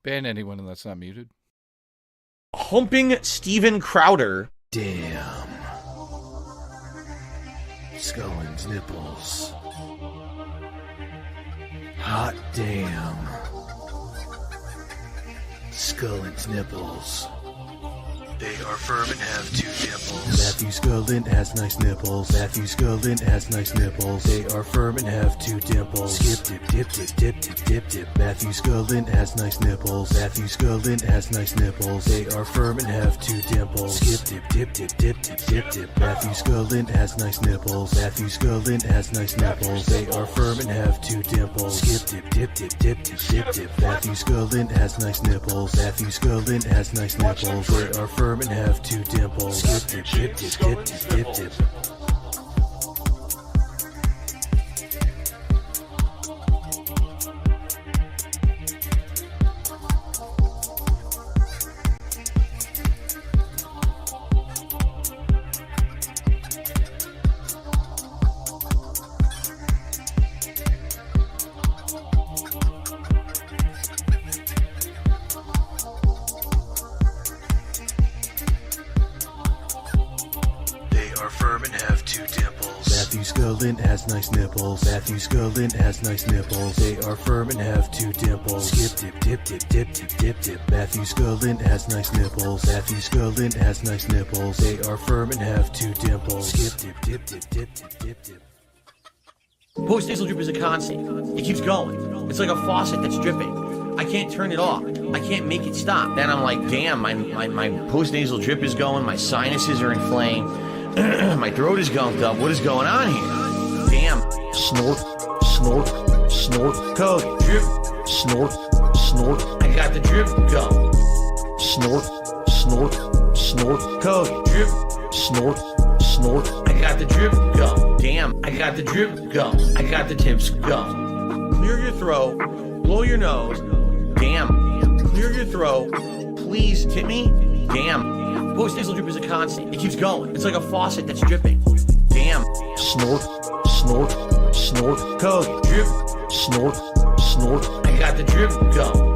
Ban anyone that's not muted. Humping Steven Crowder. Damn. Scullin's nipples. Hot damn. Scullin's nipples. They are firm and have 2 dimples. Matthew Scullin has nice nipples. Matthew Scullin has nice nipples. They are firm and have 2 dimples. Skip dip dip dip dip dip dip dip. Matthew Scullin has nice nipples. Matthew Scullin has nice nipples. They are firm and have 2 dimples. Skip dip dip dip dip dip dip dip. Matthew Scullin has nice nipples. Matthew Scullin has nice nipples. They are firm and have 2 dimples. Skip dip dip dip dip dip dip dip. Matthew Scullin has nice nipples. Matthew Scullin has nice nipples. They are firm and have 2 dimples. Skip dip dip dip dip dip dip. Matthew Scullin has nice nipples. Matthew Scullin has nice nipples. They are firm and have 2 dimples. Skip dip dip dip dip dip dip dip. Matthew Scullin has nice nipples. Matthew Scullin has nice nipples. They are firm and have 2 dimples. Skip dip dip dip dip dip dip dip. Post-nasal drip is a constant. It keeps going. It's like a faucet that's dripping. I can't turn it off. I can't make it stop. Then I'm like, damn, my post-nasal drip is going. My sinuses are inflamed. My throat is gunked up. What is going on here? Damn. Snort, snort, snort, code. Drip, snort, snort. I got the drip go. Snort, snort, snort, code. Drip, snort, snort. I got the drip go. Damn, I got the drip go. I got the tips go. Clear your throat. Blow your nose. Damn. Clear your throat. Please tip me. Damn. Post-nasal drip is a constant. It keeps going. It's like a faucet that's dripping. Damn. Snort, snort, snort, code. Drip, snort, snort. I got the drip go.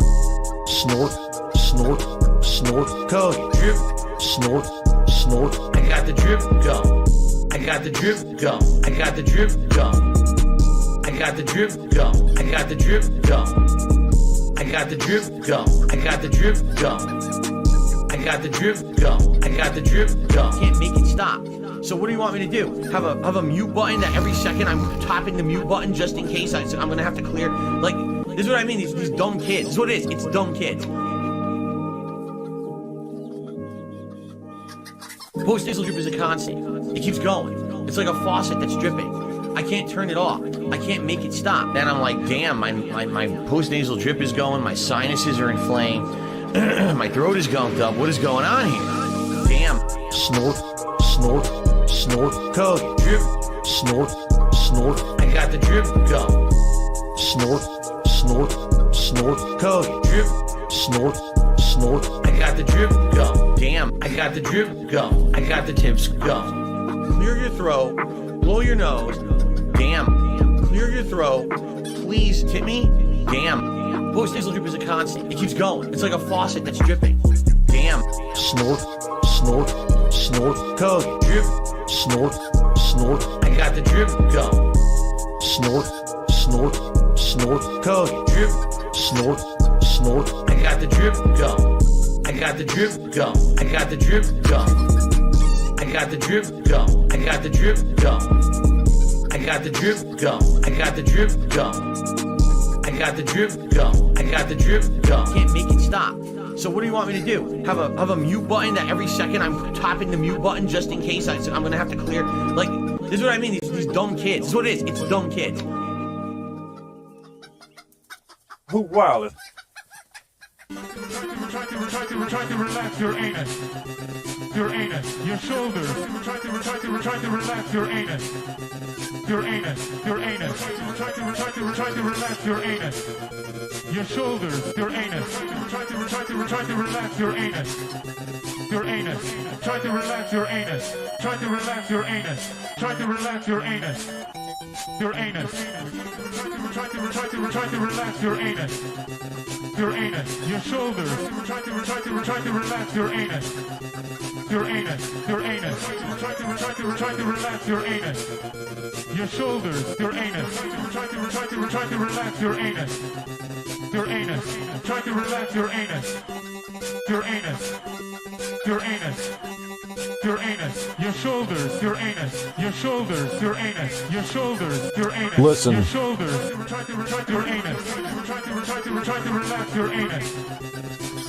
Snort, snort, snort, code. Drip, snort, snort. I got the drip go. I got the drip go. I got the drip go. I got the drip go. I got the drip go. I got the drip go. I got the drip go. I got the drip go. I got the drip go. Can't make it stop. So what do you want me to do? Have a mute button that every second I'm tapping the mute button just in case I'm gonna have to clear. Like, this is what I mean. These dumb kids. This is what it is. It's dumb kids. Post-nasal drip is a constant. It keeps going. It's like a faucet that's dripping. I can't turn it off. I can't make it stop. Then I'm like, damn, my post-nasal drip is going. My sinuses are inflamed. My throat is gunked up. What is going on here? Damn. Snort, snort, snort, code. Drip, snort, snort. I got the drip go. Snort, snort, snort, code. Drip, snort, snort. I got the drip go. Damn, I got the drip go. I got the tips go. Clear your throat. Blow your nose. Damn. Clear your throat. Please tip me. Damn. Post-nasal drip is a constant. It keeps going. It's like a faucet that's dripping. Damn. Snort, snort, snort, code. Drip, snort, snort. I got the drip go. Snort, snort, snort, code. Drip, snort, snort. I got the drip go. I got the drip go. I got the drip go. I got the drip go. I got the drip go. I got the drip go. I got the drip go. I got the drip go. I got the drip go. Can't make it stop. So what do you want me to do? Have a mute button that every second I'm tapping the mute button just in case I'm gonna have to clear. Like, this is what I mean. These dumb kids. This is what it is. It's dumb kids. Who wildin'? Try to relax your anus. Your anus. Your shoulders. Try to relax your anus. Your anus. Your anus. Try to relax your anus. Your shoulders. Your anus. Try to relax your anus. Your anus. Try to relax your anus. Try to relax your anus. Try to relax your anus. Your anus. Try to relax your anus. your anus, your shoulders. Try to relax your anus. Your anus, your anus. Try to relax your anus. Your shoulders, your anus. Try to relax your anus. Your anus. Try to relax your anus. Your anus. Your anus. Your anus, your shoulders, your anus, your shoulders, your anus, your shoulders, your anus, Listen. your shoulders. Try to your anus. Try to relax your anus.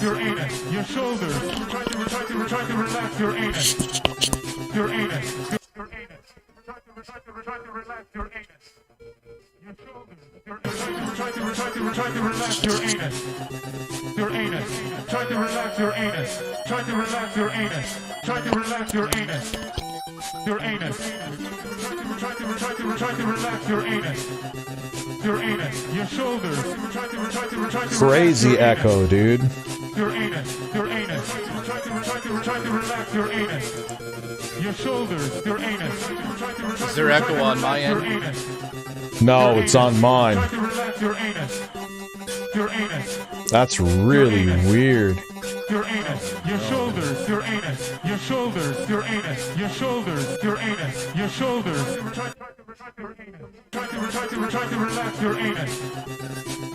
Your anus, your shoulders. Try to relax your anus. Your anus, your anus. Try to relax your anus. Your shoulders. Your anus. Try to relax your anus. Your anus. Try to relax your anus. Try to relax your anus. Try to relax your anus. Your anus. Try to relax your anus. Your anus. Your shoulders. Try to Crazy echo, dude. your anus. Your anus. Try to relax your anus. Your shoulders. Your anus. Is there echo on my Your end? anus. No, it's on mine. Try to relax your anus. Your anus. That's really weird. Your anus, your shoulders, your anus, your shoulders, your anus, your shoulders, your anus, your shoulders. Try to relax your anus.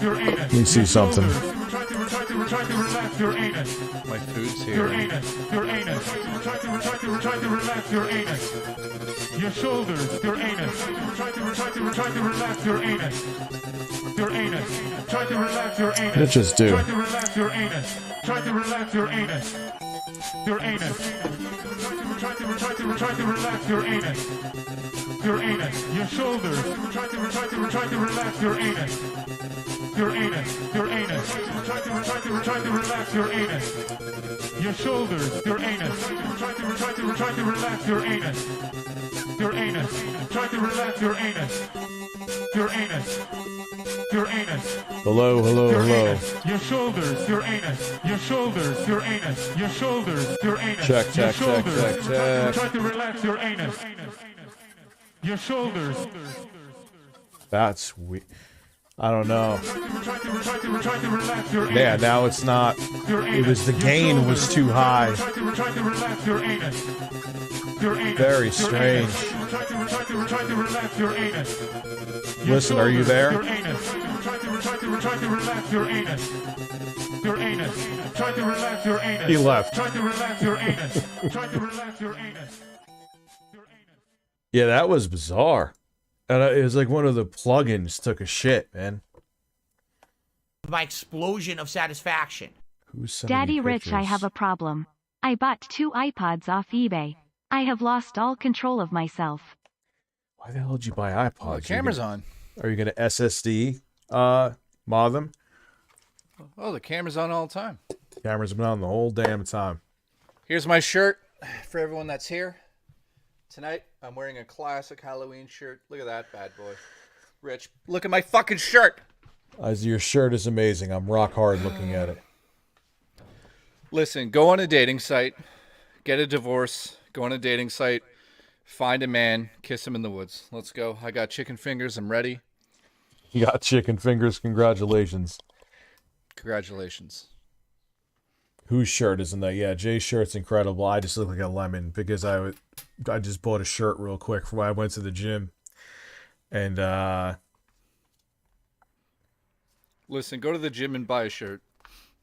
Your anus. Let me see something. Try to relax your anus. My food's Your here. anus, your anus. Try to relax your anus. Your shoulders, your anus. Try to relax your anus. Your anus. Try to relax your anus. Bitches do. Try to relax your anus. Try to relax your anus. Your anus. Try to relax your anus. Your anus. Your shoulders. Try to relax your anus. Your anus. Your anus. Try to relax your anus. Your shoulders. Your anus. Try to relax your anus. Your anus. Try to relax your anus. Your anus. Your anus. Hello, hello, Your hello. anus, your shoulders, your anus, your shoulders, your anus, your shoulders, your anus, Check, your check, check, shoulders. check, check. Try to relax your anus. Your shoulders. That's weird. I don't know. Try to relax your anus. Yeah, now it's not. Your It was the anus, gain your was shoulders. too high. Try to relax your anus. Your anus. Very your strange. anus. Try to relax your anus. Your Listen, are you shoulders, there? Your anus. Try to relax your anus. Your anus. Try to relax your anus. He left. Try to relax your anus. Try to relax your anus. Your anus. Yeah, that was bizarre. And it was like one of the plugins took a shit, man. My explosion of satisfaction. Who's sending me Daddy Rich, I pictures? have a problem. I bought 2 iPods off eBay. I have lost all control of myself. Why the hell did you buy iPods? Oh, the camera's on. Are you gonna SSD mod them? Oh, the camera's on all the time. Camera's been on the whole damn time. Here's my shirt for everyone that's here. Tonight, I'm wearing a classic Halloween shirt. Look at that bad boy. Rich, look at my fucking shirt. Your shirt is amazing. I'm rock hard looking at it. Listen, go on a dating site, get a divorce, go on a dating site, find a man, kiss him in the woods. Let's go. I got chicken fingers. I'm ready. You got chicken fingers. Congratulations. Congratulations. Whose shirt isn't that? Yeah, Jay's shirt's incredible. I just look like a lemon because I just bought a shirt real quick for when I went to the gym. And Listen, go to the gym and buy a shirt.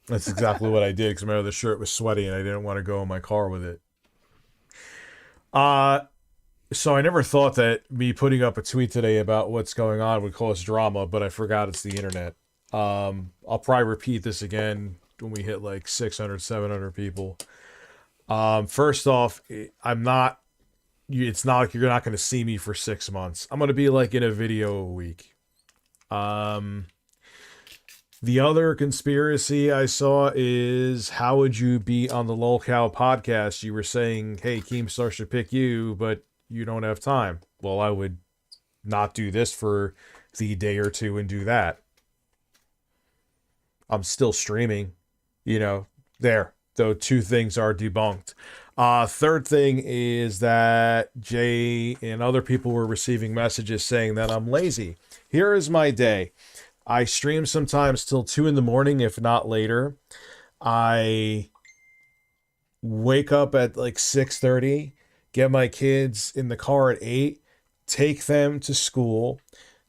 that's exactly what I did because remember the shirt was sweaty and I didn't want to go in my car with it. So I never thought that me putting up a tweet today about what's going on would cause drama, but I forgot it's the internet. I'll probably repeat this again when we hit like 600, 700 people. First off, it's not like you're not going to see me for 6 months. I'm going to be like in a video a week. The other conspiracy I saw is how would you be on the Lolcow podcast? You were saying, hey, Keemstar should pick you, but you don't have time. Well, I would not do this for the day or two and do that. I'm still streaming, there. Though 2 things are debunked. Third thing is that Jay and other people were receiving messages saying that I'm lazy. Here is my day. I stream sometimes till 2 in the morning, if not later. I wake up at like 6:30, get my kids in the car at 8, take them to school,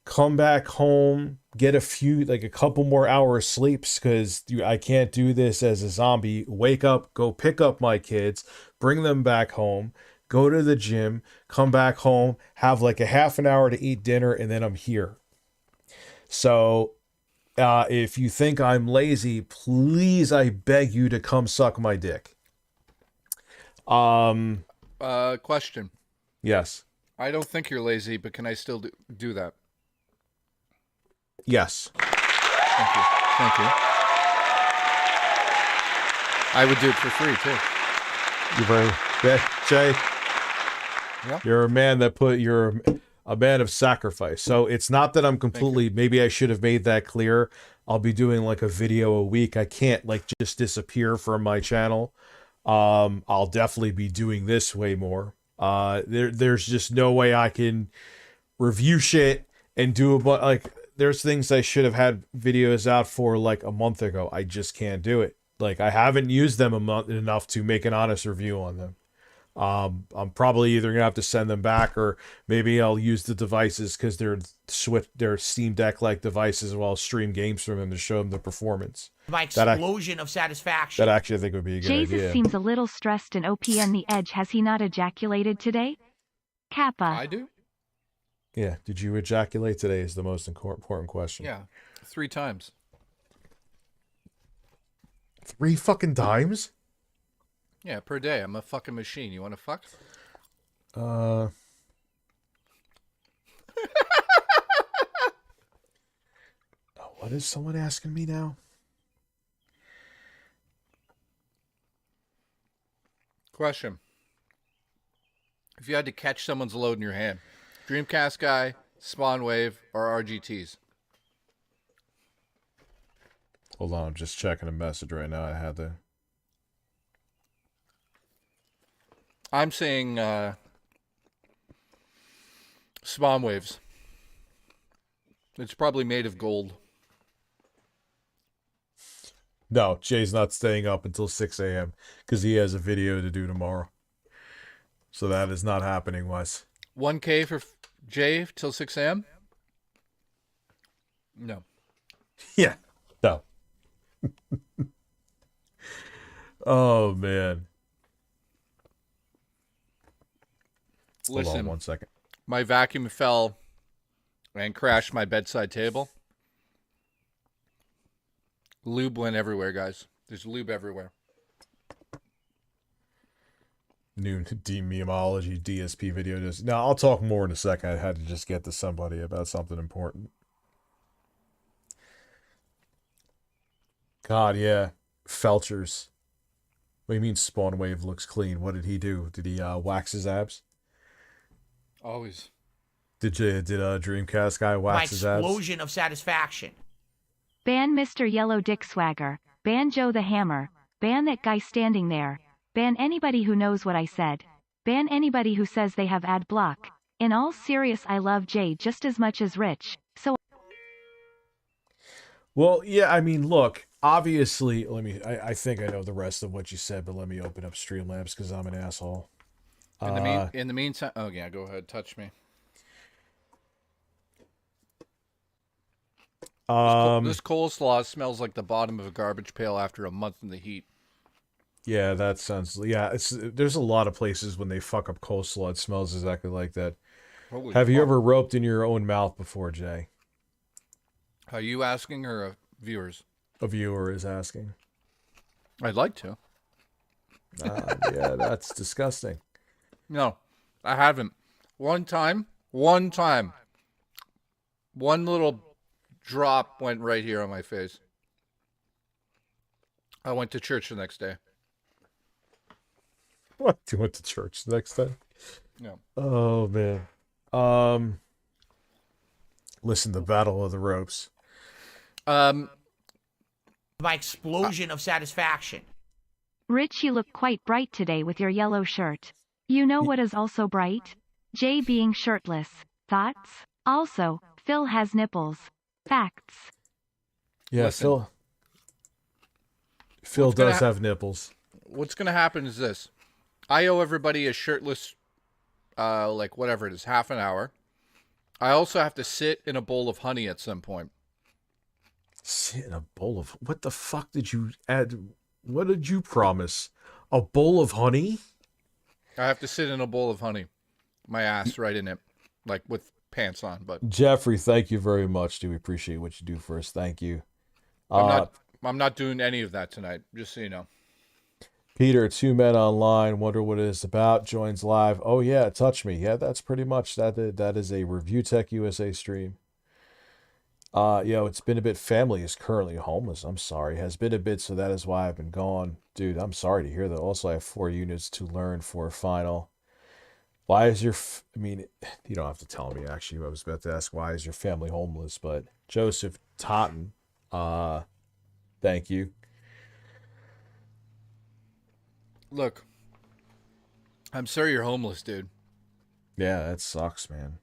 come back home, get a couple more hours sleeps because I can't do this as a zombie. Wake up, go pick up my kids, bring them back home, go to the gym, come back home, have like a half an hour to eat dinner, and then I'm here. So if you think I'm lazy, please, I beg you to come suck my dick. Question. Yes. I don't think you're lazy, but can I still do that? Yes. Thank you. Thank you. I would do it for free, too. Jay, Yeah. you're a man of sacrifice. So it's not that I'm completely, maybe I should have made that clear. I'll be doing like a video a week. I can't like just disappear from my channel. I'll definitely be doing this way more. There's just no way I can review shit and do there's things I should have had videos out for like a month ago. I just can't do it. Like I haven't used them enough to make an honest review on them. I'm probably either gonna have to send them back, or maybe I'll use the devices because they're Steam Deck like devices, while I'll stream games from them to show them the performance. My explosion of satisfaction. That actually I think would be a good Jesus idea. seems a little stressed and OPN the edge. Has he not ejaculated today? Kappa. I do? Yeah. Did you ejaculate today? Is the most important question. Yeah. 3 times. 3 fucking times? Yeah, per day. I'm a fucking machine. You want to fuck? What is someone asking me now? Question. If you had to catch someone's load in your hand, Dreamcast guy, Spawn Wave, or RGTs? Hold on, I'm just checking a message right now. I had to. I'm saying Spawn Waves. It's probably made of gold. No, Jay's not staying up until 6 a.m. because he has a video to do tomorrow. So that is not happening, Wes. 1K for Jay till 6 a.m.? No. Yeah. No. Oh, man. Hold Listen, on 1 second. my vacuum fell and crashed my bedside table. Lube went everywhere, guys. There's lube everywhere. New memeology DSP video. Now, I'll talk more in a second. I had to just get to somebody about something important. God, yeah. Felchers. What do you mean Spawn Wave looks clean? What did he do? Did he wax his abs? Always. Did Dreamcast guy wax his My abs? explosion of satisfaction. Ban Mr. Yellow Dick Swagger. Ban Joe the Hammer. Ban that guy standing there. Ban anybody who knows what I said. Ban anybody who says they have ad block. In all serious, I love Jay just as much as Rich, so... Well, yeah, I mean, look, obviously, I think I know the rest of what you said, but let me open up StreamLabs because I'm an asshole. In the meantime, oh yeah, go ahead, touch me. This coleslaw smells like the bottom of a garbage pail after a month in the heat. Yeah, that sounds, yeah, there's a lot of places when they fuck up coleslaw, it smells exactly like that. Holy Have you fuck. ever roped in your own mouth before, Jay? Are you asking or viewers? A viewer is asking. I'd like to. Yeah, that's disgusting. No, I haven't. One time, one little drop went right here on my face. I went to church the next day. What? You went to church the next day? No. Oh, man. Listen, the Battle of the Ropes. My explosion of satisfaction. Rich, you look quite bright today with your yellow shirt. You know what is also bright? Jay being shirtless. Thoughts? Also, Phil has nipples. Facts. Yeah, Listen, Phil what's gonna does have nipples. what's gonna happen is this. I owe everybody a shirtless, like whatever it is, half an hour. I also have to sit in a bowl of honey at some point. Sit in a bowl of what the fuck did you add? What did you promise? A bowl of honey? I have to sit in a bowl of honey. My ass right in it, like with pants on. But Jeffrey, thank you very much. Do we appreciate what you do for us? Thank you. I'm not doing any of that tonight. Just so you know. Peter, 2 Men Online, wonder what it is about, joins live. Oh yeah, touch me. Yeah, that's pretty much that. That is a ReviewTechUSA stream. It's been a bit. Family is currently homeless. I'm sorry. Has been a bit, so that is why I've been gone. Dude, I'm sorry to hear that. Also, I have 4 units to learn for a final. Why is your... you don't have to tell me, actually. I was about to ask, why is your family homeless? But Joseph Totten, thank you. Look, I'm sorry you're homeless, dude. Yeah, that sucks, man.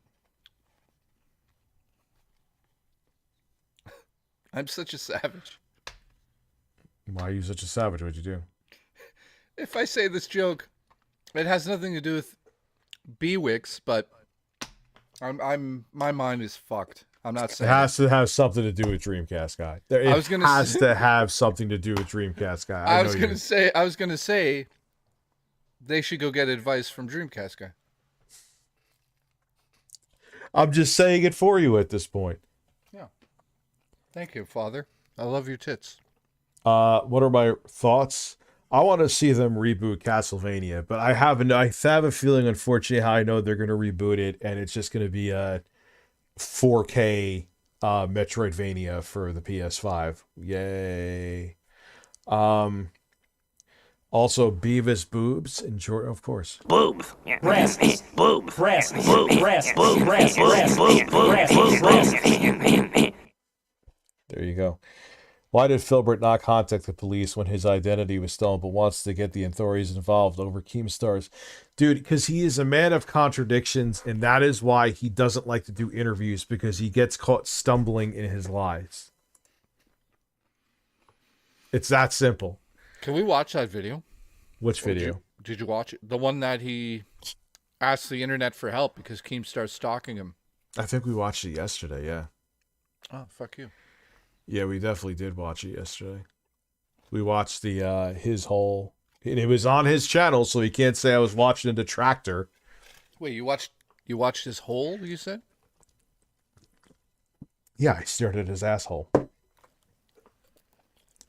I'm such a savage. Why are you such a savage? What'd you do? If I say this joke, it has nothing to do with B-Wix, but my mind is fucked. I'm not saying it has to have something to do with Dreamcast Guy. It has to have something to do with Dreamcast Guy. I was gonna say they should go get advice from Dreamcast Guy. I'm just saying it for you at this point. Yeah. Thank you, Father. I love your tits. What are my thoughts? I want to see them reboot Castlevania, but I have a feeling, unfortunately, how I know they're going to reboot it, and it's just going to be a 4K Metroidvania for the PS5. Yay! Also, Beavis boobs and Jordan, of course. Boobs. Breasts. Boobs. Breasts. Boobs. Breasts. Boobs. Breasts. Breasts. There you go. Why did Filbert not contact the police when his identity was stolen, but wants to get the authorities involved over Keemstar's? Dude, because he is a man of contradictions, and that is why he doesn't like to do interviews, because he gets caught stumbling in his lies. It's that simple. Can we watch that video? Which video? Did you watch it? The one that he asked the internet for help because Keemstar's stalking him. I think we watched it yesterday, yeah. Oh, fuck you. Yeah, we definitely did watch it yesterday. We watched the his whole... And it was on his channel, so he can't say I was watching a detractor. Wait, you watched his hole, you said? Yeah, I stared at his asshole.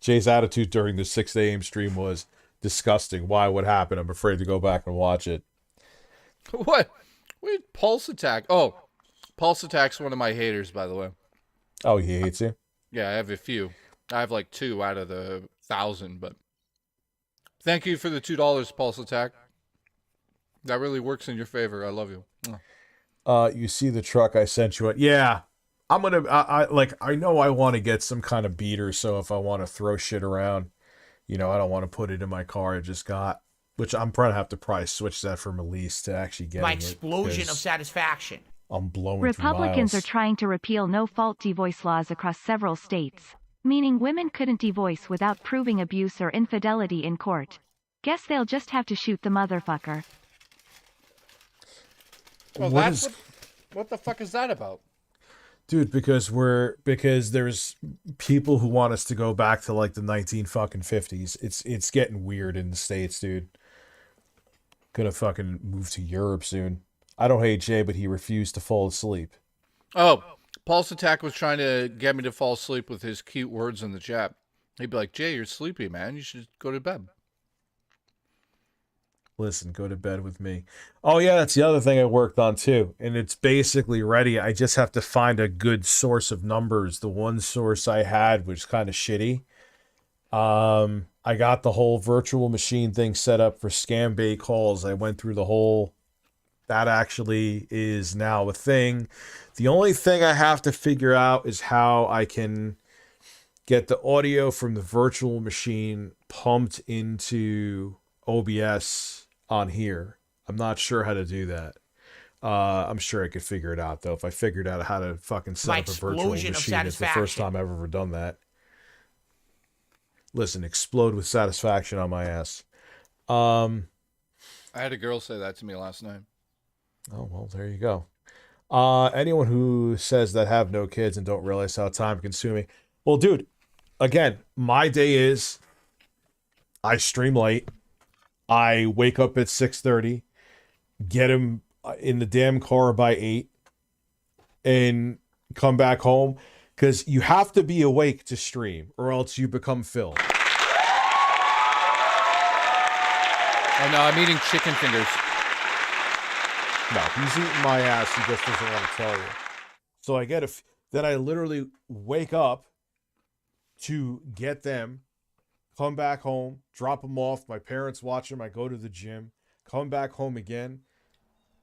Jay's attitude during the 6 a.m. stream was disgusting. Why? What happened? I'm afraid to go back and watch it. What? Wait, Pulse Attack. Oh, Pulse Attack's one of my haters, by the way. Oh, he hates you? Yeah, I have a few. I have like 2 out of the 1,000, but thank you for the $2, Pulse Attack. That really works in your favor. I love you. You see the truck I sent you? Yeah, I'm gonna. I know I want to get some kind of beater, so if I want to throw shit around, I don't want to put it in my car I just got, which I'm probably switch that from a lease to actually getting My explosion of satisfaction. I'm blowing Republicans through are trying to repeal no-fault divorce laws across several states, meaning women couldn't divorce without proving abuse or infidelity in court. Guess they'll just have to shoot the motherfucker. Well, what the fuck is that about? Dude, because there's people who want us to go back to like the 1950s. It's getting weird in the States, dude. Gonna fucking move to Europe soon. I don't hate Jay, but he refused to fall asleep. Oh, Pulse Attack was trying to get me to fall asleep with his cute words in the chat. He'd be like, Jay, you're sleepy, man. You should go to bed. Listen, go to bed with me. Oh, yeah, that's the other thing I worked on, too. And it's basically ready. I just have to find a good source of numbers. The one source I had was kind of shitty. I got the whole virtual machine thing set up for scam bait calls. I went through the whole... That actually is now a thing. The only thing I have to figure out is how I can get the audio from the virtual machine pumped into OBS on here. I'm not sure how to do that. I'm sure I could figure it out, though. If I figured out how to fucking set up a virtual machine, it's the first time I've ever done that. listen, explode with satisfaction on my ass. I had a girl say that to me last night. Oh, well, there you go. Anyone who says that have no kids and don't realize how time consuming. Well, dude, again, my day is I stream late. I wake up at 6:30, get him in the damn car by 8, and come back home. Because you have to be awake to stream, or else you become Phil. Oh, no, I'm eating chicken fingers. No, he's eating my ass. He just doesn't want to tell you. So I get then I literally wake up to get them, come back home, drop them off. My parents watch them. I go to the gym, come back home again,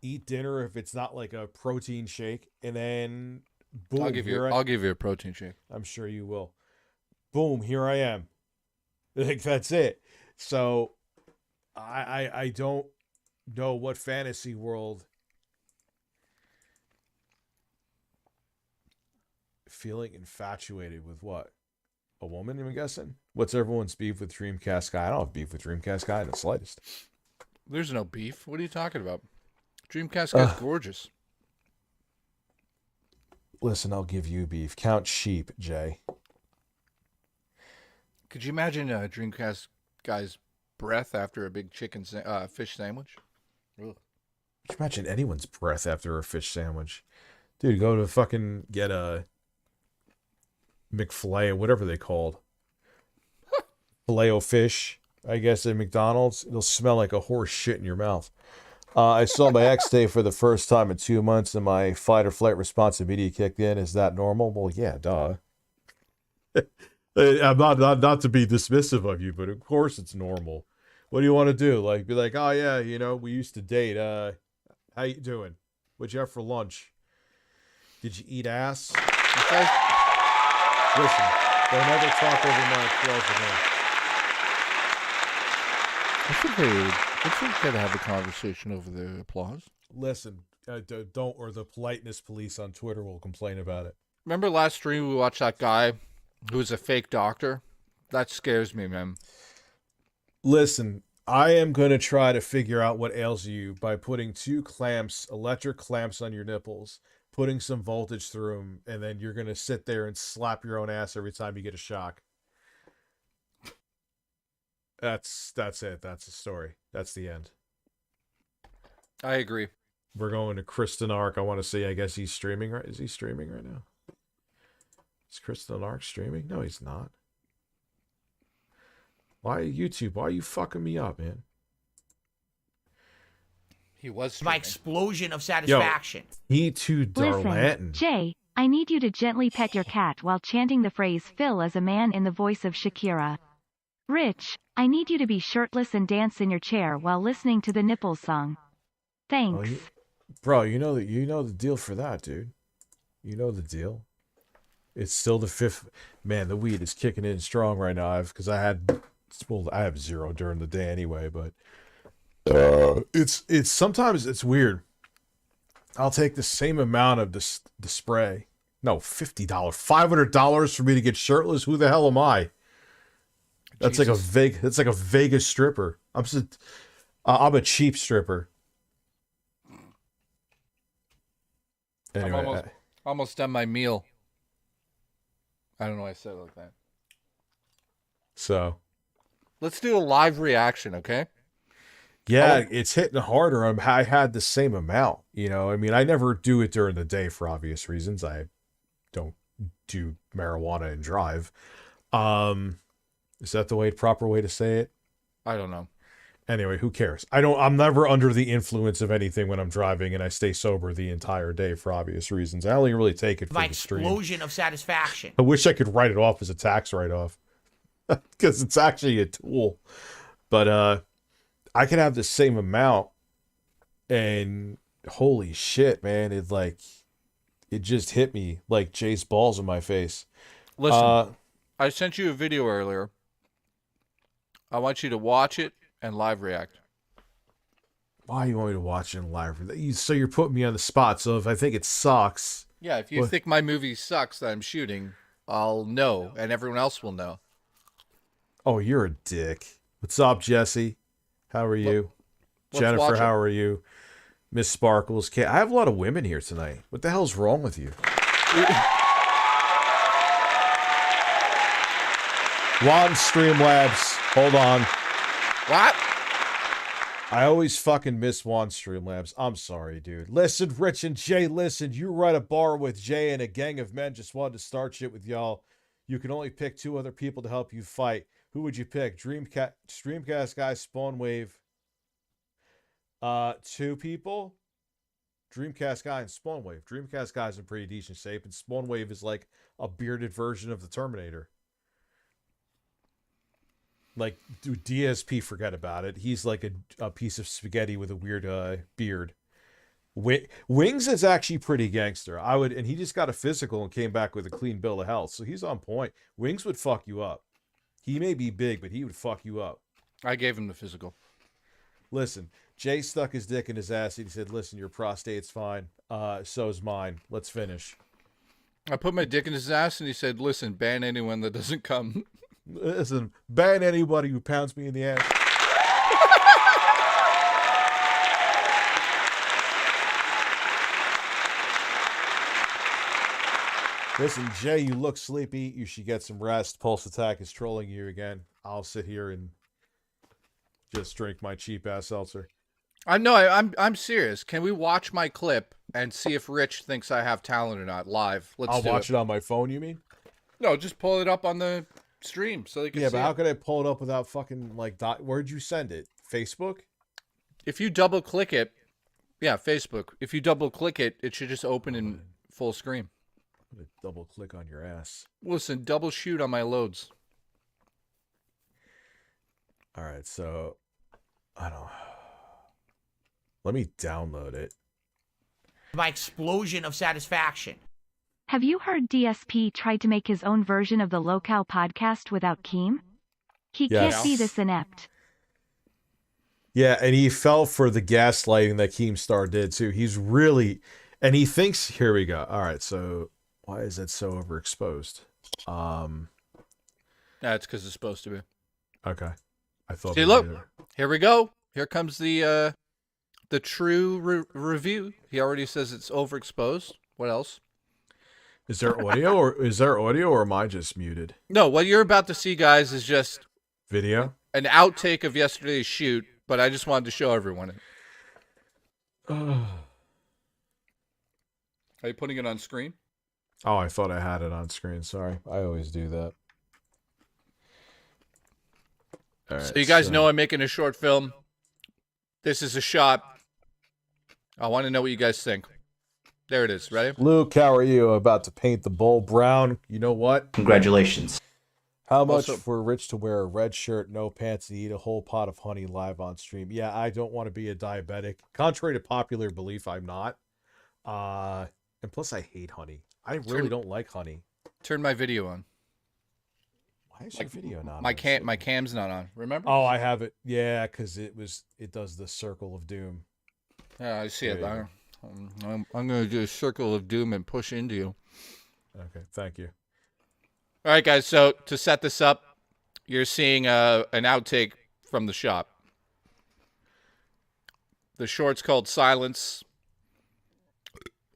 eat dinner if it's not like a protein shake, and then boom. I'll give you a protein shake. I'm sure you will. Boom, here I am. Like, that's it. So I don't know what fantasy world feeling infatuated with what? A woman, I'm guessing? What's everyone's beef with Dreamcast Guy? I don't have beef with Dreamcast Guy in the slightest. There's no beef. What are you talking about? Dreamcast guy's gorgeous. Listen, I'll give you beef. Count sheep, Jay. Could you imagine a Dreamcast guy's breath after a big fish sandwich? Ugh. Could you imagine anyone's breath after a fish sandwich? Dude, go to fucking get a McFillet, whatever they called. Filet-O-Fish, I guess, at McDonald's. It'll smell like a horse shit in your mouth. I saw my ex today for the first time in 2 months, and my fight or flight response immediately kicked in. Is that normal? Well, yeah, duh. I'm not to be dismissive of you, but of course it's normal. What do you want to do? Like, be like, oh yeah, you know, we used to date. How you doing? What'd you have for lunch? Did you eat ass? Okay. Listen, don't ever talk over my applause again. I think they gotta have a conversation over the applause. Listen, don't, or the politeness police on Twitter will complain about it. Remember last stream we watched that guy who was a fake doctor? That scares me, man. Listen, I am going to try to figure out what ails you by putting 2 clamps, electric clamps on your nipples, putting some voltage through them, and then you're going to sit there and slap your own ass every time you get a shock. That's it. That's the story. That's the end. I agree. We're going to Kristen Ark. I want to see, I guess he's streaming, right? Is he streaming right now? Is Kristen Ark streaming? No, he's not. Why YouTube? Why are you fucking me up, man? He was My streaming. explosion of satisfaction. He too Darlanton. Listen, Jay, I need you to gently pet your cat while chanting the phrase Phil as a man in the voice of Shakira. Rich, I need you to be shirtless and dance in your chair while listening to the Nipples song. Thanks. Bro, you know the deal for that, dude. You know the deal. It's still the 5th. Man, the weed is kicking in strong right now. Because I have 0 during the day anyway, but it's sometimes it's weird. I'll take the same amount of the spray. No, $50, $500 for me to get shirtless. Who the hell am I? That's Jesus. That's like a Vegas stripper. I'm a cheap stripper. Anyway, I'm almost done my meal. I don't know why I said it like that. So let's do a live reaction, okay? Yeah, it's hitting harder. I had the same amount, you know. I mean, I never do it during the day for obvious reasons. I don't do marijuana and drive. Is that the proper way to say it? I don't know. Anyway, who cares? I'm never under the influence of anything when I'm driving, and I stay sober the entire day for obvious reasons. I only really take it for the stream. My explosion of satisfaction. I wish I could write it off as a tax write-off because it's actually a tool. But I could have the same amount, and holy shit, man! It just hit me like Jace balls in my face. Listen, I sent you a video earlier. I want you to watch it and live react. Why you want me to watch it in live? So you're putting me on the spot. So if I think it sucks, yeah. If you think my movie sucks that I'm shooting, I'll know, and everyone else will know. Oh, you're a dick. What's up, Jesse? How are you? Jennifer, how are you? Miss Sparkles. I have a lot of women here tonight. What the hell's wrong with you? Juan StreamLabs. Hold on. What? I always fucking miss Juan StreamLabs. I'm sorry, dude. Listen, Rich and Jay, listen. You were at a bar with Jay and a gang of men just wanted to start shit with y'all. You can only pick 2 other people to help you fight. Who would you pick? Streamcast guy, Spawn Wave. 2 people? Dreamcast guy and Spawn Wave. Dreamcast guy's in pretty decent shape, and Spawn Wave is like a bearded version of the Terminator. Like, dude, DSP, forget about it. He's like a piece of spaghetti with a weird beard. Wings is actually pretty gangster. And he just got a physical and came back with a clean bill of health, so he's on point. Wings would fuck you up. He may be big, but he would fuck you up. I gave him the physical. Listen, Jay stuck his dick in his ass. He said, listen, your prostate's fine. So's mine. Let's finish. I put my dick in his ass, and he said, listen, ban anyone that doesn't come. Listen, ban anybody who pounds me in the ass. Listen, Jay, you look sleepy. You should get some rest. Pulse Attack is trolling you again. I'll sit here and just drink my cheap ass seltzer. I'm serious. Can we watch my clip and see if Rich thinks I have talent or not live? I'll watch it on my phone, you mean? No, just pull it up on the stream so they can see. Yeah, but how could I pull it up without fucking like where'd you send it? Facebook? If you double click it, yeah, Facebook. If you double click it, it should just open in full screen. I'm gonna double click on your ass. Listen, double shoot on my loads. All right, so let me download it. My explosion of satisfaction. Have you heard DSP tried to make his own version of the Locale podcast without Keem? He Yes. can't be this inept. Yeah, and he fell for the gaslighting that Keemstar did too. He's really, and he thinks, here we go. All right, so why is it so overexposed? That's because it's supposed to be. Okay. I thought. See, look, here we go. Here comes the true review. He already says it's overexposed. What else? Is there audio or am I just muted? No, what you're about to see, guys, is just Video? an outtake of yesterday's shoot, but I just wanted to show everyone it. Oh, Are you putting it on screen? I thought I had it on screen. Sorry. I always do that. All right, So you guys know I'm making a short film. This is a shot. I want to know what you guys think. There it is. Ready? Luke, how are you? About to paint the bowl brown. You know what? Congratulations. How much Also- for Rich to wear a red shirt, no pants, and eat a whole pot of honey live on stream? Yeah, I don't want to be a diabetic. Contrary to popular belief, I'm not. And plus, I hate honey. I really don't like honey. Turn my video on. Why is your video not My on? my cam's not on. Remember? Oh, I have it. Yeah, because it does the circle of doom. Yeah, I see it. There you I'm going to do a circle of doom and push into you. Okay, thank you. All right, guys. So to set this up, you're seeing an outtake from the shop. The short's called Silence.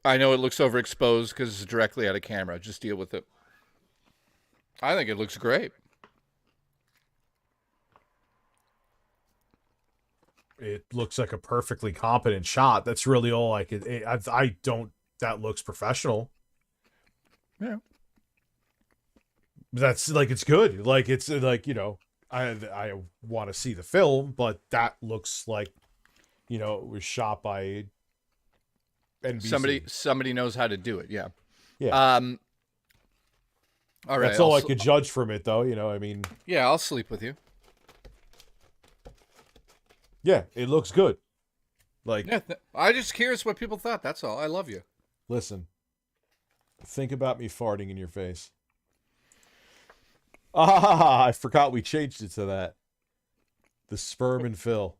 I know it looks overexposed because it's directly out of camera. Just deal with it. I think it looks great. It looks like a perfectly competent shot. That's really all I could. I don't. That looks professional. Yeah. That's like it's good. Like it's like I want to see the film, but that looks like it was shot by NBC. Somebody knows how to do it. Yeah. Yeah. All right. That's all I could judge from it, though. I mean. Yeah, I'll sleep with you. Yeah, it looks good. Like. Yeah, I just curious what people thought. That's all. I love you. Listen. Think about me farting in your face. Ah, I forgot we changed it to that. The sperm and Phil.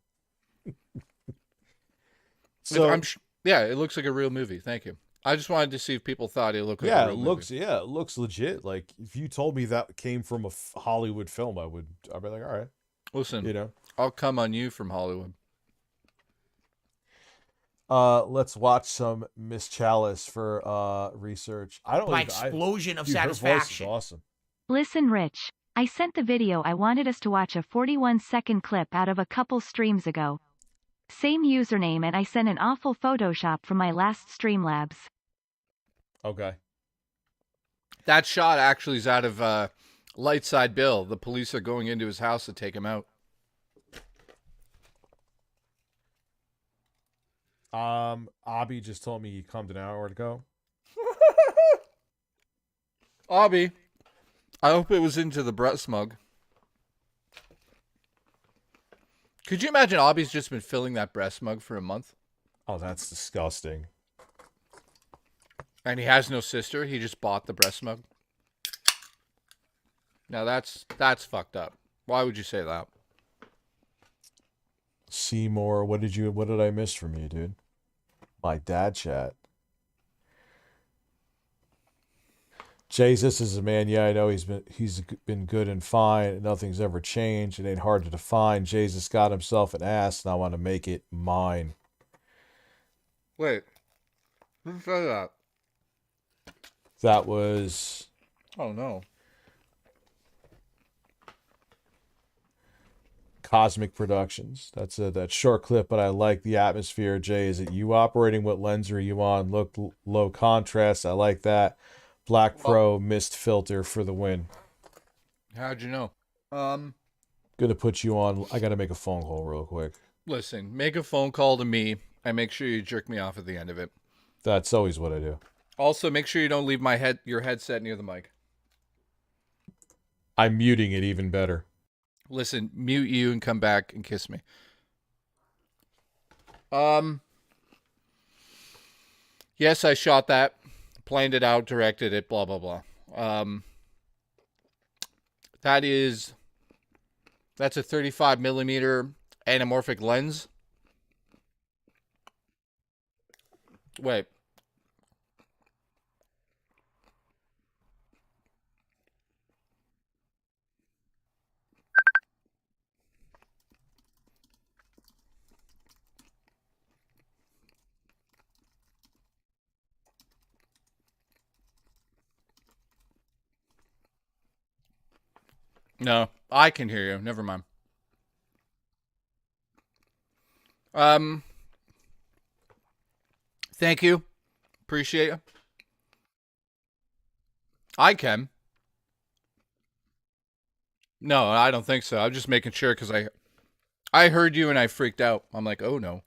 So yeah, it looks like a real movie. Thank you. I just wanted to see if people thought it looked like a Yeah, real it looks. Yeah, it looks legit. Like if you told me that came from a Hollywood film, I'd be like, all right, Listen, you know. I'll come on you from Hollywood. Let's watch some Miss Chalice for research. I don't My even, explosion of dude, her voice is satisfaction. awesome. Listen, Rich. I sent the video I wanted us to watch a 41-second clip out of a couple streams ago. Same username, and I sent an awful Photoshop from my last StreamLabs. Okay. That shot actually is out of Lightside Bill. The police are going into his house to take him out. Abby just told me he come an hour ago. Abby, I hope it was into the breast mug. Could you imagine Abby's just been filling that breast mug for a month? Oh, that's disgusting. And he has no sister. He just bought the breast mug. Now that's fucked up. Why would you say that? Seymour, what did I miss from you, dude? My dad chat. Jesus is a man. Yeah, I know he's been good and fine. Nothing's ever changed. It ain't hard to define. Jesus got himself an ass, and I want to make it mine. Wait, who said that? That was Oh no. Cosmic Productions. That's that short clip, but I like the atmosphere. Jay, is it you operating? What lens are you on? Look low contrast. I like that. Black Pro mist filter for the win. How'd you know? Gonna put you on. I gotta make a phone call real quick. Listen, make a phone call to me and make sure you jerk me off at the end of it. That's always what I do. Also, make sure you don't leave your headset near the mic. I'm muting it even better. Listen, mute you and come back and kiss me. Yes, I shot that, planned it out, directed it, blah, blah, blah. That's a 35 millimeter anamorphic lens. Wait. No, I can hear you. Never mind. Thank you. Appreciate you. I can. No, I don't think so. I'm just making sure because I heard you and I freaked out. I'm like, oh no.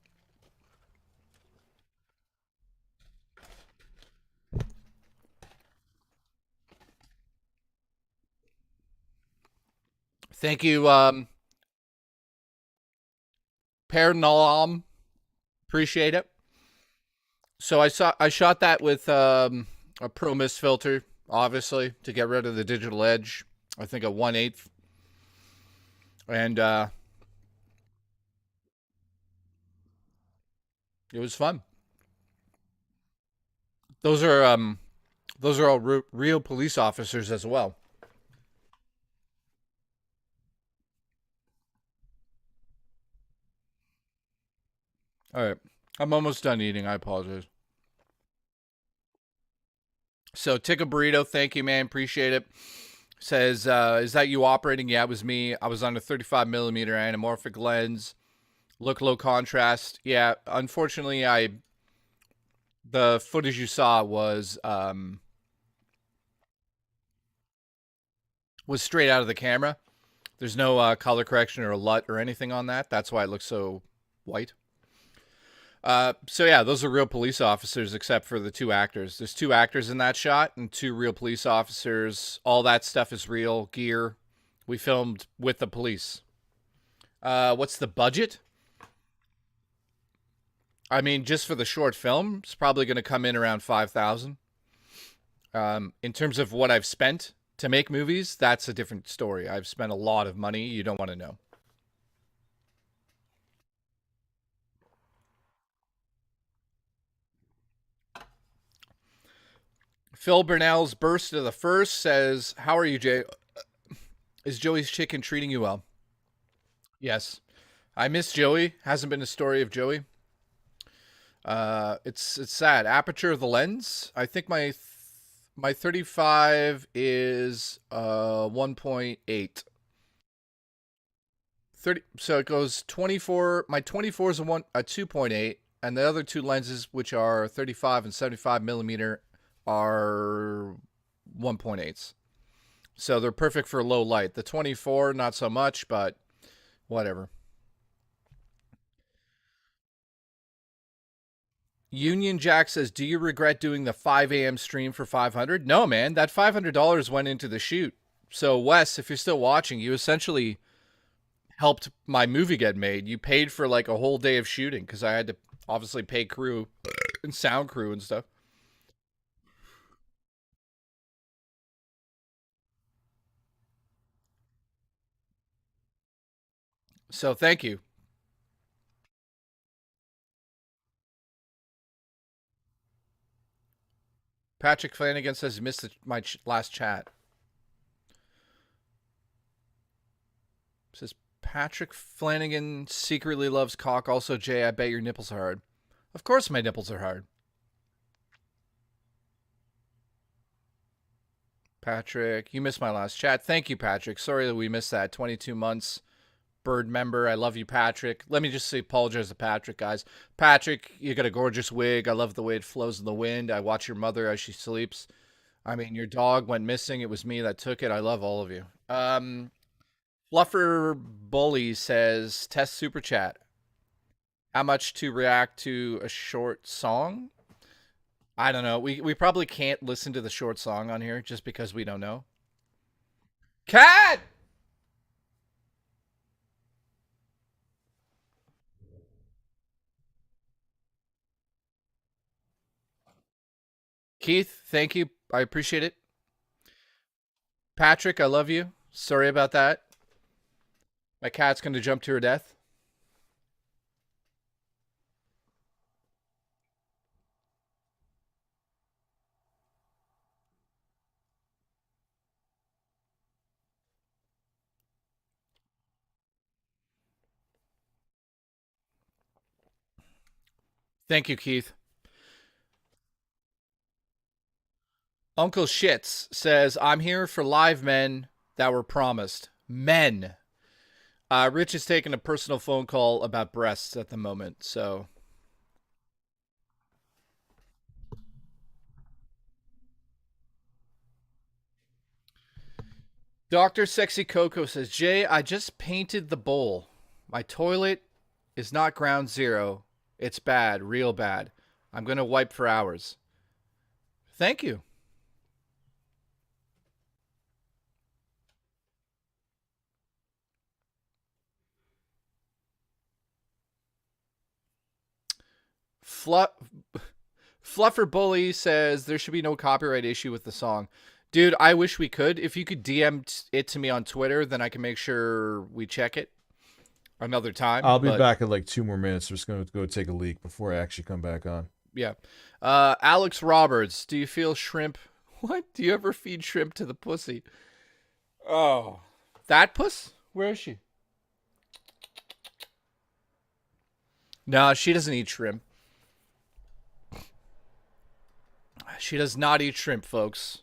Thank you, Pernalam. Appreciate it. So I shot that with a Pro Mist filter, obviously, to get rid of the digital edge. I think a 1/8. And it was fun. Those are all real police officers as well. All right. I'm almost done eating. I apologize. So, Tick a Burrito, thank you, man. Appreciate it. Says, is that you operating? Yeah, it was me. I was on a 35 millimeter anamorphic lens. Look low contrast. Yeah, unfortunately, the footage you saw was straight out of the camera. There's no color correction or LUT or anything on that. That's why it looks so white. So yeah, those are real police officers except for the two actors. There's two actors in that shot and two real police officers. All that stuff is real gear. We filmed with the police. What's the budget? I mean, just for the short film, it's probably going to come in around $5,000. In terms of what I've spent to make movies, that's a different story. I've spent a lot of money you don't want to know. Phil Burnell's Burst of the First says, how are you, Jay? Is Joey's chicken treating you well? Yes. I miss Joey. Hasn't been a story of Joey. It's sad. Aperture of the lens. I think my 35 is 1.8. 30. So it goes 24. My 24 is a 2.8, and the other two lenses, which are 35 and 75 millimeter, are 1.8s. So they're perfect for low light. The 24, not so much, but whatever. Union Jack says, do you regret doing the 5 a.m. stream for $500? No, man. That $500 went into the shoot. So, Wes, if you're still watching, you essentially helped my movie get made. You paid for like a whole day of shooting because I had to obviously pay crew and sound crew and stuff. So, thank you. Patrick Flanagan says he missed my last chat. Says Patrick Flanagan secretly loves cock. Also, Jay, I bet your nipples are hard. Of course my nipples are hard. Patrick, you missed my last chat. Thank you, Patrick. Sorry that we missed that. 22 months. Bird member. I love you, Patrick. Let me just say apologize to Patrick, guys. Patrick, you got a gorgeous wig. I love the way it flows in the wind. I watch your mother as she sleeps. I mean, your dog went missing. It was me that took it. I love all of you. Fluffer Bully says, test super chat. How much to react to a short song? I don't know. We probably can't listen to the short song on here just because we don't know. Cat! Keith, thank you. I appreciate it. Patrick, I love you. Sorry about that. My cat's going to jump to her death. Thank you, Keith. Uncle Shits says, I'm here for live men that were promised. Men. Rich is taking a personal phone call about breasts at the moment, so. Dr. Sexy Coco says, Jay, I just painted the bowl. My toilet is not ground zero. It's bad, real bad. I'm going to wipe for hours. Thank you. Fluffer Bully says there should be no copyright issue with the song. Dude, I wish we could. If you could DM it to me on Twitter, then I can make sure we check it another time. I'll be back in like 2 more minutes. I'm just going to go take a leak before I actually come back on. Yeah. Alex Roberts, do you feel shrimp? What? Do you ever feed shrimp to the pussy? Oh. That puss? Where is she? No, she doesn't eat shrimp. She does not eat shrimp, folks.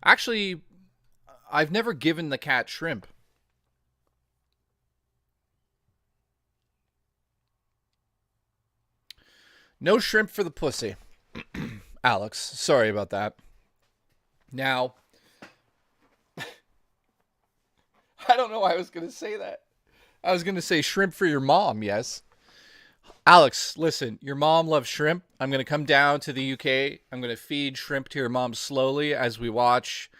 Actually, I've never given the cat shrimp. No shrimp for the pussy. Alex, sorry about that. Now, I don't know why I was going to say that. I was going to say shrimp for your mom, yes. Alex, listen, your mom loves shrimp. I'm going to come down to the UK. I'm going to feed shrimp to your mom slowly as we watch.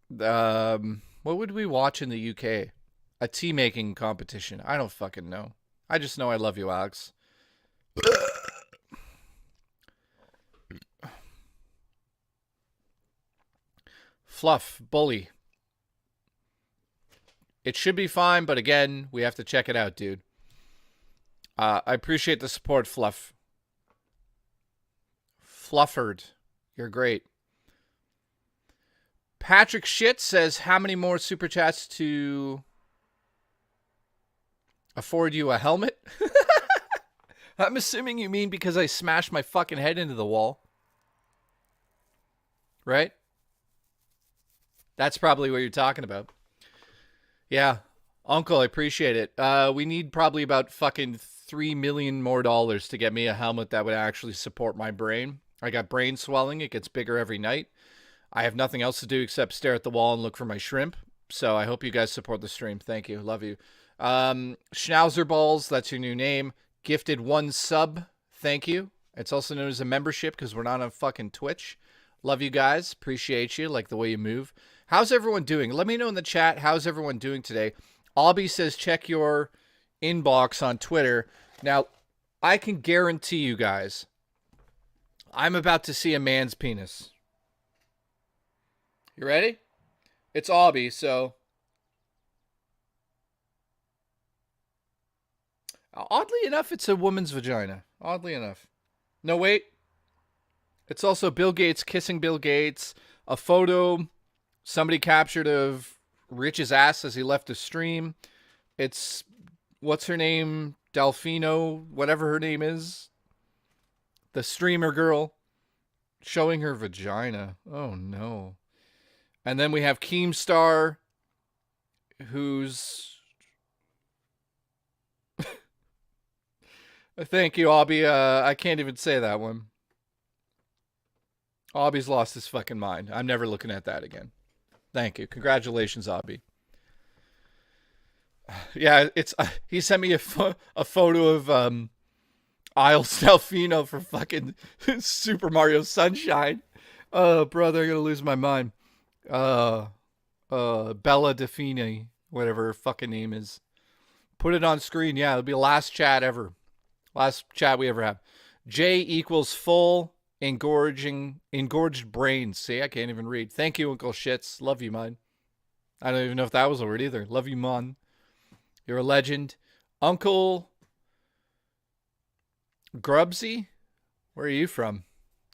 What would we watch in the UK? A tea making competition. I don't fucking know. I just know I love you, Alex. Fluff, Bully. It should be fine, but again, we have to check it out, dude. I appreciate the support, Fluff. Flufford. You're great. Patrick Shit says, how many more super chats to afford you a helmet? I'm assuming you mean because I smashed my fucking head into the wall. Right? That's probably what you're talking about. Yeah. Uncle, I appreciate it. We need probably about fucking $3 million more to get me a helmet that would actually support my brain. I got brain swelling. It gets bigger every night. I have nothing else to do except stare at the wall and look for my shrimp. So I hope you guys support the stream. Thank you. Love you. Schnauzer Balls, that's your new name. Gifted 1 sub. Thank you. It's also known as a membership because we're not on fucking Twitch. Love you guys. Appreciate you. Like the way you move. How's everyone doing? Let me know in the chat. How's everyone doing today? Albie says check your inbox on Twitter. Now, I can guarantee you guys, I'm about to see a man's penis. You ready? It's Albie, so... Oddly enough, it's a woman's vagina. Oddly enough. No, wait. It's also Bill Gates kissing Bill Gates. A photo somebody captured of Rich's ass as he left the stream. It's, what's her name? Delfino, whatever her name is. The streamer girl showing her vagina. Oh, no. And then we have Keemstar, who's... Thank you, Albie. I can't even say that one. Albie's lost his fucking mind. I'm never looking at that again. Thank you. Congratulations, Albie. Yeah, it's he sent me a photo of Isles Delfino for fucking Super Mario Sunshine. Oh, brother, I'm gonna lose my mind. Bella Defini, whatever her fucking name is. Put it on screen. Yeah, it'll be the last chat ever. Last chat we ever have. J equals full engorged brains. See, I can't even read. Thank you, Uncle Shits. Love you, man. I don't even know if that was a word either. Love you, man. You're a legend. Uncle Grubsy? Where are you from?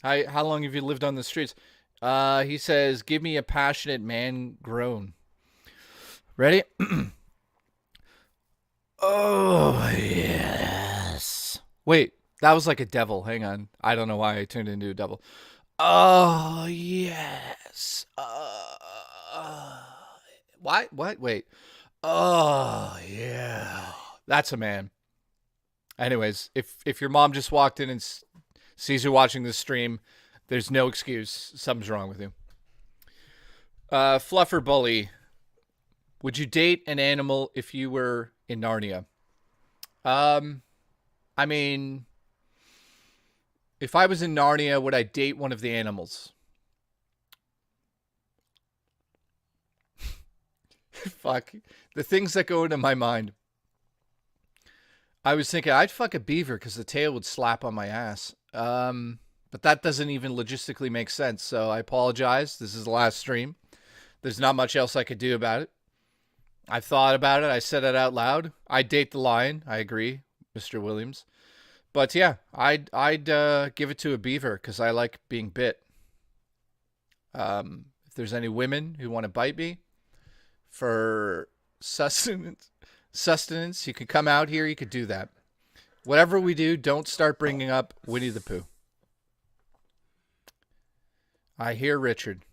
How long have you lived on the streets? He says, give me a passionate man groan. Ready? Oh, yes. Wait, that was like a devil. Hang on. I don't know why I turned into a devil. Oh, yes. What? Wait. Oh, yeah. That's a man. Anyways, if your mom just walked in and sees you watching this stream, there's no excuse. Something's wrong with you. Fluffer Bully. Would you date an animal if you were in Narnia? I mean, if I was in Narnia, would I date one of the animals? Fuck. The things that go into my mind. I was thinking I'd fuck a beaver because the tail would slap on my ass. But that doesn't even logistically make sense. So I apologize. This is the last stream. There's not much else I could do about it. I've thought about it. I said it out loud. I'd date the lion. I agree, Mr. Williams. But yeah, I'd give it to a beaver because I like being bit. If there's any women who want to bite me for sustenance, you could come out here. You could do that. Whatever we do, don't start bringing up Winnie the Pooh. I hear Richard.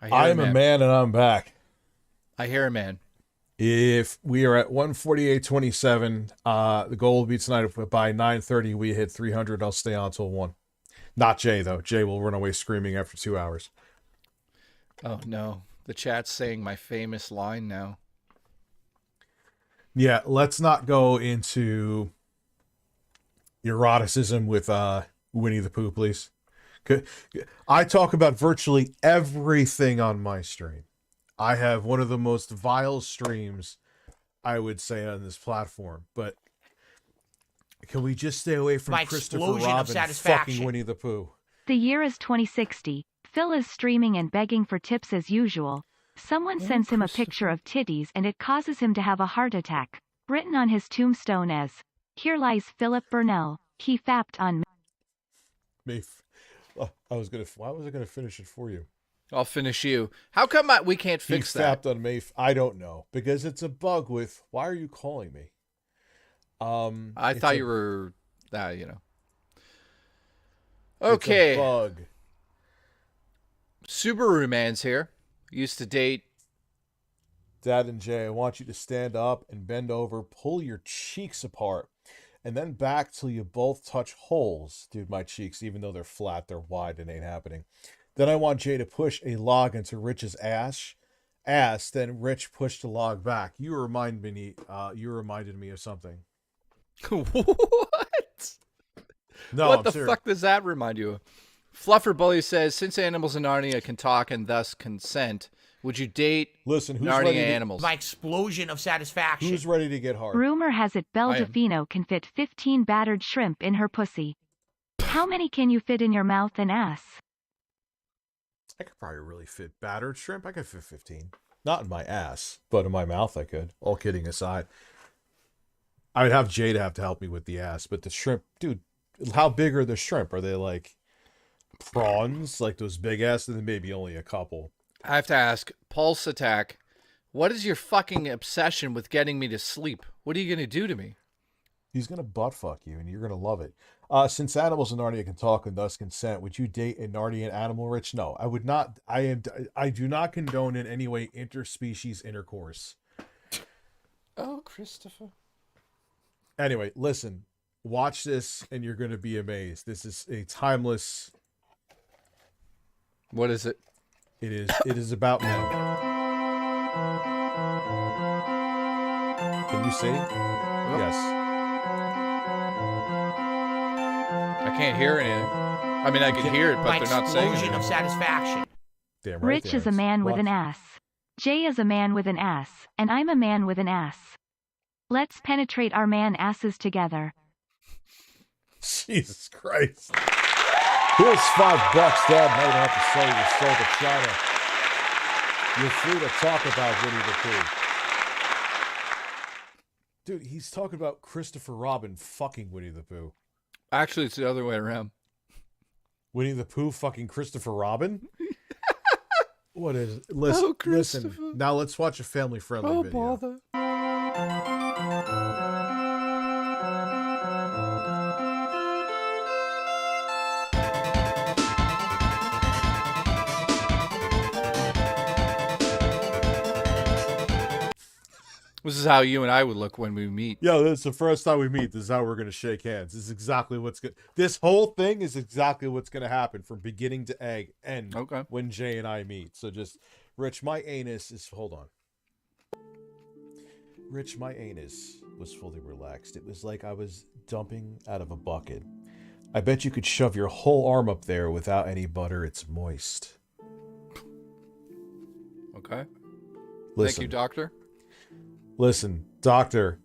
I am a man and I'm back. I hear a man. If we are at 148.27, the goal will be tonight. If by 9:30 we hit 300, I'll stay on till 1. Not Jay, though. Jay will run away screaming after 2 hours. Oh, no. The chat's saying my famous line now. Yeah, let's not go into eroticism with Winnie the Pooh, please. I talk about virtually everything on my stream. I have one of the most vile streams, I would say, on this platform. But can we just stay away from Christopher Robin fucking Winnie the Pooh? The year is 2060. Phil is streaming and begging for tips as usual. Someone sends him a picture of titties and it causes him to have a heart attack. Written on his tombstone as, "Here lies Philip Burnell. He fapped on me." Why was I gonna finish it for you? I'll finish you. How come we can't fix He that? fapped on Mayf. I don't know, because it's a bug with. Why are you calling me? I it's thought a- you were, you know. It's a Okay. bug. Subaru Man's here. Used to date. Dad and Jay, I want you to stand up and bend over, pull your cheeks apart, and then back till you both touch holes. Dude, my cheeks, even though they're flat, they're wide and ain't happening. Then I want Jay to push a log into Rich's ass. Then Rich pushed the log back. You reminded me of something. What? No, What I'm the serious. fuck does that remind you of? Fluffer Bully says, since animals in Narnia can talk and thus consent, would you date Listen, who's Narnia ready to, animals? My explosion of satisfaction. who's ready to get hard? Rumor has it Belle I am. Delfino can fit 15 battered shrimp in her pussy. How many can you fit in your mouth and ass? I could probably really fit battered shrimp. I could fit 15. Not in my ass, but in my mouth I could. All kidding aside. I would have Jay to have to help me with the ass, but the shrimp, dude, how big are the shrimp? Are they like prawns, like those big ass, and then maybe only a couple? I have to ask, Pulse Attack, what is your fucking obsession with getting me to sleep? What are you going to do to me? He's gonna butt fuck you, and you're gonna love it. Since animals in Narnia can talk and thus consent, would you date a Narnian animal, Rich? No, I would not. I do not condone in any way interspecies intercourse. Oh, Christopher. Anyway, listen, watch this, and you're gonna be amazed. This is a timeless. What is it? It is about men. Can you sing? Yes. I can't hear anything. I mean, I can hear it, but My they're not saying explosion it. of satisfaction. Damn right. Rich is a man with an ass. Jay is a man with an ass, and I'm a man with an ass. Let's penetrate our man asses together. Jesus Christ. Here's $5, Dad. Now you don't have to sell your soul to China. You're free to talk about Winnie the Pooh. Dude, he's talking about Christopher Robin fucking Winnie the Pooh. Actually, it's the other way around. Winnie the Pooh fucking Christopher Robin? What is it? Listen, Oh, Christopher. listen. Now let's watch a family-friendly video. This is how you and I would look when we meet. Yo, this is the first time we meet. This is how we're gonna shake hands. This is exactly what's good. This whole thing is exactly what's gonna happen from beginning to end. Okay. When Jay and I meet. So just, Rich, my anus is. Hold on. Rich, my anus was fully relaxed. It was like I was dumping out of a bucket. I bet you could shove your whole arm up there without any butter. It's moist. Okay. Listen, Thank you, doctor. Listen, doctor,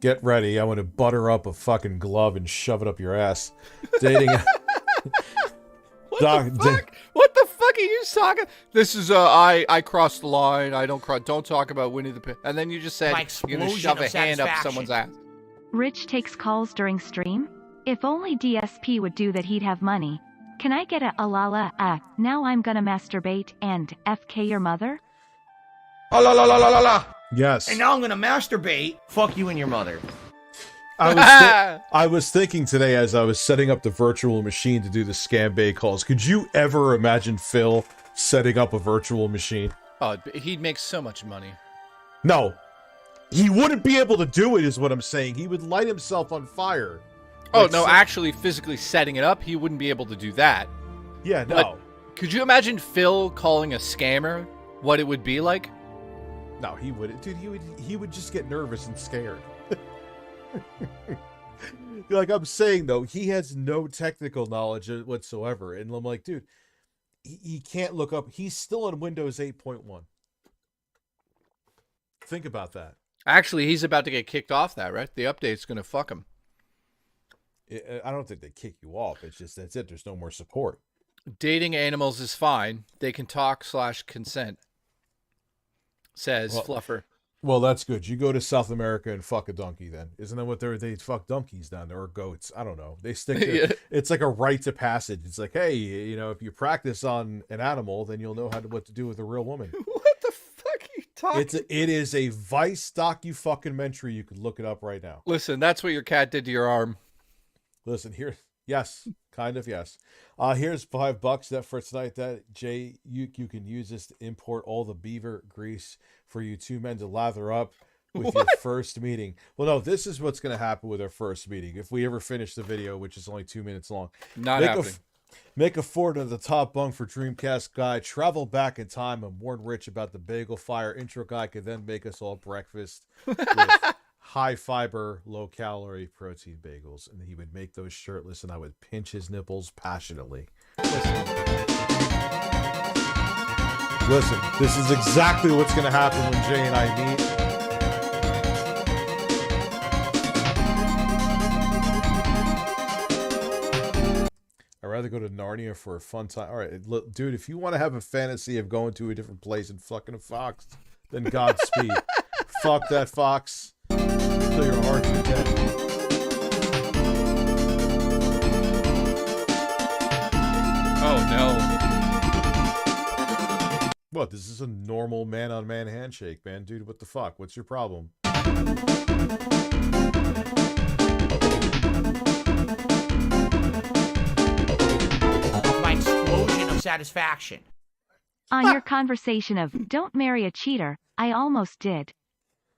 get ready. I want to butter up a fucking glove and shove it up your ass. Dating. What the fuck? What the fuck are you talking? This is I crossed the line. I don't talk about Winnie the Pooh. And then you just said My you're gonna explosion shove a of hand up satisfaction. someone's ass. Rich takes calls during stream? If only DSP would do that, he'd have money. Can I get a la la now I'm gonna masturbate and FK your mother? Oh, la la la la la la. Yes. And now I'm gonna masturbate. Fuck you and your mother. I was thinking today as I was setting up the virtual machine to do the scam bait calls. Could you ever imagine Phil setting up a virtual machine? Oh, he'd make so much money. No. He wouldn't be able to do it, is what I'm saying. He would light himself on fire. Oh, Like, no, actually physically setting it up, he wouldn't be able to do that. Yeah, no. But could you imagine Phil calling a scammer what it would be like? No, he wouldn't. Dude, he would just get nervous and scared. Like I'm saying, though, he has no technical knowledge whatsoever. And I'm like, dude, he can't look up. He's still on Windows 8.1. Think about that. Actually, he's about to get kicked off that, right? The update's going to fuck him. I don't think they kick you off. It's just, that's it. There's no more support. Dating animals is fine. They can talk / consent, says Well, Fluffer. Well, that's good. You go to South America and fuck a donkey then. Isn't that what they fuck donkeys down there or goats? I don't know. They stick to Yeah. it's like a rite of passage. It's like, hey, you know, if you practice on an animal, then you'll know what to do with a real woman. What the fuck are you talking? It is a Vice docu-fucking-mentary. You could look it up right now. Listen, that's what your cat did to your arm. Listen, here, yes, kind of, yes. Here's $5 that for tonight. That Jay, you can use this to import all the beaver grease for you two men to lather up with your first meeting. Well, no, this is what's going to happen with our first meeting. If we ever finish the video, which is only 2 minutes long, Not happening. Make a fort of the top bunk for Dreamcast guy. Travel back in time and warn Rich about the bagel fire. Intro guy could then make us all breakfast with high fiber, low calorie protein bagels, and he would make those shirtless, and I would pinch his nipples passionately. Listen, this is exactly what's going to happen when Jay and I meet. I'd rather go to Narnia for a fun time. All right, look, dude, if you want to have a fantasy of going to a different place and fucking a fox, then Godspeed. Fuck that fox till your heart's dead. Oh no. What? This is a normal man-on-man handshake, man. Dude, what the fuck? What's your problem? My explosion of satisfaction. On your conversation of, don't marry a cheater, I almost did.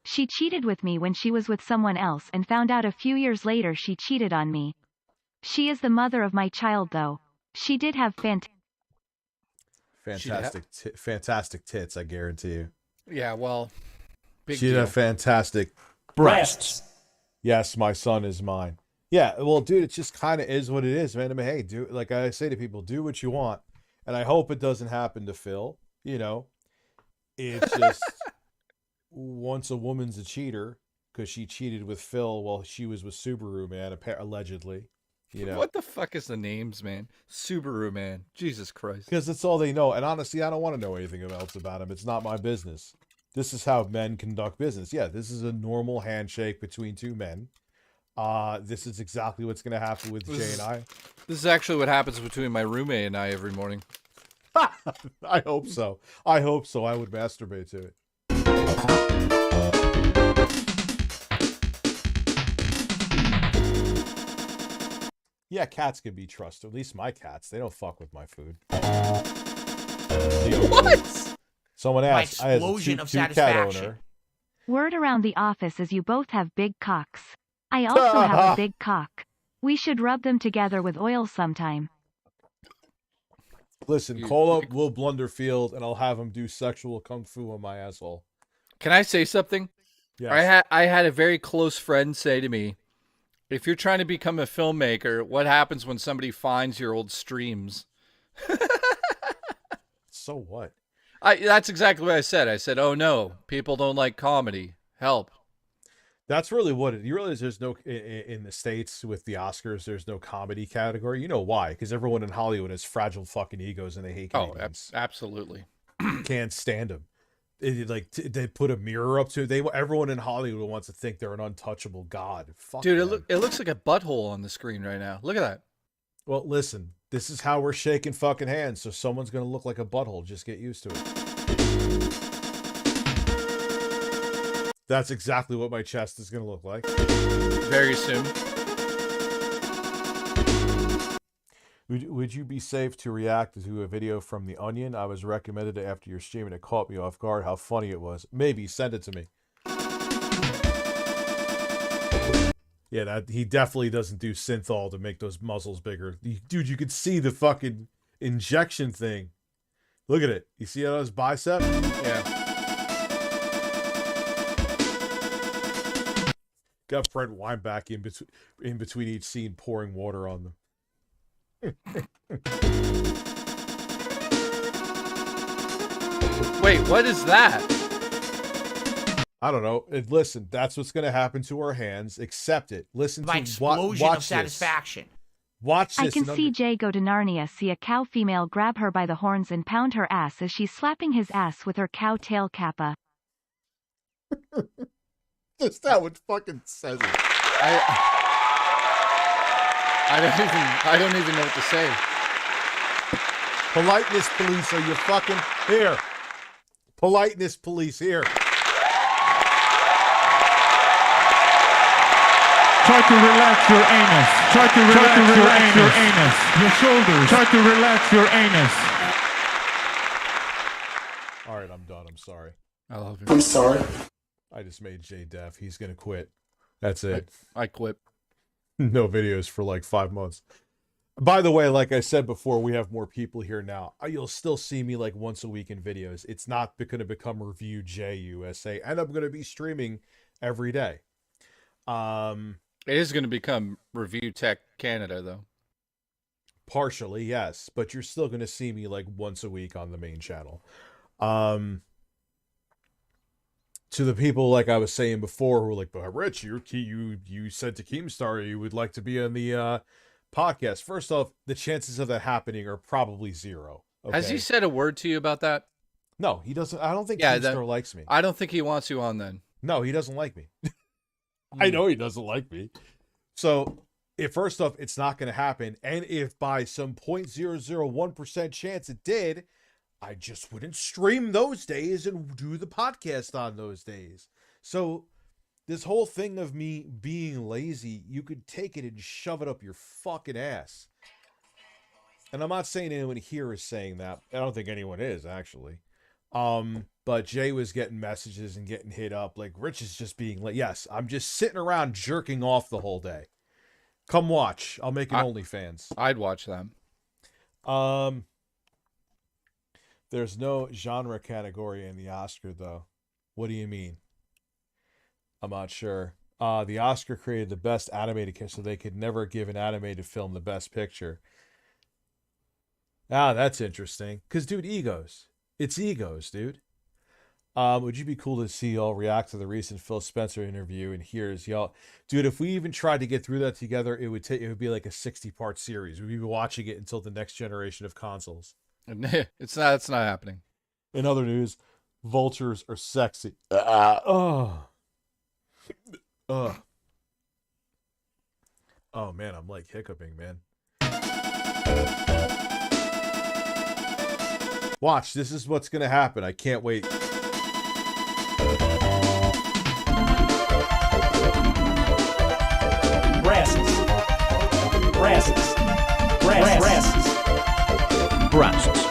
She cheated with me when she was with someone else and found out a few years later she cheated on me. She is the mother of my child though. She did have fantastic tits, I guarantee you. Yeah, well, big She'd deal. have fantastic Breasts. Yes, my son is mine. Yeah, well, dude, it just kind of is what it is, man. I mean, hey, do like I say to people, do what you want, and I hope it doesn't happen to Phil. You know, it's just once a woman's a cheater because she cheated with Phil while she was with Subaru Man, allegedly. You know, What the fuck is the names, man? Subaru Man. Jesus Christ. because that's all they know. And honestly, I don't want to know anything else about him. It's not my business. This is how men conduct business. Yeah, this is a normal handshake between two men. This is exactly what's going to happen with Jay and I. This is actually what happens between my roommate and I every morning. I hope so. I hope so. I would masturbate to it. Yeah, cats can be trusted. At least my cats. They don't fuck with my food. What? Someone My asked. I had a explosion of two cat satisfaction. owner. Word around the office is you both have big cocks. I also have a big cock. We should rub them together with oil sometime. Listen, call up Will Blunderfield and I'll have him do sexual kung fu on my asshole. Can I say something? Yes. I had a very close friend say to me, if you're trying to become a filmmaker, what happens when somebody finds your old streams? So what? That's exactly what I said. I said, oh no, people don't like comedy. Help. That's really what it. You realize there's no in the States with the Oscars. There's no comedy category. You know why? Because everyone in Hollywood has fragile fucking egos and they hate Canadians. Absolutely. Can't stand them. They put a mirror up to everyone in Hollywood wants to think they're an untouchable god. Fuck Dude, them. it looks like a butthole on the screen right now. Look at that. Well, listen, this is how we're shaking fucking hands. So someone's gonna look like a butthole. Just get used to it. That's exactly what my chest is gonna look like. Very soon. Would you be safe to react to a video from The Onion? I was recommended it after your stream and it caught me off guard. How funny it was. Maybe send it to me. Yeah, he definitely doesn't do synthol to make those muscles bigger. Dude, you could see the fucking injection thing. Look at it. You see how his bicep? Yeah. Got Brent Weinbach in between each scene pouring water on them. Wait, what is that? I don't know. Listen, that's what's going to happen to our hands. Accept it. Listen My to explosion watch of satisfaction. This. Watch this. I can see Jay go to Narnia, see a cow female grab her by the horns and pound her ass as she's slapping his ass with her cow tail kappa. Just how it fucking says it. I don't even know what to say. Politeness police, are you fucking here? Politeness police here. Try to relax your anus. Try to relax your anus. Your shoulders. Try to relax your anus. All right, I'm done. I'm sorry. I love it. I'm sorry. I just made Jay deaf. He's gonna quit. That's it. I quit. No videos for like 5 months. By the way, like I said before, we have more people here now. You'll still see me like once a week in videos. It's not going to become ReviewTechUSA, and I'm going to be streaming every day. It is going to become Review Tech Canada, though. Partially, yes, but you're still going to see me like once a week on the main channel. To the people, like I was saying before, who were like, "But Rich, you said to Keemstar you would like to be on the podcast." First off, the chances of that happening are probably zero. Okay? Has he said a word to you about that? No, he doesn't. I don't think Yeah, Keemstar likes me. I don't think he wants you on then. No, he doesn't like me. I know he doesn't like me. So, if first off, it's not going to happen, and if by some 0.001% chance it did, I just wouldn't stream those days and do the podcast on those days. So, this whole thing of me being lazy, you could take it and shove it up your fucking ass. And I'm not saying anyone here is saying that. I don't think anyone is, actually. But Jay was getting messages and getting hit up. Like, Rich is just being like, yes, I'm just sitting around jerking off the whole day. Come watch. I'll make an OnlyFans. I'd watch them. There's no genre category in the Oscar, though. What do you mean? I'm not sure. The Oscar created the best animated picture, so they could never give an animated film the best picture. Ah, that's interesting. Because, dude, egos. It's egos, dude. Would you be cool to see y'all react to the recent Phil Spencer interview and here's y'all? Dude, if we even tried to get through that together, it would be like a 60-part series. We'd be watching it until the next generation of consoles. It's not happening. In other news, vultures are sexy. Oh man, I'm like hiccuping, man. Watch, this is what's gonna happen. I can't wait. Breasts. Breasts. Breasts. Breasts.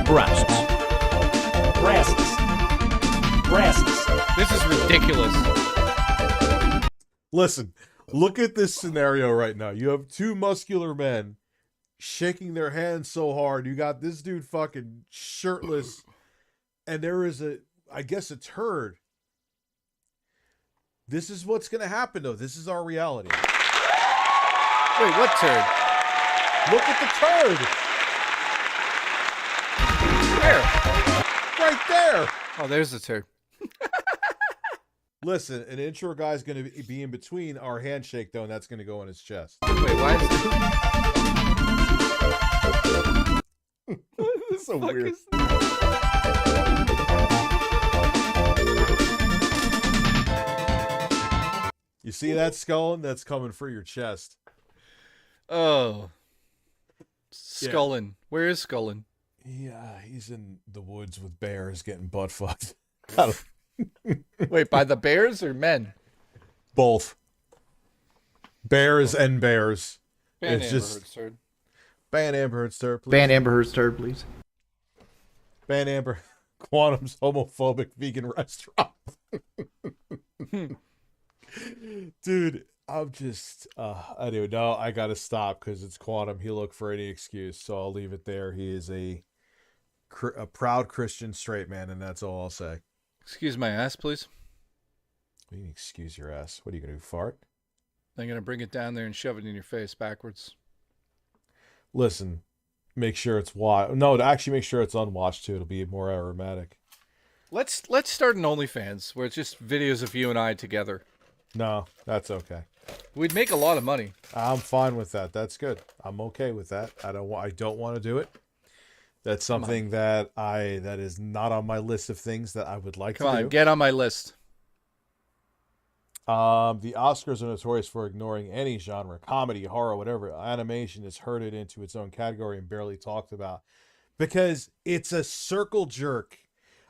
Breasts. Breasts. Breasts. This is ridiculous. Listen, look at this scenario right now. You have two muscular men shaking their hands so hard. You got this dude fucking shirtless, and there is I guess a turd. This is what's gonna happen, though. This is our reality. Wait, what turd? Look at the turd. Where? Right there. Oh, there's the turd. Listen, an intro guy's going to be in between our handshake, though, and that's going to go on his chest. Wait, why is This is so weird. You see that skull? That's coming for your chest. Oh. Skullin. Where is Skullin? Yeah, he's in the woods with bears getting butt fucked. Wait, by the bears or men? Both. Bears and bears. Ban It's Amber just- Heard's turd. Ban Amber Heard's turd, please. Ban Amber Heard's turd, please. Ban Amber. Quantum's homophobic vegan restaurant. Dude, I'm just... anyway, no, I gotta stop because it's Quantum. He'll look for any excuse, so I'll leave it there. He is a proud Christian straight man, and that's all I'll say. Excuse my ass, please. What do you mean, excuse your ass? What are you gonna do, fart? I'm going to bring it down there and shove it in your face backwards. Listen, make sure it's watched. No, actually make sure it's unwatched too. It'll be more aromatic. Let's start an OnlyFans where it's just videos of you and I together. No, that's okay. We'd make a lot of money. I'm fine with that. That's good. I'm okay with that. I don't want to do it. That's something that is not on my list of things that I would like to do. Get on my list. The Oscars are notorious for ignoring any genre, comedy, horror, whatever. Animation is herded into its own category and barely talked about because it's a circle jerk.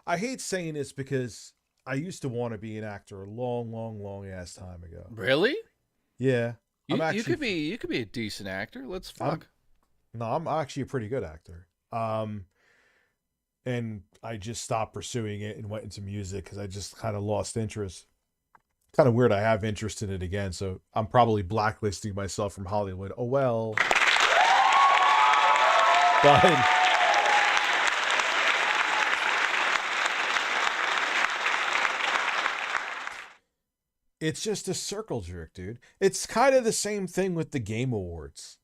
I hate saying this because I used to want to be an actor a long ass time ago. Really? Yeah. You could be a decent actor. Let's fuck. I'm actually a pretty good actor. And I just stopped pursuing it and went into music because I just kind of lost interest. Kind of weird. I have interest in it again, so I'm probably blacklisting myself from Hollywood. Oh well. But it's just a circle jerk, dude. It's kind of the same thing with the Game Awards.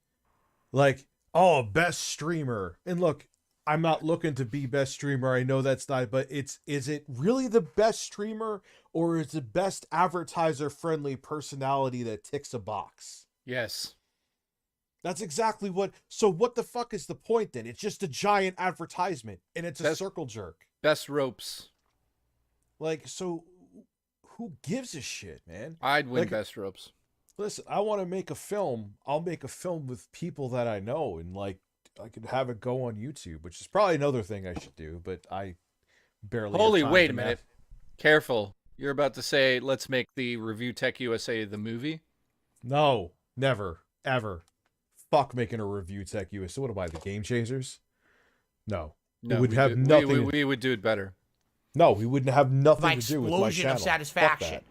Like, oh, best streamer. And look, I'm not looking to be best streamer. I know that's not, but is it really the best streamer or is it best advertiser friendly personality that ticks a box? Yes. That's exactly so what the fuck is the point then? It's just a giant advertisement and it's a circle jerk. Best ropes. Like, so who gives a shit, man? I'd win best ropes. Listen, I want to make a film. I'll make a film with people that I know and like, I could have it go on YouTube, which is probably another thing I should do, but I barely. Holy, wait a minute. Careful. You're about to say, let's make the ReviewTechUSA the movie? No, never, ever. Fuck making a ReviewTechUSA. What am I, the Game Chasers? No. No, we would have nothing. We would do it better. No, we wouldn't have nothing to do with my explosion channel. of satisfaction.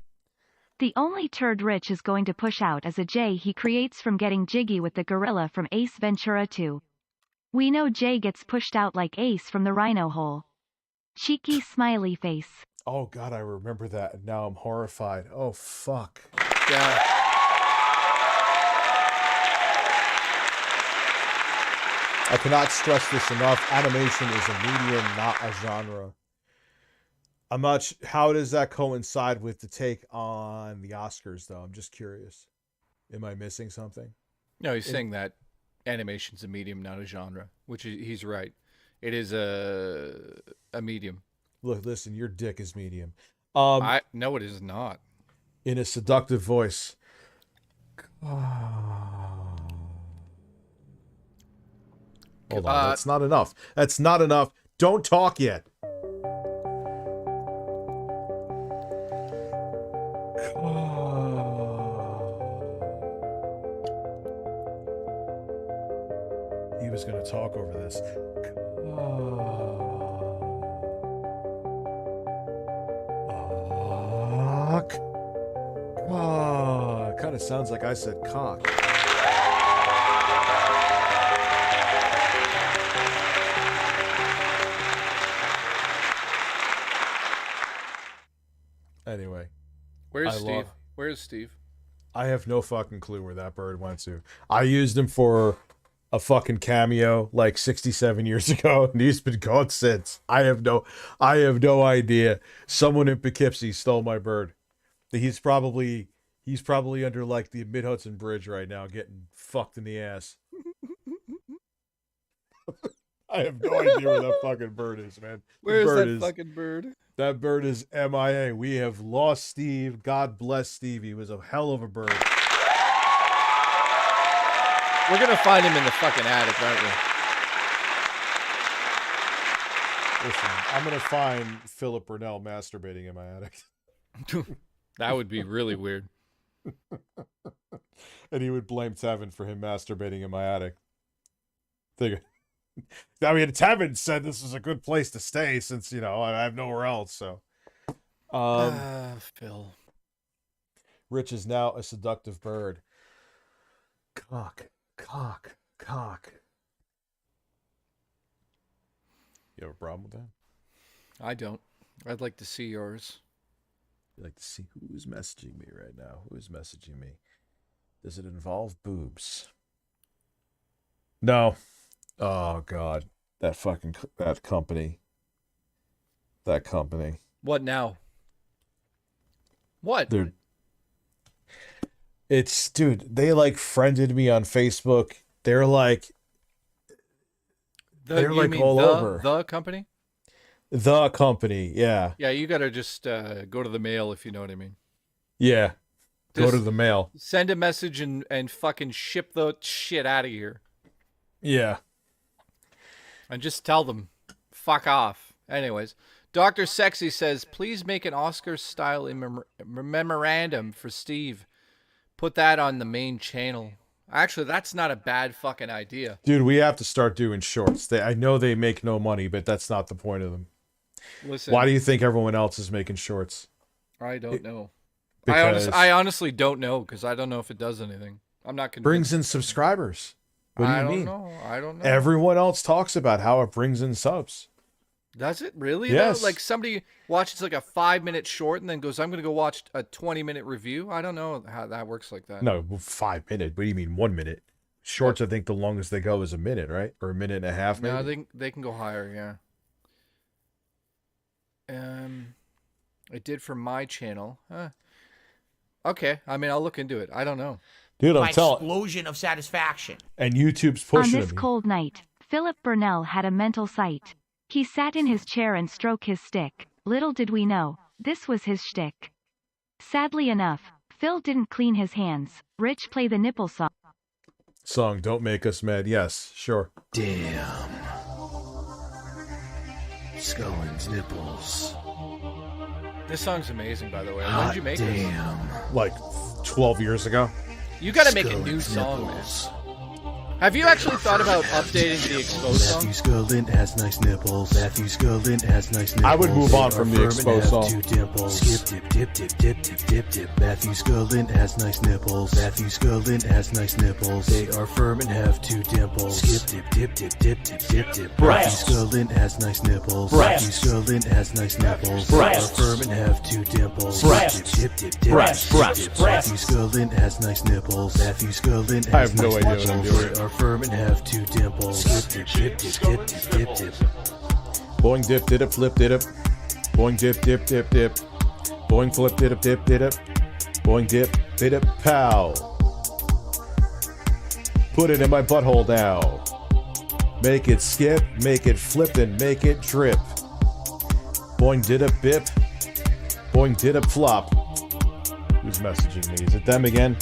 The only turd Rich is going to push out is a J he creates from getting jiggy with the gorilla from Ace Ventura 2. We know Jay gets pushed out like Ace from the rhino hole. Cheeky smiley face. Oh god, I remember that, and now I'm horrified. Oh fuck. Yeah. I cannot stress this enough. Animation is a medium, not a genre. I'm not. How does that coincide with the take on the Oscars, though? I'm just curious. Am I missing something? No, he's saying that animation's a medium, not a genre, which he's right. It is a medium. Look, listen, your dick is medium. No, it is not. In a seductive voice. Hold on, that's not enough. That's not enough. Don't talk yet. He was going to talk over this. It kind of sounds like I said cock. Anyway. Where's Steve? Where's Steve? I have no fucking clue where that bird went to. I used him for a fucking cameo like 67 years ago, and he's been gone since. I have no idea. Someone in Poughkeepsie stole my bird. He's probably under like the Mid-Hudson Bridge right now getting fucked in the ass. I have no idea where that fucking bird is, man. Where's that fucking bird? That bird is MIA. We have lost Steve. God bless Steve. He was a hell of a bird. We're going to find him in the fucking attic, aren't we? Listen, I'm going to find Philip Burnell masturbating in my attic. That would be really weird. And he would blame Tevin for him masturbating in my attic. I mean, Tevin said this is a good place to stay since, you know, I have nowhere else, so. Phil. Rich is now a seductive bird. Cock. You have a problem with that? I don't. I'd like to see yours. You'd like to see who's messaging me right now? Who's messaging me? Does it involve boobs? No. Oh, God. That company. That company. What now? What? Dude, they like friended me on Facebook. They're like, They're you like mean all over. the company? The company, yeah. Yeah, you gotta just go to the mail if you know what I mean. Yeah. Go to Just the mail. Send a message and fucking ship the shit out of here. Yeah. And just tell them, fuck off. Anyways, Dr. Sexy says, please make an Oscar-style memorandum for Steve. Put that on the main channel. Actually, that's not a bad fucking idea. Dude, we have to start doing shorts. I know they make no money, but that's not the point of them. Listen, Why do you think everyone else is making shorts? I don't know. Because I honestly don't know because I don't know if it does anything. I'm not convinced. brings in subscribers. What do you mean? I don't know. Everyone else talks about how it brings in subs. Does it really? Yes. Though? Like somebody watches like a 5-minute short and then goes, I'm going to go watch a 20-minute review. I don't know how that works like that. No, 5 minutes. What do you mean 1 minute? Shorts, I think the longest they go is a minute, right? Or a minute and a half, maybe? No, they can go higher, yeah. It did for my channel. Okay, I mean, I'll look into it. I don't know. Dude, I'm My telling. explosion of satisfaction. And YouTube's On pushing this me. cold night, Philip Burnell had a mental sight. He sat in his chair and stroked his stick. Little did we know, this was his shtick. Sadly enough, Phil didn't clean his hands. Rich, play the nipple song. Song, Don't Make Us Mad. Yes, sure. Damn. Scullin's nipples. This song's amazing, by the way. When Hot did you make this? damn. Like 12 years ago. You got to make a new Scullin's song, man. nipples. Have you actually thought about updating the Exposed Matthew song? Scullin has nice nipples. Matthew Scullin has nice nipples. I would move on They from are the firm and Exposed have song. 2 dimples. Skip, dip, dip, dip, dip, dip, dip. Matthew Scullin has nice nipples. Matthew Scullin has nice nipples. They are firm and have 2 dimples. Skip, dip, dip, dip, dip, dip, dip. Breasts. Matthew Scullin has nice nipples. Breasts. Matthew Scullin has nice nipples. They are Breasts. firm and have 2 dimples. Breasts. Dip, dip, dip, dip, Breasts. dip, Breasts. dip. Breasts. Matthew Scullin has nice nipples. Matthew Scullin has I have no nice idea what I'm nipples. doing. They are firm and have 2 dimples. Dip, dip, dip, dip, dip, dip, dip. Boing, dip, did it, flip, did it. Boing, dip, dip, dip, dip. Boing, flip, did it, dip, did it. Boing, dip, did it, pow. Put it in my butthole now. Make it skip, make it flip, and make it drip. Boing, did it, bip. Boing, did it, flop. Who's messaging me? Is it them again?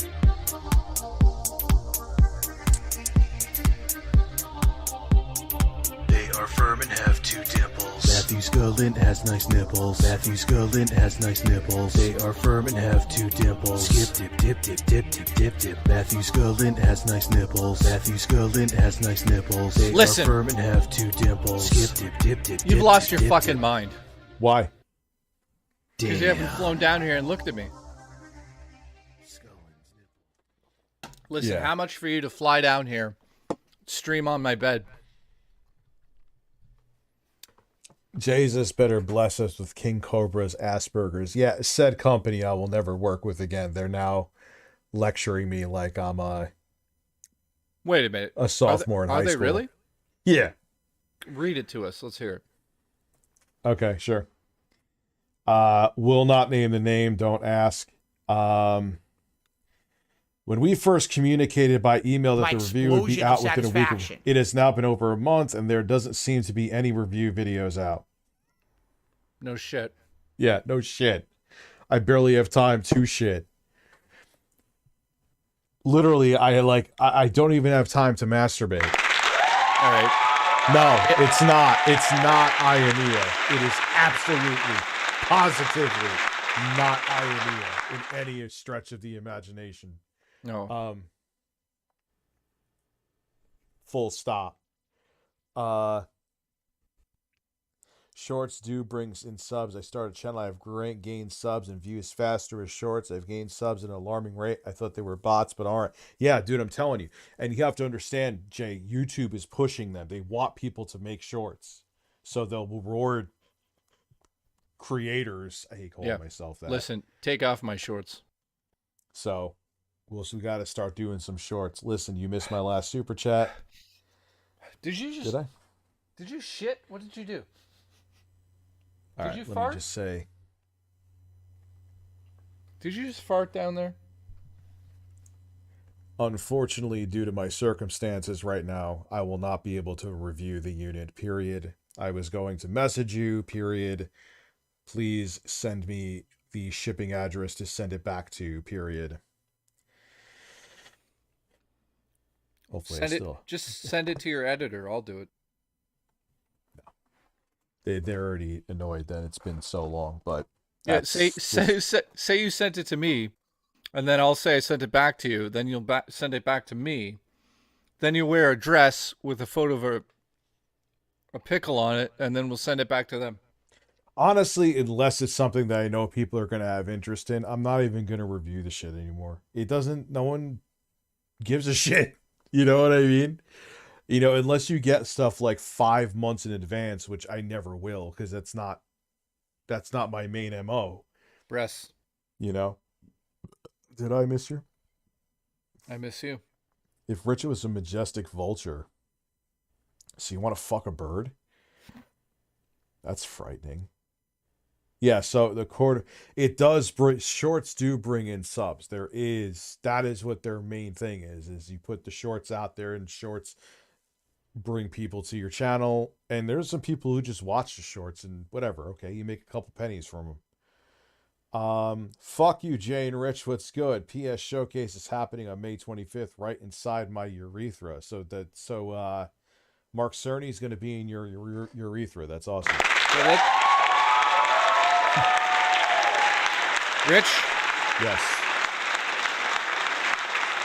They are firm and have 2 dimples. Matthew Scullin has nice nipples. Matthew Scullin has nice nipples. They are firm and have 2 dimples. Skip, dip, dip, dip, dip, dip, dip, dip. Matthew Scullin has nice nipples. Matthew Scullin has nice nipples. They Listen. are firm and have 2 dimples. Skip, dip, dip, dip. You've lost dip, your dip, fucking dip. mind. Why? Because you haven't flown down here and looked at me. Listen, Yeah. how much for you to fly down here, stream on my bed? Jesus better bless us with King Cobra's Asperger's. Yeah, said company I will never work with again. They're now lecturing me like I'm a Wait a minute. sophomore in high Are they school. really? Yeah. Read it to us. Let's hear it. Okay, sure. Will not name the name, don't ask. When we first communicated by email that My the review would be explosion out of within a week, satisfaction. it has now been over a month and there doesn't seem to be any review videos out. No shit. Yeah, no shit. I barely have time to shit. Literally, I don't even have time to masturbate. All right. No, it's not. It's not Ionia. It is absolutely, positively not Ionia in any stretch of the imagination. No. Full stop. Shorts do brings in subs. I started a channel. I've gained subs and views faster as shorts. I've gained subs at an alarming rate. I thought they were bots, but aren't. Yeah, dude, I'm telling you. And you have to understand, Jay, YouTube is pushing them. They want people to make shorts. So they'll reward creators. I hate calling myself that. Listen, take off my shorts. So we got to start doing some shorts. Listen, you missed my last super chat. Did you just? Did I? Did you shit? What did you do? All Did right, you let fart? me just say. Did you just fart down there? Unfortunately, due to my circumstances right now, I will not be able to review the unit, period. I was going to message you, period. Please send me the shipping address to send it back to, period. Hopefully Just send it to your editor. I'll do it. They're already annoyed that it's been so long, but yeah, say you sent it to me, and then I'll say I sent it back to you. Then you'll send it back to me. Then you wear a dress with a photo of a pickle on it, and then we'll send it back to them. Honestly, unless it's something that I know people are going to have interest in, I'm not even going to review the shit anymore. No one gives a shit. You know what I mean? You know, unless you get stuff like 5 months in advance, which I never will, because that's not my main MO. Breasts. You know? Did I miss you? I miss you. If Rich was a majestic vulture, so you want to fuck a bird? That's frightening. Yeah, so shorts do bring in subs. That is what their main thing is you put the shorts out there, and shorts bring people to your channel. And there's some people who just watch the shorts and whatever. Okay, you make a couple pennies from them. Fuck you, Jay and Rich. What's good? PS Showcase is happening on May 25th, right inside my urethra. So Mark Cerny's going to be in your urethra. That's awesome. Get it? Rich? Yes.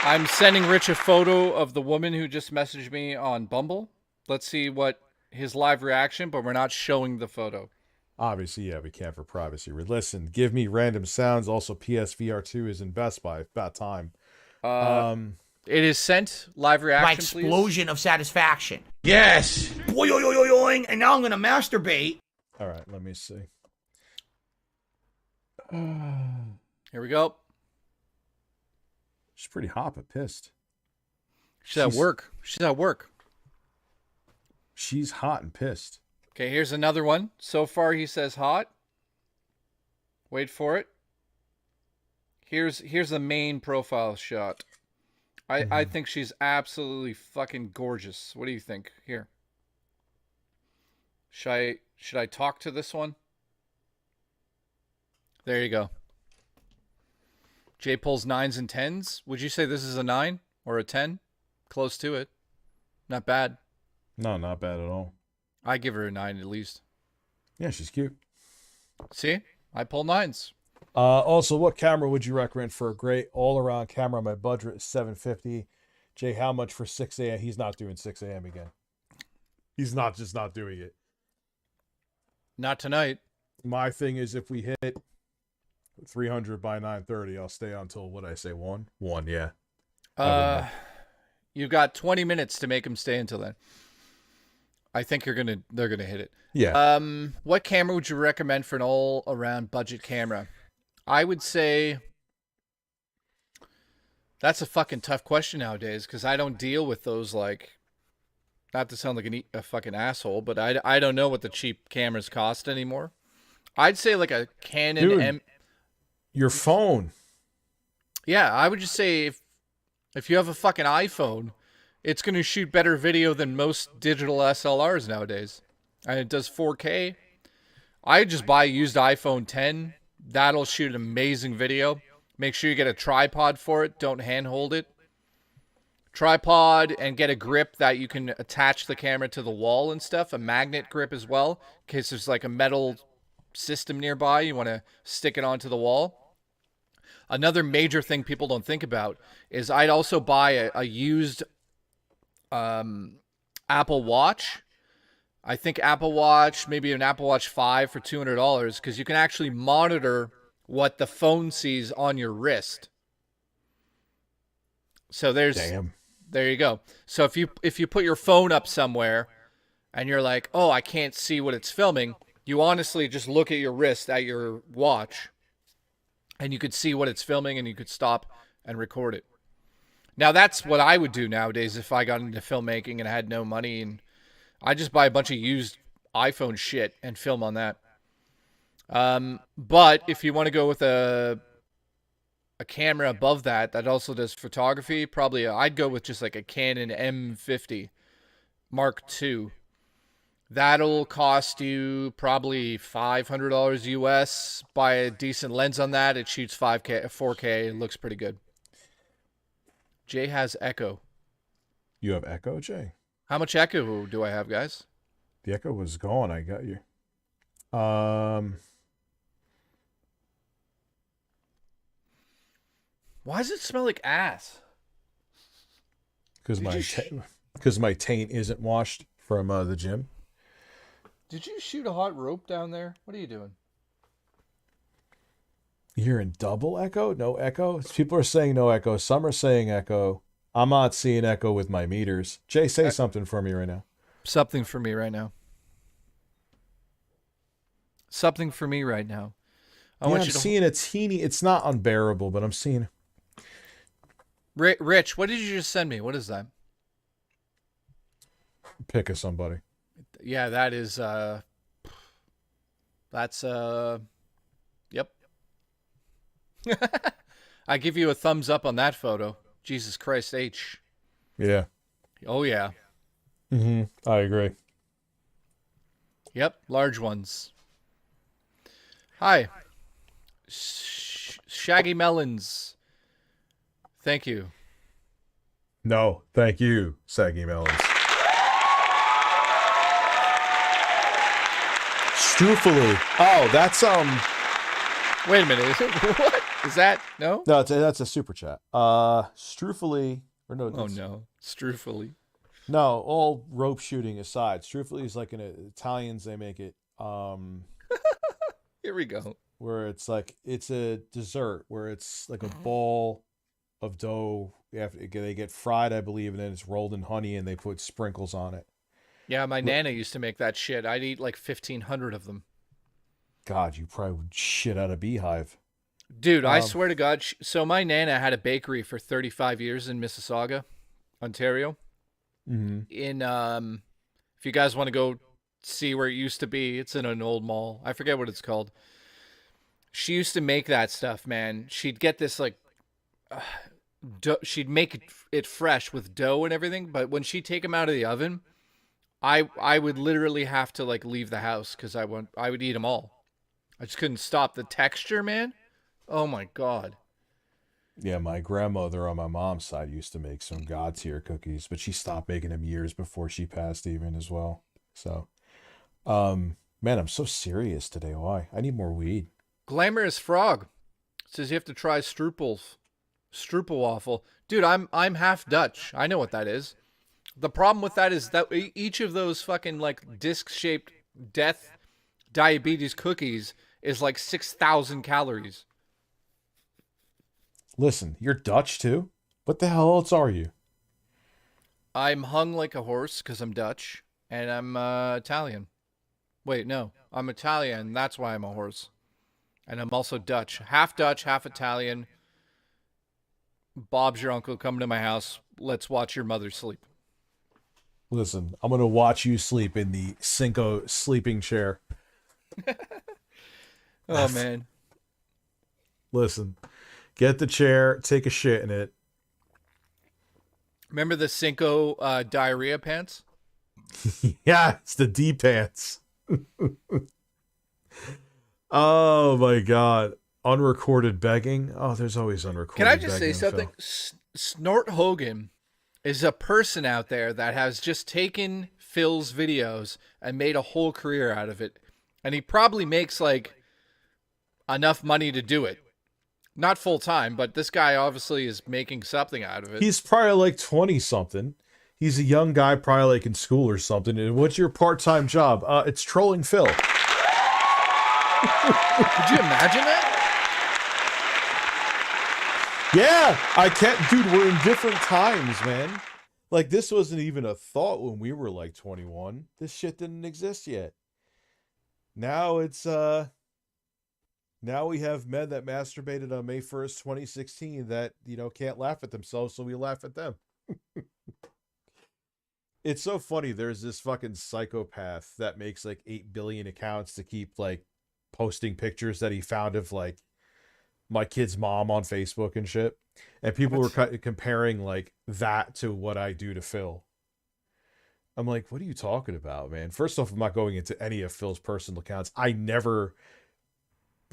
I'm sending Rich a photo of the woman who just messaged me on Bumble. Let's see what his live reaction, but we're not showing the photo. Obviously, yeah, we can't for privacy. Listen, give me random sounds. Also, PSVR 2 is in Best Buy. About time. It is sent. Live My reaction, explosion of satisfaction. Yes. Boing, and now I'm gonna masturbate. All right, let me see. Here we go. She's pretty hot but pissed. She's at work. She's hot and pissed. Okay, here's another one. So far, he says hot. Wait for it. Here's the main profile shot. I think she's absolutely fucking gorgeous. What do you think? Here. Should I talk to this one? There you go. Jay pulls 9s and 10s. Would you say this is a 9 or a 10? Close to it. Not bad. No, not bad at all. I give her a 9 at least. Yeah, she's cute. See? I pull 9s. Also, what camera would you recommend for a great all-around camera? My budget is $750. Jay, how much for 6 a.m.? He's not doing 6 a.m. again. He's not doing it. Not tonight. My thing is, if we hit 300 by 9:30, I'll stay until what I say 1. 1, yeah. You've got 20 minutes to make them stay until then. I think they're gonna hit it. Yeah. What camera would you recommend for an all-around budget camera? I would say that's a fucking tough question nowadays because I don't deal with those, like, not to sound like a fucking asshole, but I don't know what the cheap cameras cost anymore. I'd say like a Canon Dude, your phone. Yeah, I would just say if you have a fucking iPhone, it's going to shoot better video than most digital SLRs nowadays. And it does 4K. I just buy a used iPhone 10. That'll shoot amazing video. Make sure you get a tripod for it. Don't handhold it. Tripod, and get a grip that you can attach the camera to the wall and stuff. A magnet grip as well, in case there's like a metal system nearby. You want to stick it onto the wall. Another major thing people don't think about is I'd also buy a used Apple Watch. I think Apple Watch, maybe an Apple Watch 5 for $200, because you can actually monitor what the phone sees on your wrist. So there you go. So if you put your phone up somewhere and you're like, oh, I can't see what it's filming, you honestly just look at your wrist at your watch and you could see what it's filming and you could stop and record it. Now that's what I would do nowadays if I got into filmmaking and I had no money, and I just buy a bunch of used iPhone shit and film on that. But if you want to go with a a camera above that also does photography, probably I'd go with just like a Canon M50 Mark II. That'll cost you probably $500 US. Buy a decent lens on that. It shoots 5K, 4K. It looks pretty good. Jay has Echo. You have Echo, Jay? How much Echo do I have, guys? The Echo was gone. I got you. Why does it smell like ass? Because my taint isn't washed from the gym. Did you shoot a hot rope down there? What are you doing? You're hearing double echo? No echo? People are saying no echo. Some are saying echo. I'm not seeing echo with my meters. Jay, say something for me right now. Something for me right now. Something for me right now. I'm seeing a teeny. It's not unbearable, but I'm seeing. Rich, what did you just send me? What is that? Pick of somebody. Yeah, that is. That's Yep. I give you a thumbs up on that photo. Jesus Christ H. Yeah. Oh yeah. I agree. Yep, large ones. Hi. Shaggy Melons. Thank you. No, thank you, Saggy Melons. Strufely. Oh, that's Wait a minute. What is that? No. No, that's a super chat. Strufely or no? Oh no, Strufely. No, all rope shooting aside, Strufely is like in Italians. They make it. Here we go. Where it's like it's a dessert where it's like a ball of dough. They get fried, I believe, and then it's rolled in honey, and they put sprinkles on it. Yeah, my nana used to make that shit. I'd eat like 1,500 of them. God, you probably would shit out a beehive. Dude, I swear to God. So my nana had a bakery for 35 years in Mississauga, Ontario. In if you guys want to go see where it used to be, it's in an old mall. I forget what it's called. She used to make that stuff, man. She'd get this like she'd make it fresh with dough and everything, but when she'd take them out of the oven, I would literally have to like leave the house because I would eat them all. I just couldn't stop the texture, man. Oh my God. Yeah, my grandmother on my mom's side used to make some God tier cookies, but she stopped making them years before she passed even as well. So, man, I'm so serious today. Why? I need more weed. Glamorous Frog says you have to try Strupel waffle. Dude, I'm half Dutch. I know what that is. The problem with that is that each of those fucking like disc-shaped death diabetes cookies is like 6,000 calories. Listen, you're Dutch too? What the hell else are you? I'm hung like a horse because I'm Dutch, and I'm Italian. Wait, no. I'm Italian, that's why I'm a horse. And I'm also Dutch. Half Dutch, half Italian. Bob's your uncle. Come to my house. Let's watch your mother sleep. Listen, I'm going to watch you sleep in the Cinco sleeping chair. Oh, man. Listen, get the chair, take a shit in it. Remember the Cinco diarrhea pants? Yeah, it's the D pants. Oh, my God. Unrecorded begging. Oh, there's always unrecorded begging. Can I just say something? Snort Hogan is a person out there that has just taken Phil's videos and made a whole career out of it. And he probably makes like enough money to do it. Not full time, but this guy obviously is making something out of it. He's probably like 20 something. He's a young guy, probably like in school or something. And what's your part-time job? It's trolling Phil. Could you imagine that? Yeah, I can't, dude, we're in different times, man. Like, this wasn't even a thought when we were like 21. This shit didn't exist yet. Now it's, now we have men that masturbated on May 1st, 2016 that, you know, can't laugh at themselves, so we laugh at them. It's so funny. There's this fucking psychopath that makes like 8 billion accounts to keep like posting pictures that he found of like my kid's mom on Facebook and shit. And people were comparing like that to what I do to Phil. I'm like, what are you talking about, man? First off, I'm not going into any of Phil's personal accounts. I never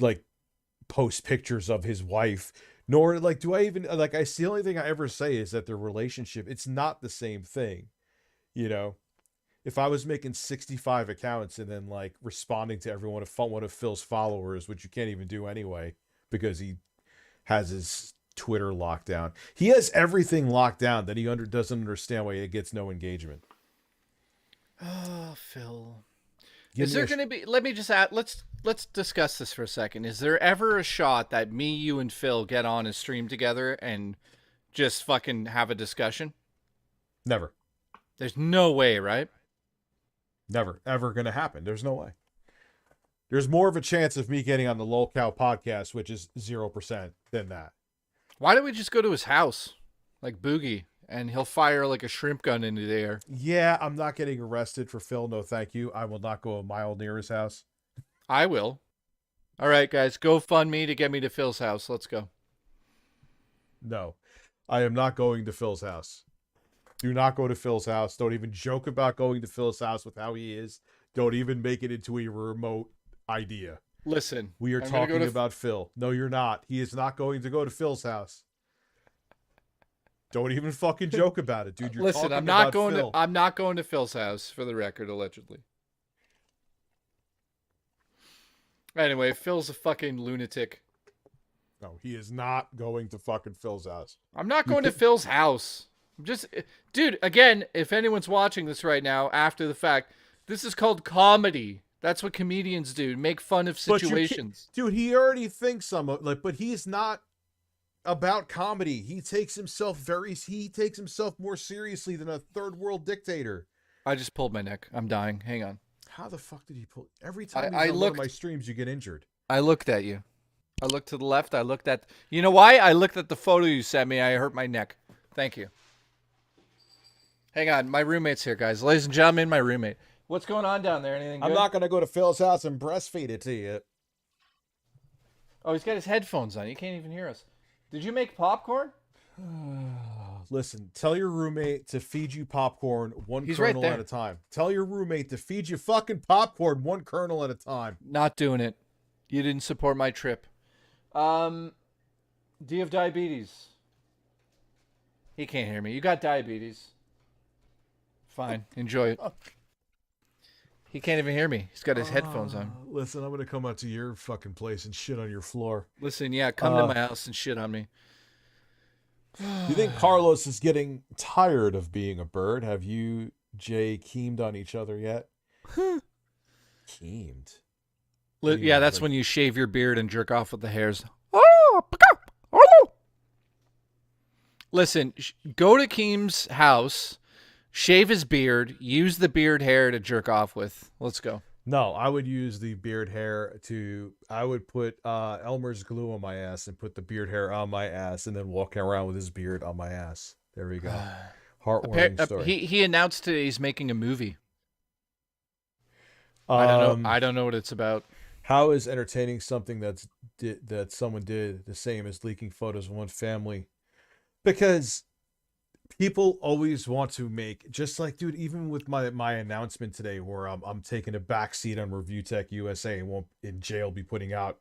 like post pictures of his wife, nor like do I even like I the only thing I ever say is that their relationship, it's not the same thing. You know, if I was making 65 accounts and then like responding to every one of Phil's followers, which you can't even do anyway because he has his Twitter locked down. He has everything locked down that he doesn't understand why he gets no engagement. Oh, Phil. Give Is me there going to be, let me just add, let's discuss this for a second. Is there ever a shot that me, you, and Phil get on a stream together and just fucking have a discussion? Never. There's no way, right? Never, ever going to happen. There's no way. There's more of a chance of me getting on the Lol Cow podcast, which is 0%, than that. Why don't we just go to his house, like Boogie, and he'll fire like a shrimp gun into the air? Yeah, I'm not getting arrested for Phil. No, thank you. I will not go a mile near his house. I will. All right, guys, go fund me to get me to Phil's house. Let's go. No, I am not going to Phil's house. Do not go to Phil's house. Don't even joke about going to Phil's house with how he is. Don't even make it into a remote idea. Listen, we are talking about Phil. No, you're not. He is not going to go to Phil's house. Don't even fucking joke about it, dude. You're Listen, talking I'm not about going Phil. to. I'm not going to Phil's house, for the record, allegedly. Anyway, Phil's a fucking lunatic. No, he is not going to fucking Phil's house. I'm not going to Phil's house. I'm just, dude. Again, if anyone's watching this right now after the fact, this is called comedy. That's what comedians do. Make fun of situations. Dude, he already thinks but he's not about comedy. He takes himself more seriously than a third world dictator. I just pulled my neck. I'm dying. Hang on. How the fuck did he pull? Every time I he's on looked, one of my streams, you get injured. I looked at you. I looked to the left. I looked at, you know why? I looked at the photo you sent me. I hurt my neck. Thank you. Hang on. My roommate's here, guys. Ladies and gentlemen, my roommate. What's going on down there? Anything good? I'm not going to go to Phil's house and breastfeed it to you. Oh, he's got his headphones on. He can't even hear us. Did you make popcorn? Listen, tell your roommate to feed you popcorn one He's kernel right at a time. Tell your roommate to feed you fucking popcorn one kernel at a time. Not doing it. You didn't support my trip. Do you have diabetes? He can't hear me. You got diabetes. Fine. Enjoy it. He can't even hear me. He's got his headphones on. Listen, I'm going to come out to your fucking place and shit on your floor. Listen, yeah, come to my house and shit on me. You think Carlos is getting tired of being a bird? Have you, Jay, keemed on each other yet? Keemed? Yeah, that's when you shave your beard and jerk off with the hairs. Listen, go to Keem's house, shave his beard, use the beard hair to jerk off with. Let's go. No, I would use the beard hair I would put Elmer's glue on my ass and put the beard hair on my ass and then walk around with his beard on my ass. There we go. Heartwarming story. He announced today he's making a movie. I don't know what it's about. How is entertaining something that someone did the same as leaking photos of one family? Because people always want to make, just like, dude, even with my announcement today where I'm taking a back seat on ReviewTechUSA and won't in jail be putting out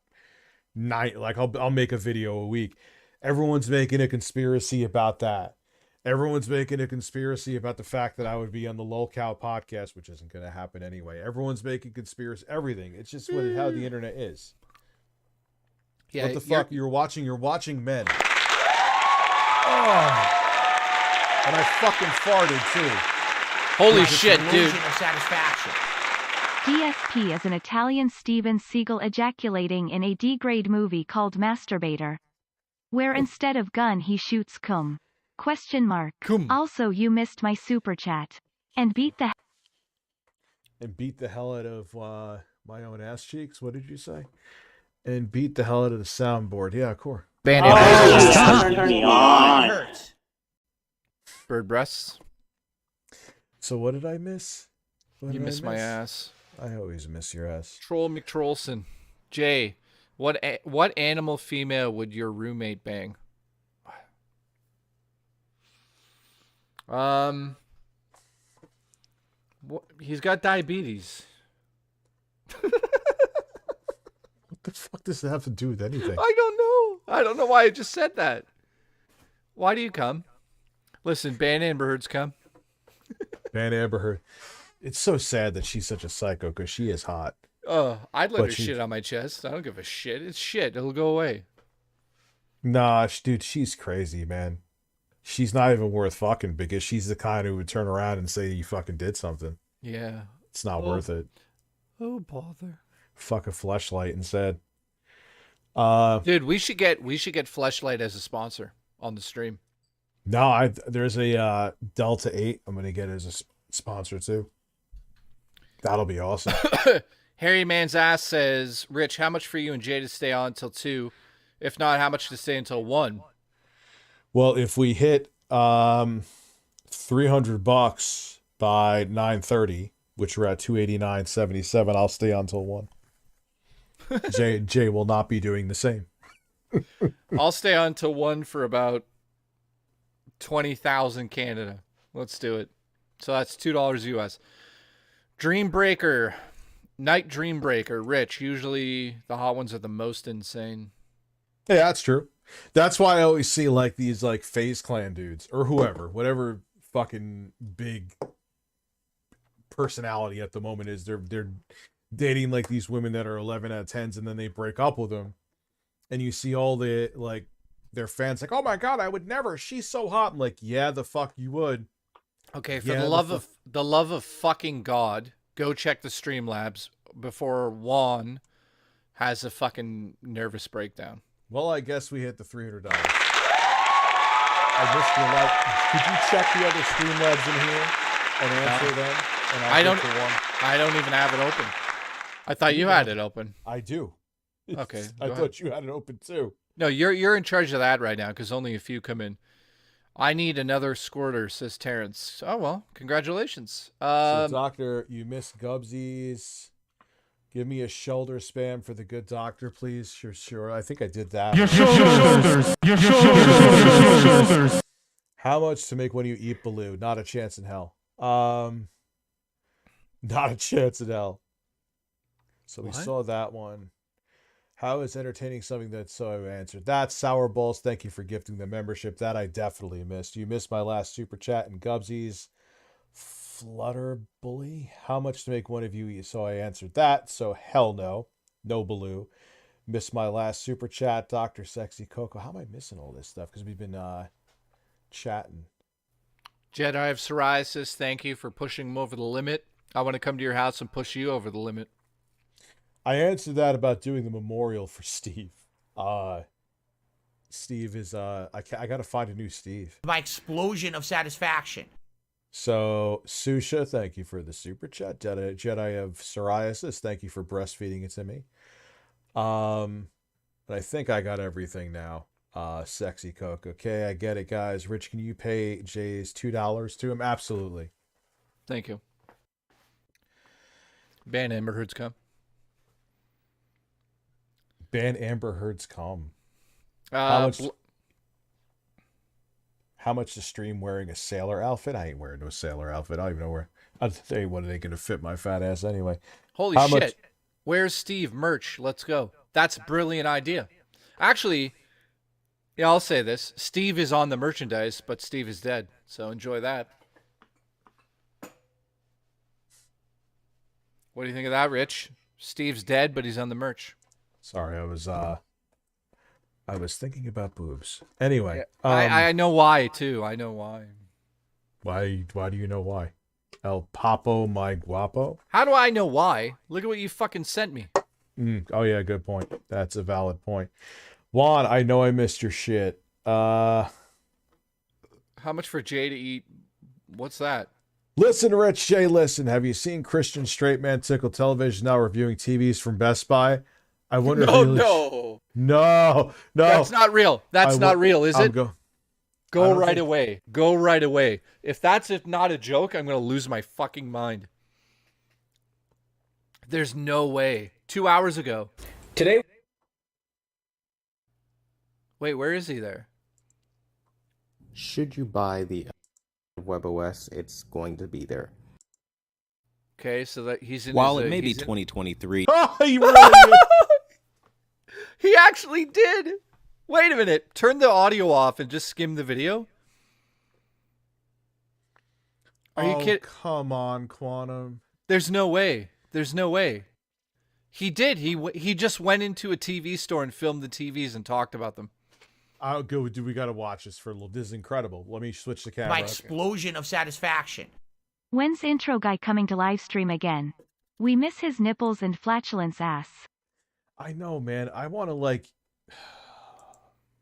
I'll make a video a week. Everyone's making a conspiracy about that. Everyone's making a conspiracy about the fact that I would be on the Lol Cow podcast, which isn't going to happen anyway. Everyone's making conspiracy, everything. It's just how the internet is. Yeah, what the fuck? You're watching men. Oh. And I fucking farted too. Holy shit, dude. Satisfaction. DSP is an Italian Steven Seagal ejaculating in a D-grade movie called Masturbator, where instead of gun he shoots cum. ? Also, you missed my super chat. And beat the hell out of my own ass cheeks. What did you say? And beat the hell out of the soundboard. Yeah, of course. Turn me on. Bird breasts. So what did I miss? You missed my ass. I always miss your ass. Troll McTrollson. Jay, What animal female would your roommate bang? He's got diabetes. What the fuck does that have to do with anything? I don't know. I don't know why I just said that. Why do you come? Listen, ban Amber Heard's come. Ban Amber Heard. It's so sad that she's such a psycho because she is hot. I'd let But her she- shit on my chest. I don't give a shit. It's shit. It'll go away. Nah, dude, she's crazy, man. She's not even worth fucking because she's the kind who would turn around and say you fucking did something. Yeah. It's not worth it. Oh, bother. Fuck a fleshlight instead. Dude, we should get Fleshlight as a sponsor on the stream. No, there's a Delta 8 I'm gonna get as a sponsor too. That'll be awesome. Harry Man's ass says, Rich, how much for you and Jay to stay on until 2? If not, how much to stay until 1? Well, if we hit $300 by 9:30, which we're at 289.77, I'll stay on till 1. Jay will not be doing the same. I'll stay on till 1 for about 20,000 Canada. Let's do it. So that's $2 US. Dreambreaker. Night Dreambreaker. Rich. Usually the hot ones are the most insane. Yeah, that's true. That's why I always see like these like FaZe Clan dudes or whoever, whatever fucking big personality at the moment is. They're dating like these women that are 11 out of 10s and then they break up with them. And you see all the like their fans like, "Oh my god, I would never. She's so hot." I'm like, "Yeah, the fuck you would." Okay, for Yeah, the love of fucking God, go check the StreamLabs before Juan has a fucking nervous breakdown. Well, I guess we hit the $300. I missed your life. Could you check the other StreamLabs in here and answer them? And I'll I get don't- to one. I don't even have it open. I thought you had it open. I do. Okay, I go thought you had it open too. No, you're in charge of that right now because only a few come in. I need another squirter, says Terrence. Oh well, congratulations. So, doctor, you missed Gubsies. Give me a shoulder spam for the good doctor, please. Sure. I think I did that. Your shoulders. Your shoulders. How much to make one of you eat Baloo? Not a chance in hell. Not a chance in hell. So we What? saw that one. How is entertaining something that so I answered? That's Sour Balls. Thank you for gifting the membership. That I definitely missed. You missed my last super chat and Gubsies. Flutter Bully. How much to make one of you eat? So I answered that. So hell no. No Baloo. Missed my last super chat. Dr. Sexy Coco. How am I missing all this stuff? Because we've been chatting. Jedi of Psoriasis, thank you for pushing him over the limit. I want to come to your house and push you over the limit. I answered that about doing the memorial for Steve. Steve is I got to find a new Steve. My explosion of satisfaction. So Susha, thank you for the super chat. Jedi of Psoriasis, thank you for breastfeeding it to me. And I think I got everything now. Sexy Coke. Okay, I get it, guys. Rich, can you pay Jay's $2 to him? Absolutely. Thank you. Ban Amber Heard's come. Ban Amber Heard's come. Uh, How much to stream wearing a sailor outfit? I ain't wearing no sailor outfit. I don't even know where. I'll tell you what, it ain't gonna fit my fat ass anyway. Holy How shit. much- Where's Steve? Merch. Let's go. That's a brilliant idea. Actually, yeah, I'll say this. Steve is on the merchandise, but Steve is dead. So enjoy that. What do you think of that, Rich? Steve's dead, but he's on the merch. Sorry, I was thinking about boobs. Anyway, I know why, too. I know why. why do you know why? El Papo my guapo? How do I know why? Look at what you fucking sent me. Oh yeah, good point. That's a valid point. Juan, I know I missed your shit. How much for Jay to eat? What's that? Listen, Rich J, listen. Have you seen Christian Straight Man Tickle Television now reviewing TVs from Best Buy? I wonder No, if he no. No. That's not real. That's not real, is it? I Go don't right think- away. Go right away. If that's not a joke, I'm going to lose my fucking mind. There's no way. 2 hours ago. Today Wait, where is he there? Should you buy the WebOS, it's going to be there. Okay, so that he's in. While it may be 2023, Oh, he really He actually did. Wait a minute. Turn the audio off and just skim the video. Are you kidding? Come on, Quantum. There's no way. There's no way. He did. He just went into a TV store and filmed the TVs and talked about them. I'll go. Do we got to watch this for a little? This is incredible. Let me switch the camera. My explosion of satisfaction. When's intro guy coming to live stream again? We miss his nipples and flatulence ass. I know, man. I want to like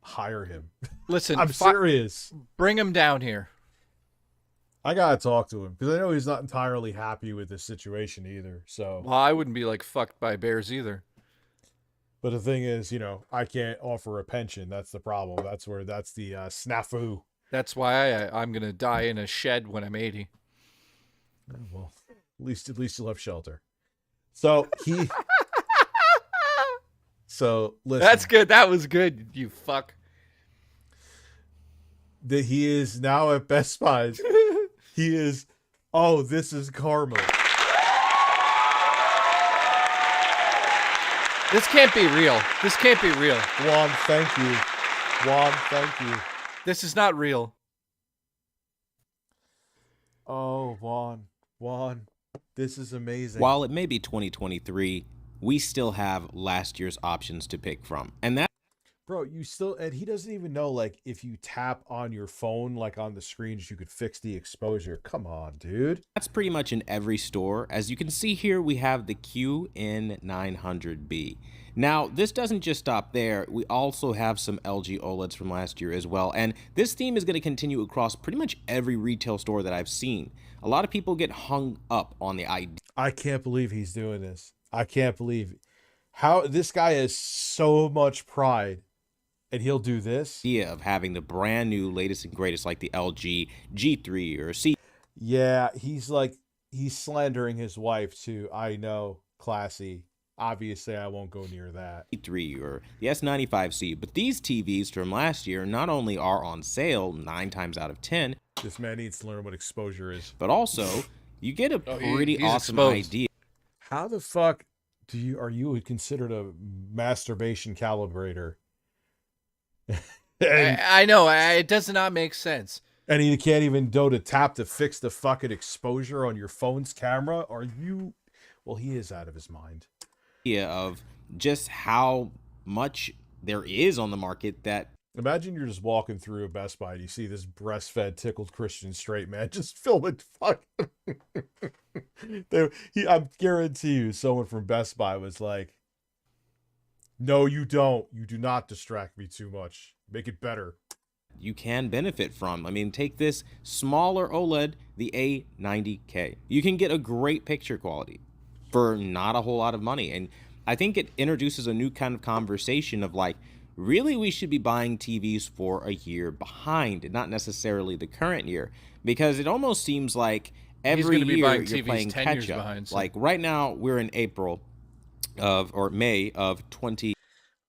hire him. Listen, I'm serious. Bring him down here. I gotta talk to him because I know he's not entirely happy with this situation either. So, Well, I wouldn't be like fucked by bears either. but the thing is, I can't offer a pension. That's the problem. That's the snafu. That's why I'm gonna die in a shed when I'm 80. Well, at least you'll have shelter. So he. So listen. That's good. That was good. You fuck. That he is now at Best Buy's. He is. Oh, this is karma. This can't be real. This can't be real. Juan, thank you. Juan, thank you. This is not real. Oh, Juan, this is amazing. while it may be 2023, we still have last year's options to pick from. And that Bro, and he doesn't even know, like, if you tap on your phone, like on the screens, you could fix the exposure. Come on, dude. that's pretty much in every store. As you can see here, we have the QN900B. Now, this doesn't just stop there. We also have some LG OLEDs from last year as well. And this theme is going to continue across pretty much every retail store that I've seen. A lot of people get hung up on the idea I can't believe he's doing this. I can't believe how this guy has so much pride. And he'll do this? of having the brand new latest and greatest like the LG G3 or C. Yeah, he's slandering his wife too. I know, classy. Obviously, I won't go near that. 3 or the S95C, but these TVs from last year not only are on sale 9 times out of 10, This man needs to learn what exposure is. but also you get a pretty he's awesome exposed. idea How the fuck are you considered a masturbation calibrator? and, I know. It does not make sense. and you can't even go to tap to fix the fucking exposure on your phone's camera? Are you? Well, he is out of his mind. of just how much there is on the market that Imagine you're just walking through a Best Buy and you see this breastfed, tickled Christian straight man just filming fucking. I guarantee you, someone from Best Buy was like, "No, you don't. You do not distract me too much. Make it better." you can benefit from. I mean, take this smaller OLED, the A90K. You can get a great picture quality for not a whole lot of money. And I think it introduces a new kind of conversation of like, really we should be buying TVs for a year behind, not necessarily the current year, because it almost seems like every gonna be year buying you're TVs playing 10 years catch up. behind, so- Like right now we're in May of 2023.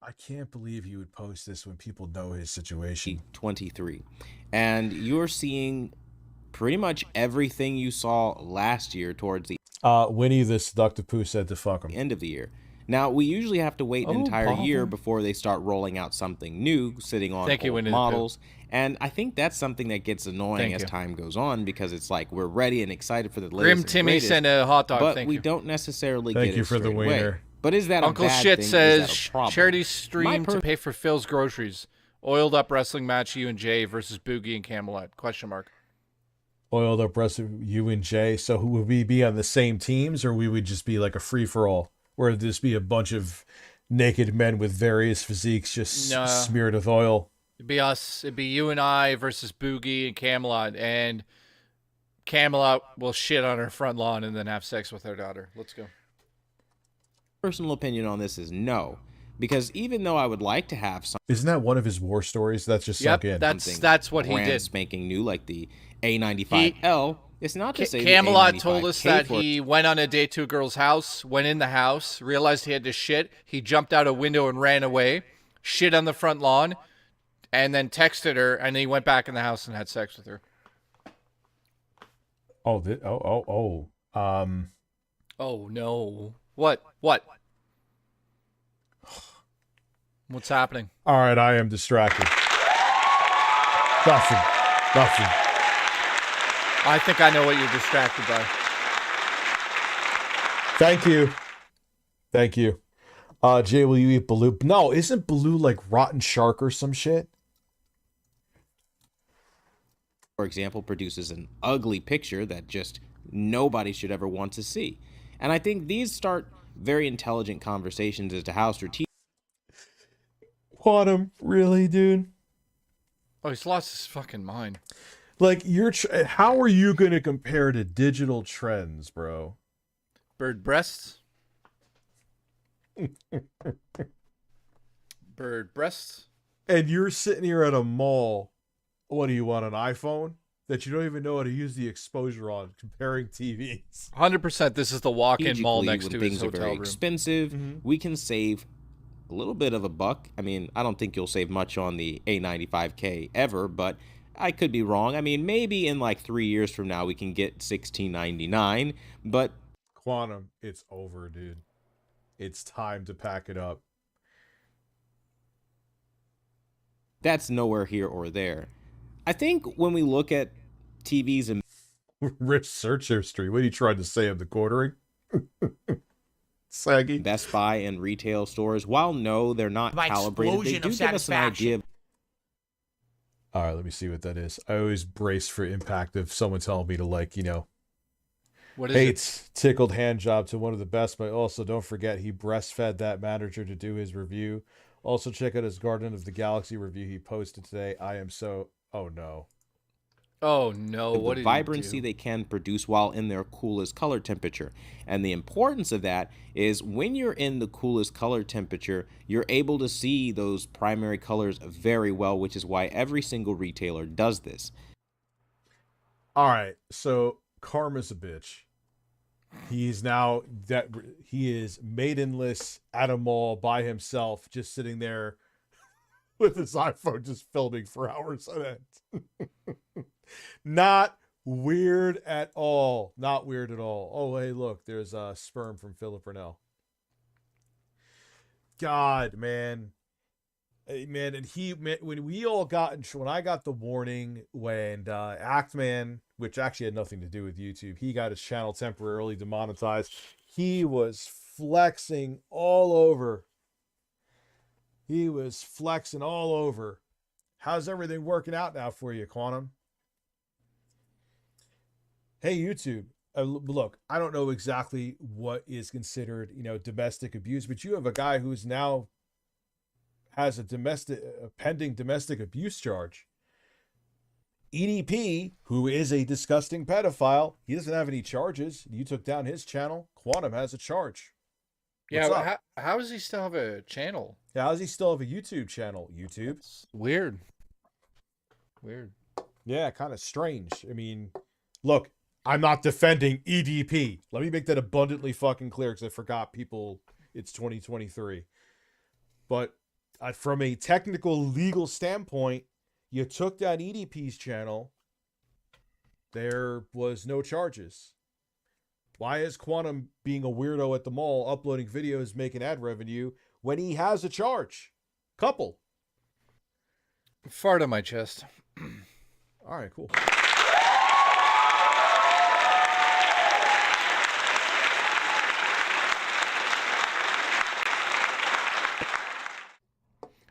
I can't believe he would post this when people know his situation. And you're seeing pretty much everything you saw last year towards the Winnie the Seductive Pooh said to fuck him. end of the year. Now, we usually have to wait an entire bother. year before they start rolling out something new, sitting on Thank you, old Winnie the Pooh. models. And I think that's something that gets annoying Thank as you. time goes on, because it's like we're ready and excited for the latest Grim and Timmy greatest, sent a hot dog. but Thank we you. don't necessarily Thank get you it for the straight away. wiener. But is that Uncle a bad Shit thing? says Is that a problem? charity stream My to pay for Phil's groceries. Oiled up wrestling match you and Jay versus Boogie and Camelot? Question mark. Oiled up rest of you and Jay. So who would we be on the same teams, or we would just be like a free for all, where it'd just be a bunch of naked men with various physiques just Nah. smeared with oil? It'd be us. It'd be you and I versus Boogie and Camelot, and Camelot will shit on her front lawn and then have sex with her daughter. Let's go. Personal opinion on this is no, because even though I would like to have Isn't that one of his war stories? That's just sunk in. That's what he brand did. spanking new, like the A95L, it's not to say the Camelot A95K told us that for- he went on a date to a girl's house, went in the house, realized he had to shit. He jumped out a window and ran away, shit on the front lawn, and then texted her, and then he went back in the house and had sex with her. Oh, Oh no! What? What's happening? All right, I am distracted. Nothing. I think I know what you're distracted by. Thank you. Jay, will you eat Baloo? No, isn't Baloo like rotten shark or some shit? For example, produces an ugly picture that just nobody should ever want to see. And I think these start very intelligent conversations as to how strategic. Quantum, really, dude? Oh, he's lost his fucking mind. Like, how are you going to compare to digital trends, bro? Bird breasts. Bird breasts. And you're sitting here at a mall. What do you want, an iPhone? That you don't even know how to use the exposure on, comparing TVs. 100%. This is the walk-in mall next to his things are hotel very room. expensive. We can save a little bit of a buck. I mean, I don't think you'll save much on the A95K ever, but I could be wrong. I mean, maybe in like 3 years from now we can get $16.99, but Quantum, it's over, dude. It's time to pack it up. that's nowhere here or there. I think when we look at TVs and rich search history, what are you trying to say of the quartering? Saggy. Best Buy and retail stores, while no, they're not My calibrated, they explosion do of give us an idea of All right, let me see what that is. I always brace for impact of someone telling me to, like, you know, What is Hates tickled hand job to one of the best, but also don't forget he breastfed that manager to do his review. Also check out his Garden of the Galaxy review he posted today. I am so... Oh, no. Oh no! What the did vibrancy he do? they can produce while in their coolest color temperature. And the importance of that is when you're in the coolest color temperature, you're able to see those primary colors very well, which is why every single retailer does this. All right, so Karma's a bitch. He's now that he is maidenless at a mall by himself, just sitting there with his iPhone, just filming for hours on end. Not weird at all. Not weird at all. Oh, hey, look, there's a sperm from Philip Rennell. God, man. Hey, man, and when we all got when I got the warning when Actman, which actually had nothing to do with YouTube, he got his channel temporarily demonetized. He was flexing all over. How's everything working out now for you, Quantum? Hey, YouTube. Look, I don't know exactly what is considered, domestic abuse, but you have a guy who's now has a pending domestic abuse charge. EDP, who is a disgusting pedophile, he doesn't have any charges. You took down his channel. Quantum has a charge. Yeah, What's up? how does he still have a channel? Yeah, how does he still have a YouTube channel? YouTube? It's weird. Yeah, kind of strange. I mean, look, I'm not defending EDP. Let me make that abundantly fucking clear because I forgot people, it's 2023. But from a technical legal standpoint, you took down EDP's channel. There was no charges. Why is Quantum being a weirdo at the mall, uploading videos, making ad revenue when he has a charge? Couple. Fart on my chest. All right, cool.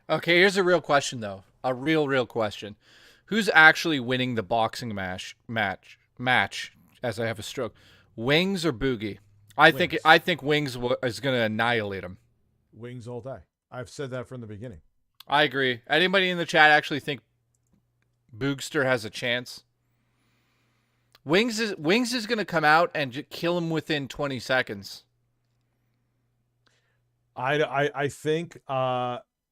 Okay, here's a real question though. A real question. Who's actually winning the boxing match as I have a stroke? Wings or Boogie? I think Wings is going to annihilate him. Wings all day. I've said that from the beginning. I agree. Anybody in the chat actually think Boogster has a chance? Wings is going to come out and kill him within 20 seconds. I think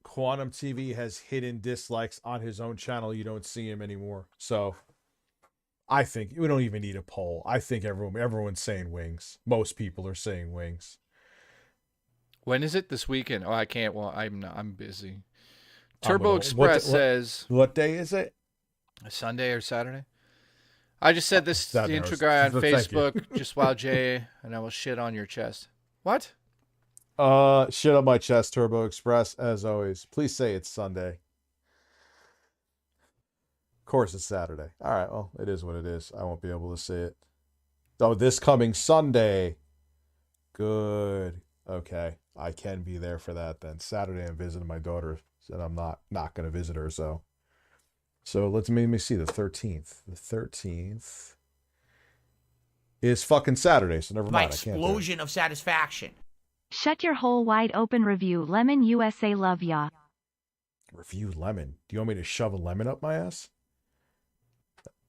Quantum TV has hidden dislikes on his own channel. You don't see him anymore. So I think we don't even need a poll. I think everyone's saying Wings. Most people are saying Wings. When is it? This weekend? Oh, I can't. Well, I'm busy. Turbo Express says... What day is it? Sunday or Saturday? I just said this to the Saturday. intro guy on Thank you. Facebook. Just wow, Jay, and I will shit on your chest. What? Shit on my chest, Turbo Express, as always. Please say it's Sunday. Of course it's Saturday. All right, well, it is what it is. I won't be able to say it. Oh, this coming Sunday. Good. Okay, I can be there for that then. Saturday I'm visiting my daughter, and I'm not going to visit her, so let me see, the 13th. The 13th is fucking Saturday, so never My mind. I can't do it. explosion of satisfaction. Shut your hole wide open. Review Lemon USA. Love ya. Review lemon. Do you want me to shove a lemon up my ass?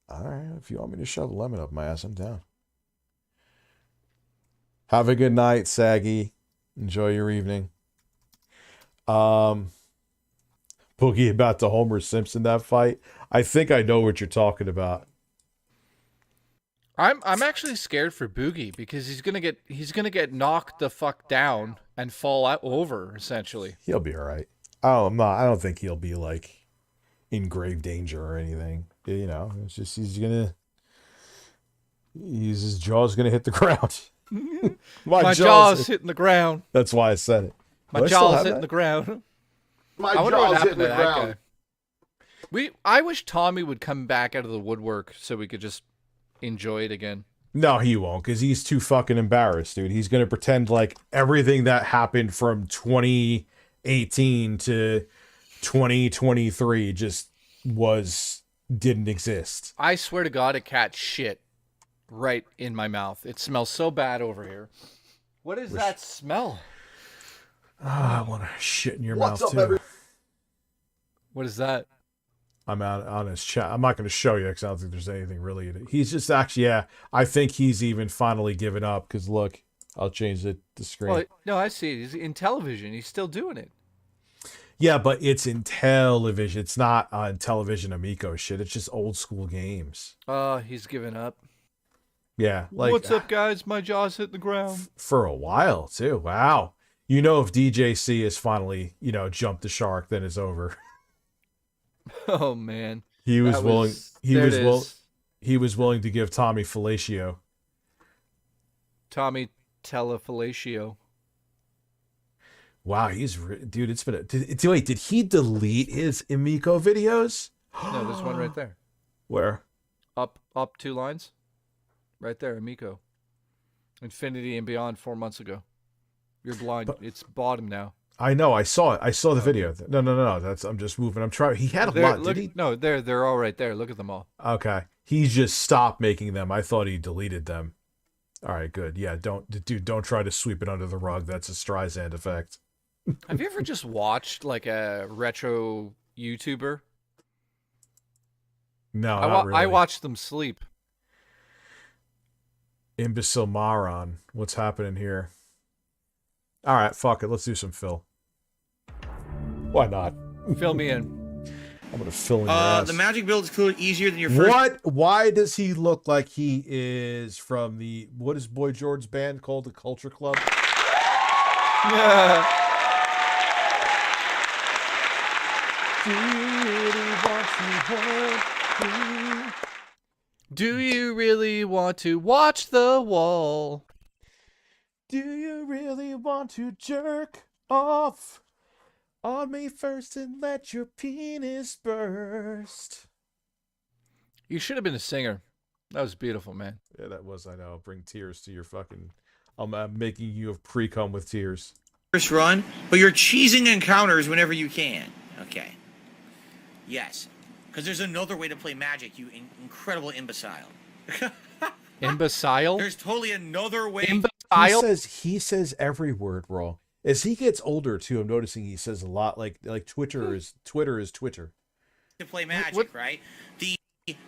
All right, if you want me to shove a lemon up my ass, I'm down. Have a good night, Saggy. Enjoy your evening. Boogie about the Homer Simpson that fight. I think I know what you're talking about. I'm actually scared for Boogie because he's gonna get knocked the fuck down and fall out over essentially. He'll be all right. Oh, I don't think he'll be like in grave danger or anything. You know, it's just his jaw's gonna hit the ground. My jaw's hitting the ground. That's why I said it. My jaw's hitting the ground. My I wonder what jaw's happened hitting to the that ground. guy. I wish Tommy would come back out of the woodwork so we could just enjoy it again. No, he won't, because he's too fucking embarrassed, dude. He's gonna pretend like everything that happened from 2018 to 2023 just didn't exist. I swear to God, a cat shit right in my mouth. It smells so bad over here. What is that smell? I want to shit in your mouth too. What is that? I'm out on his chat. I'm not going to show you because I don't think there's anything really in it. He's just actually, yeah, I think he's even finally given up because look, I'll change the screen. Well, no, I see it. He's in television. He's still doing it. Yeah, but it's in television. It's not on television Amico shit. It's just old school games. He's given up. Yeah. Like, what's up, guys? My jaw's hitting the ground. For a while, too. Wow. You know, if DJC has finally, jumped the shark, then it's over. Oh man. He was willing to give Tommy fellatio. Tommy telefellatio. Wow, dude, it's been wait, did he delete his Amico videos? No, there's one right there. Where? Up 2 lines. Right there, Amico. Infinity and Beyond 4 months ago. You're blind. It's bottom now. I know. I saw it. I saw the video. No. I'm just moving. I'm trying. He had a lot. Did he? No, they're all right there. Look at them all. Okay. He just stopped making them. I thought he deleted them. All right. Good. Yeah. Don't try to sweep it under the rug. That's a Streisand effect. Have you ever just watched like a retro YouTuber? No, not really. I watched them sleep. Imbecile moron. What's happening here? All right, fuck it. Let's do some fill. Why not? Fill me in. I'm gonna fill in your ass. The magic build is clearly easier than your first. What? Why does he look like he is from what is Boy George's band called? The Culture Club? Yeah. Do you really want to watch the wall? Do you really want to jerk off on me first and let your penis burst? You should have been a singer. That was beautiful, man. Yeah, that was. I know. Bring tears to your fucking... I'm making you pre-cum with tears. First run, but you're cheesing encounters whenever you can. Okay. Yes. Because there's another way to play Magic, you incredible imbecile. Imbecile? There's totally another way. He says every word wrong. As he gets older too, I'm noticing he says a lot like Twitter is Twitter. To play Magic, right? The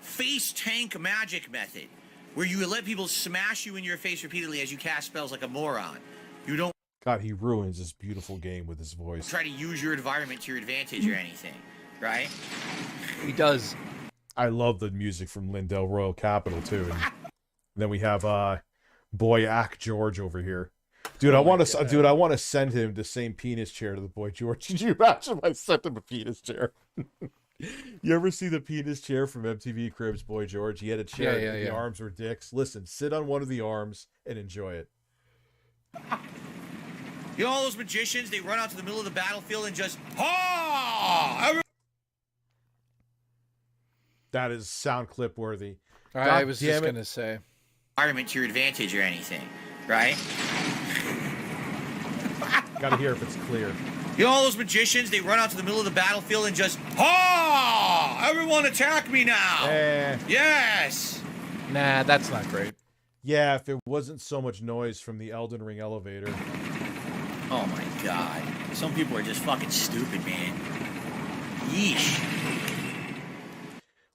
face tank Magic method, where you let people smash you in your face repeatedly as you cast spells like a moron. You don't. God, he ruins this beautiful game with his voice. Try to use your environment to your advantage or anything, right? He does. I love the music from Lindell Royal Capital too. And then we have Boy Ack George over here. Dude, I want to send him the same penis chair to the Boy George. Did you imagine if I sent him a penis chair? You ever see the penis chair from MTV Cribs Boy George? He had a chair and the arms were dicks. Listen, sit on one of the arms and enjoy it. You know all those magicians, they run out to the middle of the battlefield and just That is sound clip worthy. I was just going to say. Environment to your advantage or anything, right? Gotta hear if it's clear. You know all those magicians, they run out to the middle of the battlefield and just everyone attack me now! Yes! Nah, that's not great. Yeah, if it wasn't so much noise from the Elden Ring elevator. Oh my god. Some people are just fucking stupid, man. Yeesh.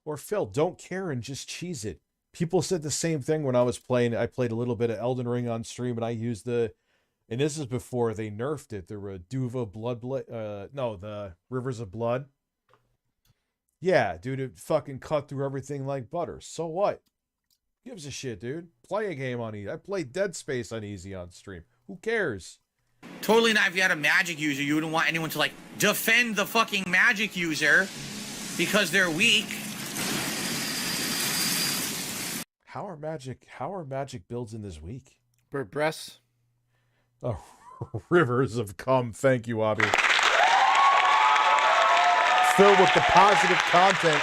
Or Phil, don't care and just cheese it. People said the same thing when I was playing. I played a little bit of Elden Ring on stream, and I used and this is before they nerfed it, the Reduva the Rivers of Blood. Yeah, dude, it fucking cut through everything like butter. So what? Gives a shit, dude. Play a game on easy. I played Dead Space on easy on stream. Who cares? Totally not. If you had a magic user, you wouldn't want anyone to like defend the fucking magic user because they're weak. How are magic builds in this week? Bird breasts. Oh, rivers have come. Thank you, Abby. Filled with the positive content.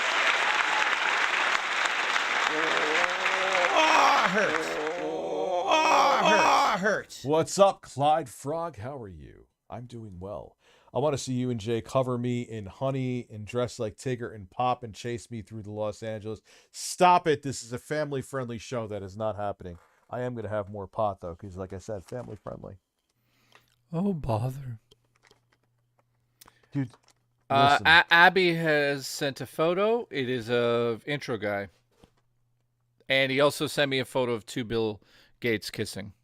Hurts. What's up, Clyde Frog? How are you? I'm doing well. I want to see you and Jay cover me in Honey and Dress Like Tigger and Pop and chase me through the Los Angeles. Stop it. This is a family-friendly show. That is not happening. I am going to have more pot, though, because, like I said, family-friendly. Oh, bother. Dude, Abby has sent a photo. It is of Intro Guy. And he also sent me a photo of two Bill Gates kissing.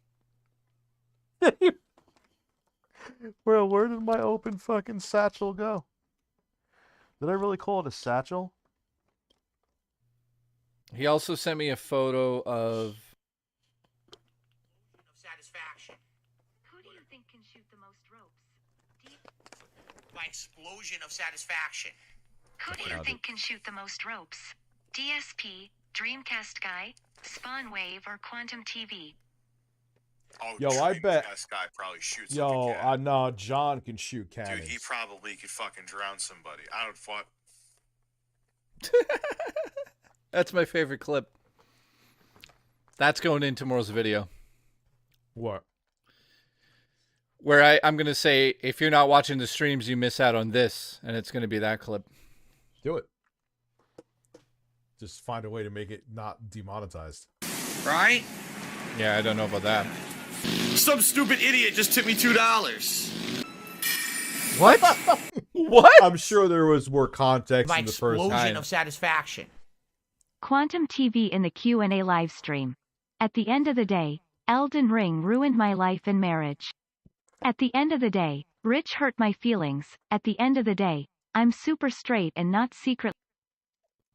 Well, where did my open fucking satchel go? Did I really call it a satchel? He also sent me a photo of Satisfaction. Who do you think can shoot the most ropes? My explosion of satisfaction. Who do you think can shoot the most ropes? DSP, Dreamcast Guy, Spawn Wave, or Quantum TV? Oh, Yo, I bet this guy probably shoots. Yo, no, John can shoot cannons. Dude, he probably could fucking drown somebody. I don't fuck. That's my favorite clip. That's going in tomorrow's video. What? Where I'm going to say, if you're not watching the streams, you miss out on this, and it's going to be that clip. Do it. Just find a way to make it not demonetized. Right? Yeah, I don't know about that. Some stupid idiot just tipped me $2. What? What? I'm sure there was more context My in the first explosion of satisfaction. Quantum TV in the Q&A live stream. At the end of the day, Elden Ring ruined my life and marriage. At the end of the day, Rich hurt my feelings. At the end of the day, I'm super straight and not secret.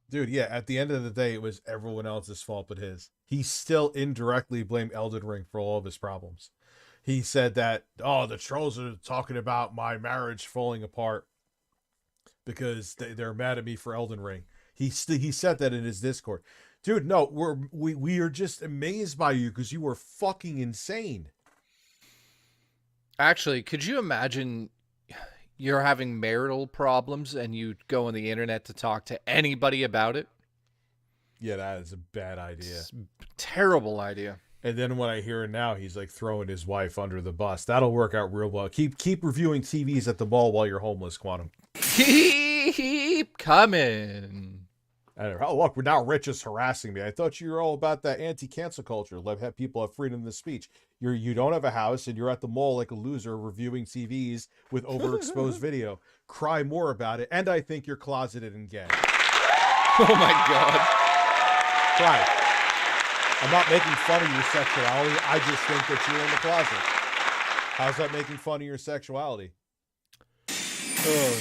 Dude, yeah, at the end of the day, it was everyone else's fault but his. He still indirectly blamed Elden Ring for all of his problems. He said that, oh, the trolls are talking about my marriage falling apart because they're mad at me for Elden Ring. He said that in his Discord. Dude, no, we are just amazed by you because you were fucking insane. Actually, could you imagine you're having marital problems and you go on the internet to talk to anybody about it? Yeah, that is a bad idea. It's a terrible idea. And then when I hear it now, he's like throwing his wife under the bus. That'll work out real well. Keep reviewing TVs at the mall while you're homeless, Quantum. Keep coming. Oh, look, now Rich is harassing me. I thought you were all about that anti-cancel culture. Let people have freedom of speech. You don't have a house, and you're at the mall like a loser reviewing TVs with overexposed video. Cry more about it, and I think you're closeted and gay. Oh my god. Cry. I'm not making fun of your sexuality. I just think that you're in the closet. How's that making fun of your sexuality? Oh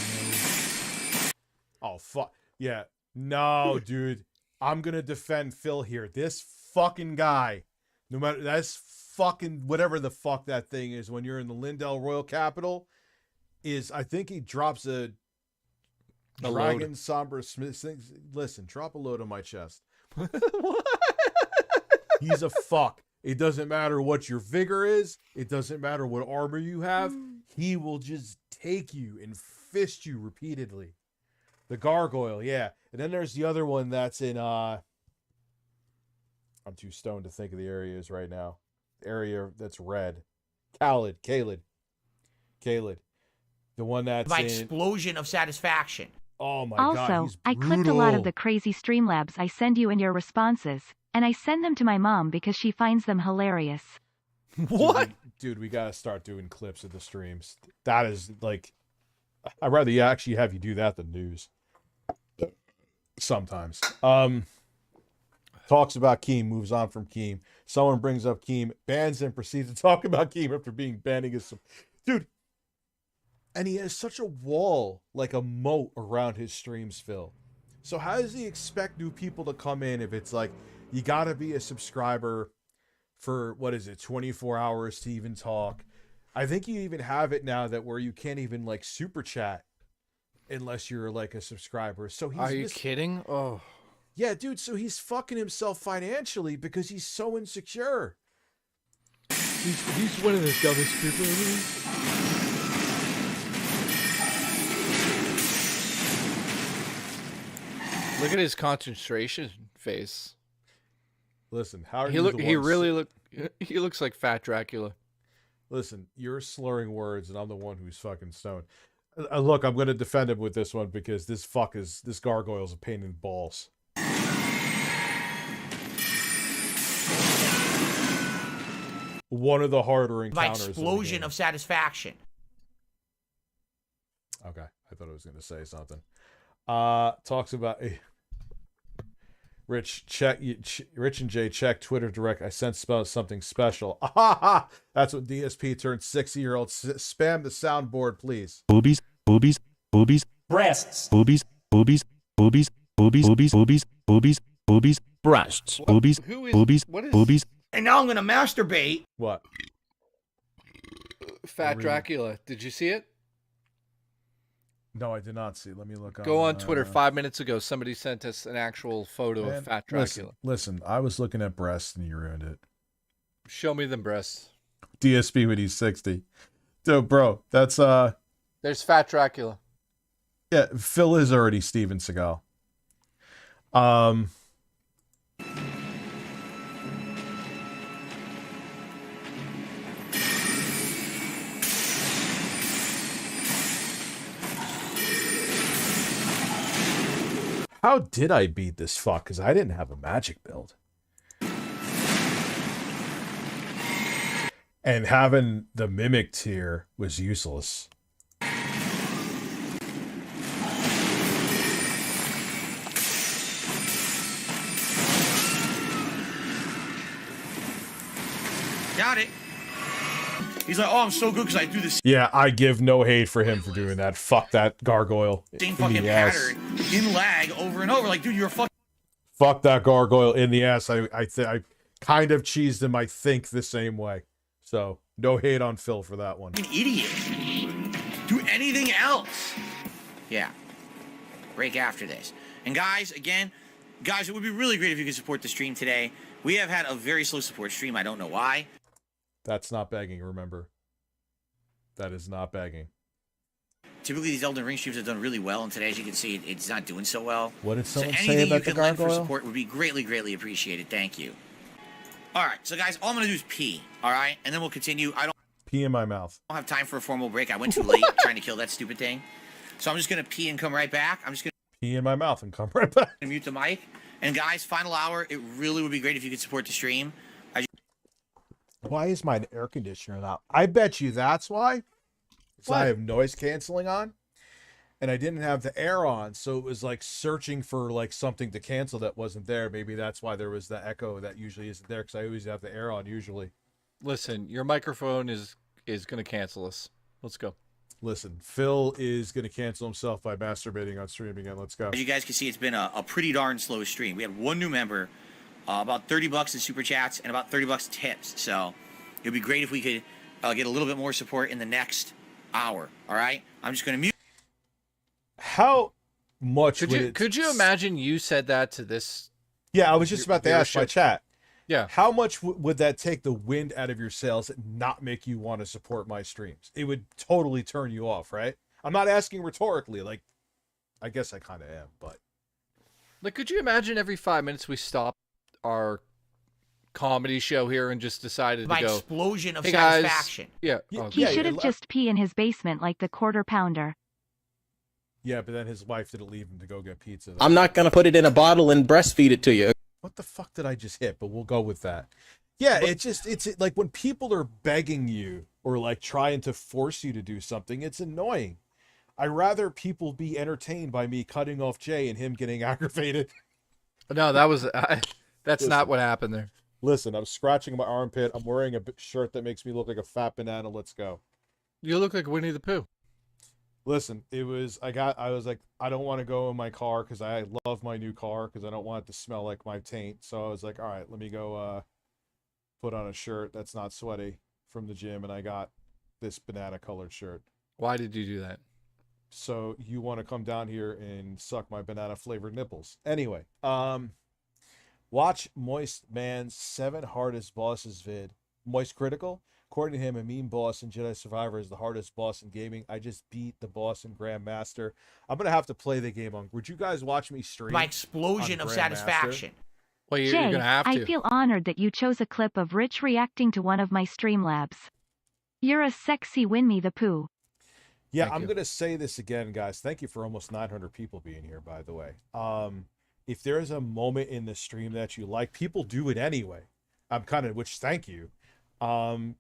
no. Oh fuck. Yeah. No, dude. I'm gonna defend Phil here. This fucking guy, no matter, that's fucking whatever the fuck that thing is when you're in the Lindell Royal Capital is, I think he drops a Dragon load. Somber Smith. Listen, drop a load on my chest. What? He's a fuck. It doesn't matter what your vigor is. It doesn't matter what armor you have. He will just take you and fist you repeatedly. The gargoyle, yeah. And then there's the other one that's in I'm too stoned to think of the areas right now. The area that's red. Khalid. The one that's My in... explosion of satisfaction. Oh my god, Also, he's I clipped a lot brutal. of the crazy StreamLabs I send you in your responses, and I send them to my mom because she finds them hilarious. What? Dude, we gotta start doing clips of the streams. That is like... I'd rather actually have you do that than news. Sometimes. Talks about Keem, moves on from Keem. Someone brings up Keem, bans him, proceeds to talk about Keem after being banning his... Dude, and he has such a wall, like a moat around his streams, Phil. So how does he expect new people to come in if it's like, you gotta be a subscriber for, 24 hours to even talk? I think you even have it now that where you can't even like super chat unless you're like a subscriber. So he's Are you kidding? Oh. Yeah, dude, so he's fucking himself financially because he's so insecure. He's one of the dumbest people ever. Look at his concentration face. Listen, how are He you look? the He one- really He looks like Fat Dracula. Listen, you're slurring words, and I'm the one who's fucking stoned. Look, I'm going to defend him with this one because this gargoyle's a pain in the balls. One of the harder My encounters. explosion of satisfaction. Okay, I thought I was going to say something. Talks about Rich and Jay check Twitter direct. I sent something special. That's what DSP turned 60-year-old. Spam the soundboard, please. Boobies. Breasts. Boobies. Breasts. Boobies. And now I'm gonna masturbate. What? Fat Dracula. Did you see it? No, I did not see. Let me look. Go on Twitter. 5 minutes ago, somebody sent us an actual photo of Fat Dracula. Listen, I was looking at breasts and you ruined it. Show me them breasts. DSP when he's 60. Dude, bro, that's There's Fat Dracula. yeah, Phil is already Steven Seagal. How did I beat this fuck? Because I didn't have a magic build. And having the mimic tier was useless. Got it. He's like, oh, I'm so good because I do this Yeah, I give no hate for him for doing that. Fuck that gargoyle. same fucking Yes. pattern in lag over and over. Like, dude, you're a fucking Fuck that gargoyle in the ass. I kind of cheesed him, I think, the same way. So, no hate on Phil for that one. idiot. Do anything else. Yeah. Break after this. And guys, again, it would be really great if you could support the stream today. We have had a very slow support stream. I don't know why. That's not begging, remember. That is not begging. Typically, these Elden Ring streams have done really well, and today, as you can see, it's not doing so well. What did someone say anything you about the can lend for gargoyle? support would be greatly, greatly appreciated. Thank you. All right, so guys, all I'm gonna do is pee. All right, and then we'll continue. I don't Pee in my mouth. have time for a formal break. I went too late trying to kill that stupid thing, so I'm just gonna pee and come right back. I'm just gonna Pee in my mouth and come right back. mute the mic. And guys, final hour. It really would be great if you could support the stream. Why is my air conditioner not? I bet you that's why. So I have noise canceling on, and I didn't have the air on, so it was like searching for like something to cancel that wasn't there. Maybe that's why there was the echo that usually isn't there, because I always have the air on usually. Listen, your microphone is going to cancel us. Let's go. Listen, Phil is going to cancel himself by masturbating on stream again. Let's go. As you guys can see, it's been a pretty darn slow stream. We had one new member, about $30 in super chats, and about $30 tips. So It'd be great if we could get a little bit more support in the next hour. All right? I'm just going to mute. How much Could you imagine you said that to this? Yeah, I was just about to ask my chat. Yeah. How much would that take the wind out of your sails and not make you want to support my streams? It would totally turn you off, right? I'm not asking rhetorically. Like, I guess I kind of am, but. Like, could you imagine every 5 minutes we stop our comedy show here and just decided My to go, explosion of hey guys, satisfaction. yeah. He should have just pee in his basement like the quarter pounder. Yeah, but then his wife didn't leave him to go get pizza. I'm not going to put it in a bottle and breastfeed it to you. What the fuck did I just hit? But we'll go with that. Yeah, it's like when people are begging you or like trying to force you to do something, it's annoying. I'd rather people be entertained by me cutting off Jay and him getting aggravated. No, that was that's not what happened there. Listen, I'm scratching my armpit. I'm wearing a shirt that makes me look like a fat banana. Let's go. You look like Winnie the Pooh. Listen, I was like, I don't want to go in my car because I love my new car because I don't want it to smell like my taint. So I was like, all right, let me go put on a shirt that's not sweaty from the gym. And I got this banana colored shirt. Why did you do that? So you want to come down here and suck my banana flavored nipples. Anyway, watch Moist Man's 7 hardest bosses vid. Moist Critical. According to him, a mean boss in Jedi Survivor is the hardest boss in gaming. I just beat the boss in Grandmaster. I'm going to have to play the game on. Would you guys watch me stream? My explosion of satisfaction. Well, you're Jay, going to have to. I feel honored that you chose a clip of Rich reacting to one of my StreamLabs. You're a sexy Winnie the Pooh. Yeah, I'm going to say this again, guys. Thank you for almost 900 people being here, by the way. If there's a moment in the stream that you like, people do it anyway. Which thank you.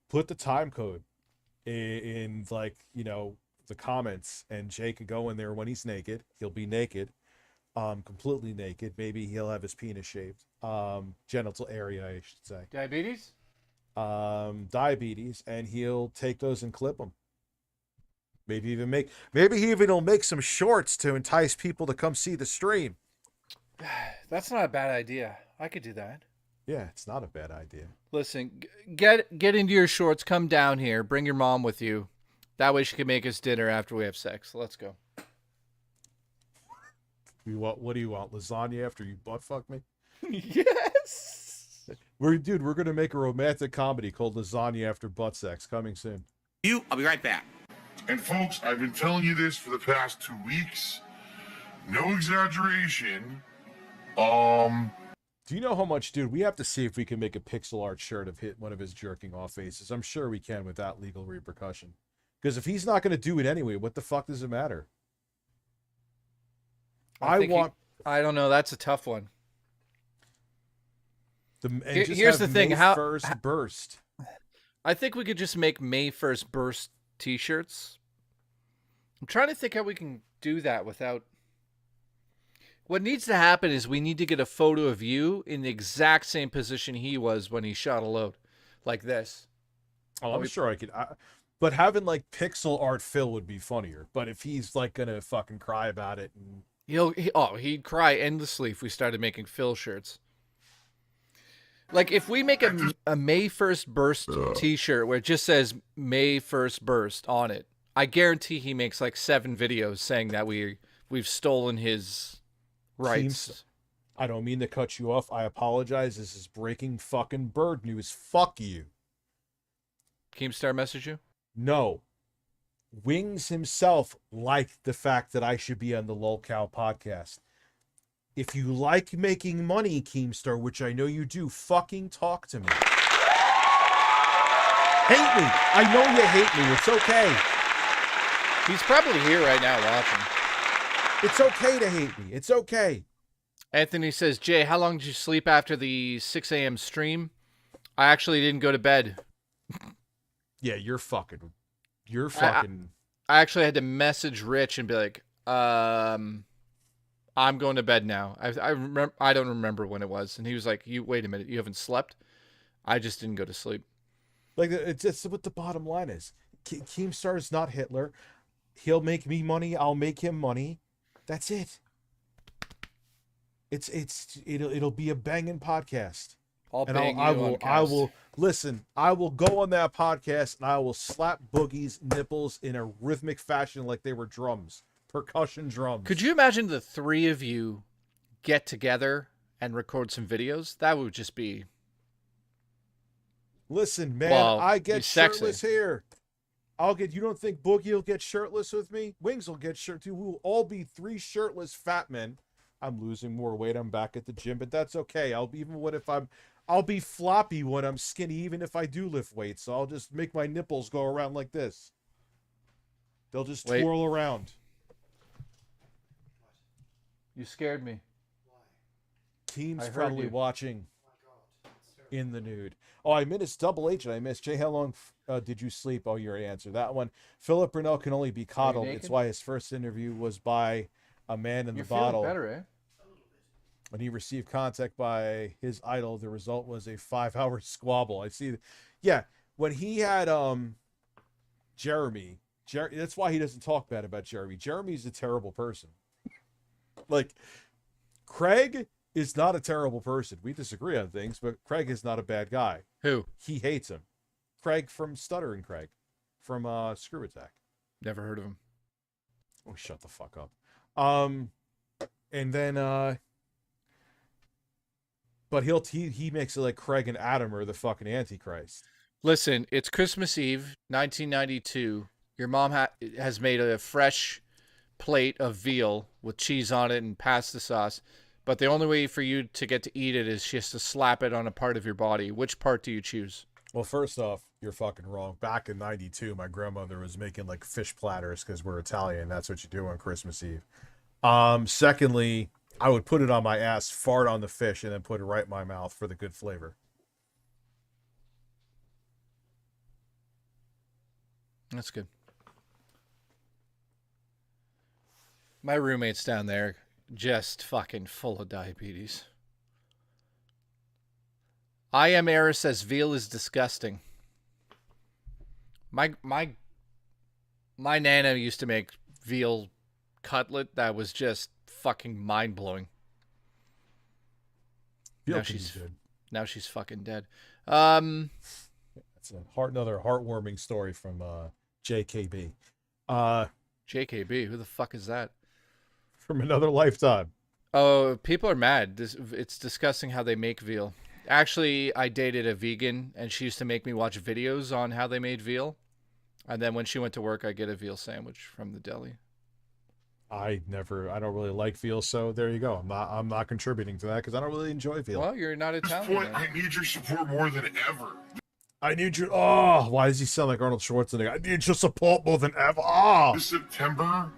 Put the time code in like, the comments, and Jay could go in there when he's naked. He'll be naked, completely naked. Maybe he'll have his penis shaved, genital area, I should say. Diabetes? Diabetes, and he'll take those and clip them. Maybe he even will make some shorts to entice people to come see the stream. That's not a bad idea. I could do that. Yeah, it's not a bad idea. Listen, get into your shorts, come down here, bring your mom with you. That way she can make us dinner after we have sex. Let's go. What do you want? Lasagna after you butt fuck me? Yes. We're gonna make a romantic comedy called Lasagna After Butt Sex, coming soon. I'll be right back. And folks, I've been telling you this for the past 2 weeks. No exaggeration. Do you know how much, dude? We have to see if we can make a pixel art shirt of one of his jerking off faces. I'm sure we can without legal repercussion. Because if he's not going to do it anyway, what the fuck does it matter? I don't know. That's a tough one. Here's the thing. First burst. I think we could just make May 1st burst t-shirts. I'm trying to think how we can do that without. What needs to happen is we need to get a photo of you in the exact same position he was when he shot a load, like this. Oh, I'm sure I could. But having like pixel art Phil would be funnier. But if he's like gonna fucking cry about it, and he'd cry endlessly if we started making Phil shirts. Like if we make a May 1st burst t-shirt where it just says May 1st burst on it, I guarantee he makes like 7 videos saying that we've stolen his rights. I don't mean to cut you off. I apologize. This is breaking fucking bird news. Fuck you. Keemstar message you? No. Wings himself liked the fact that I should be on the LolCow podcast. If you like making money, Keemstar, which I know you do, fucking talk to me. Hate me. I know you hate me. It's okay. He's probably here right now watching. It's okay to hate me. It's okay. Anthony says, Jay, how long did you sleep after the 6 a.m. stream? I actually didn't go to bed. Yeah, you're fucking. I actually had to message Rich and be like, I'm going to bed now. I don't remember when it was. And he was like, wait a minute, you haven't slept? I just didn't go to sleep. Like, it's what the bottom line is. Keemstar is not Hitler. He'll make me money. I'll make him money. That's it. It'll be a banging podcast. I'll And bang I you will, on I cast. will listen. I will go on that podcast and I will slap Boogie's nipples in a rhythmic fashion like they were drums, percussion drums. Could you imagine the three of you get together and record some videos? That would just be. Listen, man, Well, I be get sexy. shirtless here. I'll get. You don't think Boogie will get shirtless with me? Wings will get shirt too. We will all be 3 shirtless fat men. I'm losing more weight. I'm back at the gym, but that's okay. I'll be floppy when I'm skinny, even if I do lift weights. So I'll just make my nipples go around like this. They'll just twirl around. You scared me. Team's I heard probably you. watching in the nude. Oh, I missed Double H and I missed Jay. How long did you sleep? Oh, you already answered that one. Philip Burnell can only be coddled. It's naked? why his first interview was by a man in You're the bottle. feeling better, eh? When he received contact by his idol, the result was a 5-hour squabble. I see. Yeah, when he had Jeremy, that's why he doesn't talk bad about Jeremy. Jeremy's a terrible person. Like, Craig is not a terrible person. We disagree on things, but Craig is not a bad guy. Who? He hates him. Craig from Stuttering Craig from Screw Attack. Never heard of him. Oh, shut the fuck up. And then but he makes it like Craig and Adam are the fucking Antichrist. Listen, it's Christmas Eve, 1992. Your mom has made a fresh plate of veal with cheese on it and pasta sauce, but the only way for you to get to eat it is just to slap it on a part of your body. Which part do you choose? Well, first off, you're fucking wrong. Back in 92, my grandmother was making like fish platters because we're Italian. That's what you do on Christmas Eve. Secondly, I would put it on my ass, fart on the fish, and then put it right in my mouth for the good flavor. That's good. My roommate's down there, just fucking full of diabetes. I Am Era says veal is disgusting. My nana used to make veal cutlet that was just fucking mind blowing. Now she's fucking dead. That's another heartwarming story from JKB. JKB, who the fuck is that? From another lifetime. Oh, people are mad. It's disgusting how they make veal. Actually, I dated a vegan, and she used to make me watch videos on how they made veal. And then when she went to work, I get a veal sandwich from the deli. I don't really like veal, so there you go. I'm not contributing to that because I don't really enjoy veal. Well, you're not At Italian. this point, then. I need your support more than ever. I need your. Oh, why does he sound like Arnold Schwarzenegger? I need your support more than ever. Oh. This September,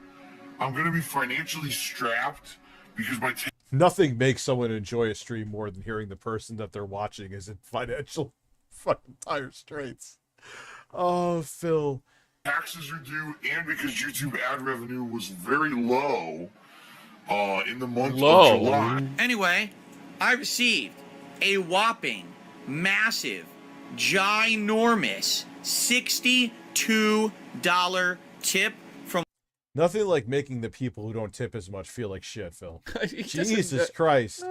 I'm going to be financially strapped because my Nothing makes someone enjoy a stream more than hearing the person that they're watching is in financial fucking dire straits. Oh, Phil. taxes are due and because YouTube ad revenue was very low in the month of July. Anyway, I received a whopping, massive, ginormous $62 tip from. Nothing like making the people who don't tip as much feel like shit, Phil. He Jesus doesn't- Christ.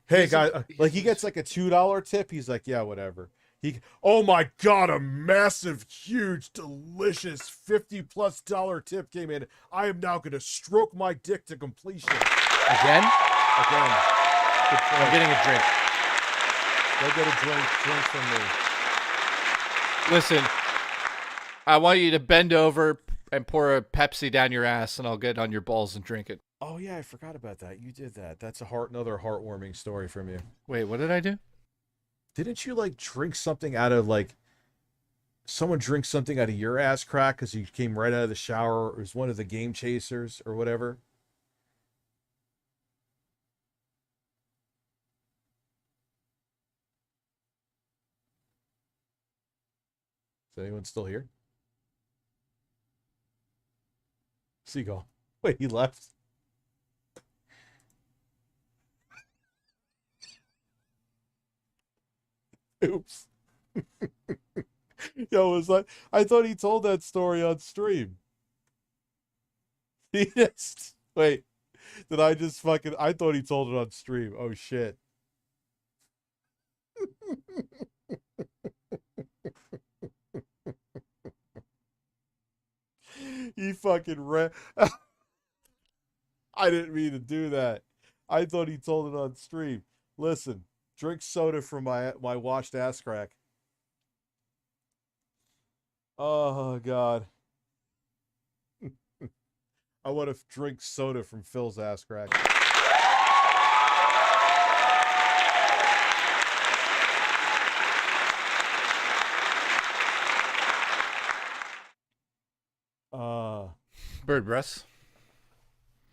Hey, guys, like he gets like a $2 tip. He's like, yeah, whatever. Oh my God, a massive, huge, delicious $50+ tip came in. I am now going to stroke my dick to completion. Again? Again. I'm getting a drink. Go get a drink from me. Listen, I want you to bend over and pour a Pepsi down your ass, and I'll get on your balls and drink it. Oh yeah, I forgot about that. You did that. That's another heartwarming story from you. Wait, what did I do? Didn't you like drink something out of like someone drink something out of your ass crack because you came right out of the shower, or was one of the game chasers or whatever? Is anyone still here? Seagull. Wait, he left. Oops. Yo, was like, I thought he told that story on stream. He just wait. Did I just fucking? I thought he told it on stream. Oh shit. He fucking ran. I didn't mean to do that. I thought he told it on stream. Listen, drink soda from my washed ass crack. Oh God. I want to drink soda from Phil's ass crack. Bird breasts.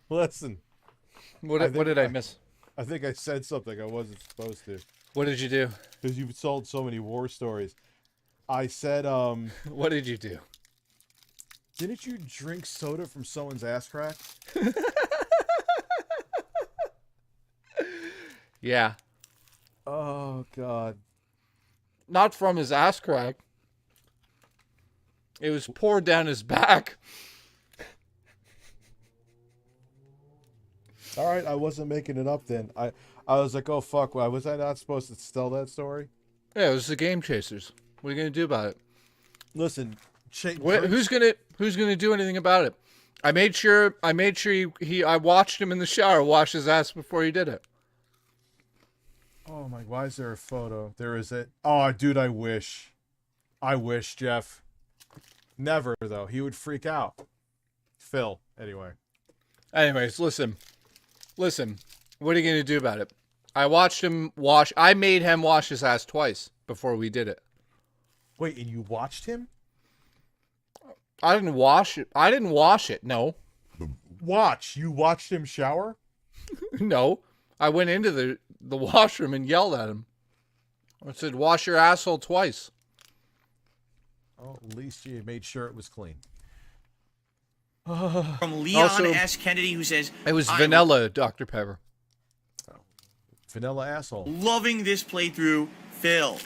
Listen. What did I miss? I think I said something I wasn't supposed to. What did you do? Because you've told so many war stories. I said, What did you do? didn't you drink soda from someone's ass crack? Yeah. Oh, God. Not from his ass crack. It was poured down his back. All right, I wasn't making it up then. I was like, oh, fuck. Why was I not supposed to tell that story? Yeah, it was the Game Chasers. What are you gonna do about it? Listen, who's gonna do anything about it? I made sure I watched him in the shower wash his ass before he did it. Oh my, why is there a photo? There is it. Oh, dude, I wish, Jeff. Never, though. He would freak out. Phil, anyway. Anyways, listen. What are you gonna do about it? I made him wash his ass twice before we did it. Wait, and you watched him? I didn't wash it. No. You watched him shower? No. I went into the washroom and yelled at him. I said, wash your asshole twice. Oh, at least you made sure it was clean. From Leon Also, S. Kennedy, who says, It was vanilla Dr. Pepper. Vanilla asshole. loving this playthrough, Phil.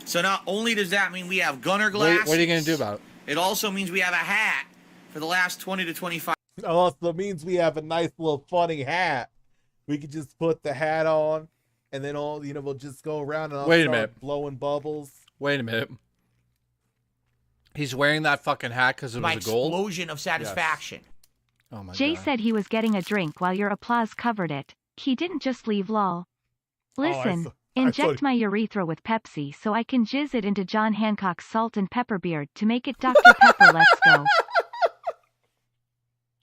So not only does that mean we have gunner glasses, What are you going to do about it? It also means we have a hat for the last 20 to 25. It also means we have a nice little funny hat. We could just put the hat on, and then we'll just go around and I'll Wait a start minute. blowing bubbles. Wait a minute. He's wearing that fucking hat because it My was a gold? explosion of satisfaction. Oh my Jay God. said he was getting a drink while your applause covered it. He didn't just leave lol. Listen, inject my urethra with Pepsi so I can jizz it into John Hancock's salt and pepper beard to make it Dr. Pepper. Let's go.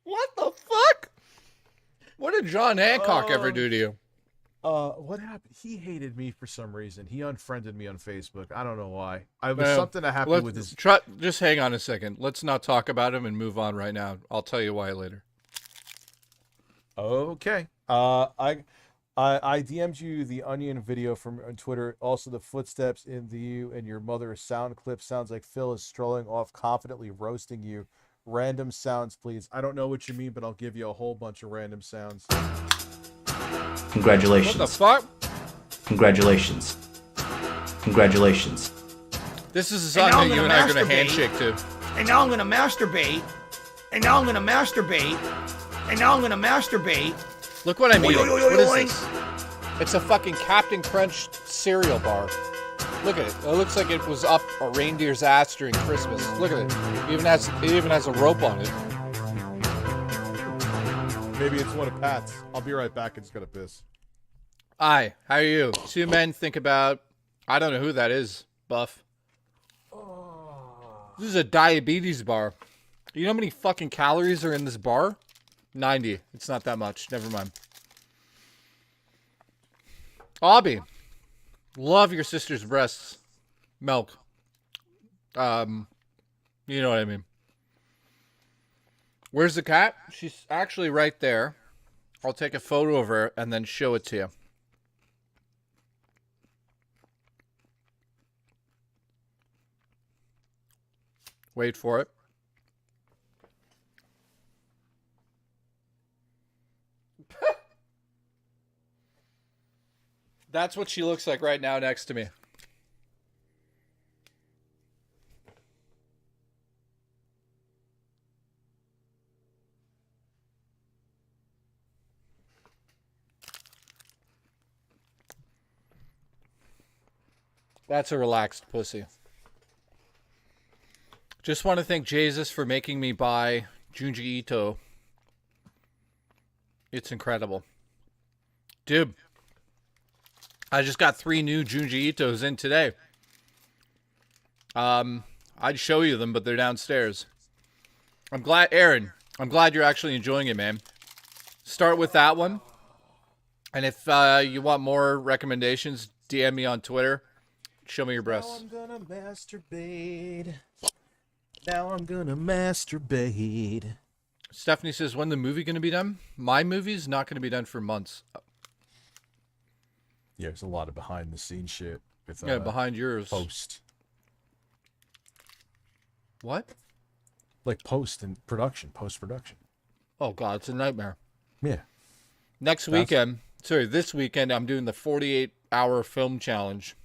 What the fuck? What did John Hancock ever do to you? What happened? He hated me for some reason. He unfriended me on Facebook. I don't know why. I was something that happened with his. Just hang on a second. Let's not talk about him and move on right now. I'll tell you why later. Okay. I DM'd you the Onion video from on Twitter. Also, the footsteps in you and your mother sound clip sounds like Phil is strolling off, confidently roasting you. Random sounds, please. I don't know what you mean, but I'll give you a whole bunch of random sounds. Congratulations. What the fuck? Congratulations. Congratulations. This is a song that you and I are going to handshake to. And now I'm going to masturbate. And now I'm going to masturbate. And now I'm going to masturbate. Look what I mean. Oy, oy, oy, What is oy. this? It's a fucking Captain Crunch cereal bar. Look at it. It looks like it was up a reindeer's ass during Christmas. Look at it. It even has a rope on it. Maybe it's one of Pat's. I'll be right back. I just got to piss. Hi, how are you? Two men think about... I don't know who that is, Buff. This is a diabetes bar. You know how many fucking calories are in this bar? 90. It's not that much. Never mind. Obby. Love your sister's breasts. Milk. You know what I mean. Where's the cat? She's actually right there. I'll take a photo of her and then show it to you. Wait for it. That's what she looks like right now next to me. That's a relaxed pussy. Just want to thank Jesus for making me buy Junji Ito. It's incredible. Dude, I just got 3 new Junji Itos in today. I'd show you them, but they're downstairs. I'm glad, Aaron, I'm glad you're actually enjoying it, man. Start with that one. And if you want more recommendations, DM me on Twitter. Show me your breasts. Now I'm gonna masturbate. Now I'm gonna masturbate. Stephanie says, when the movie going to be done? My movie's not going to be done for months. Yeah, there's a lot of behind the scenes shit. With, Yeah, behind yours. Post. What? Like post and production, post-production. Oh, God, it's a nightmare. Yeah. This weekend, I'm doing the 48-hour film challenge.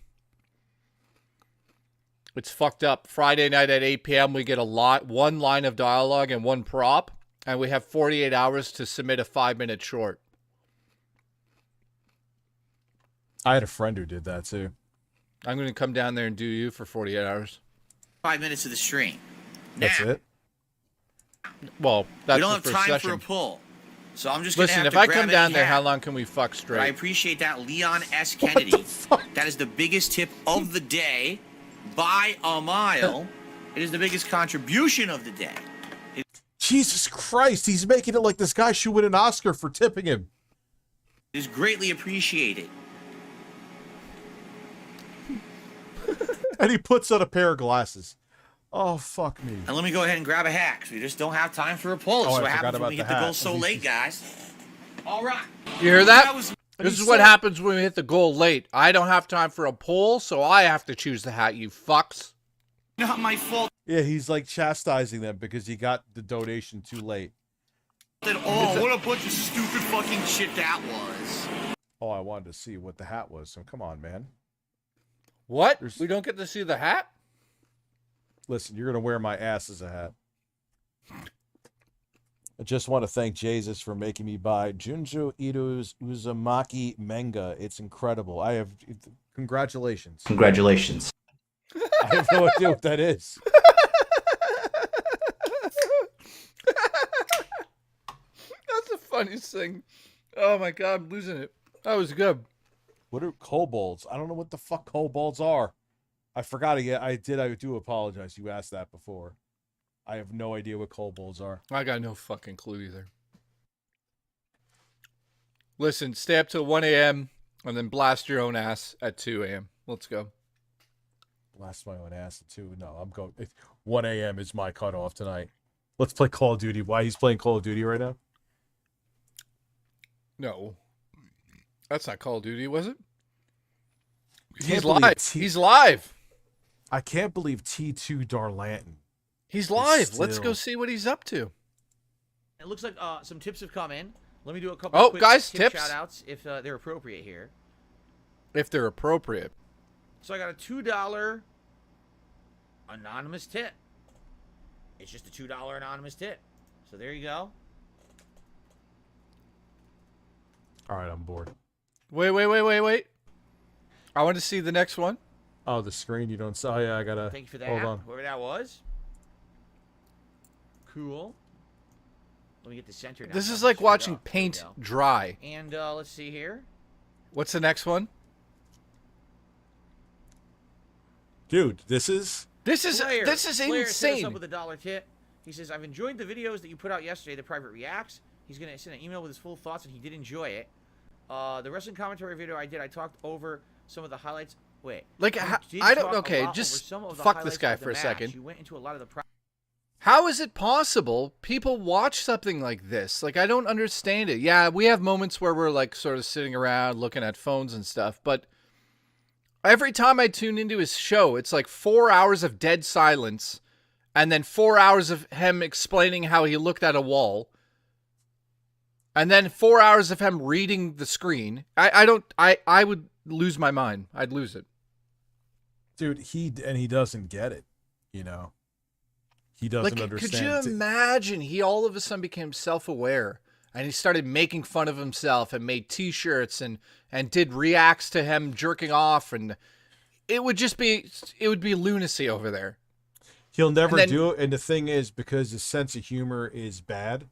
It's fucked up. Friday night at 8 p.m., we get one line of dialogue and one prop, and we have 48 hours to submit a 5-minute short. I had a friend who did that, too. I'm going to come down there and do you for 48 hours. 5 minutes of the stream. That's Now, it? Well, that's we don't the have first time session. for a pull. So I'm just going to Listen, have if to I grab come down any there, how hat. long can we fuck straight? But I appreciate that, Leon S. Kennedy. That is the biggest tip of the day by a mile. It is the biggest contribution of the day. Jesus Christ, he's making it like this guy should win an Oscar for tipping him. It is greatly appreciated. And he puts on a pair of glasses. Oh, fuck me. And let me go ahead and grab a hat, because we just don't have time for a pull. Oh, That's I what forgot happens when about we the hit the hat. goal so late, guys. All right. You hear that? That was- This is what happens when we hit the goal late. I don't have time for a poll, so I have to choose the hat, you fucks. Not my fault Yeah, he's like chastising them because he got the donation too late. at all. What a bunch of stupid fucking shit that was. Oh, I wanted to see what the hat was, so come on, man. What? We don't get to see the hat? Listen, you're going to wear my ass as a hat. I just want to thank Jesus for making me buy Junji Ito's Uzumaki manga. It's incredible. Congratulations. Congratulations. I have no idea what that is. That's the funniest thing. Oh my God, I'm losing it. That was good. What are kobolds? I don't know what the fuck kobolds are. I forgot again. I do apologize. You asked that before. I have no idea what kobolds are. I got no fucking clue either. Listen, stay up till 1 a.m. and then blast your own ass at 2 a.m. Let's go. Blast my own ass at 2. No, I'm going. 1 a.m. is my cutoff tonight. Let's play Call of Duty. Why he's playing Call of Duty right now? No. That's not Call of Duty, was it? Can't He's believe live. He's live. I can't believe T2 Darlanton. He's live. Still- Let's go see what he's up to. It looks like some tips have come in. Let me do a couple Oh, quick guys, tip tips? shout-outs if they're appropriate here. If they're appropriate. So I got a $2 anonymous tip. It's just a $2 anonymous tip. So there you go. All right, I'm bored. Wait. I want to see the next one. Oh, the screen you don't see. Oh, yeah, I gotta. Thank you for that. Hold on. Whoever that was. Cool. Let me get the center now. This I'll is like screw it watching up. There we paint go. dry. And let's see here. What's the next one? Dude, this is. Blair This is set us up insane. with a $1 tip. He says, I've enjoyed the videos that you put out yesterday, the private reacts. He's going to send an email with his full thoughts, and he did enjoy it. The wrestling commentary video I did, I talked over some of the highlights. Wait. Like, you did I don't. talk a Okay, lot over just some of the fuck this highlights guy of the for a match. second. You went into a lot of the How is it possible people watch something like this? Like, I don't understand it. Yeah, we have moments where we're like sort of sitting around looking at phones and stuff, but every time I tune into his show, it's like 4 hours of dead silence and then 4 hours of him explaining how he looked at a wall. And then 4 hours of him reading the screen. I would lose my mind. I'd lose it. Dude, he doesn't get it, you know? He doesn't understand. Could you imagine he all of a sudden became self-aware and he started making fun of himself and made t-shirts and did reacts to him jerking off and it would be lunacy over there. He'll never then- do it, and the thing is, because his sense of humor is bad,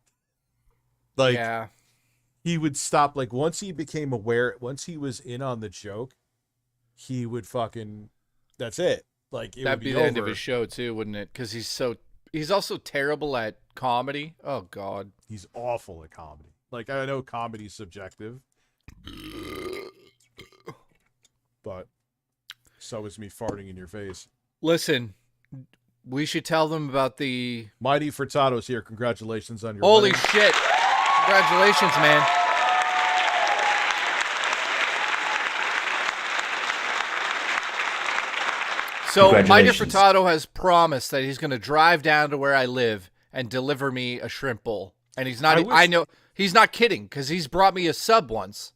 like Yeah. he would stop. Like once he became aware, once he was in on the joke, he would fucking. That's it. Like it That'd would be be the end of over. his show too, wouldn't it? Because he's also terrible at comedy. Oh God. He's awful at comedy. Like I know comedy's subjective, but so is me farting in your face. Listen, we should tell them about the Mighty Furtado's here. Congratulations on your holy wedding. shit! Congratulations, man. So Mighty Congratulations. Furtado has promised that he's going to drive down to where I live and deliver me a shrimp bowl, and he's not. I know he's not kidding because he's brought me a sub once.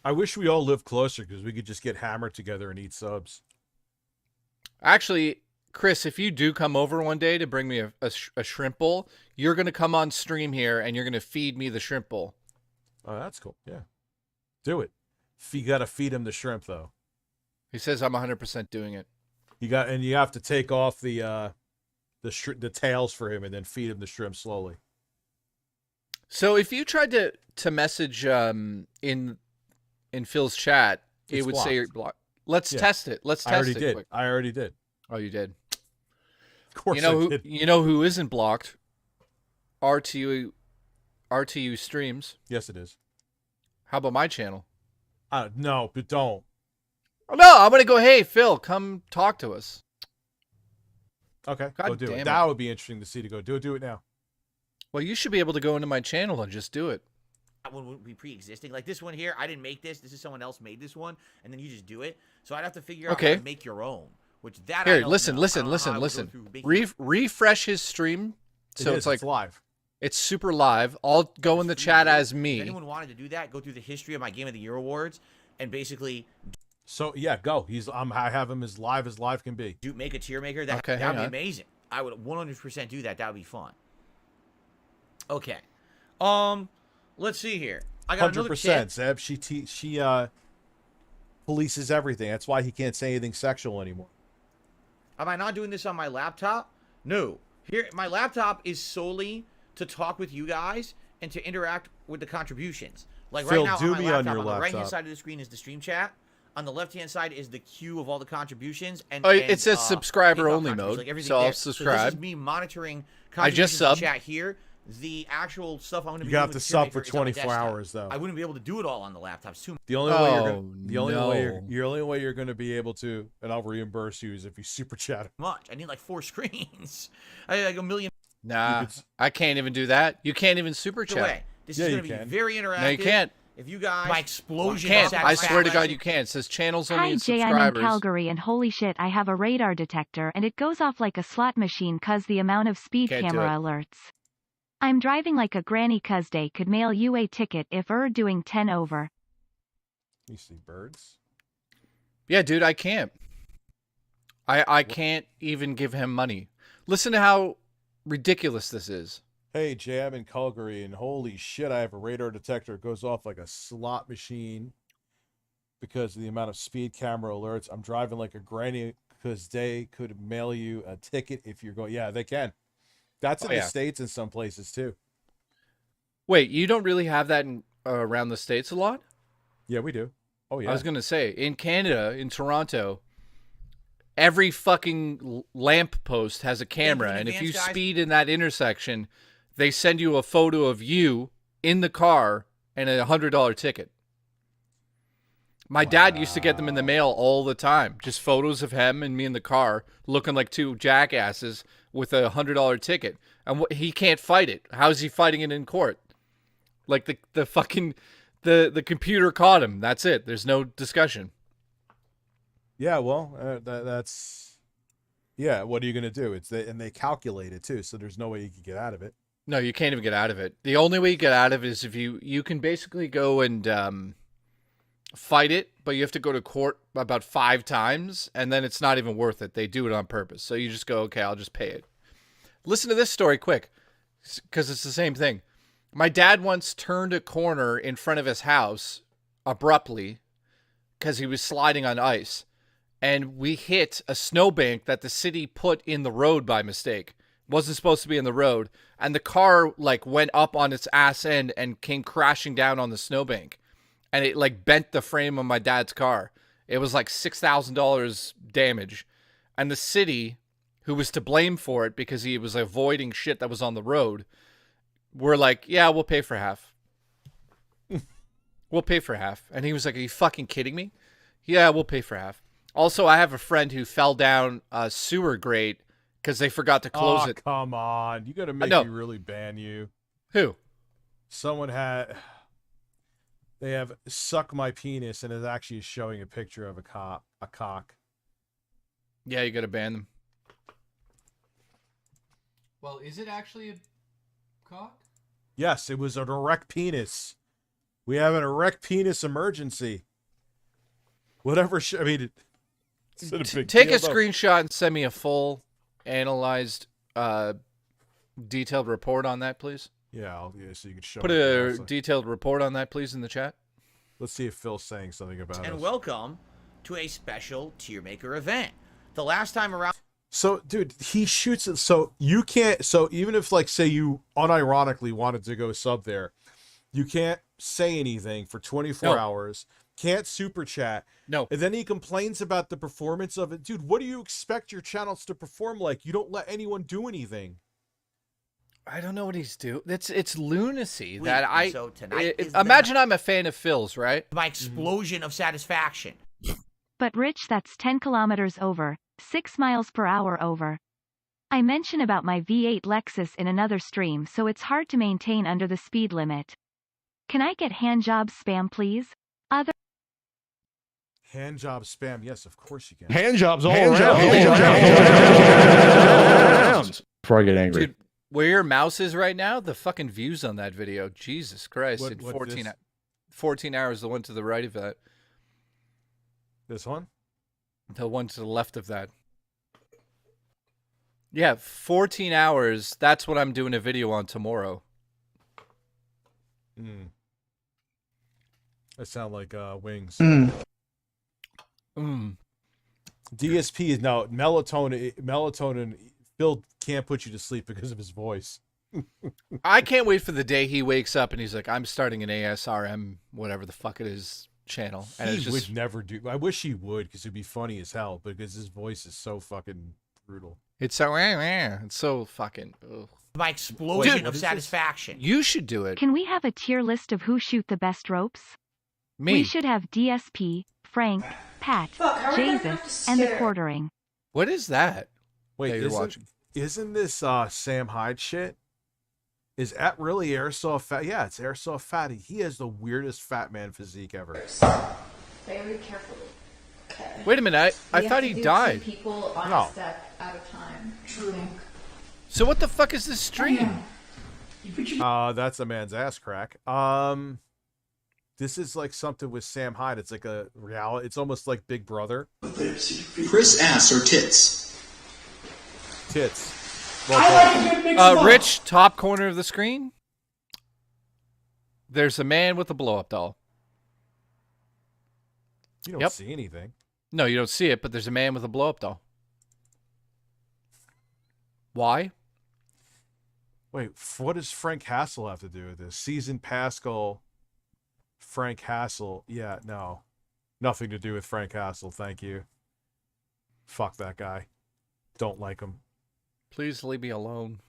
I wish we all lived closer because we could just get hammered together and eat subs. Actually, Chris, if you do come over one day to bring me a shrimp bowl, you're going to come on stream here and you're going to feed me the shrimp bowl. Oh, that's cool. Yeah, do it. You got to feed him the shrimp though. He says I'm 100% doing it. You have to take off the tails for him and then feed him the shrimp slowly. So if you tried to message in Phil's chat, it It's would say you're blocked. blocked. Let's test it. Let's I test already it did. quick. I already did. Oh, you did. Of course, You know I who? did. You know who isn't blocked? RTU streams. Yes, it is. How about my channel? No, but don't. Oh, no, I'm gonna go. Hey, Phil, come talk to us. Okay, God go do damn it. it. That would be interesting to see. To go do it. Do it now. Well, you should be able to go into my channel and just do it. That one would be pre-existing. Like this one here, I didn't make this. This is someone else made this one, and then you just do it. So I'd have to figure out how Okay. to make your own. Which that I Here, don't listen, know. listen, I don't know listen, how I would go listen. through making Refresh his stream, so it's like it's live. it's super live. I'll go in the chat as If me. anyone wanted to do that, go through the history of my Game of the Year awards, and basically So yeah, go. I have him as live can be. make a tier maker. That Okay, would hang be on. amazing. I would 100% do that. That would be fun. Okay. Let's see here. I got another 100%. tip. Zeb, she polices everything. That's why he can't say anything sexual anymore. Am I not doing this on my laptop? No. Here, my laptop is solely to talk with you guys and to interact with the contributions. Like Phil, right now do on my be on laptop, your on the right-hand laptop. side of the screen is the stream chat. On the left-hand side is the queue of all the contributions. And, Oh, it says takeoff subscriber-only contributions, mode, like everything so I'll there. So this subscribe. is me monitoring I just contributions in subbed. chat here. The actual stuff I'm going to be You have doing to with sub Tier for Maker is on my 24 desktop. hours, though. I wouldn't be able to do it all on the laptop. It's too The only way Oh, the only way you're going to be able to, and I'll reimburse you, is if you super chat. much. I need like 4 screens. I need like a million. Nah, I can't even do that. You can't even super Either chat. way, this Yeah, is you going to be can. very interactive. No, you can't. If you guys, my explosion. You of can't. I swear to God, satisfaction- you can't. It says channels only Hi and Jay, I'm in subscribers. Calgary and holy shit I have a radar detector and it goes off like a slot machine cause the amount of speed Can't do camera it. alerts. I'm driving like a granny cause they could mail you a ticket if doing 10 over. You see birds? Yeah, dude, I can't. I can't even give him money. Listen to how ridiculous this is. Hey, Jay, I'm in Calgary, and holy shit, I have a radar detector. It goes off like a slot machine because of the amount of speed camera alerts. I'm driving like a granny because they could mail you a ticket if you're going. Yeah, they can. That's in the yeah. States and some places, too. Wait, you don't really have that in, around the States a lot? Yeah, we do. Oh, yeah. I was going to say, in Canada, in Toronto, every fucking lamp post has a camera, in and if advance, you guys. speed in that intersection, they send you a photo of you in the car and a $100 ticket. My dad used to get them in the mail all the time, just photos of him and me in the car looking like two jackasses with a $100 ticket, and he can't fight it. How's he fighting it in court? Like the fucking the computer caught him. That's it. There's no discussion. Yeah, well, that's... Yeah, what are you going to do? And they calculate it, too, so there's no way you can get out of it. No, you can't even get out of it. The only way you get out of it is if you can basically go and fight it, but you have to go to court about 5 times, and then it's not even worth it. They do it on purpose. So you just go, okay, I'll just pay it. Listen to this story quick, because it's the same thing. My dad once turned a corner in front of his house abruptly because he was sliding on ice. and we hit a snowbank that the city put in the road by mistake. Wasn't supposed to be in the road, and the car like went up on its ass end and came crashing down on the snowbank, and it like bent the frame of my dad's car. It was like $6,000 damage, and the city, who was to blame for it because he was avoiding shit that was on the road, were like, yeah, we'll pay for half. We'll pay for half. And he was like, are you fucking kidding me? Yeah, we'll pay for half. Also, I have a friend who fell down a sewer grate because they forgot to close it. Come on. You got to make No. me really ban you. Who? Someone had... They have suck my penis and is actually showing a picture of a cock. Yeah, you got to ban them. Well, is it actually a cock? Yes, it was an erect penis. We have an erect penis emergency. Whatever. I mean, it's not a big Take deal, a though. screenshot and send me a full, analyzed, detailed report on that, please. Yeah, so you can show. Put it a also. detailed report on that, please, in the chat. Let's see if Phil's saying something about And us. welcome to a special tier maker event. The last time around. So, dude, he shoots it. So you can't. So even if, like, say you unironically wanted to go sub there, you can't say anything for 24 No. hours. Can't super chat. No. And then he complains about the performance of it. Dude, what do you expect your channels to perform like? You don't let anyone do anything. I don't know what he's doing. It's lunacy Wait, that I. so tonight is the imagine I'm a fan of Phil's, right? My explosion of satisfaction. But Rich, that's 10 kilometers over, 6 miles per hour over. I mention about my V8 Lexus in another stream, so it's hard to maintain under the speed limit. Can I get handjob spam, please? Other Hand job spam. Yes, of course you can. Hand jobs all around. Before I get angry. Dude, where your mouse is right now, the fucking views on that video, Jesus Christ! What- in what 14, this? 14 hours, the one to the right of that, This one? the one to the left of that. Yeah, 14 hours. That's what I'm doing a video on tomorrow. That sound like wings. Mm. DSP is no melatonin. Phil can't put you to sleep because of his voice. I can't wait for the day he wakes up and he's like, I'm starting an ASRM, whatever the fuck it is, channel. And He it's just, would never do. I wish he would, because it'd be funny as hell. Because his voice is so fucking brutal. it's so fucking. Ugh. My explosion Dude, of satisfaction. You should do it. Can we have a tier list of who shoot the best ropes? Me. We should have DSP, Frank, Pat, Jesus, and the quartering. What is that? Wait, that you're watching? isn't this Sam Hyde shit? Is that really Airsoft Fat? Yeah, it's Airsoft Fatty. He has the weirdest fat man physique ever. Very carefully. Okay. Wait a minute. I We have thought to he do died. 2 people on No. a step at a time. True. So what the fuck is this stream? That's a man's ass crack. This is like something with Sam Hyde. It's like a reality. It's almost like Big Brother. Chris ass or tits? Tits. Rich, top corner of the screen. There's a man with a blow-up doll. You don't Yep. see anything. No, you don't see it, but there's a man with a blow-up doll. Why? Wait, what does Frank Hassel have to do with this? Season Pascal, Frank Hassel. Yeah, no. Nothing to do with Frank Hassel, thank you. Fuck that guy. Don't like him. Please leave me alone.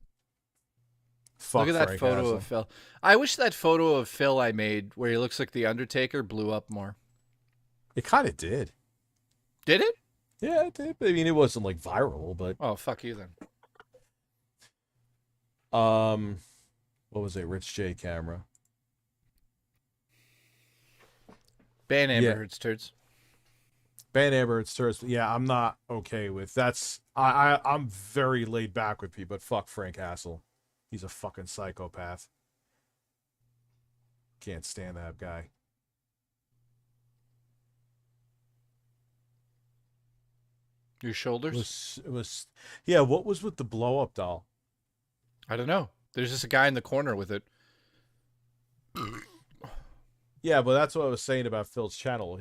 Fuck Look at that Frank photo Hassel. of Phil. I wish that photo of Phil I made where he looks like the Undertaker blew up more. It kind of did. Did it? Yeah, it did. I mean, it wasn't like viral, but Oh, fuck you then. what was it? Rich J camera. Ban Amber Yeah. Heard's turds. Ban Amber, it's Thursday. Yeah, I'm not okay with that's. I'm very laid back with people, but fuck Frank Hassel. He's a fucking psychopath. Can't stand that guy. Your shoulders? It was yeah. What was with the blow up doll? I don't know. There's just a guy in the corner with it. Yeah, but that's what I was saying about Phil's channel.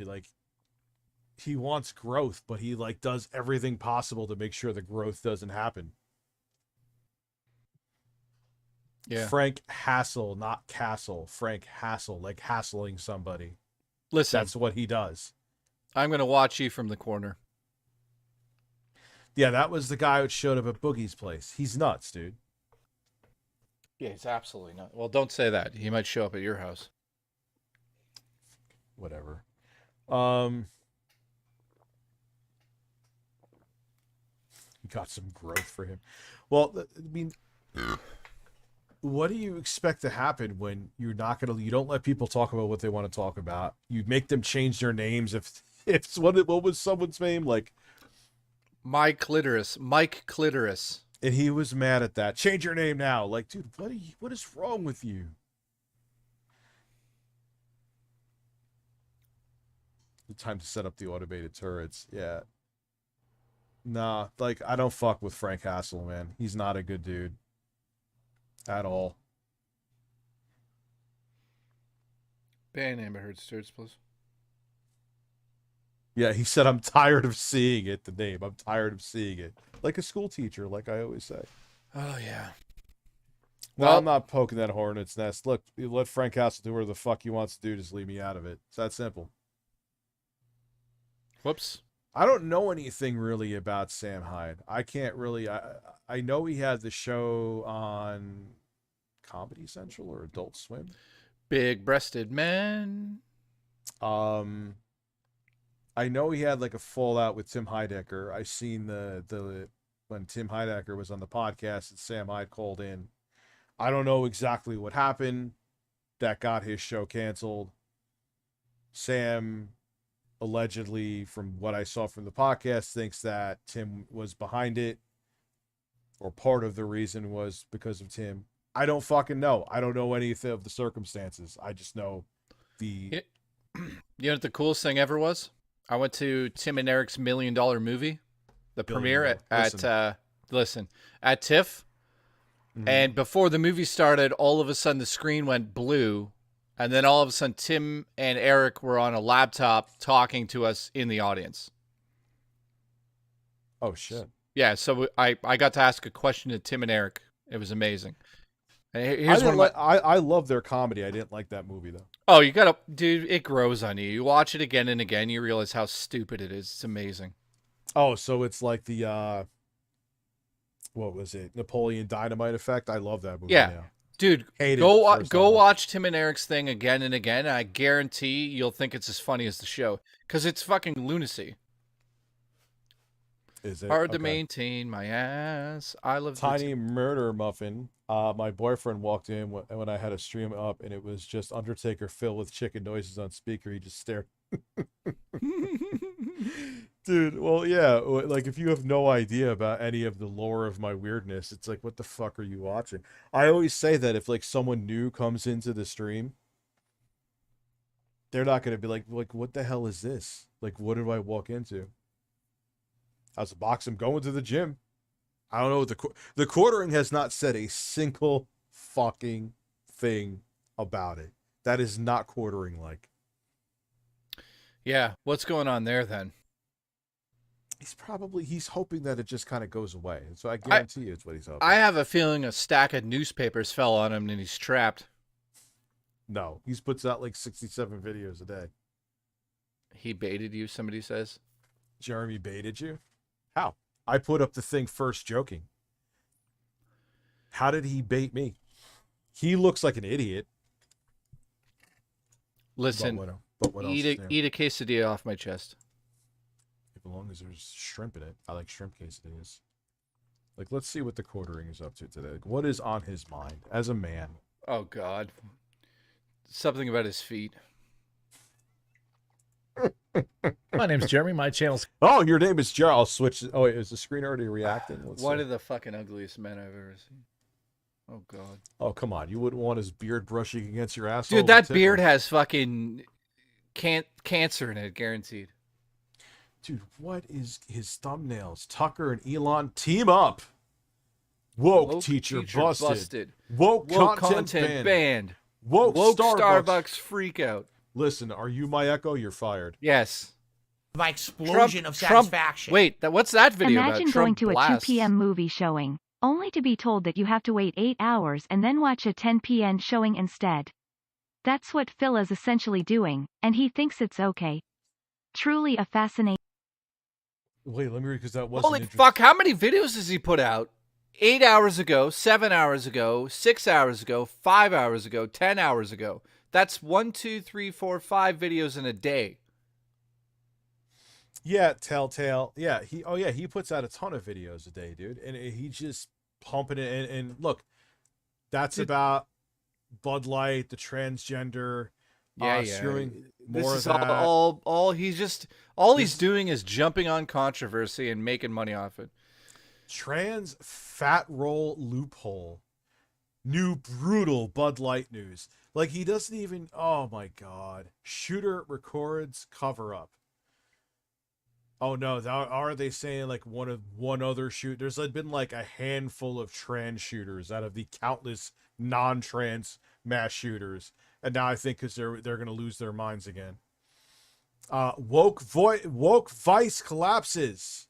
he wants growth, but he like does everything possible to make sure the growth doesn't happen. Yeah. Frank Hassel, not Castle. Frank Hassel, like hassling somebody. Listen, That's what he does. I'm going to watch you from the corner. Yeah, that was the guy who showed up at Boogie's place. He's nuts, dude. Yeah, he's absolutely not. Well, don't say that. He might show up at your house. Whatever. Got some growth for him. Well, I mean, what do you expect to happen when you don't let people talk about what they want to talk about? You make them change their names. If what was someone's name? Like Mike Clitoris. And he was mad at that. Change your name now. Like, dude, what is wrong with you? The time to set up the automated turrets. Yeah. Nah, like, I don't fuck with Frank Hassel, man. He's not a good dude. At all. Ban Amber Heard Sturds, please. Yeah, he said, I'm tired of seeing it, the name. I'm tired of seeing it. Like a school teacher, like I always say. Oh, yeah. No, Well, I'm not poking that hornet's nest. Look, you let Frank Hassel do whatever the fuck he wants to do. Just leave me out of it. It's that simple. Whoops. I don't know anything really about Sam Hyde. I can't really. I know he had the show on Comedy Central or Adult Swim. Big-breasted man. I know he had like a fallout with Tim Heidecker. I seen the when Tim Heidecker was on the podcast and Sam Hyde called in. I don't know exactly what happened that got his show canceled. Sam allegedly, from what I saw from the podcast, thinks that Tim was behind it, or part of the reason was because of Tim. I don't fucking know. I don't know anything of the circumstances. I just know the... You know what the coolest thing ever was? I went to Tim and Eric's $1 Million movie, the premiere at TIFF. Mm-hmm. And before the movie started, all of a sudden the screen went blue. And then all of a sudden, Tim and Eric were on a laptop talking to us in the audience. Oh, shit. Yeah, so I got to ask a question to Tim and Eric. It was amazing. And I love their comedy. I didn't like that movie, though. Oh, you got to... Dude, it grows on you. You watch it again and again, you realize how stupid it is. It's amazing. Oh, so it's like the... what was it? Napoleon Dynamite effect? I love that movie. Yeah. Now. Dude, go watch Tim and Eric's thing again and again. And I guarantee you'll think it's as funny as the show. Because it's fucking lunacy. Is it? Hard to maintain my ass. I love Tiny Murder Muffin. My boyfriend walked in when I had a stream up, and it was just Undertaker Phil with chicken noises on speaker. He just stared. Dude, well, yeah, like if you have no idea about any of the lore of my weirdness, it's like, what the fuck are you watching? I always say that if like someone new comes into the stream, they're not going to be like, what the hell is this? Like, what did I walk into? How's the box? I'm going to the gym. I don't know what the quartering has not said a single fucking thing about it. That is not quartering like. Yeah, what's going on there then? He's hoping that it just kind of goes away. So I guarantee you it's what he's hoping. I have a feeling a stack of newspapers fell on him and he's trapped. No, he puts out like 67 videos a day. He baited you, somebody says. Jeremy baited you? How? I put up the thing first joking. How did he bait me? He looks like an idiot. Listen, but what eat a quesadilla off my chest. As long as there's shrimp in it. I like shrimp quesadillas. Like, let's see what the quartering is up to today. Like, what is on his mind as a man? Oh, God. Something about his feet. My name's Jeremy. My channel's... Oh, your name is Jeremy. I'll switch. Oh, wait, is the screen already reacting? One of the fucking ugliest men I've ever seen. Oh, God. Oh, come on. You wouldn't want his beard brushing against your asshole? Dude, that beard has fucking cancer in it, guaranteed. Dude, what is his thumbnails? Tucker and Elon team up. Woke teacher busted. Woke content banned. Woke Starbucks freak out. Listen, are you my echo? You're fired. Yes. My explosion of satisfaction. Wait, what's that video Imagine about? going Trump to a blasts. 2 p.m. movie showing, only to be told that you have to wait 8 hours and then watch a 10 p.m. showing instead. That's what Phil is essentially doing, and he thinks it's okay. Truly a fascinating... Wait, let me read because that wasn't Holy fuck, how many videos does he put out? 8 hours ago, 7 hours ago, 6 hours ago, 5 hours ago, 10 hours ago. That's 1, 2, 3, 4, 5 videos in a day. Yeah, Telltale. Yeah, he puts out a ton of videos a day, dude, and he just pumping it. And look, that's about Bud Light, the transgender. Screwing This more is of that. all he's doing is jumping on controversy and making money off it. Trans fat roll loophole. New brutal Bud Light news. Like he doesn't even. Oh my god. Shooter records cover up. Oh no! Are they saying like one other shoot? There's been like a handful of trans shooters out of the countless non-trans mass shooters, and now I think because they're gonna lose their minds again. Woke Vice collapses.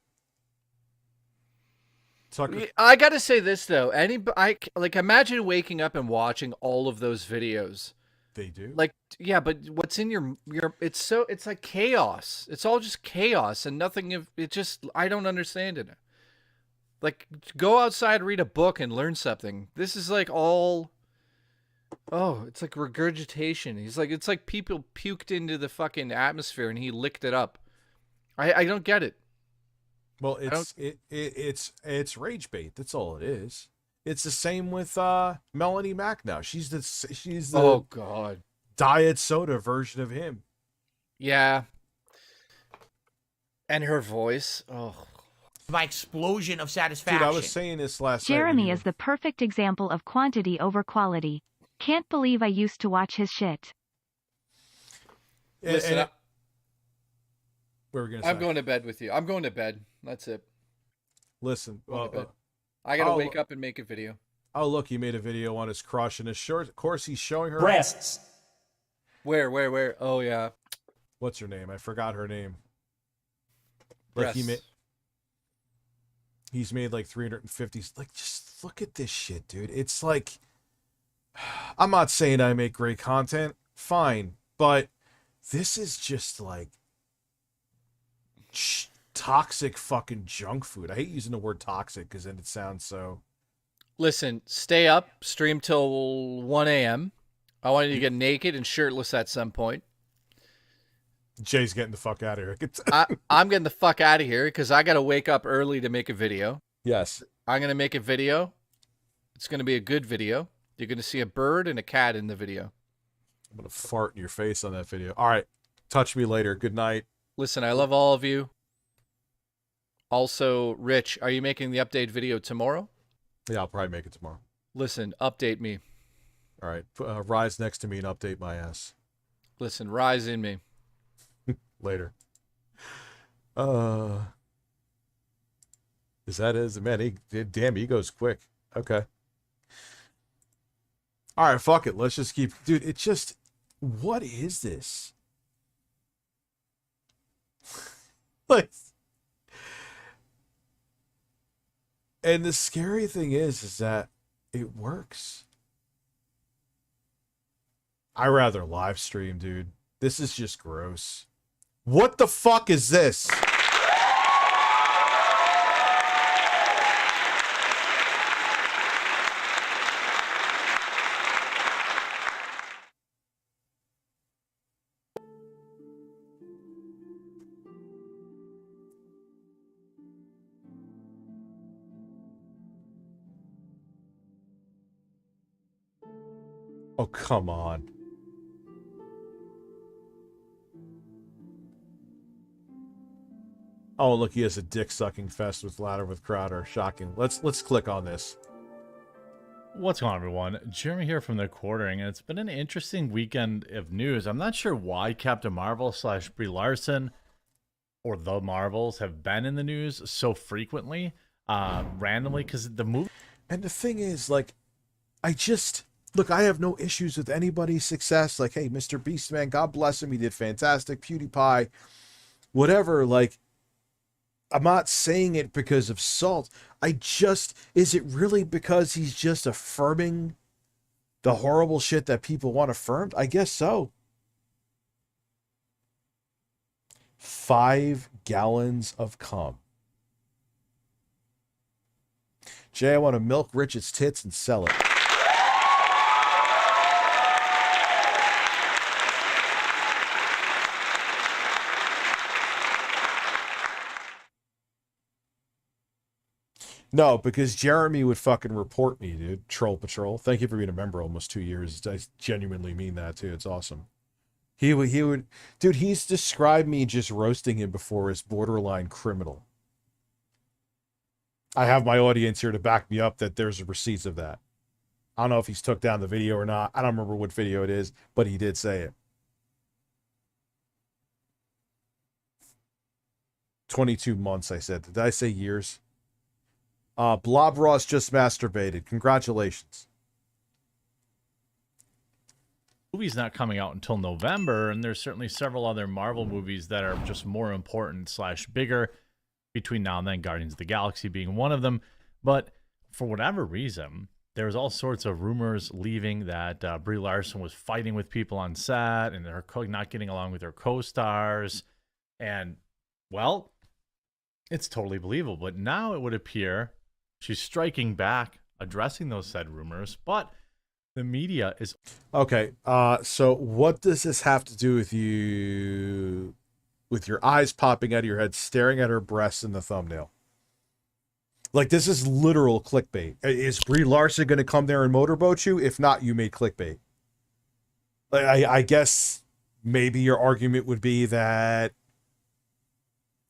Tucker. I gotta say this though. Imagine waking up and watching all of those videos. They do. Like, yeah, but what's in your it's like chaos. It's all just chaos and nothing of it. Just I don't understand it. Like, go outside, read a book, and learn something. This is like all. Oh, it's like regurgitation. It's like people puked into the fucking atmosphere and he licked it up. I don't get it. Well, it's rage bait. That's all it is. It's the same with Melanie Mack now. She's the oh god, diet soda version of him. Yeah. And her voice. Oh. My explosion of satisfaction. Dude, I was saying this last night. Jeremy is the perfect example of quantity over quality. Can't believe I used to watch his shit. Listen, what were we gonna say? I'm going to bed with you. I'm going to bed. That's it. Listen, I gotta wake up and make a video. Oh, look, he made a video on his crush and his shirt. Of course, he's showing her breasts. Where? Oh, yeah. What's her name? I forgot her name. Breasts. Like he's made like 350. Like, just look at this shit, dude. It's like, I'm not saying I make great content, fine, but this is just like toxic fucking junk food. I hate using the word toxic because then it sounds so. Listen, stay up, stream till 1 a.m. I want you to get naked and shirtless at some point. Jay's getting the fuck out of here. I'm getting the fuck out of here because I got to wake up early to make a video. Yes. I'm going to make a video. It's going to be a good video. You're going to see a bird and a cat in the video. I'm going to fart in your face on that video. All right. Touch me later. Good night. Listen, I love all of you. Also, Rich, are you making the update video tomorrow? Yeah, I'll probably make it tomorrow. Listen, update me. All right. Rise next to me and update my ass. Listen, rise in me. Later. Is that his? Man, damn, he goes quick. Okay. All right, fuck it. Let's just keep... Dude, it's just... What is this? Like... And the scary thing is that it works. I rather live stream, dude. This is just gross. What the fuck is this? Oh, come on. Oh, look, he has a dick-sucking fest with Ladder with Crowder. Shocking. Let's click on this. What's going on, everyone? Jeremy here from The Quartering, and it's been an interesting weekend of news. I'm not sure why Captain Marvel / Brie Larson or the Marvels have been in the news so frequently, randomly, because the movie... And the thing is, like, Look, I have no issues with anybody's success. Like, hey, Mr. Beastman, God bless him. He did fantastic. PewDiePie, whatever. Like, I'm not saying it because of Salt. Is it really because he's just affirming the horrible shit that people want affirmed? I guess so. 5 gallons of cum. Jay, I want to milk Richard's tits and sell it. No, because Jeremy would fucking report me, dude. Troll Patrol. Thank you for being a member almost 2 years. I genuinely mean that, too. It's awesome. He would, dude, he's described me just roasting him before as borderline criminal. I have my audience here to back me up that there's receipts of that. I don't know if he's took down the video or not. I don't remember what video it is, but he did say it. 22 months, I said. Did I say years? Blob Ross just masturbated. Congratulations. Movie's not coming out until November, and there's certainly several other Marvel movies that are just more important / bigger between now and then, Guardians of the Galaxy being one of them. But for whatever reason, there's all sorts of rumors leaving that Brie Larson was fighting with people on set and her not getting along with her co-stars. And, well, it's totally believable. But now it would appear she's striking back, addressing those said rumors, but the media is... Okay, so what does this have to do with you, with your eyes popping out of your head, staring at her breasts in the thumbnail? Like, this is literal clickbait. Is Brie Larson going to come there and motorboat you? If not, you made clickbait. Like, I guess maybe your argument would be that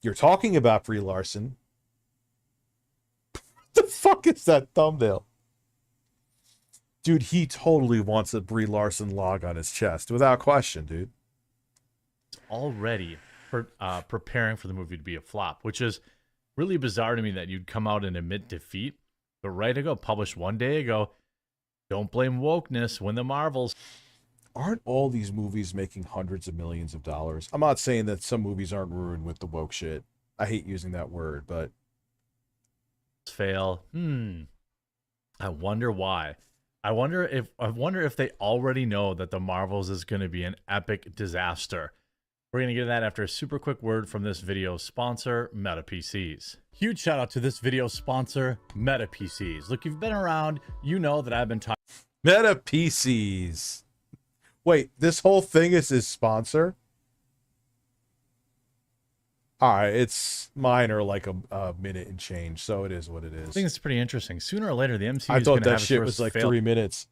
you're talking about Brie Larson. What the fuck is that thumbnail? Dude, he totally wants a Brie Larson log on his chest, without question, dude. Already preparing for the movie to be a flop, which is really bizarre to me that you'd come out and admit defeat. But right ago, published one day ago, don't blame wokeness when the Marvels... Aren't all these movies making hundreds of millions of dollars? I'm not saying that some movies aren't ruined with the woke shit. I hate using that word, but... fail. I wonder why. I wonder if they already know that the Marvels is going to be an epic disaster. We're going to get to that after a super quick word from this video sponsor, Meta PCs. Huge shout out to this video sponsor, Meta PCs. Look, you've been around, you know that I've been talking... Meta PCs. Wait, this whole thing is his sponsor? Alright, it's mine are like a minute and change, so it is what it is. I think it's pretty interesting. Sooner or later, the MCU I is thought going to that have shit was like 3 minutes.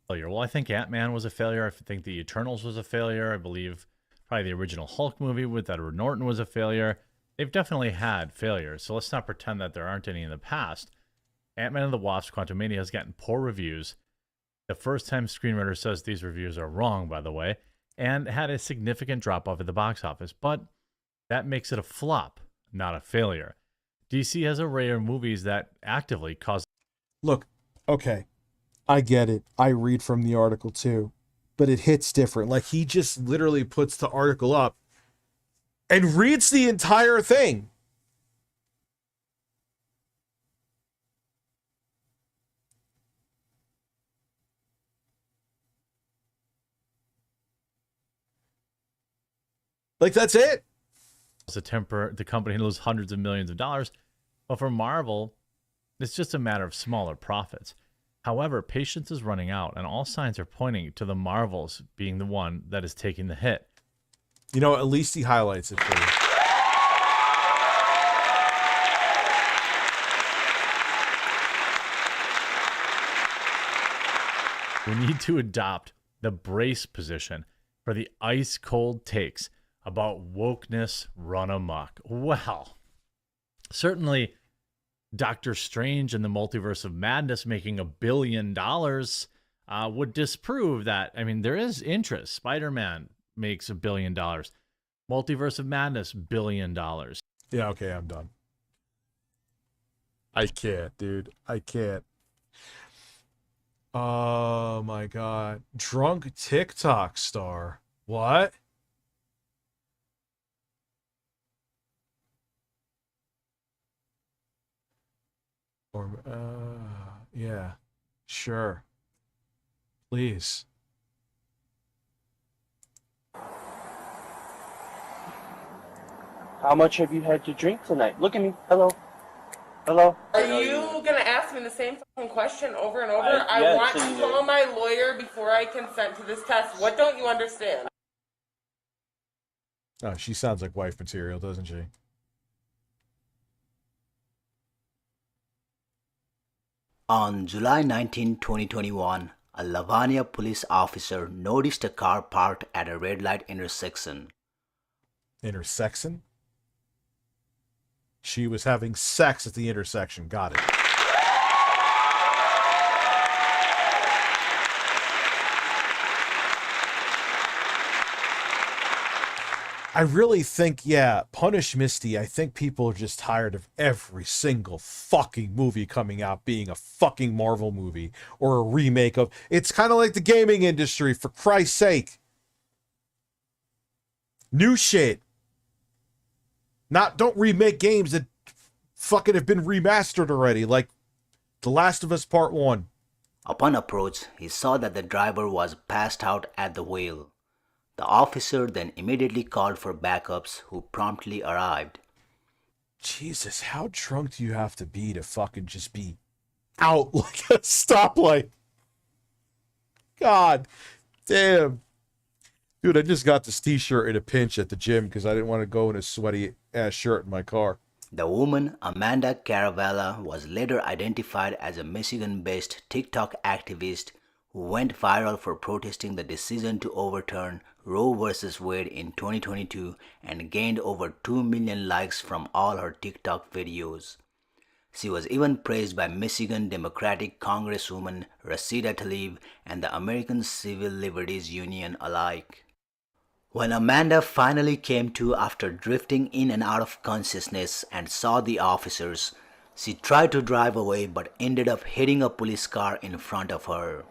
Failure. Well, I think Ant-Man was a failure. I think the Eternals was a failure. I believe probably the original Hulk movie with Edward Norton was a failure. They've definitely had failures, so let's not pretend that there aren't any in the past. Ant-Man and the Wasp: Quantumania has gotten poor reviews. The first-time screenwriter says these reviews are wrong, by the way, and had a significant drop-off at the box office, but that makes it a flop, not a failure. DC has a array of movies that actively cause... Look, okay, I get it. I read from the article too, but it hits different. Like, he just literally puts the article up and reads the entire thing. Like, that's it. The company lose hundreds of millions of dollars, but for Marvel, it's just a matter of smaller profits. However, patience is running out, and all signs are pointing to the Marvels being the one that is taking the hit. You know, at least he highlights it for you. We need to adopt the brace position for the ice-cold takes about wokeness run amok. Well, certainly Doctor Strange and the Multiverse of Madness making $1 billion would disprove that. I mean, there is interest. Spider-Man makes $1 billion. Multiverse of Madness, $1 billion. Yeah, okay, I'm done. I can't, dude. I can't. Oh my god. Drunk TikTok star. What? Or, yeah. Sure. Please. How much have you had to drink tonight? Look at me. Hello. Hello. Are you gonna ask me the same fucking question over and over? I yes, want to call my lawyer before I consent to this test. What don't you understand? Oh, she sounds like wife material, doesn't she? On July 19, 2021, a Lavania police officer noticed a car parked at a red light intersection. Intersection? She was having sex at the intersection. Got it. I really think, yeah, punish Misty. I think people are just tired of every single fucking movie coming out being a fucking Marvel movie or a remake of. It's kind of like the gaming industry, for Christ's sake. New shit. Don't remake games that fucking have been remastered already, like The Last of Us Part 1. Upon approach, he saw that the driver was passed out at the wheel. The officer then immediately called for backups, who promptly arrived. Jesus, how drunk do you have to be to fucking just be out like a stoplight? God damn. Dude, I just got this t-shirt in a pinch at the gym because I didn't want to go in a sweaty ass shirt in my car. The woman, Amanda Caravella, was later identified as a Michigan-based TikTok activist who went viral for protesting the decision to overturn Roe v. Wade in 2022 and gained over 2 million likes from all her TikTok videos. She was even praised by Michigan Democratic Congresswoman Rashida Tlaib and the American Civil Liberties Union alike. When Amanda finally came to after drifting in and out of consciousness and saw the officers, she tried to drive away but ended up hitting a police car in front of her.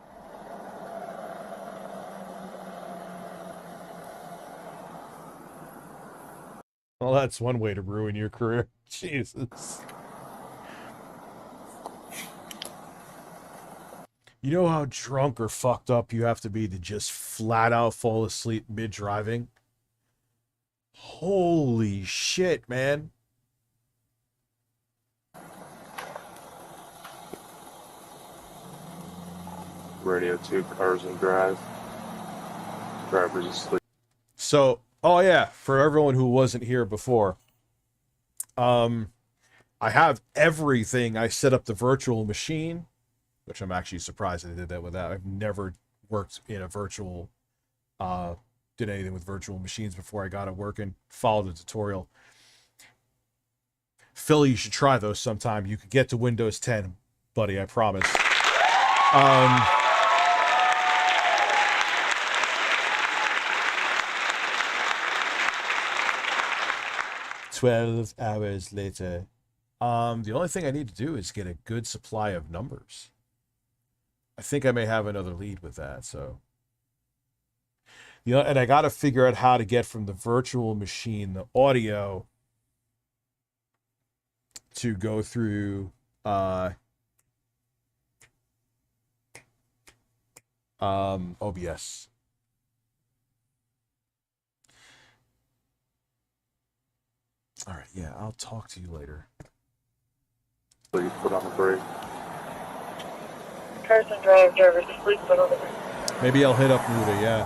Well, that's one way to ruin your career. Jesus. You know how drunk or fucked up you have to be to just flat out fall asleep mid-driving? Holy shit, man. Radio 2, cars and drive. Drivers asleep. So, oh yeah, for everyone who wasn't here before, I have everything. I set up the virtual machine, which I'm actually surprised I did that without. I've never worked in a virtual, did anything with virtual machines before I got it working. Followed the tutorial. Philly, you should try those sometime. You could get to Windows 10, buddy, I promise. 12 hours later. The only thing I need to do is get a good supply of numbers. I think I may have another lead with that, so. You know, and I got to figure out how to get from the virtual machine the audio to go through OBS. All right, yeah, I'll talk to you later. Please put on the brake. Cars and drivers, please put on the brake. Maybe I'll hit up Muda, yeah.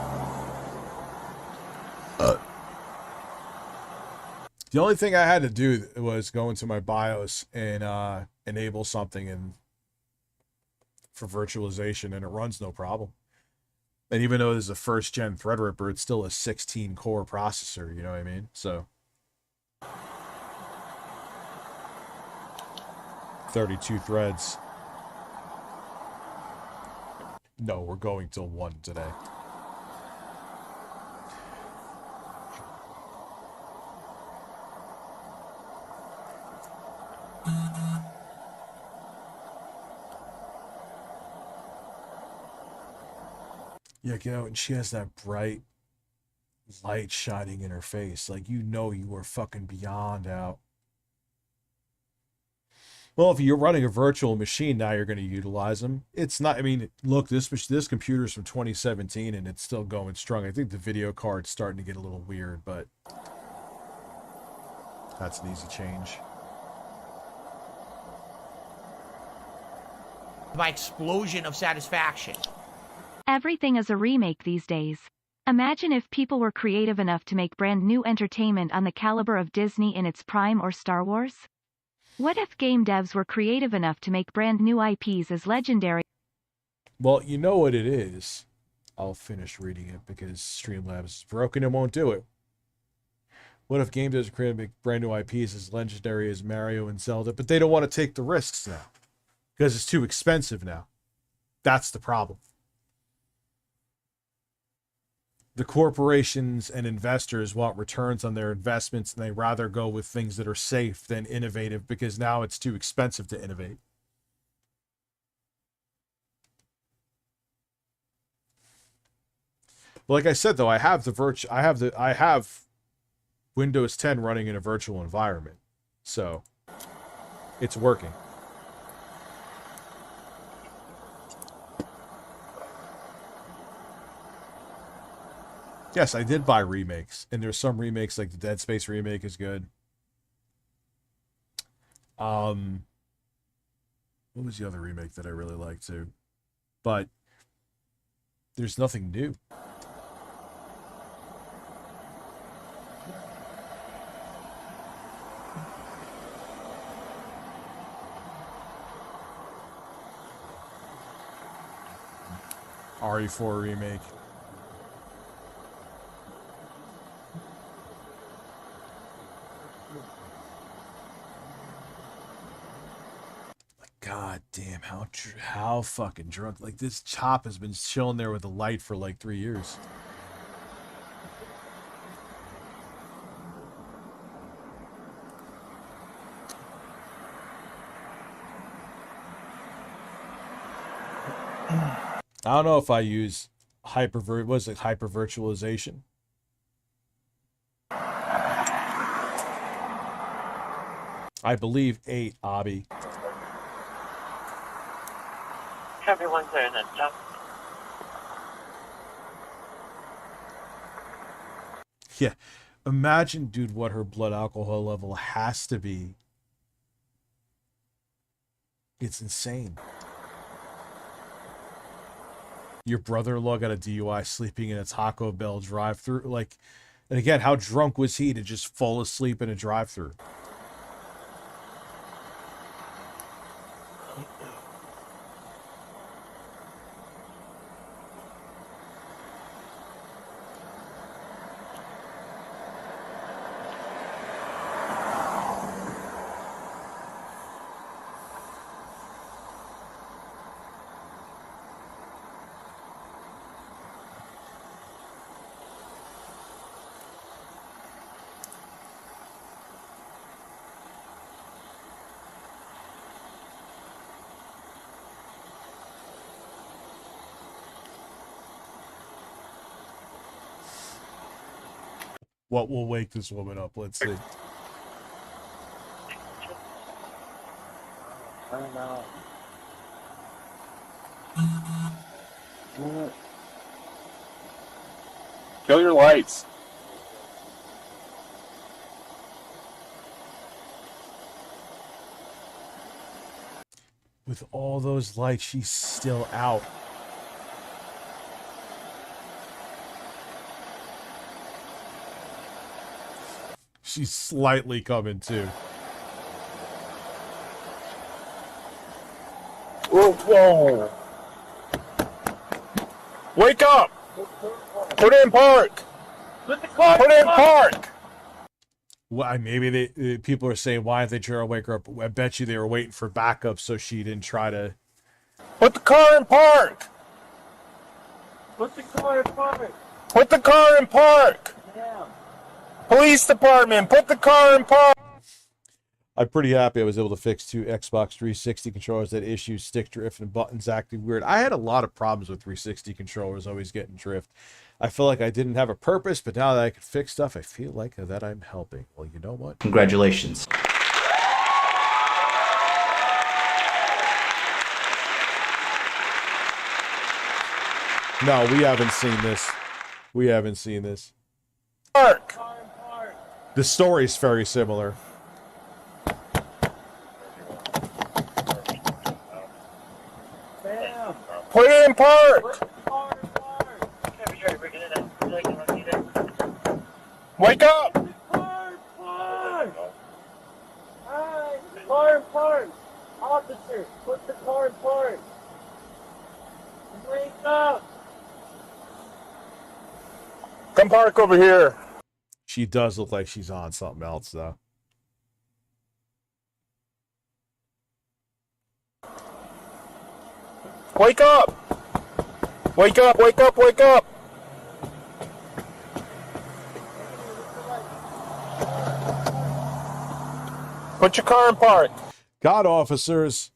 The only thing I had to do was go into my BIOS and enable something for virtualization, and it runs no problem. And even though this is a first-gen Threadripper, it's still a 16-core processor, you know what I mean? So 32 threads. No, we're going till 1 today. Yeah, you know, and she has that bright light shining in her face. Like, you know you are fucking beyond out. Well, if you're running a virtual machine now, you're going to utilize them. It's not. I mean, look, this computer's from 2017 and it's still going strong. I think the video card's starting to get a little weird, but that's an easy change. My explosion of satisfaction. Everything is a remake these days. Imagine if people were creative enough to make brand new entertainment on the caliber of Disney in its prime or Star Wars? What if game devs were creative enough to make brand new IPs as legendary? Well, you know what it is. I'll finish reading it because StreamLabs is broken and won't do it. What if game devs create brand new IPs as legendary as Mario and Zelda, but they don't want to take the risks now because it's too expensive now? That's the problem. The corporations and investors want returns on their investments, and they rather go with things that are safe than innovative because now it's too expensive to innovate. Like I said, though, I have Windows 10 running in a virtual environment, so it's working. Yes, I did buy remakes, and there's some remakes, like the Dead Space remake is good. What was the other remake that I really liked too? But there's nothing new. RE4 remake. God damn, how fucking drunk. Like, this chop has been chilling there with the light for like 3 years. I don't know if I use hypervirtualization. I believe 8, Abby. Everyone's there then, John. Yeah. Imagine, dude, what her blood alcohol level has to be. It's insane. Your brother-in-law got a DUI sleeping in a Taco Bell drive-thru. Like, and again, how drunk was he to just fall asleep in a drive-thru? What will wake this woman up? Let's see. I don't know. Kill your lights. With all those lights, she's still out. She's slightly coming too. Whoa. Wake up! Put it in park! Put the car Put it in park! Well, maybe people are saying, why didn't they try to wake her up? I bet you they were waiting for backup so she didn't try to... Put the car in park! Put the car in park! Put the car in park! Yeah. Police department, put the car in park! I'm pretty happy I was able to fix 2 Xbox 360 controllers that issue stick drift and buttons acting weird. I had a lot of problems with 360 controllers always getting drift. I feel like I didn't have a purpose, but now that I can fix stuff, I feel like that I'm helping. Well, you know what? Congratulations. No, we haven't seen this. We haven't seen this. Park. The story's very similar. Put it in park. Wake up. Car in park! Officer, put the car in park! Wake up! Come park over here. She does look like she's on something else, though. Wake up! Wake up, wake up, wake up! Put your car in park. God, officers.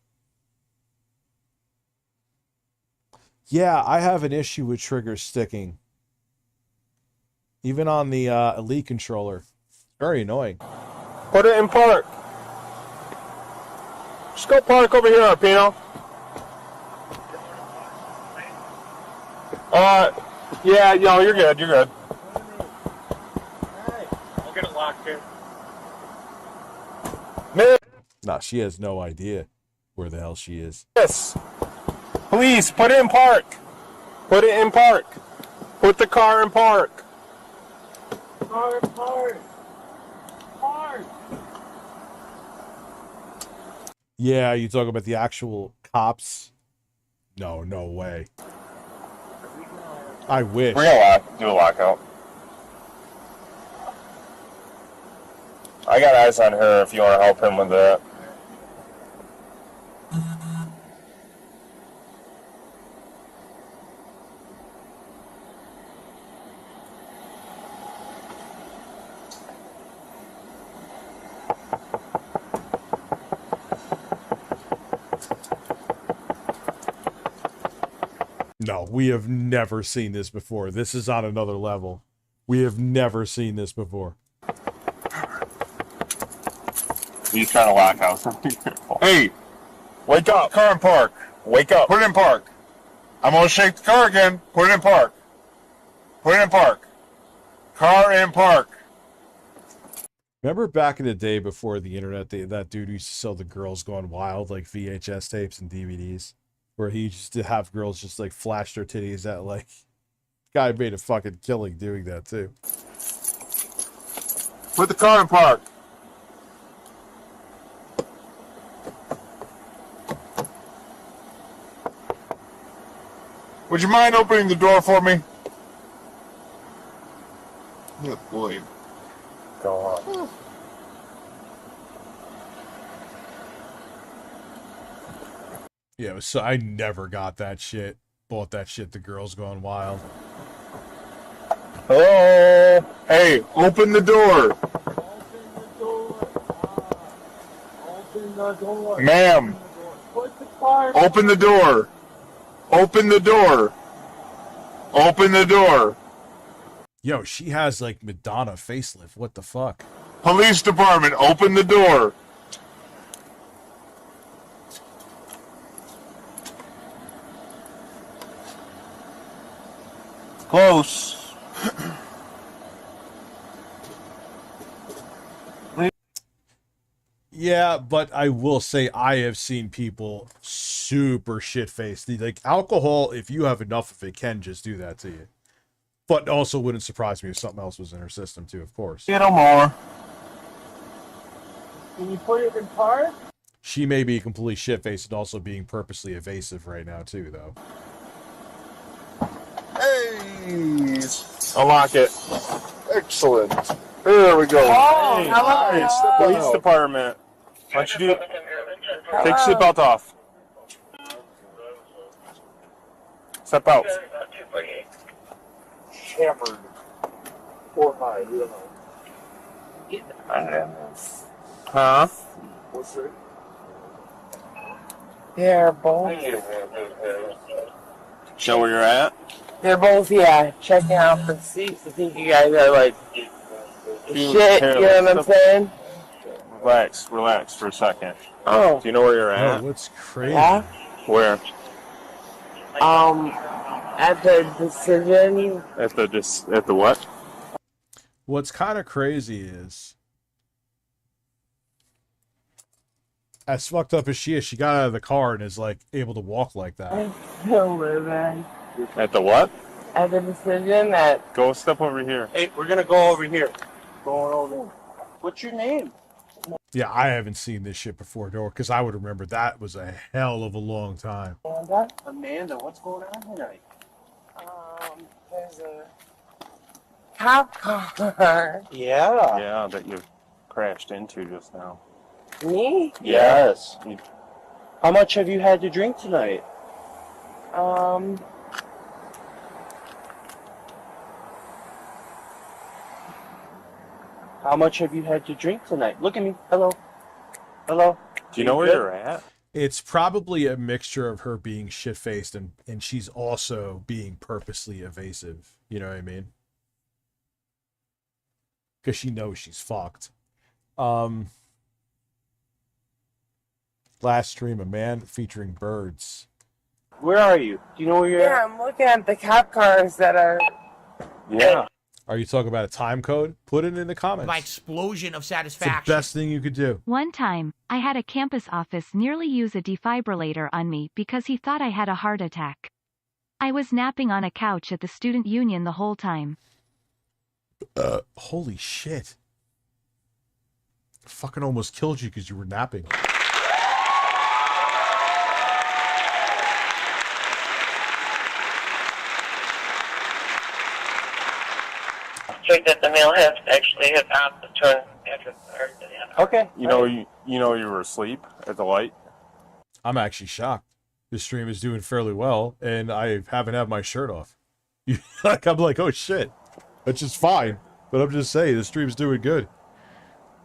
Yeah, I have an issue with triggers sticking. Even on the Elite controller. Very annoying. Put it in park. Just go park over here, Arpino. Yeah, no, you're good, you're good. I'll get it locked here. Nah, she has no idea where the hell she is. Yes. Please, put it in park. Put it in park. Put the car in park. Car in park! Park! Yeah, you talk about the actual cops? No, no way. I wish. We're gonna do a lockout. I got eyes on her if you want to help him with that. No, we have never seen this before. This is on another level. We have never seen this before. He's trying to lock out something. Hey, wake up. Car in park. Wake up. Put it in park. I'm going to shake the car again. Put it in park. Put it in park. Car in park. Remember back in the day before the internet, that dude used to sell the Girls Gone Wild, like VHS tapes and DVDs, where he used to have girls just like flash their titties at, like, guy made a fucking killing doing that too. Put the car in park. Would you mind opening the door for me? Good boy. Go on. Yeah, so I never got that shit. Bought that shit, The Girls Gone Wild. Hello? Hey, open the door. Open the door! Ma'am, Put the car in open the door. Open the door. Open the door. Yo, she has like Madonna facelift. What the fuck? Police department, open the door. Close. Yeah, but I will say I have seen people super shit-faced. Like, alcohol, if you have enough of it, can just do that to you. But also wouldn't surprise me if something else was in her system, too, of course. Get no more. Can you put it in park? She may be completely shit-faced and also being purposely evasive right now, too, though. Hey! Unlock it. Excellent. There we go. Oh, hey, hello. nice. Police department. Why don't you do? Take your seatbelt off. Step out. Hammered. Or high, we don't know. Huh? What's it? They're both. Show where you're at. They're both, yeah, checking out the seats. I think you guys are like shit. You know what I'm saying? Relax for a second. Oh. Do you know where you're at? Oh, what's crazy? Yeah. Where? At the decision. At the what? What's kind of crazy is, as fucked up as she is, she got out of the car and is like able to walk like that. I still live in. At the what? At the decision that. Go step over here. Hey, we're gonna go over here. Going over. What's your name? Yeah, I haven't seen this shit before, though, because I would remember that was a hell of a long time. Amanda, what's going on tonight? There's a cop car. Yeah. Yeah, that you crashed into just now. Me? Yes. How much have you had to drink tonight? How much have you had to drink tonight? Look at me. Hello. Hello. Do you know where you're at? It's probably a mixture of her being shit-faced and she's also being purposely evasive. You know what I mean? Because she knows she's fucked. Last stream, a man featuring birds. Where are you? Do you know where you're Yeah, at? I'm looking at the cop cars that are. Yeah. Are you talking about a time code? Put it in the comments. My explosion of It's the satisfaction. best thing you could do. One time, I had a campus office nearly use a defibrillator on me because he thought I had a heart attack. I was napping on a couch at the student union the whole time. Holy shit. Fucking almost killed you because you were napping. Check that the mail has actually hit out the turn after Okay. You know you were asleep at the light. I'm actually shocked. This stream is doing fairly well, and I haven't had my shirt off. I'm like, oh shit. That's just fine. But I'm just saying, the stream's doing good.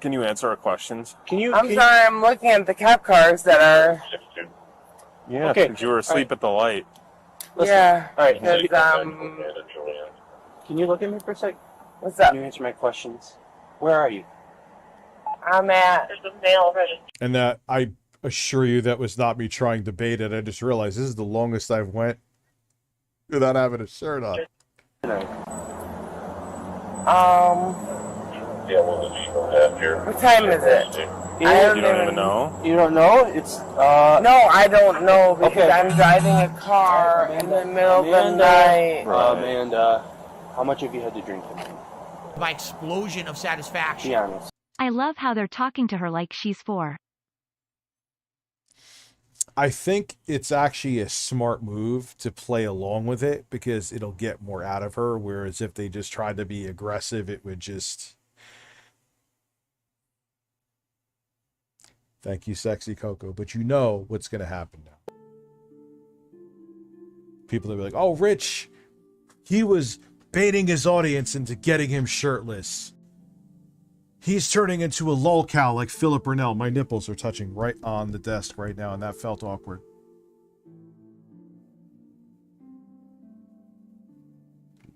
Can you answer our questions? I'm sorry, I'm looking at the cop cars that are. Yeah, Okay. because you were asleep at the light. Listen. Yeah. All right. 'Cause, Can you look at me for a sec? What's up? Can you answer my questions? Where are you? I'm at. There's a mail register. And that, I assure you, that was not me trying to bait it. I just realized this is the longest I've went without having a shirt on. What time is it? You don't even know? You don't know? It's No, I don't know because Okay. I'm driving a car in the middle of the night. Amanda, how much have you had to drink tonight? My explosion of satisfaction. Be honest. I love how they're talking to her like she's 4. I think it's actually a smart move to play along with it because it'll get more out of her, whereas if they just tried to be aggressive, it would just... Thank you, Sexy Coco. But you know what's going to happen now. People will be like, oh, Rich, he was baiting his audience into getting him shirtless. He's turning into a lolcow like Philip Burnell. My nipples are touching right on the desk right now, and that felt awkward.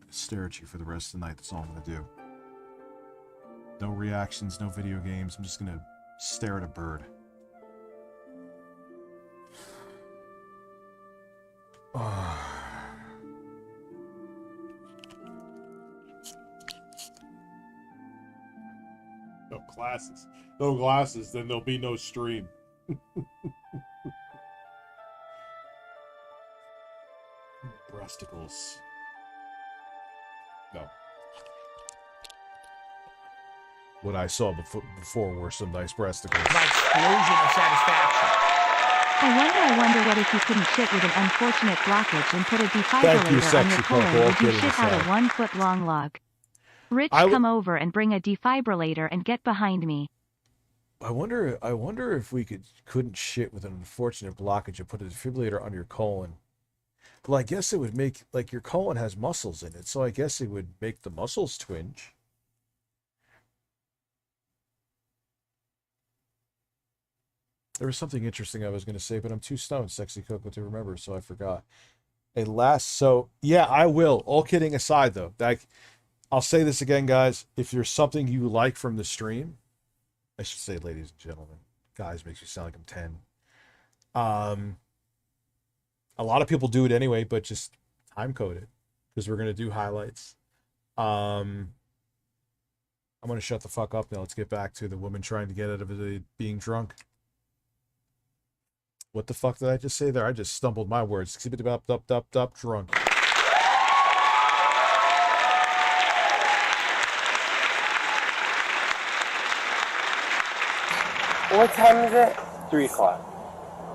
Stare at you for the rest of the night. That's all I'm going to do. No reactions, no video games. I'm just going to stare at a bird. No glasses. No glasses, then there'll be no stream. Breasticles. No. What I saw before were some nice breasticles. My explosion of satisfaction. I wonder what if you couldn't shit with an unfortunate blockage and put a Thank you, defibrillator on Sexy your colon, Coco. All would you kidding shit out a aside. 1-foot-long log? Rich, come over and bring a defibrillator and get behind me. I wonder if we couldn't shit with an unfortunate blockage and put a defibrillator on your colon. Well, I guess it would make, like, your colon has muscles in it, so I guess it would make the muscles twinge. There was something interesting I was going to say, but I'm too stoned, Sexy Coco, to remember, so I forgot. So, yeah, I will. All kidding aside, though, like, I'll say this again, guys. If there's something you like from the stream, I should say, ladies and gentlemen, guys, makes me sound like I'm 10. A lot of people do it anyway, but just time code it because we're gonna do highlights. I'm gonna shut the fuck up now. Let's get back to the woman trying to get out of it being drunk. What the fuck did I just say there? I just stumbled my words. Drunk. What time is it? 3 o'clock.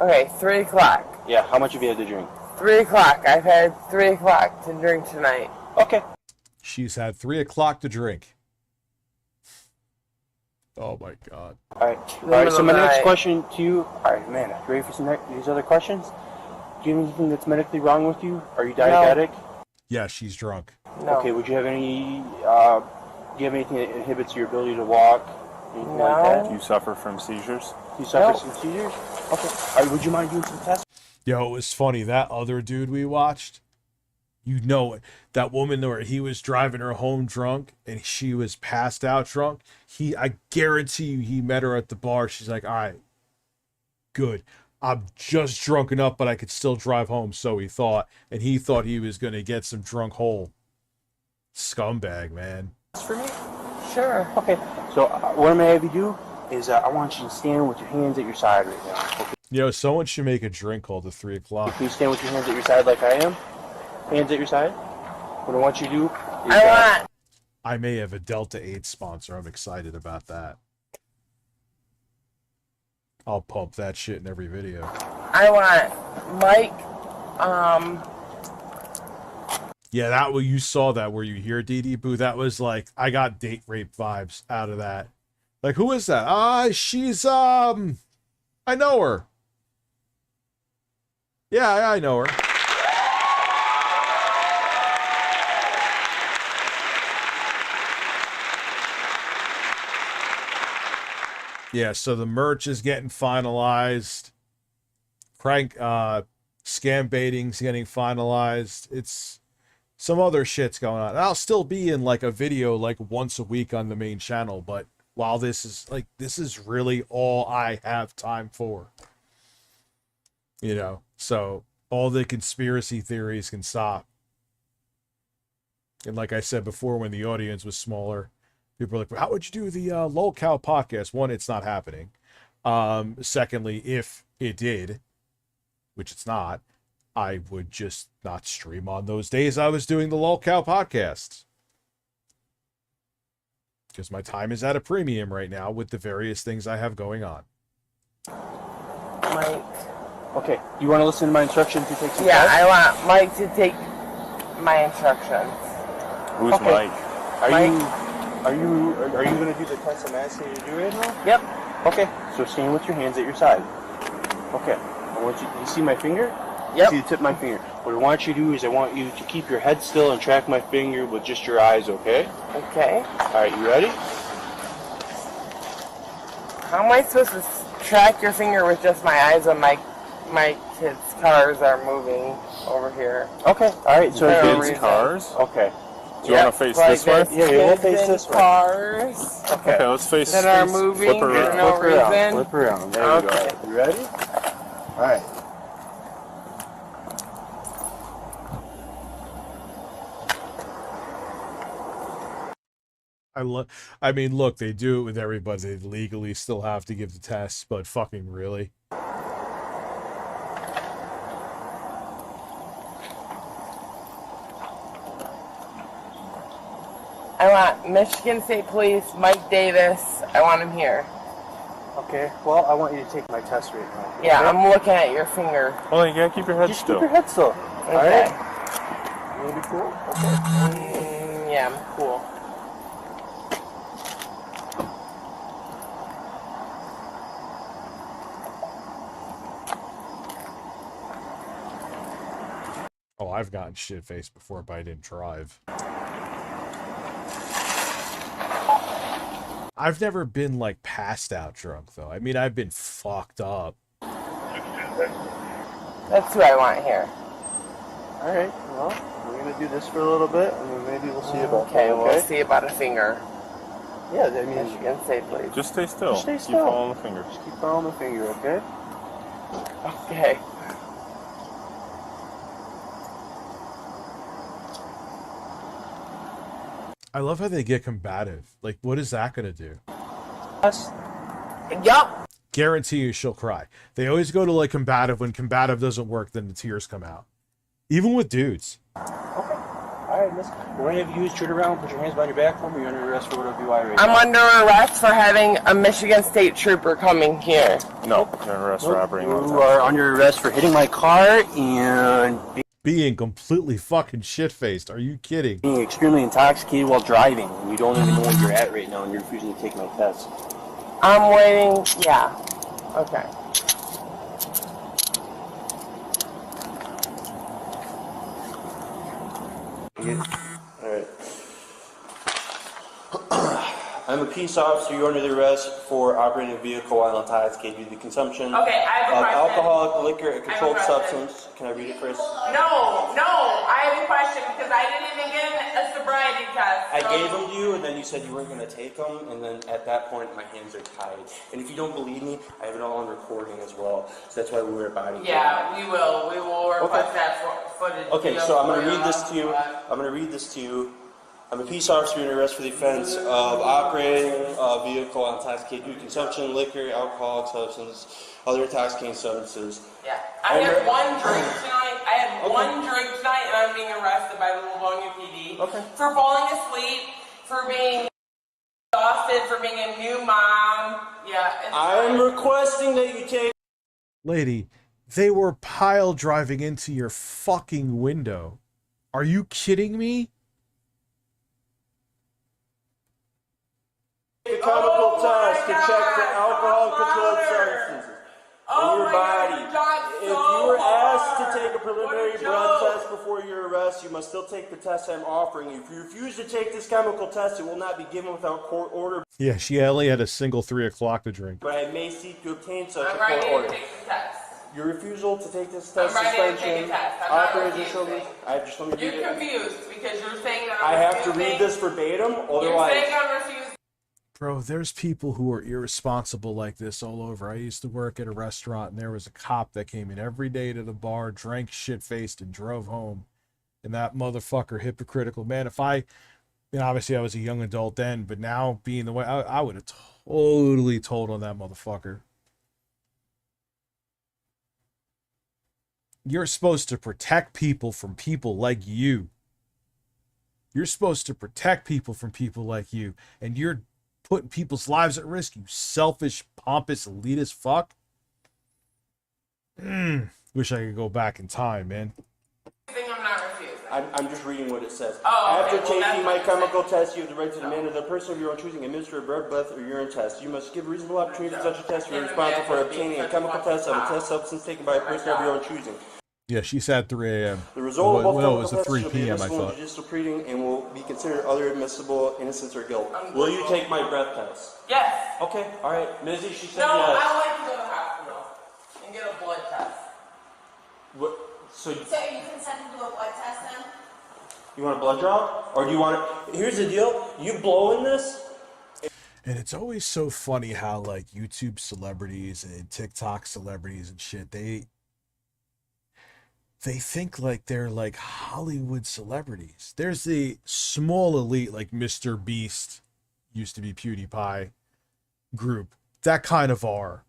Okay, 3 o'clock. Yeah, how much have you had to drink? 3 o'clock. I've had 3 o'clock to drink tonight. Okay. She's had 3 o'clock to drink. Oh my god. Alright. Alright, so my next question to you. Alright, man, are you ready for these other questions? Do you have anything that's medically wrong with you? Are you diabetic? Yeah, she's drunk. No. Okay, would you have any, do you have anything that inhibits your ability to walk? Anything like that? Do you suffer from seizures? Do you suffer from seizures? Okay. Alright, would you mind doing some tests? Yo, it was funny. That other dude we watched, you know, that woman where he was driving her home drunk and she was passed out drunk. I guarantee you he met her at the bar. She's like, all right, good. I'm just drunk enough, but I could still drive home. So he thought, and he thought he was going to get some drunk hole. Scumbag, man. For me? Sure. Okay. So what I'm going to have you do is I want you to stand with your hands at your side right now. Okay. Yo, someone should make a drink called the 3 o'clock. Can you stand with your hands at your side like I am? Hands at your side. What I want you to do is... I may have a Delta 8 sponsor. I'm excited about that. I'll pump that shit in every video. I want Mike, Yeah, that you saw that where you hear DD Boo. That was like, I got date rape vibes out of that. Like, who is that? She's, I know her. Yeah, I know her. Yeah, so the merch is getting finalized. Scam baiting's getting finalized. It's some other shit's going on. And I'll still be in like a video like once a week on the main channel, but while this is really all I have time for. You know, so all the conspiracy theories can stop. And like I said before, when the audience was smaller, people are like, how would you do the lolcow podcast? One, it's not happening. Secondly, if it did, which it's not, I would just not stream on those days I was doing the lolcow podcast. Because my time is at a premium right now with the various things I have going on. Mike. Okay, you want to listen to my instructions to take some Yeah, tests? I want Mike to take my instructions. Who's Okay. Mike? Are you going to do the test I'm asking you to do right now? Yep. Okay, so stand with your hands at your side. Okay, I want you see my finger? Yep. See the tip of my finger. What I want you to do is I want you to keep your head still and track my finger with just your eyes, okay? Okay. Alright, you ready? How am I supposed to track your finger with just my eyes when my kids' cars are moving over here? Okay, alright, so Kids' cars? Okay. Do you want to face this way? Yeah, we'll face this way. Cars. Okay, let's face that are moving for no reason. Flip around. There we go. You ready? Alright. I mean, look, they do it with everybody. They legally still have to give the tests, but fucking really. I want Michigan State Police, Mike Davis. I want him here. Okay, well, I want you to take my test right now. Yeah, okay? I'm looking at your finger. Well, you gotta keep your head Just still. keep your head still. Okay. Alright? You wanna be cool? Okay. Yeah, I'm cool. Oh, I've gotten shit-faced before, but I didn't drive. I've never been, like, passed out drunk, though. I mean, I've been fucked up. That's who I want here. Alright, well, we're gonna do this for a little bit, and then maybe we'll see about Okay, that, we'll see about a finger. Yeah, I mean... Michigan State Police. Just stay still. Just stay Keep still. following the finger. Just keep following the finger, okay? Okay. I love how they get combative. Like, what is that going to do? Yup. Guarantee you she'll cry. They always go to like combative. When combative doesn't work, then the tears come out. Even with dudes. Alright, miss. We're gonna have you turn around, put your hands behind your back for me. You're under arrest for whatever you are right now. I'm under arrest for having a Michigan State Trooper coming here. No, you're under arrest for operating on You are under arrest for hitting my car and being completely fucking shit-faced. Are you kidding? being extremely intoxicated while driving. And you don't even know where you're at right now, and you're refusing to take my test. I'm waiting. Yeah. Okay. Alright. I'm a peace officer. You're under the arrest for operating a vehicle while intoxicated due to the consumption Okay, I have a of question. alcoholic liquor, a controlled question. substance. Can I read it, Chris? No, I have a question because I didn't even get a sobriety test. I gave them to you, and then you said you weren't going to take them, and then at that point, my hands are tied. And if you don't believe me, I have it all on recording as well. So that's why we wear body cam. Yeah, we will. We will request that footage. Okay, so I'm going to read this to you. I'm going to read this to you. I'm a peace officer under arrest for the offense of operating a vehicle intoxicated due to consumption, liquor, alcoholic substance, other intoxicating substances. Yeah, I had one drink tonight. One drink tonight, and I'm being arrested by the Livonia PD for falling asleep, for being exhausted, for being a new mom. Yeah. I'm requesting that you take. Lady, they were pile driving into your fucking window. Are you kidding me? A chemical test to check for alcohol controlled substances in your body. If you were asked to take a preliminary blood test before your arrest, you must still take the test I'm offering you. If you refuse to take this chemical test, it will not be given without court order. Yeah, she only had a single 3 o'clock to drink. But I may seek to obtain such I'm a court ready order. to take the test. Your refusal to take this test, I'm ready to take suspension, a test. I'm not authorization. refusing. I just let me read You're it. confused because you're saying that I I'm have to refusing. read this verbatim, You're otherwise. saying I'm refusing. Bro, there's people who are irresponsible like this all over. I used to work at a restaurant, and there was a cop that came in every day to the bar, drank shit-faced, and drove home. And that motherfucker, hypocritical. Man, if obviously I was a young adult then, but now being the way, I would have totally told on that motherfucker. You're supposed to protect people from people like you. You're supposed to protect people from people like you. And you're putting people's lives at risk, you selfish, pompous, elitist fuck. Wish I could go back in time, man. I'm not refusing. I'm just reading what it says. Oh, After okay, well, taking that's my what you're chemical test, you have the right to demand of the person of your own choosing administer a blood, breath, or urine test. You must give reasonable opportunity for such a test. You are responsible for obtaining a chemical test of a test substance taken by a person of your own choosing. Yeah, she said 3 a.m. The result of both No, it was chemical a 3 tests shall be p.m. I admissible in thought. judicial proceeding and will be considered other admissible innocence or guilt. Will you take my breath test? Yes. Okay, all right. Mizzy, she said No, yes. I would like to go to the hospital and get a blood test. What? So So you consented to a blood test then? you want a blood draw, or do you want it? Here's the deal: you blow in this. And it's always so funny how like YouTube celebrities and TikTok celebrities and shit, they think like they're like Hollywood celebrities. There's the small elite like Mr. Beast, used to be PewDiePie group, that kind of are.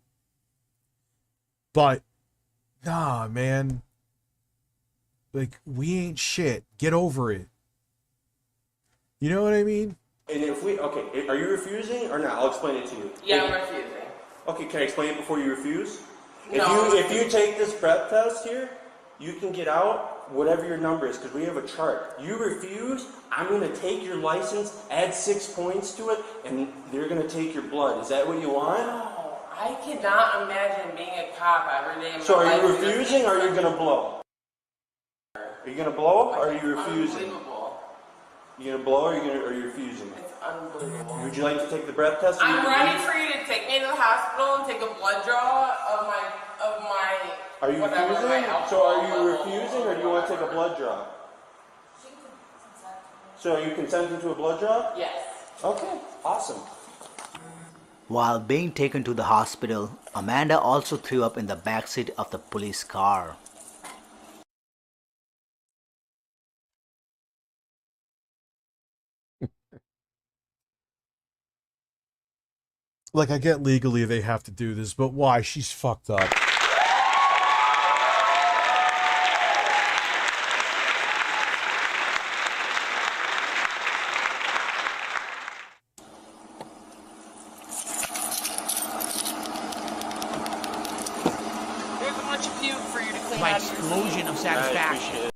But nah, man. Like, we ain't shit. Get over it. You know what I mean? And if we okay, are you refusing or not? I'll explain it to you. Yeah, I'm refusing. Okay, can I explain it before you refuse? No. If you take this prep test here, you can get out whatever your number is because we have a chart. You refuse, I'm going to take your license, add 6 points to it, and they're going to take your blood. Is that what you want? No, I cannot imagine being a cop every day of my So are life. you refusing or are you going to blow? Are you going to blow or are you refusing? Unbelievable. You going to blow or are you refusing? It's unbelievable. Would you like to take the breath test? I'm ready for you to take me to the hospital and take a blood draw of my Are you whatever, refusing? my alcohol So are you level refusing or do you want to take a blood draw? So are you consenting to a blood draw? Yes. Okay, awesome. While being taken to the hospital, Amanda also threw up in the backseat of the police car. Like, I get legally they have to do this, but why? She's fucked up. There's a bunch of puke for you to clean My out of your explosion of satisfaction.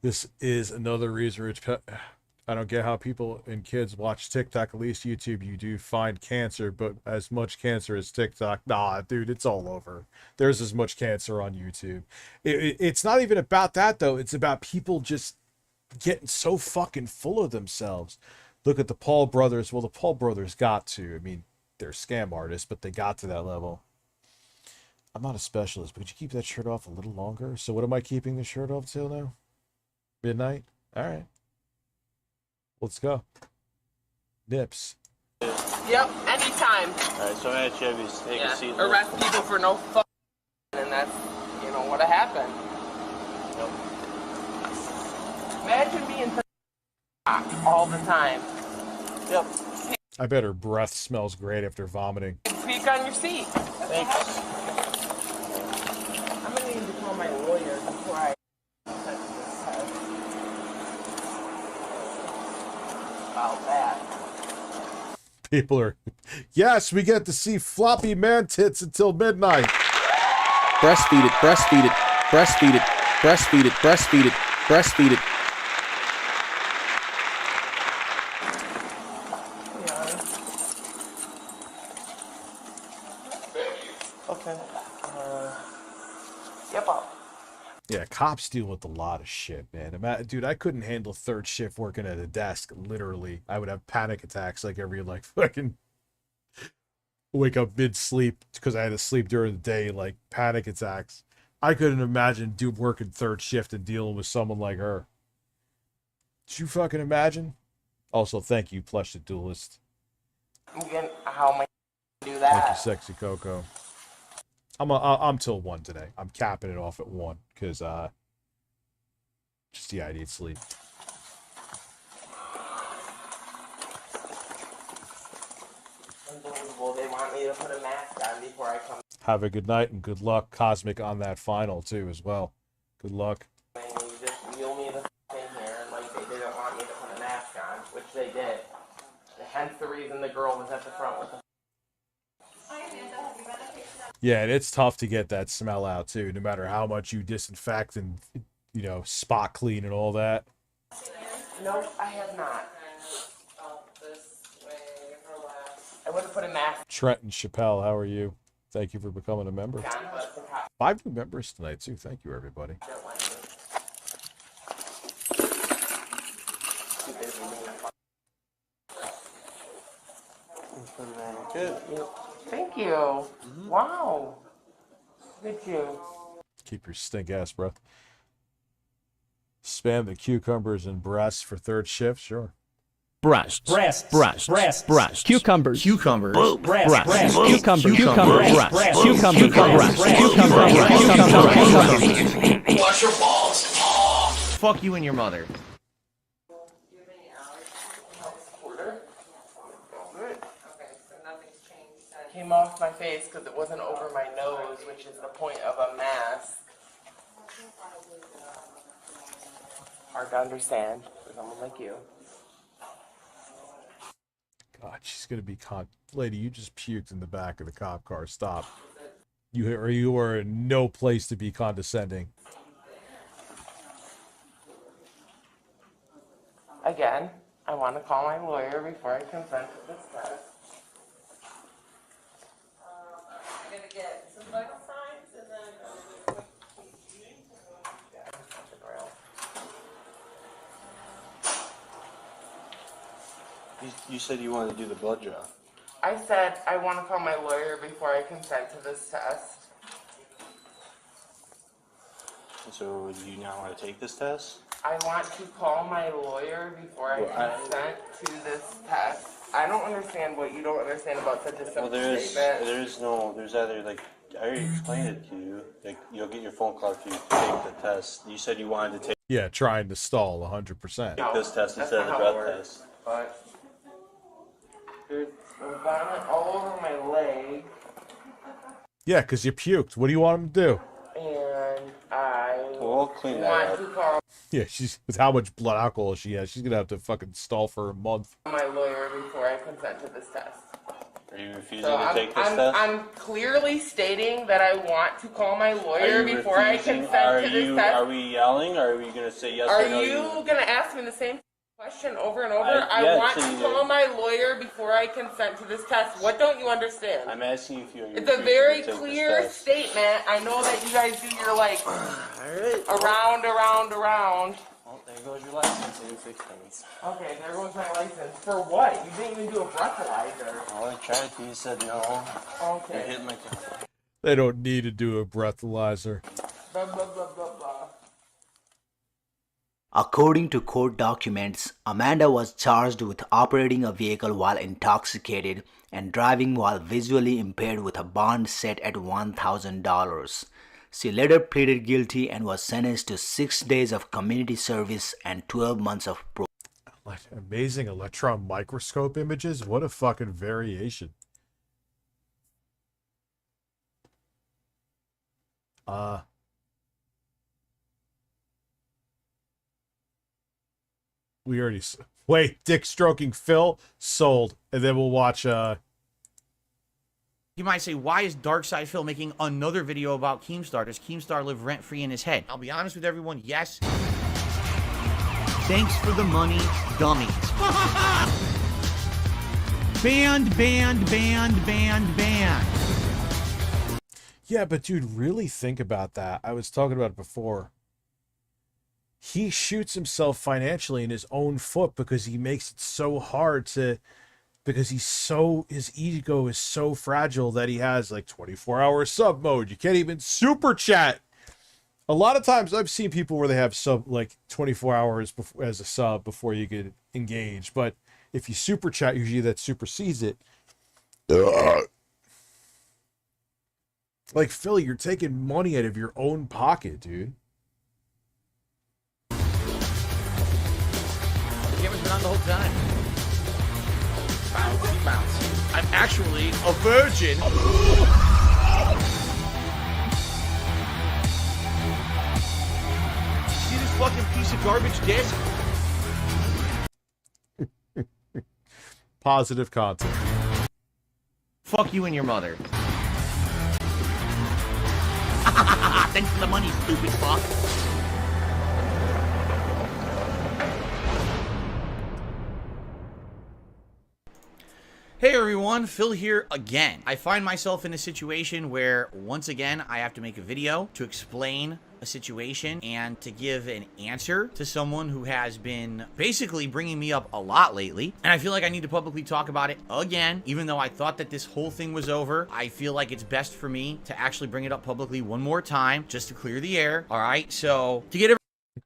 This is another reason which I don't get how people and kids watch TikTok. At least YouTube, you do find cancer, but as much cancer as TikTok, nah, dude, it's all over. There's as much cancer on YouTube. It's not even about that, though. It's about people just getting so fucking full of themselves. Look at the Paul brothers. Well, the Paul brothers got to. I mean, they're scam artists, but they got to that level. I'm not a specialist, but could you keep that shirt off a little longer? So what am I keeping the shirt off till now? Midnight? All right. Let's go. Nips. Yep, anytime. Alright, so I'm gonna have you take a seat. Arrest people for no fuck, and that's, you know, what happened. Yep. Imagine being all the time. Yep. I bet her breath smells great after vomiting. Speak on your seat. Thanks. I'm gonna need to call my lawyer before I set this test. About that. People are, yes, we get to see floppy man tits until midnight. Breastfeed it, breastfeed it, breastfeed it, breastfeed it, breastfeed it, breastfeed it. Okay. Yep. Yeah, cops deal with a lot of shit, man. Dude, I couldn't handle third shift working at a desk, literally. I would have panic attacks like every, like, fucking wake up mid-sleep because I had to sleep during the day, like, panic attacks. I couldn't imagine working third shift and dealing with someone like her. Did you fucking imagine? Also, thank you, Plush the Duelist. How am I gonna do that? Thank you, Sexy Coco. I'm till 1 today. I'm capping it off at 1 because just I need sleep. Unbelievable. They want me to put a mask on before I come. Have a good night and good luck, Cosmic, on that final too as well. Good luck. And you just wheel me the in here, and like they didn't want me to put a mask on, which they did. Hence the reason the girl was at the front with the. Yeah, and it's tough to get that smell out too, no matter how much you disinfect and, you know, spot clean and all that. No, I have not. I would have put a mask. Trenton Chappelle, how are you? Thank you for becoming a member. 5 new members tonight too. Thank you, everybody. Good. Thank you. Wow. Good you. Keep your stink ass breath. Spam the cucumbers and breasts for third shift, sure. Breasts, breasts, cucumbers, Cucumbers, breasts, cucumbers, cucumbers. Wash your balls. Fuck you and your mother. Came off my face because it wasn't over my nose, which is the point of a mask. Hard to understand for someone like you. God, she's gonna be lady, you just puked in the back of the cop car. Stop. You are in no place to be condescending. Again, I want to call my lawyer before I consent to this test. I'm gonna get some vital signs and then. You said you wanted to do the blood draw. I said I want to call my lawyer before I consent to this test. So do you not want to take this test? I want to call my lawyer before I consent to this test. I don't understand what you don't understand about such a simple statement. There's either, like, I already explained it to you. Like, you'll get your phone call if you take the test. You said you wanted to take. Yeah, trying to stall 100%. This test instead of the breath test. But there's vomit all over my leg, Yeah, because you puked. What do you want him to do? and I We'll clean that want up. to call Yeah, she's with how much blood alcohol she has. She's gonna have to fucking stall for a month. my lawyer before I consent to this test. Are you refusing So to take this test? I'm clearly stating that I want to call my Are lawyer you before I refusing? consent to this test. Are we yelling, or are we going to say yes Are or no? you gonna ask me the same question over and over? I yes, want to and call my lawyer before I consent to this test. What don't you understand? I'm asking you if you're It's a refusing very to take clear this test. statement. I know that you guys do your like around. Well, there goes your license in 6 minutes. Okay, there goes my license. For what? You didn't even do a breathalyzer. Well, I tried to. You said no. Okay. You hit my car. They don't need to do a breathalyzer. Blah, blah, blah, blah, blah. According to court documents, Amanda was charged with operating a vehicle while intoxicated and driving while visually impaired with a bond set at $1,000. She later pleaded guilty and was sentenced to 6 days of community service and 12 months of Amazing electron microscope images. What a fucking variation. We already wait. Dick stroking Phil sold, and then we'll watch. You might say, why is Darkside Phil making another video about Keemstar? Does Keemstar live rent-free in his head? I'll be honest with everyone, yes. Thanks for the money, dummies. Banned. Yeah, but dude, really think about that. I was talking about it before. He shoots himself financially in his own foot because he makes it so hard to, because his ego is so fragile that he has like 24-hour sub mode. You can't even super chat. A lot of times I've seen people where they have sub like 24 hours before, as a sub before you get engaged. But if you super chat, usually that supersedes it. Like, Phil, you're taking money out of your own pocket, dude. The camera's been on the whole time. Bouncy. I'm actually a virgin. See this fucking piece of garbage disc? Positive content. Fuck you and your mother. Thanks for the money, stupid fuck. Hey everyone, Phil here again. I find myself in a situation where, once again, I have to make a video to explain a situation and to give an answer to someone who has been basically bringing me up a lot lately. And I feel like I need to publicly talk about it again. Even though I thought that this whole thing was over, I feel like it's best for me to actually bring it up publicly one more time just to clear the air. All right, so to get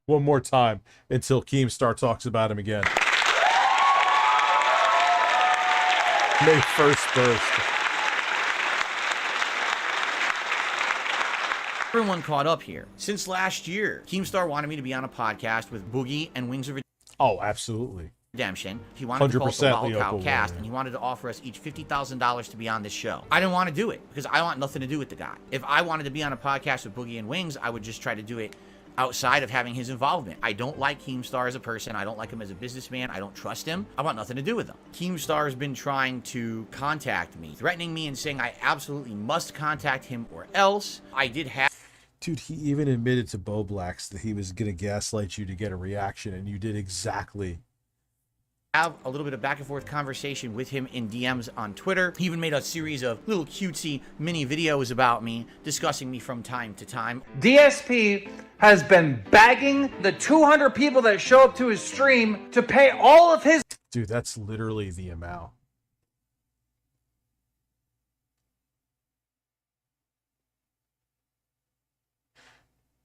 one more time until Keemstar talks about him again. May 1st burst. everyone caught up here. Since last year, Keemstar wanted me to be on a podcast with Boogie and Wings of Oh, absolutely. Redemption. He wanted to call it the 100% Wild Cow Leopold Cast, Warrior. and he wanted to offer us each $50,000 to be on this show. I didn't want to do it because I want nothing to do with the guy. If I wanted to be on a podcast with Boogie and Wings, I would just try to do it outside of having his involvement. I don't like Keemstar as a person. I don't like him as a businessman. I don't trust him. I want nothing to do with him. Keemstar has been trying to contact me, threatening me and saying I absolutely must contact him or else. I did have... Dude, he even admitted to Bo Blacks that he was going to gaslight you to get a reaction, and you did exactly. Have a little bit of back and forth conversation with him in DMs on Twitter. He even made a series of little cutesy mini videos about me, discussing me from time to time. DSP has been begging the 200 people that show up to his stream to pay all of his... Dude, that's literally the amount.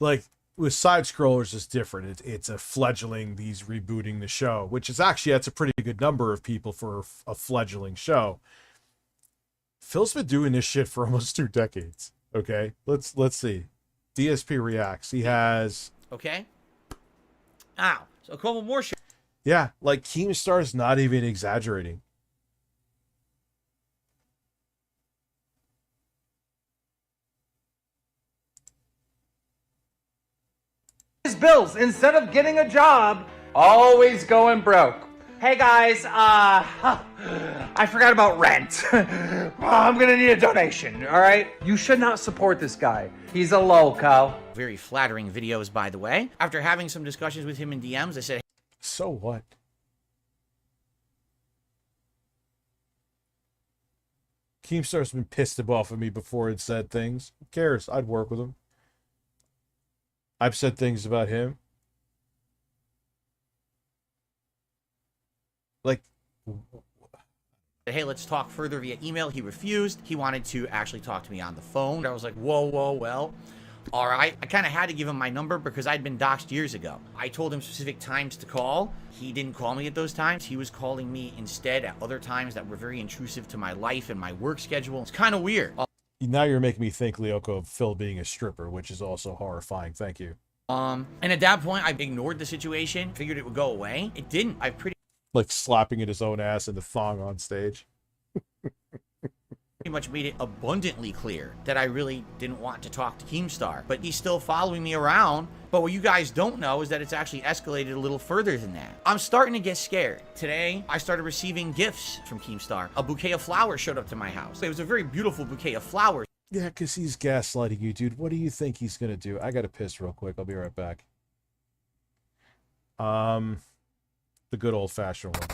Like, with side scrollers is different. It's a fledgling, he's rebooting the show, which is actually, that's a pretty good number of people for a fledgling show. Phil's been doing this shit for almost 2 decades. Okay, let's see. DSP reacts. He has... Okay. Ow. So a couple more shit. Yeah, like Keemstar's not even exaggerating. His bills instead of getting a job, always going broke. Hey guys, I forgot about rent. I'm gonna need a donation, all right? You should not support this guy. He's a loco. Very flattering videos, by the way. After having some discussions with him in DMs, I said, so what? Keemstar's been pissed off at me before and said things. Who cares? I'd work with him. I've said things about him. Like, hey, let's talk further via email. He refused. He wanted to actually talk to me on the phone. I was like, whoa, well, all right. I kind of had to give him my number because I'd been doxxed years ago. I told him specific times to call. He didn't call me at those times. He was calling me instead at other times that were very intrusive to my life and my work schedule. It's kind of weird. Now you're making me think, Lyoko, of Phil being a stripper, which is also horrifying. Thank you. And at that point, I ignored the situation, figured it would go away. It didn't. I pretty Like slapping at his own ass in the thong on stage. much made it abundantly clear that I really didn't want to talk to Keemstar, but he's still following me around. But what you guys don't know is that it's actually escalated a little further than that. I'm starting to get scared. Today, I started receiving gifts from Keemstar. A bouquet of flowers showed up to my house. It was a very beautiful bouquet of flowers. Yeah, because he's gaslighting you, dude. What do you think he's going to do? I got to piss real quick. I'll be right back. The good old-fashioned one.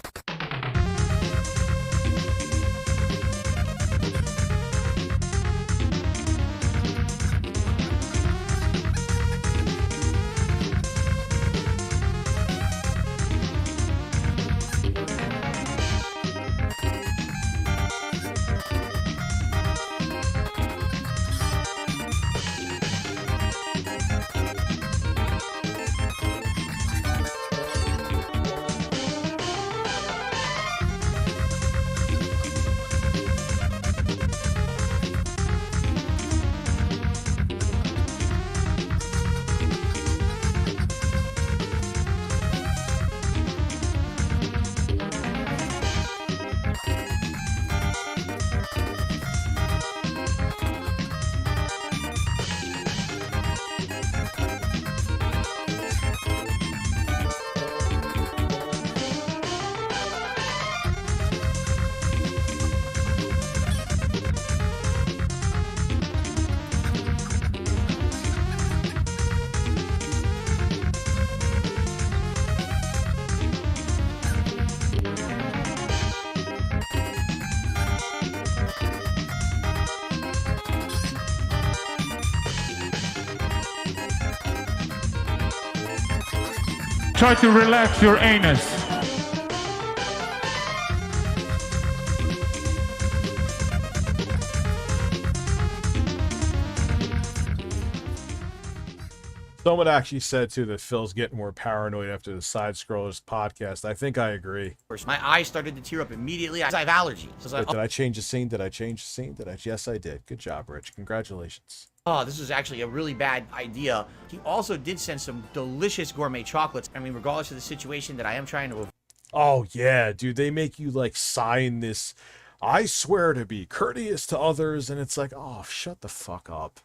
Try to relax your anus. Someone actually said, too, that Phil's getting more paranoid after the Side Scrollers podcast. I think I agree. My eyes started to tear up immediately. I have allergies. So Did I change the scene? Did I change the scene? Yes, I did. Good job, Rich. Congratulations. Oh, this was actually a really bad idea. He also did send some delicious gourmet chocolates. I mean, regardless of the situation that I am trying to avoid. Oh, yeah, dude. They make you, like, sign this, I swear to be courteous to others, and it's like, oh, shut the fuck up.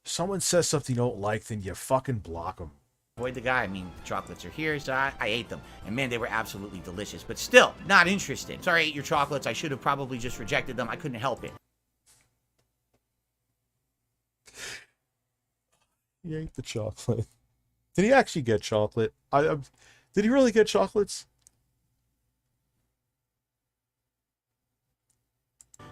If someone says something you don't like, then you fucking block them. Avoid the guy. I mean, the chocolates are here, so I ate them. And man, they were absolutely delicious. But still, not interested. Sorry, I ate your chocolates. I should have probably just rejected them. I couldn't help it. He ate the chocolate. Did he actually get chocolate? Did he really get chocolates?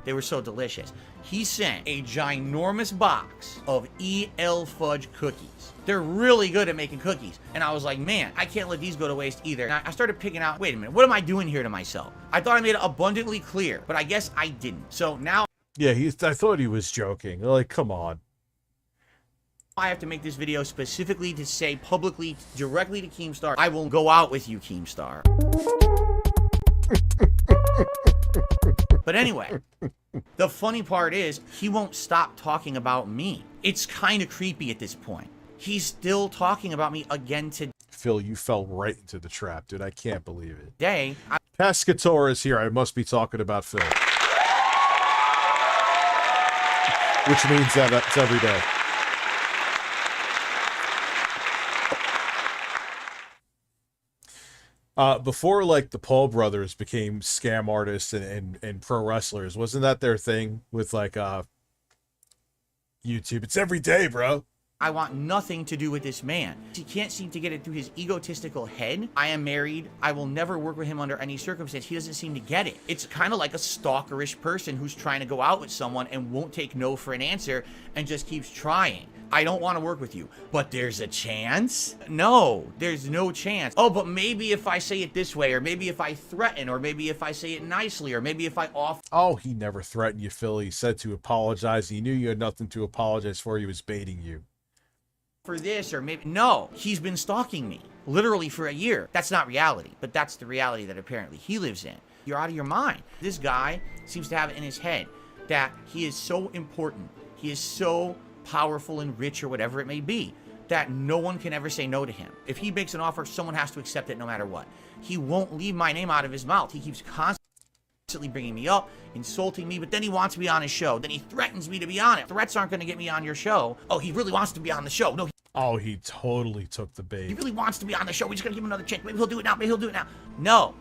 They were so delicious. He sent a ginormous box of EL fudge cookies. They're really good at making cookies. And I was like, man, I can't let these go to waste either. And I started picking out, wait a minute, what am I doing here to myself? I thought I made it abundantly clear, but I guess I didn't. So now... Yeah, I thought he was joking. Like, come on. I have to make this video specifically to say publicly, directly to Keemstar, I will go out with you, Keemstar. But anyway, the funny part is, he won't stop talking about me. It's kind of creepy at this point. He's still talking about me again today. Phil, you fell right into the trap, dude. I can't believe it. Day. Pescator is here. I must be talking about Phil. Which means that it's every day. Before, like, the Paul brothers became scam artists and pro wrestlers, wasn't that their thing with, like, YouTube? It's every day, bro. I want nothing to do with this man. He can't seem to get it through his egotistical head. I am married. I will never work with him under any circumstance. He doesn't seem to get it. It's kind of like a stalkerish person who's trying to go out with someone and won't take no for an answer and just keeps trying. I don't want to work with you, but there's a chance? No, there's no chance. Oh, but maybe if I say it this way, or maybe if I threaten, or maybe if I say it nicely, or maybe if I offer. Oh, he never threatened you, Phil. He said to apologize. He knew you had nothing to apologize for. He was baiting you. For this, or maybe. No, he's been stalking me literally for a year. That's not reality, but that's the reality that apparently he lives in. You're out of your mind. This guy seems to have it in his head that he is so important. He is so powerful and rich, or whatever it may be, that no one can ever say no to him. If he makes an offer, someone has to accept it no matter what. He won't leave my name out of his mouth. He keeps constantly bringing me up, insulting me, but then he wants me on his show. Then he threatens me to be on it. Threats aren't going to get me on your show. Oh, he really wants to be on the show. No, oh, he totally took the bait. He really wants to be on the show. We're just going to give him another chance. Maybe he'll do it now. Maybe he'll do it now. No,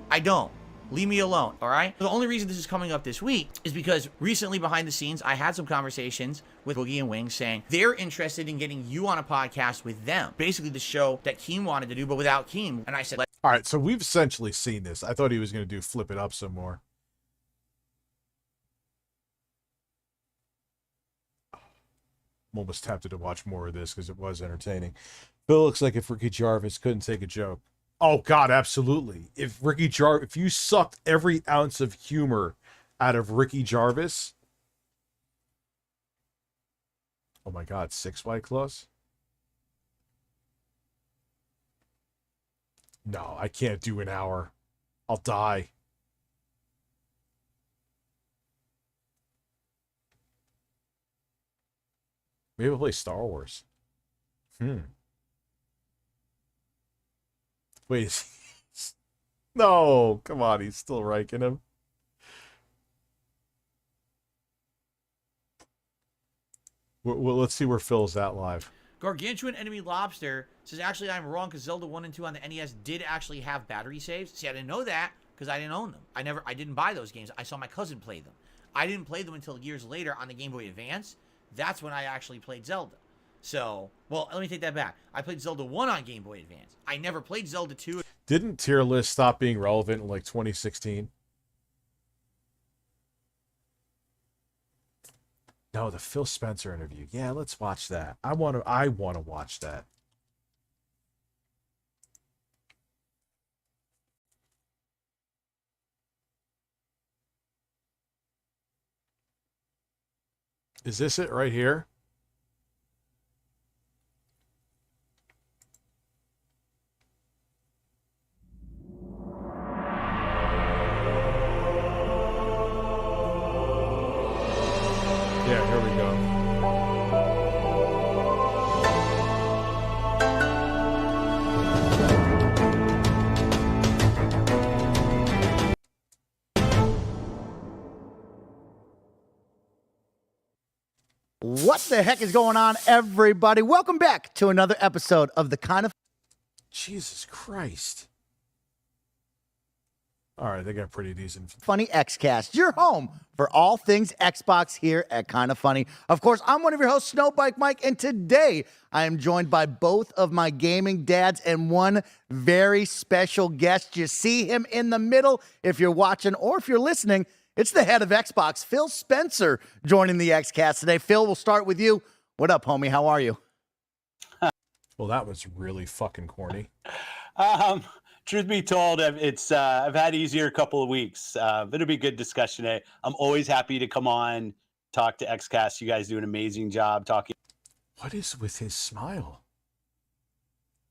I don't. Leave me alone, all right? The only reason this is coming up this week is because recently behind the scenes, I had some conversations with Boogie and Wing saying they're interested in getting you on a podcast with them. Basically the show that Keem wanted to do, but without Keem. And I said, all right, so we've essentially seen this. I thought he was going to do flip it up some more. I'm almost tempted to watch more of this because it was entertaining. Phil looks like if Ricky Jarvis couldn't take a joke. Oh, God, absolutely. If you sucked every ounce of humor out of Ricky Jarvis. Oh, my God, 6 White Claws? No, I can't do an hour. I'll die. Maybe we'll play Star Wars. Wait, no, come on, he's still ranking him. Well, let's see where Phil's at live. Gargantuan Enemy Lobster says, actually, I'm wrong because Zelda 1 and 2 on the NES did actually have battery saves. See, I didn't know that because I didn't own them. I didn't buy those games. I saw my cousin play them. I didn't play them until years later on the Game Boy Advance. That's when I actually played Zelda. So, well, let me take that back. I played Zelda 1 on Game Boy Advance. I never played Zelda 2. Didn't tier list stop being relevant in like 2016? No, the Phil Spencer interview. Yeah, let's watch that. I want to watch that. Is this it right here? Yeah, here we go. What the heck is going on, everybody? Welcome back to another episode of the Kind of... Jesus Christ. All right, they got pretty decent. Funny XCast, your home for all things Xbox here at Kind of Funny. Of course, I'm one of your hosts, Snowbike Mike, and today I am joined by both of my gaming dads and one very special guest. You see him in the middle if you're watching or if you're listening. It's the head of Xbox, Phil Spencer, joining the XCast today. Phil, we'll start with you. What up, homie? How are you? Well, that was really fucking corny. Truth be told, I've had easier couple of weeks. It'll be a good discussion today. I'm always happy to come on, talk to XCast. You guys do an amazing job talking. What is with his smile?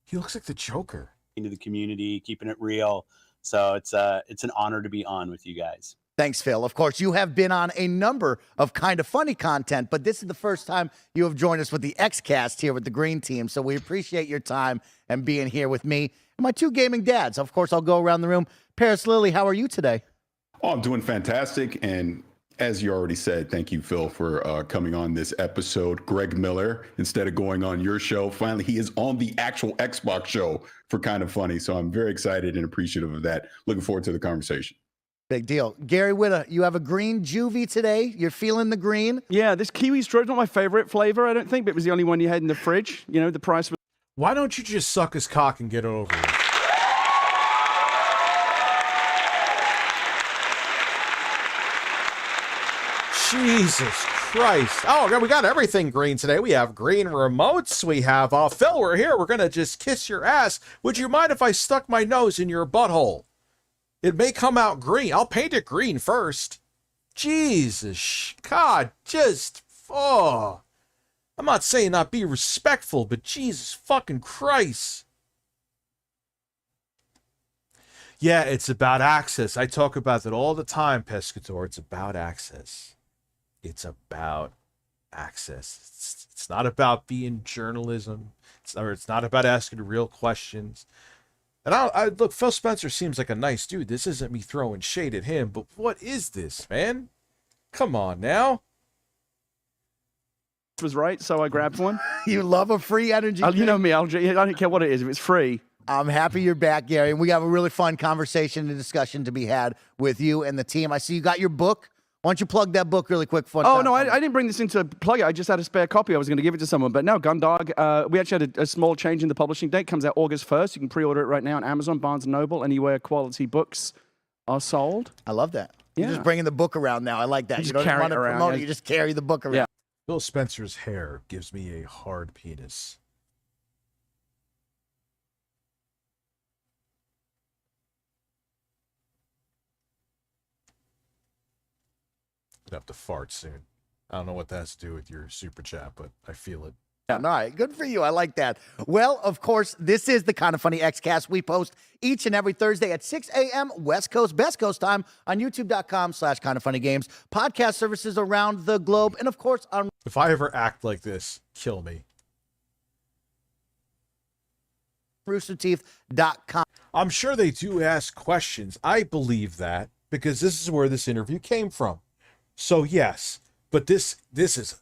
He looks like the Joker. Into the community, keeping it real. So it's an honor to be on with you guys. Thanks, Phil. Of course, you have been on a number of kind of funny content, but this is the first time you have joined us with the XCast here with the Green Team. So we appreciate your time and being here with me and my two gaming dads. Of course, I'll go around the room. Paris Lilly, how are you today? Oh, I'm doing fantastic. And as you already said, thank you, Phil, for coming on this episode. Greg Miller, instead of going on your show, finally he is on the actual Xbox show for Kind of Funny. So I'm very excited and appreciative of that. Looking forward to the conversation. Big deal. Gary Whitta, you have a green juvie today. You're feeling the green. Yeah, this kiwi straw is not my favorite flavor, I don't think, but it was the only one you had in the fridge. You know, the price was... Why don't you just suck his cock and get it over with? Jesus Christ. Oh, God, we got everything green today. We have green remotes. We have, Phil, we're here. We're going to just kiss your ass. Would you mind if I stuck my nose in your butthole? It may come out green. I'll paint it green first. Jesus, God, just, I'm not saying not be respectful, but Jesus fucking Christ. Yeah, it's about access. I talk about that all the time, Pescator. It's about access. It's about access. It's not about being journalism. It's not about asking real questions. And I look, Phil Spencer seems like a nice dude. This isn't me throwing shade at him, but what is this, man? Come on now. Was right, so I grabbed one. You love a free energy drink? You know me, I don't care what it is, if it's free. I'm happy you're back, Gary, and we have a really fun conversation and discussion to be had with you and the team. I see you got your book. Why don't you plug that book really quick? No, I didn't bring this in to plug it. I just had a spare copy. I was going to give it to someone. But no, Gundog, we actually had a small change in the publishing date. Comes out August 1st. You can pre-order it right now on Amazon, Barnes & Noble, anywhere quality books are sold. I love that. Yeah. You're just bringing the book around now. I like that. You don't want to promote it. You just carry the book around. Yeah. Phil Spencer's hair gives me a hard penis. I'd have to fart soon. I don't know what that has to do with your super chat, but I feel it. All right, good for you. I like that. Well, of course, this is the Kind of Funny XCast. We post each and every Thursday at 6 a.m. West Coast, Best Coast time on youtube.com/kindoffunnygames, podcast services around the globe, and of course on... If I ever act like this, kill me. roosterteeth.com. I'm sure they do ask questions. I believe that because this is where this interview came from. So yes, but this is,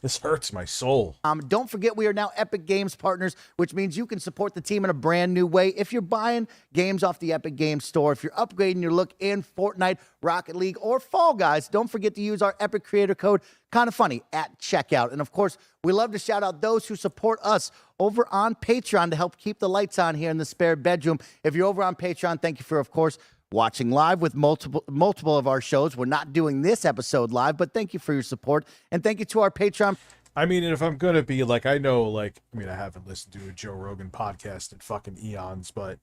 this hurts my soul. Don't forget, we are now Epic Games partners, which means you can support the team in a brand new way. If you're buying games off the Epic Games store, if you're upgrading your look in Fortnite, Rocket League, or Fall Guys, don't forget to use our Epic creator code, Kind of Funny, at checkout. And of course, we love to shout out those who support us over on Patreon to help keep the lights on here in the spare bedroom. If you're over on Patreon, thank you for, of course, watching live with multiple of our shows. We're not doing this episode live, but thank you for your support. And thank you to our Patreon. I mean, if I'm going to be like, I haven't listened to a Joe Rogan podcast in fucking eons, but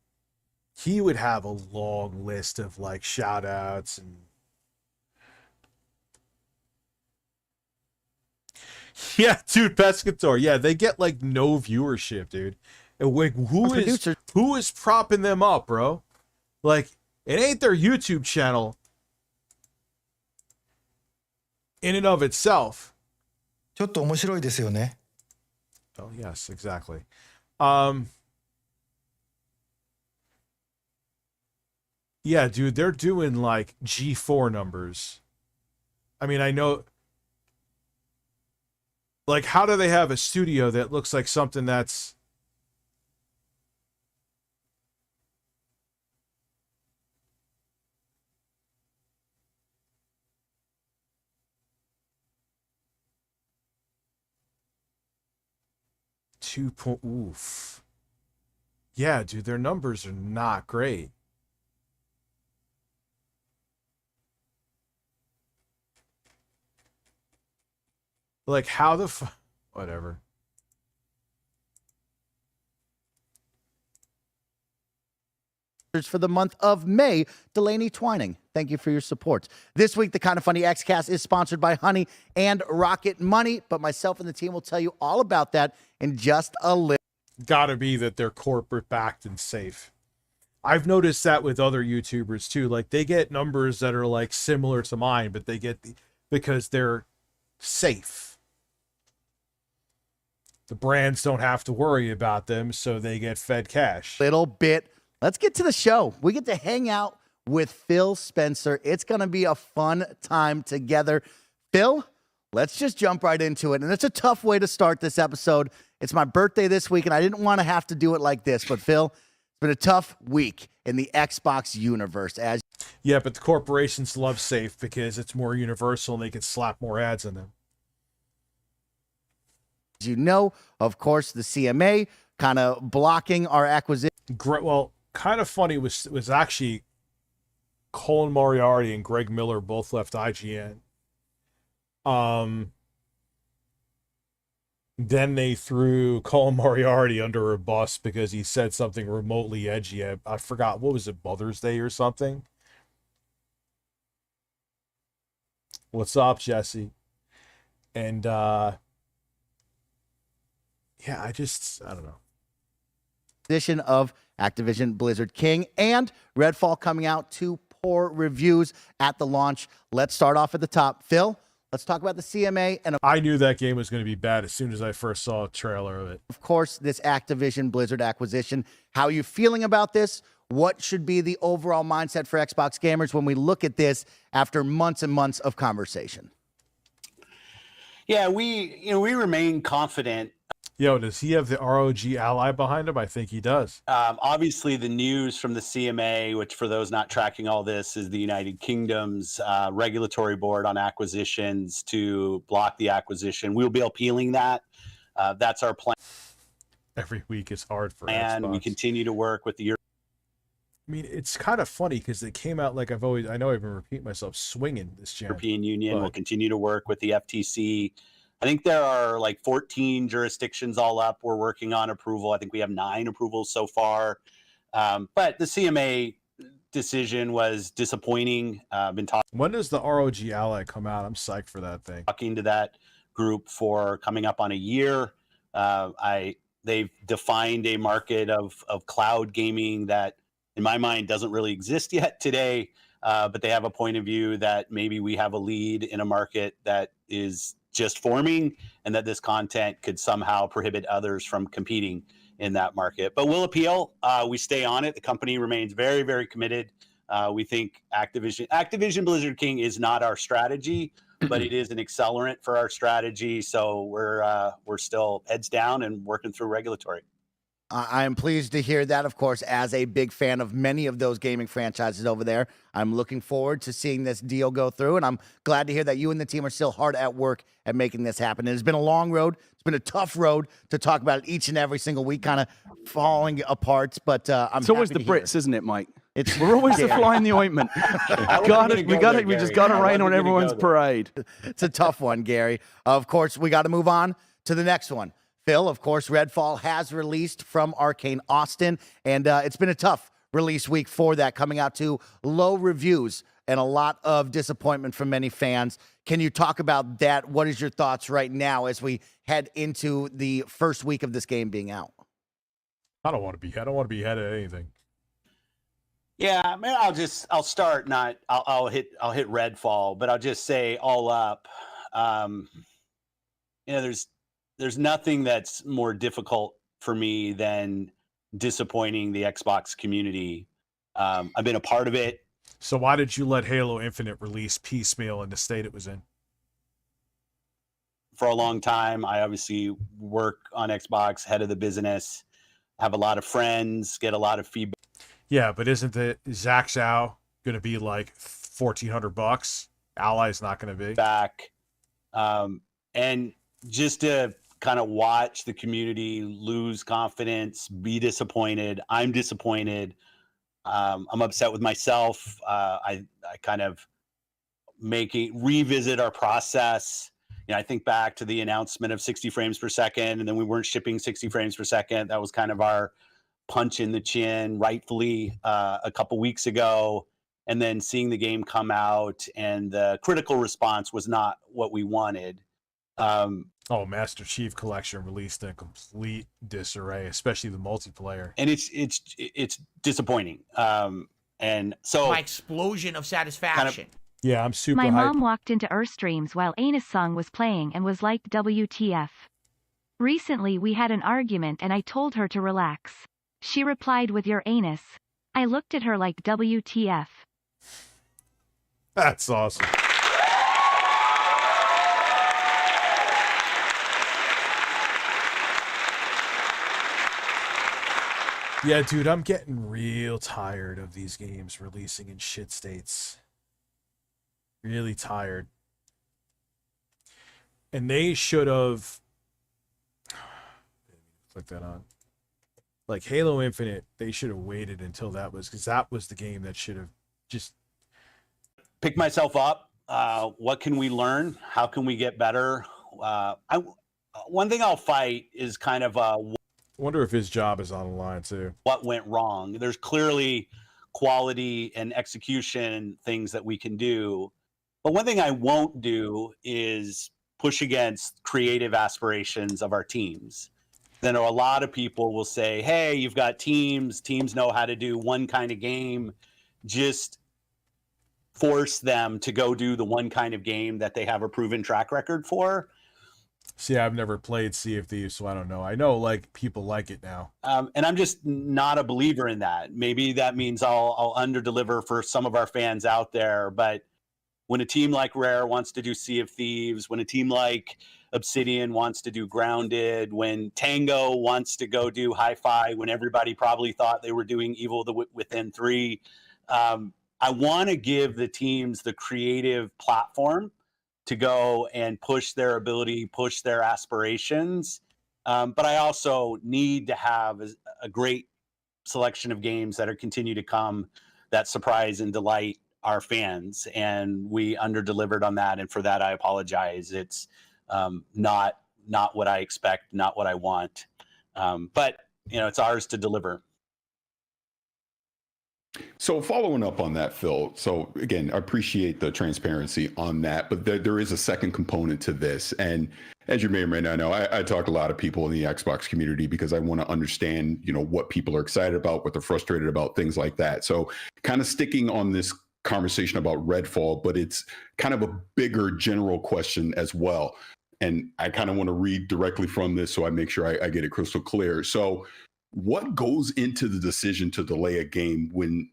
he would have a long list of like shout outs and yeah, dude, Pescator. Yeah, they get like no viewership, dude. And like, who is propping them up, bro? Like, it ain't their YouTube channel in and of itself. ちょっと面白いですよね. Oh, yes, exactly. Yeah, dude, they're doing like G4 numbers. I mean, I know. Like, how do they have a studio that looks like something that's... Oof. Yeah, dude, their numbers are not great. Like, how the whatever. For the month of May, Delaney Twining. Thank you for your support. This week, the Kind of Funny XCast is sponsored by Honey and Rocket Money, but myself and the team will tell you all about that in just a little. Gotta be that they're corporate backed and safe. I've noticed that with other YouTubers too. Like they get numbers that are like similar to mine, but they get because they're safe. The brands don't have to worry about them, so they get fed cash. Little bit. Let's get to the show. We get to hang out with Phil Spencer. It's going to be a fun time together. Phil, let's just jump right into it. And it's a tough way to start this episode. It's my birthday this week, and I didn't want to have to do it like this. But, Phil, it's been a tough week in the Xbox universe. Yeah, but the corporations love safe because it's more universal and they can slap more ads in them. As you know, of course, the CMA kind of blocking our acquisition. Well, kind of funny was actually Colin Moriarty and Greg Miller both left IGN. Then they threw Colin Moriarty under a bus because he said something remotely edgy. I forgot, what was it, Mother's Day or something? What's up, Jesse? And yeah, I don't know. Edition of Activision Blizzard King and Redfall coming out to poor reviews at the launch. Let's start off at the top. Phil, let's talk about the CMA. And I knew that game was going to be bad as soon as I first saw a trailer of it. Of course, this Activision Blizzard acquisition. How are you feeling about this? What should be the overall mindset for Xbox gamers when we look at this after months and months of conversation? Yeah, we remain confident. Yo, does he have the ROG Ally behind him? I think he does. Obviously, the news from the CMA, which for those not tracking all this, is the United Kingdom's regulatory board on acquisitions to block the acquisition. We'll be appealing that. That's our plan. Every week is hard for and Xbox. We continue to work with the European. I mean, it's kind of funny because they came out like I know I've been repeating myself, swinging this European Union. Will continue to work with the FTC. I think there are like 14 jurisdictions all up. We're working on approval. I think we have 9 approvals so far. But the CMA decision was disappointing. When does the ROG Ally come out? I'm psyched for that thing. Talking to that group for coming up on a year. They've defined a market of cloud gaming that, in my mind, doesn't really exist yet today. But they have a point of view that maybe we have a lead in a market that is just forming, and that this content could somehow prohibit others from competing in that market. But we'll appeal. We stay on it. The company remains very, very committed. We think Activision Blizzard King is not our strategy, but it is an accelerant for our strategy. So we're still heads down and working through regulatory. I am pleased to hear that, of course, as a big fan of many of those gaming franchises over there. I'm looking forward to seeing this deal go through, and I'm glad to hear that you and the team are still hard at work at making this happen. It has been a long road. It's been a tough road to talk about it each and every single week, kind of falling apart, but it's always the Brits, isn't it, Mike? We're always the fly in the ointment. We just got to rain on everyone's parade. It's a tough one, Gary. Of course, we got to move on to the next one. Phil, of course, Redfall has released from Arcane Austin, and it's been a tough release week for that, coming out to low reviews and a lot of disappointment from many fans. Can you talk about that? What is your thoughts right now as we head into the first week of this game being out? I don't want to be ahead of anything. Yeah, I mean, I'll start. I'll hit Redfall, but I'll just say all up. There's nothing that's more difficult for me than disappointing the Xbox community. I've been a part of it. So why did you let Halo Infinite release piecemeal in the state it was in? For a long time, I obviously work on Xbox, head of the business, have a lot of friends, get a lot of feedback. Yeah, but isn't the Zach Zhao going to be like $1,400? Ally's not going to be. Back. And just to kind of watch the community lose confidence, be disappointed. I'm disappointed. I'm upset with myself. I kind of revisit our process. I think back to the announcement of 60 frames per second, and then we weren't shipping 60 frames per second. That was kind of our punch in the chin, rightfully, a couple weeks ago. And then seeing the game come out and the critical response was not what we wanted. Oh, Master Chief Collection released in a complete disarray, especially the multiplayer. And it's disappointing. And so My explosion of satisfaction. Yeah, I'm super My hyped. mom walked into our streams while Anus song was playing and was like, WTF. Recently we had an argument and I told her to relax. She replied with your anus. I looked at her like WTF. That's awesome. Yeah, dude, I'm getting real tired of these games releasing in shit states. Really tired. And they should have... Click that on. Like Halo Infinite, they should have waited until that was... Because that was the game that should have just... Pick myself up. What can we learn? How can we get better? One thing I'll fight is kind of... I wonder if his job is on the line too. What went wrong? There's clearly quality and execution things that we can do. But one thing I won't do is push against creative aspirations of our teams. Then a lot of people will say, hey, you've got teams know how to do one kind of game. Just force them to go do the one kind of game that they have a proven track record for. See, I've never played Sea of Thieves, so I don't know. I know like people like it now. And I'm just not a believer in that. Maybe that means I'll under-deliver for some of our fans out there. But when a team like Rare wants to do Sea of Thieves, when a team like Obsidian wants to do Grounded, when Tango wants to go do Hi-Fi, when everybody probably thought they were doing Evil Within 3, I want to give the teams the creative platform to go and push their ability, push their aspirations. But I also need to have a great selection of games that are continue to come that surprise and delight our fans. And we under-delivered on that. And for that, I apologize. It's not what I expect, not what I want. But, it's ours to deliver. So following up on that, Phil, so again, I appreciate the transparency on that, but there is a second component to this. And as you may or may not know, I talk to a lot of people in the Xbox community because I want to understand, what people are excited about, what they're frustrated about, things like that. So kind of sticking on this conversation about Redfall, but it's kind of a bigger general question as well. And I kind of want to read directly from this so I make sure I get it crystal clear. So what goes into the decision to delay a game when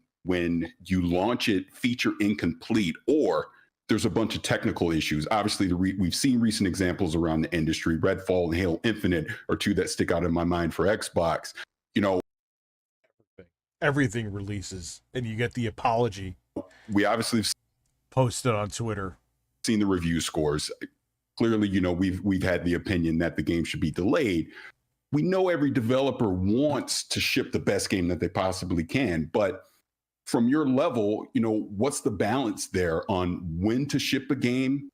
you launch it feature incomplete or there's a bunch of technical issues? Obviously, we've seen recent examples around the industry. Redfall and Halo Infinite are two that stick out in my mind for Xbox. Everything releases, and you get the apology. We obviously have posted on Twitter. Seen the review scores. Clearly, we've had the opinion that the game should be delayed. We know every developer wants to ship the best game that they possibly can, but from your level, what's the balance there on when to ship a game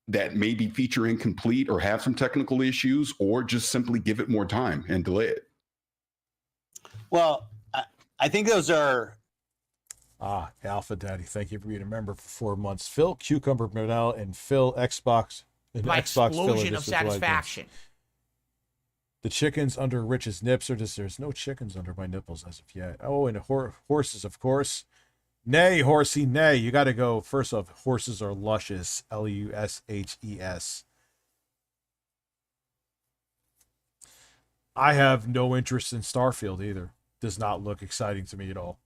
that may be feature incomplete or have some technical issues, or just simply give it more time and delay it? Well, I think those are... Alpha Daddy, thank you for being a member for 4 months. Phil, Cucumber Manel, and Phil, Xbox. And My Xbox explosion of satisfaction. The chickens under Rich's nips are just, there's no chickens under my nipples as of yet. Oh, and horses, of course. Nay, horsey, nay. You got to go. First off, horses are luscious. Lushes. I have no interest in Starfield either. Does not look exciting to me at all.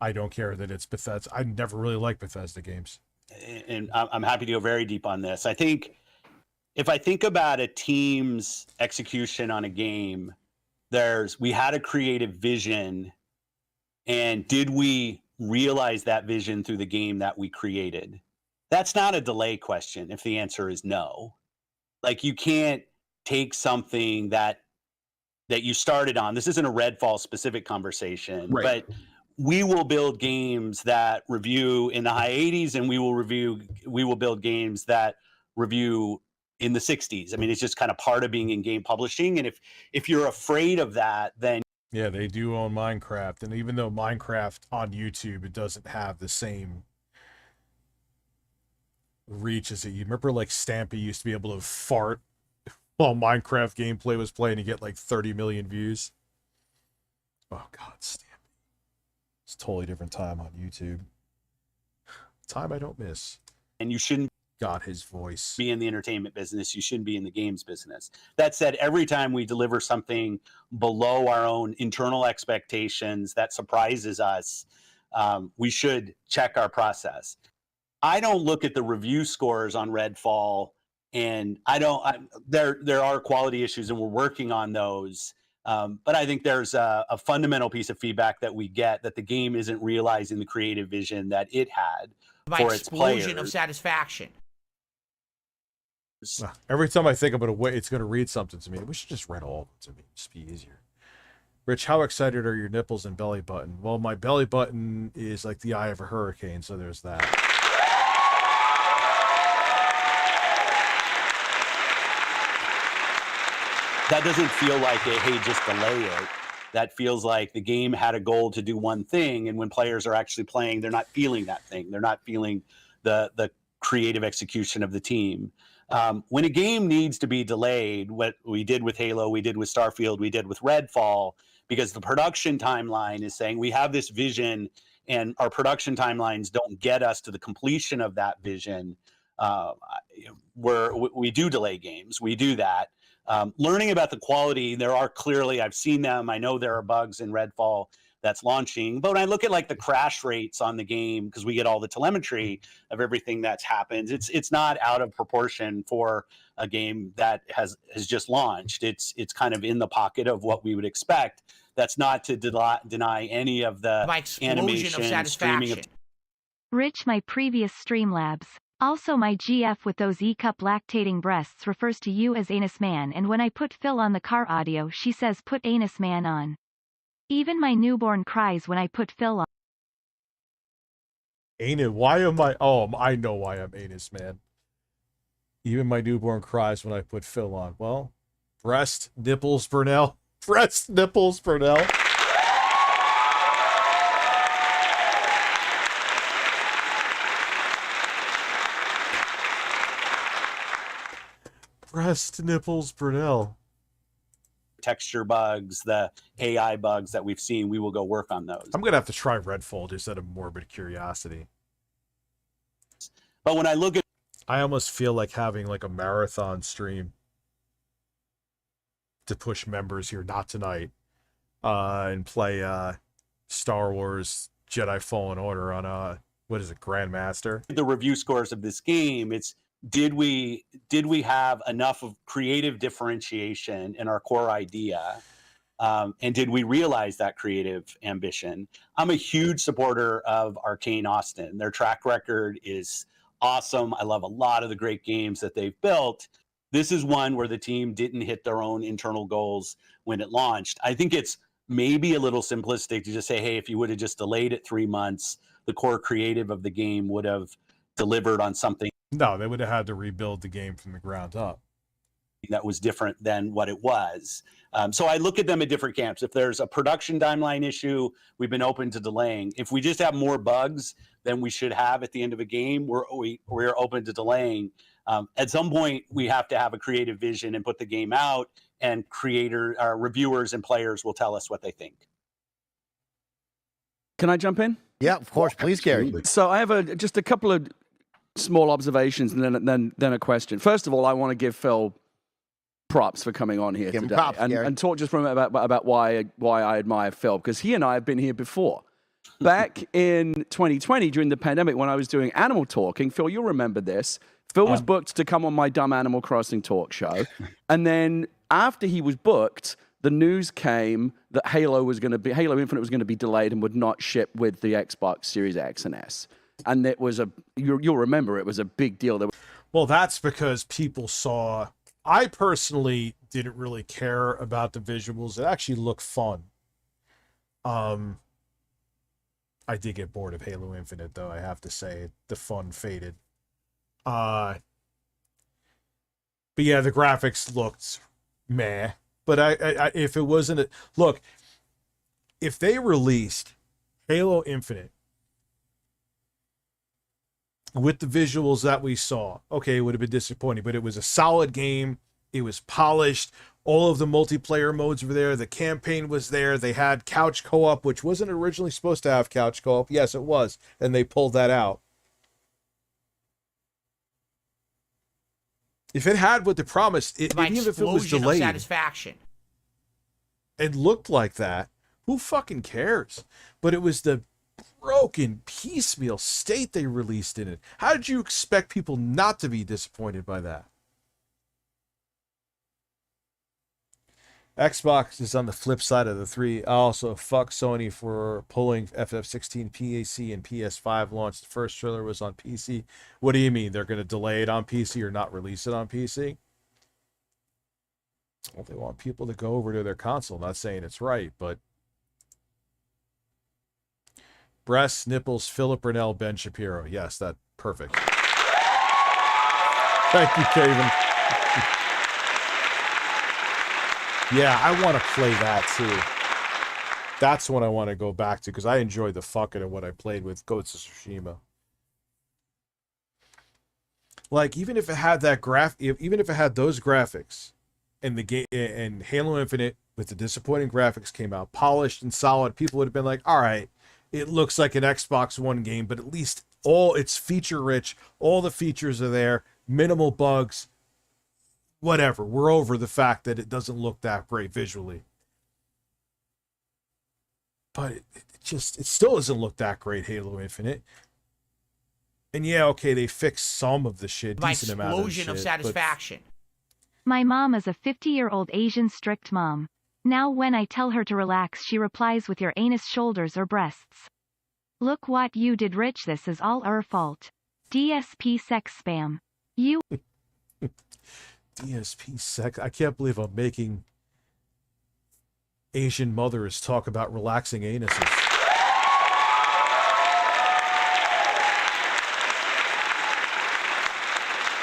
I don't care that it's Bethesda. I never really liked Bethesda games. And I'm happy to go very deep on this. I think if I think about a team's execution on a game, we had a creative vision, and did we realize that vision through the game that we created? That's not a delay question if the answer is no. Like, you can't take something that you started on. This isn't a Redfall specific conversation, right. But we will build games that review in the high 80s, and we will build games that review in the 60s. I mean, it's just kind of part of being in game publishing. And if you're afraid of that, then... Yeah, they do own Minecraft. And even though Minecraft on YouTube, it doesn't have the same reach as it. You remember like Stampy used to be able to fart while Minecraft gameplay was playing to get like 30 million views. Oh God, Stampy. It's a totally different time on YouTube. Time I don't miss. And you shouldn't got his voice. Be in the entertainment business. You shouldn't be in the games business. That said, every time we deliver something below our own internal expectations that surprises us, we should check our process. I don't look at the review scores on Redfall, and there are quality issues, and we're working on those. But I think there's a fundamental piece of feedback that we get that the game isn't realizing the creative vision that it had for its players. Explosion of satisfaction. Every time I think I'm gonna wait, it's gonna read something to me. We should just read all of it to me. Just be easier. Rich, how excited are your nipples and belly button? Well, my belly button is like the eye of a hurricane, so there's that. That doesn't feel like a, hey, just delay it. That feels like the game had a goal to do one thing, and when players are actually playing, they're not feeling that thing. They're not feeling the creative execution of the team. When a game needs to be delayed, what we did with Halo, we did with Starfield, we did with Redfall, because the production timeline is saying we have this vision and our production timelines don't get us to the completion of that vision, we do delay games. We do that. Learning about the quality, there are clearly, I've seen them. I know there are bugs in Redfall that's launching, but when I look at like the crash rates on the game, because we get all the telemetry of everything that's happened, it's not out of proportion for a game that has just launched. It's kind of in the pocket of what we would expect. That's not to deny any of the animation, of satisfaction. streaming. Rich, my previous StreamLabs. Also, my GF with those E-cup lactating breasts refers to you as Anus Man, and when I put Phil on the car audio, she says put Anus Man on. Even my newborn cries when I put Phil on. Anus, why am I? Oh, I know why I'm Anus Man. Even my newborn cries when I put Phil on. Well, breast, nipples, Burnell. Breast, nipples, Burnell. Breast, nipples, Burnell. Texture bugs, the AI bugs that we've seen, we will go work on those. I'm gonna have to try Redfall just out of morbid curiosity. But when I look at, I almost feel like having like a marathon stream to push members here, not tonight, and play Star Wars Jedi Fallen Order on what is it, Grandmaster? the review scores of this game, it's did we have enough of creative differentiation in our core idea, and did we realize that creative ambition? I'm a huge supporter of Arcane Austin. Their track record is awesome. I love a lot of the great games that they've built. This is one where the team didn't hit their own internal goals when it launched. I think it's maybe a little simplistic to just say, hey, if you would have just delayed it 3 months, the core creative of the game would have delivered on something. No, they would have had to rebuild the game from the ground up. That was different than what it was. So I look at them at different camps. If there's a production timeline issue, we've been open to delaying. If we just have more bugs than we should have at the end of a game, we're open to delaying. At some point, we have to have a creative vision and put the game out, and reviewers and players will tell us what they think. Can I jump in? Yeah, of course. Please, Gary. So I have just a couple of small observations and then a question. First of all, I want to give Phil props for coming on here today and talk just for a minute about why I admire Phil, because he and I have been here before. Back in 2020 during the pandemic when I was doing Animal Talking, Phil, you'll remember this. Phil was booked to come on my dumb Animal Crossing talk show, and then after he was booked, the news came that Halo Infinite was going to be delayed and would not ship with the Xbox Series X and S. And it was you'll remember it was a big deal. Well, that's because people saw. I personally didn't really care about the visuals. It actually looked fun. I did get bored of Halo Infinite, though. I have to say, the fun faded. But yeah, the graphics looked meh. But I if it wasn't look, if they released Halo Infinite with the visuals that we saw, okay, it would have been disappointing, but it was a solid game. It was polished. All of the multiplayer modes were there. The campaign was there. They had couch co-op, which wasn't originally supposed to have couch co-op. Yes, it was. And they pulled that out. If it had what they promised, even if it was delayed satisfaction. and looked like that, who fucking cares? But it was the broken, piecemeal state they released in it. How did you expect people not to be disappointed by that? Xbox is on the flip side of the three. Also, fuck Sony for pulling FF16 PAC and PS5 launch. The first trailer was on PC. What do you mean? They're going to delay it on PC or not release it on PC? Well, they want people to go over to their console. Not saying it's right, but breasts, nipples, Philip Burnell, Ben Shapiro. Yes, that's perfect. Thank you, Caven. Yeah, I want to play that too. That's what I want to go back to because I enjoyed the fuck out of what I played with Ghost of Tsushima. Like, even if it had that even if it had those graphics, and the game and Halo Infinite with the disappointing graphics came out polished and solid, people would have been like, all right, it looks like an Xbox One game, but at least it's feature rich, all the features are there, minimal bugs, whatever. We're over the fact that it doesn't look that great visually. But it still doesn't look that great, Halo Infinite. And yeah, okay, they fixed some of the shit, decent amount of shit. Explosion of satisfaction. My mom is a 50-year-old Asian strict mom. Now when I tell her to relax, she replies with your anus, shoulders or breasts. Look what you did, Rich. This is all our fault. DSP sex spam. You DSP sex. I can't believe I'm making Asian mothers talk about relaxing anuses.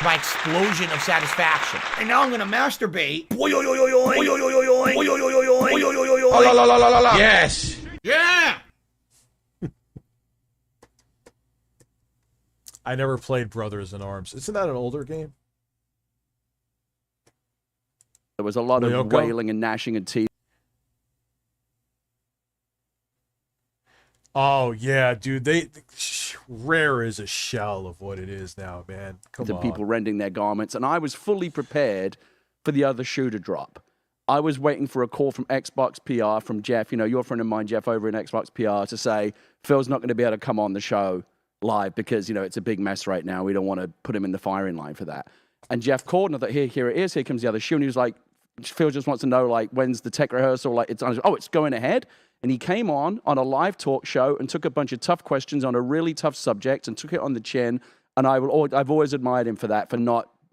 My explosion of satisfaction. And now I'm gonna masturbate. Yes. Yeah. I never played Brothers in Arms. Isn't that an older game? There was a lot of wailing and gnashing of teeth. Oh yeah, dude. Rare is a shell of what it is now, man. Come on. People rending their garments, and I was fully prepared for the other shoe to drop. I was waiting for a call from Xbox PR from Jeff, your friend of mine, Jeff, over in Xbox PR, to say Phil's not going to be able to come on the show live because it's a big mess right now. We don't want to put him in the firing line for that. And Jeff called, and I thought, here it is. Here comes the other shoe, and he was like, Phil just wants to know when's the tech rehearsal? It's going ahead. And he came on a live talk show and took a bunch of tough questions on a really tough subject and took it on the chin. And I've always admired him for that, it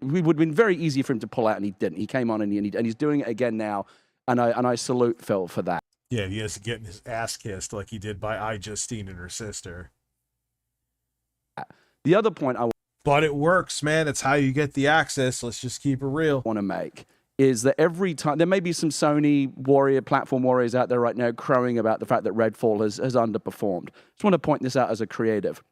would have been very easy for him to pull out, and he didn't. He came on and he's doing it again now. And I salute Phil for that. Yeah, he is getting his ass kissed like he did by Justine and her sister. The other point but it works, man. It's how you get the access. Let's just keep it real. Want to make is that every time there may be some Sony platform warriors out there right now crowing about the fact that Redfall has underperformed. Just want to point this out as a creative.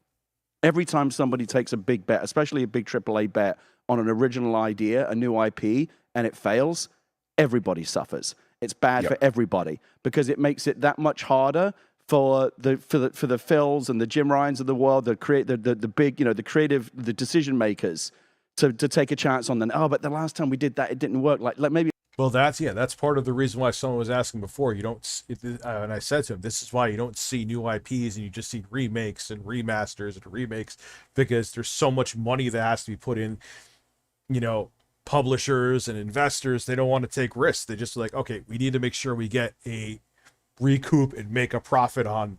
Every time somebody takes a big bet, especially a big AAA bet on an original idea, a new IP, and it fails, everybody suffers. It's bad for everybody because it makes it that much harder for the Phils and the Jim Ryans of the world, the big, the creative, the decision makers to take a chance on them. Oh, but the last time we did that, it didn't work. Like maybe. Well, that's part of the reason why someone was asking before. You don't, and I said to him, this is why you don't see new IPs and you just see remakes and remasters and remakes, because there's so much money that has to be put in. Publishers and investors, they don't want to take risks. They just like, okay, we need to make sure we get a recoup and make a profit on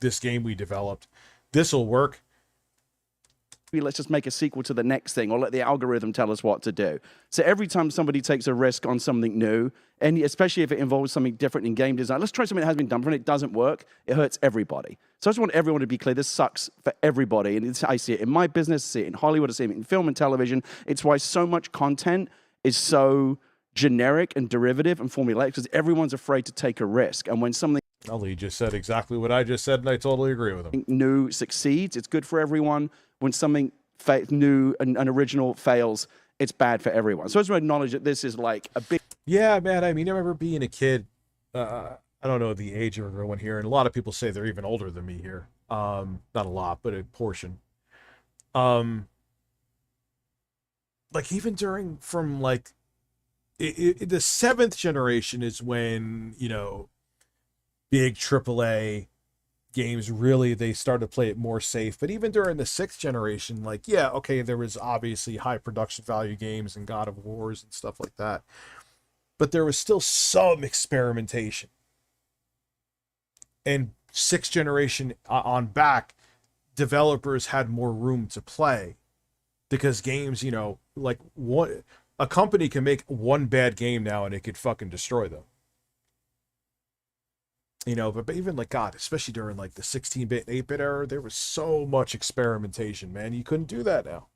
this game we developed. This will work. Let's just make a sequel to the next thing, or let the algorithm tell us what to do. So every time somebody takes a risk on something new, and especially if it involves something different in game design, let's try something that has been done before and it doesn't work, it hurts everybody. So I just want everyone to be clear, this sucks for everybody. And I see it in my business, I see it in Hollywood, I see it in film and television. It's why so much content is so generic and derivative and formulaic, because everyone's afraid to take a risk. And when something Ali just said exactly what I just said, and I totally agree with him. New succeeds, it's good for everyone. When something new and original fails, it's bad for everyone. So I just want to acknowledge that this is like a big... Yeah, man. I mean, I remember being a kid. I don't know the age of everyone here, and a lot of people say they're even older than me here. Not a lot, but a portion. Like even from like the 7th generation is when, you know, big AAA games really, they started to play it more safe. But even during the 6th generation, like, yeah, okay, there was obviously high production value games and God of Wars and stuff like that, but there was still some experimentation. And 6th generation on back, developers had more room to play, because games, you know, like a company can make one bad game now and it could fucking destroy them. You know, but even like, God, especially during like the 16-bit and 8-bit era, there was so much experimentation, man. You couldn't do that now.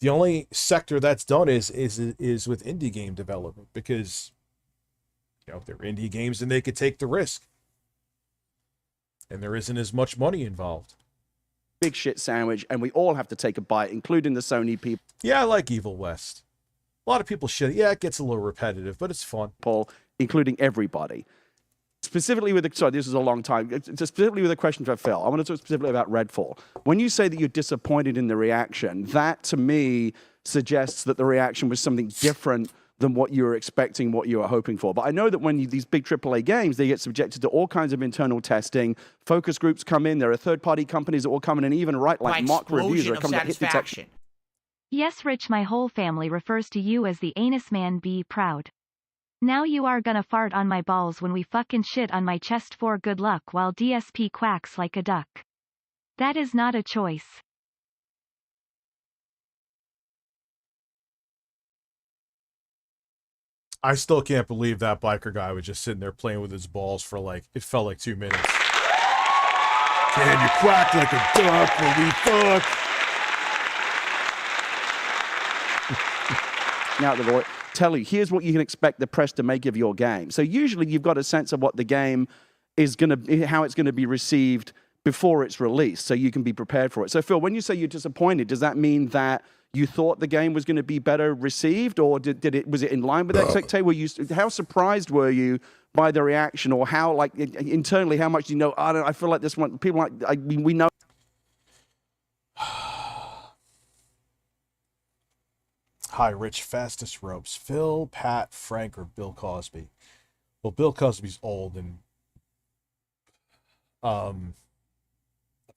The only sector that's done is with indie game development, because, you know, they're indie games and they could take the risk. And there isn't as much money involved. Big shit sandwich, and we all have to take a bite, including the Sony people. Yeah, I like Evil West. A lot of people shit. Yeah, it gets a little repetitive, but it's fun. Paul, including everybody. Specifically with the, sorry, this is a long time. Specifically with a question for Phil, I want to talk specifically about Redfall. When you say that you're disappointed in the reaction, that to me suggests that the reaction was something different than what you were expecting, what you were hoping for. But I know that when these big AAA games, they get subjected to all kinds of internal testing. Focus groups come in. There are third-party companies that will come in and even write like mock reviews or come to hit detection. Yes, Rich, my whole family refers to you as the anus man. Be proud. Now you are gonna fart on my balls when we fucking shit on my chest for good luck while DSP quacks like a duck. That is not a choice. I still can't believe that biker guy was just sitting there playing with his balls for like, it felt like 2 minutes. Can you quack like a duck when we fuck? Now, tell you, here's what you can expect the press to make of your game. So usually you've got a sense of what the game is going to, how it's going to be received before it's released, so you can be prepared for it. So Phil, when you say you're disappointed, does that mean that you thought the game was going to be better received, or was it in line with expectations? How surprised were you by the reaction, or how, like, internally, how much do you know? I feel like this one, people like, we know. Hi, Rich, fastest ropes. Phil, Pat, Frank, or Bill Cosby? Well, Bill Cosby's old and a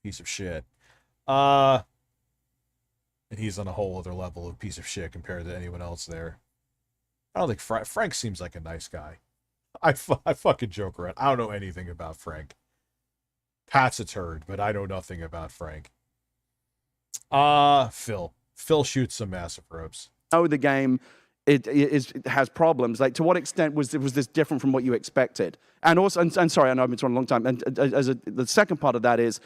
piece of shit. And he's on a whole other level of piece of shit compared to anyone else there. I don't think Frank seems like a nice guy. I fucking joke around. I don't know anything about Frank. Pat's a turd, but I know nothing about Frank. Phil. Phil shoots some massive ropes. Oh, the game it has problems. Like, to what extent was this different from what you expected? And also, and sorry, I know I've been talking a long time. And the second part of that is,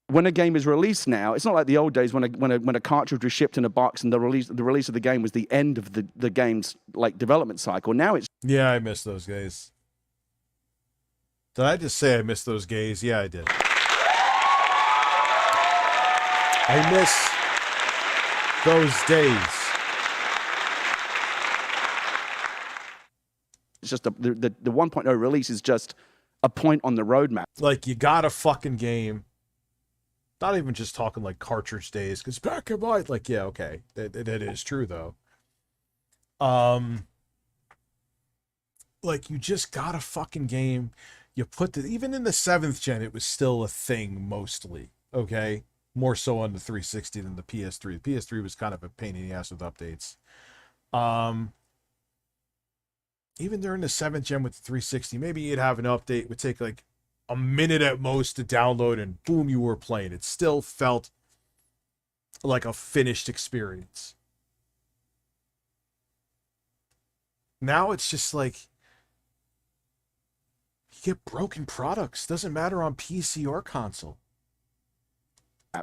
when a game is released now, it's not like the old days when a cartridge was shipped in a box and the release of the game was the end of the game's like development cycle. Now it's yeah, I miss those days. Did I just say I miss those days? Yeah, I did. I miss those days. It's just the 1.0 release is just a point on the roadmap. Like, you got a fucking game. Not even just talking like cartridge days, because back in my, like, yeah, okay, that is true though. Like, you just got a fucking game. You put even in the 7th gen, it was still a thing mostly. Okay, more so on the 360 than the PS3. The PS3 was kind of a pain in the ass with updates. Even during the 7th gen with the 360, maybe you'd have an update. It would take like a minute at most to download, and boom, you were playing. It still felt like a finished experience. Now it's just like, you get broken products. Doesn't matter on PC or console.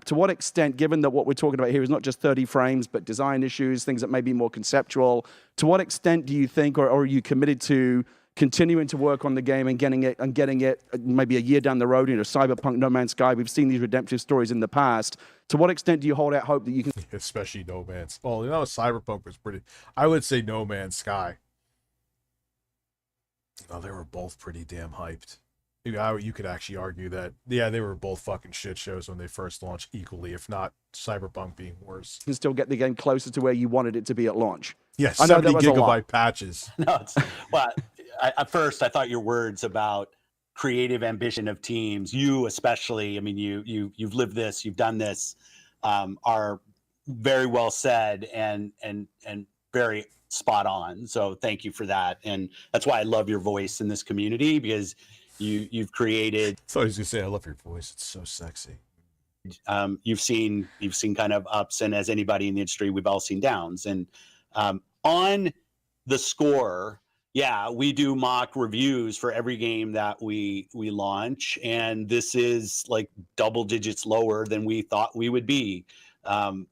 To what extent, given that what we're talking about here is not just 30 frames, but design issues, things that may be more conceptual, to what extent do you think, or are you committed to continuing to work on the game and getting it maybe a year down the road, Cyberpunk, No Man's Sky. We've seen these redemptive stories in the past. To what extent do you hold out hope that you can... Especially No Man's... Well, Cyberpunk was pretty... I would say No Man's Sky. Oh, they were both pretty damn hyped. You could actually argue that, yeah, they were both fucking shit shows when they first launched equally, if not Cyberpunk being worse. You can still get the game closer to where you wanted it to be at launch. Yeah, 70 gigabyte patches. No, well, at first I thought your words about creative ambition of teams, you especially, I mean, you've lived this, you've done this, are very well said and very spot on. So thank you for that. And that's why I love your voice in this community, because you've created... So I was gonna say, I love your voice. It's so sexy. You've seen kind of ups, and as anybody in the industry, we've all seen downs. And on the score, yeah, we do mock reviews for every game that we launch, and this is like double digits lower than we thought we would be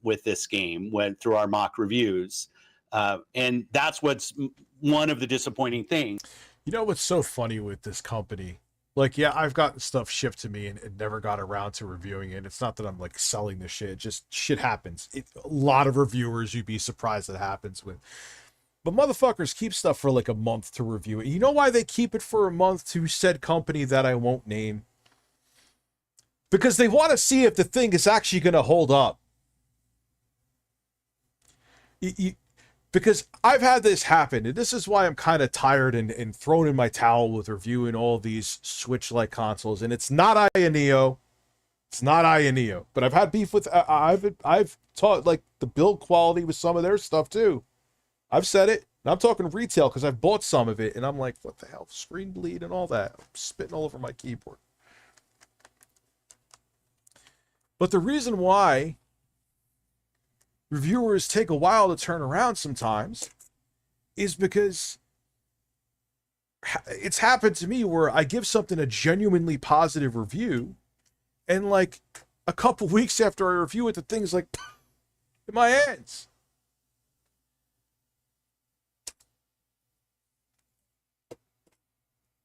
with this game through our mock reviews. And that's what's one of the disappointing things. You know what's so funny with this company? Like, yeah, I've gotten stuff shipped to me and never got around to reviewing it. It's not that I'm like selling this shit. Just shit happens. A lot of reviewers, you'd be surprised that happens with. But motherfuckers keep stuff for like a month to review it. You know why they keep it for a month to said company that I won't name? Because they want to see if the thing is actually going to hold up. Because I've had this happen, and this is why I'm kind of tired and thrown in my towel with reviewing all these Switch-like consoles. And it's not Ioneo. It's not Ioneo. But I've had beef with... I've taught, like, the build quality with some of their stuff, too. I've said it. And I'm talking retail, because I've bought some of it. And I'm like, what the hell? Screen bleed and all that. I'm spitting all over my keyboard. But the reason why reviewers take a while to turn around sometimes is because it's happened to me where I give something a genuinely positive review, and like a couple weeks after I review it, the thing's like in my hands.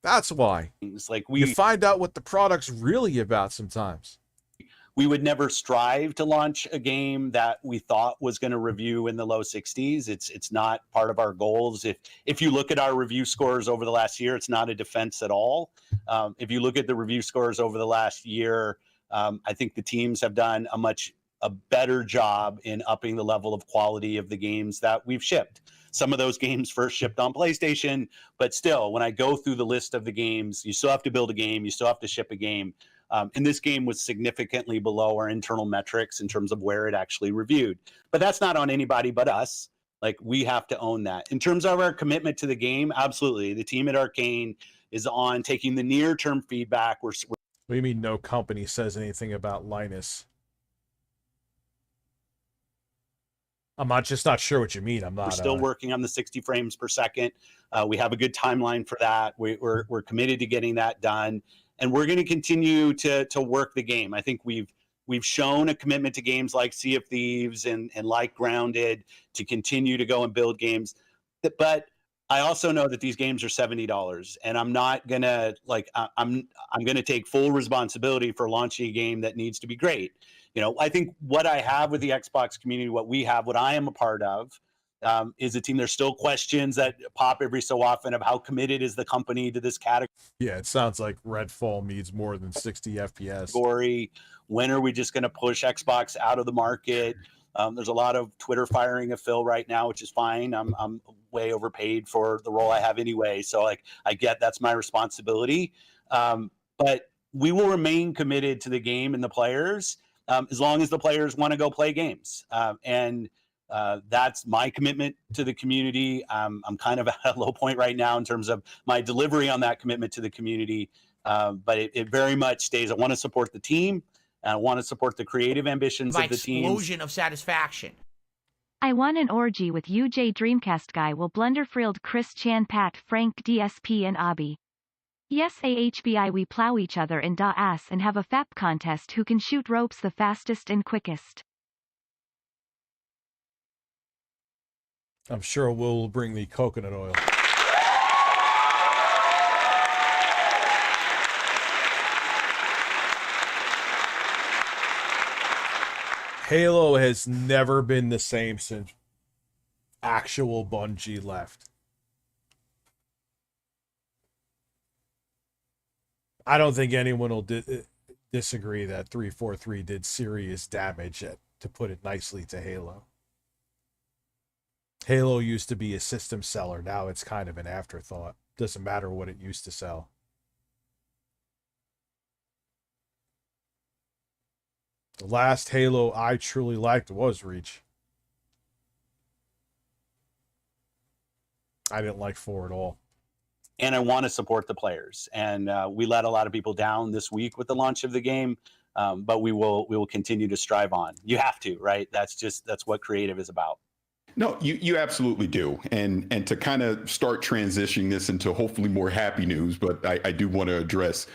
That's why. It's like you find out what the product's really about sometimes. We would never strive to launch a game that we thought was going to review in the low 60s. It's not part of our goals. If you look at our review scores over the last year, it's not a defense at all. If you look at the review scores over the last year, I think the teams have done a better job in upping the level of quality of the games that we've shipped. Some of those games first shipped on PlayStation, but still, when I go through the list of the games, you still have to build a game, you still have to ship a game. And this game was significantly below our internal metrics in terms of where it actually reviewed. But that's not on anybody but us. Like, we have to own that. In terms of our commitment to the game, absolutely. The team at Arcane is on taking the near-term feedback. What do you mean no company says anything about Linus? I'm just not sure what you mean. We're still working on the 60 frames per second. We have a good timeline for that. We're committed to getting that done. And we're going to continue to work the game. I think we've shown a commitment to games like Sea of Thieves and like Grounded to continue to go and build games. But I also know that these games are $70, and I'm not gonna I'm gonna take full responsibility for launching a game that needs to be great. I think what I have with the Xbox community, what I am a part of, is a team. There's still questions that pop every so often of how committed is the company to this category. Yeah, it sounds like Redfall needs more than 60 FPS. When are we just going to push Xbox out of the market? There's a lot of Twitter firing of Phil right now, which is fine. I'm way overpaid for the role I have anyway, so I get that's my responsibility. But we will remain committed to the game and the players as long as the players want to go play games. That's my commitment to the community. I'm kind of at a low point right now in terms of my delivery on that commitment to the community. But it very much stays. I want to support the team. I want to support the creative ambitions of the team. Explosion of satisfaction. I want an orgy with UJ Dreamcast Guy will Blunderfield Chris Chan Pat Frank DSP and Abby. Yes AHBI we plow each other in da ass and have a FAP contest who can shoot ropes the fastest and quickest. I'm sure we'll bring the coconut oil. Halo has never been the same since actual Bungie left. I don't think anyone will disagree that 343 did serious damage, to put it nicely, to Halo. Halo used to be a system seller. Now it's kind of an afterthought. Doesn't matter what it used to sell. The last Halo I truly liked was Reach. I didn't like 4 at all. And I want to support the players. And we let a lot of people down this week with the launch of the game, but we will continue to strive on. You have to, right? That's what creative is about. No, you absolutely do. And to kind of start transitioning this into hopefully more happy news, but I do want to address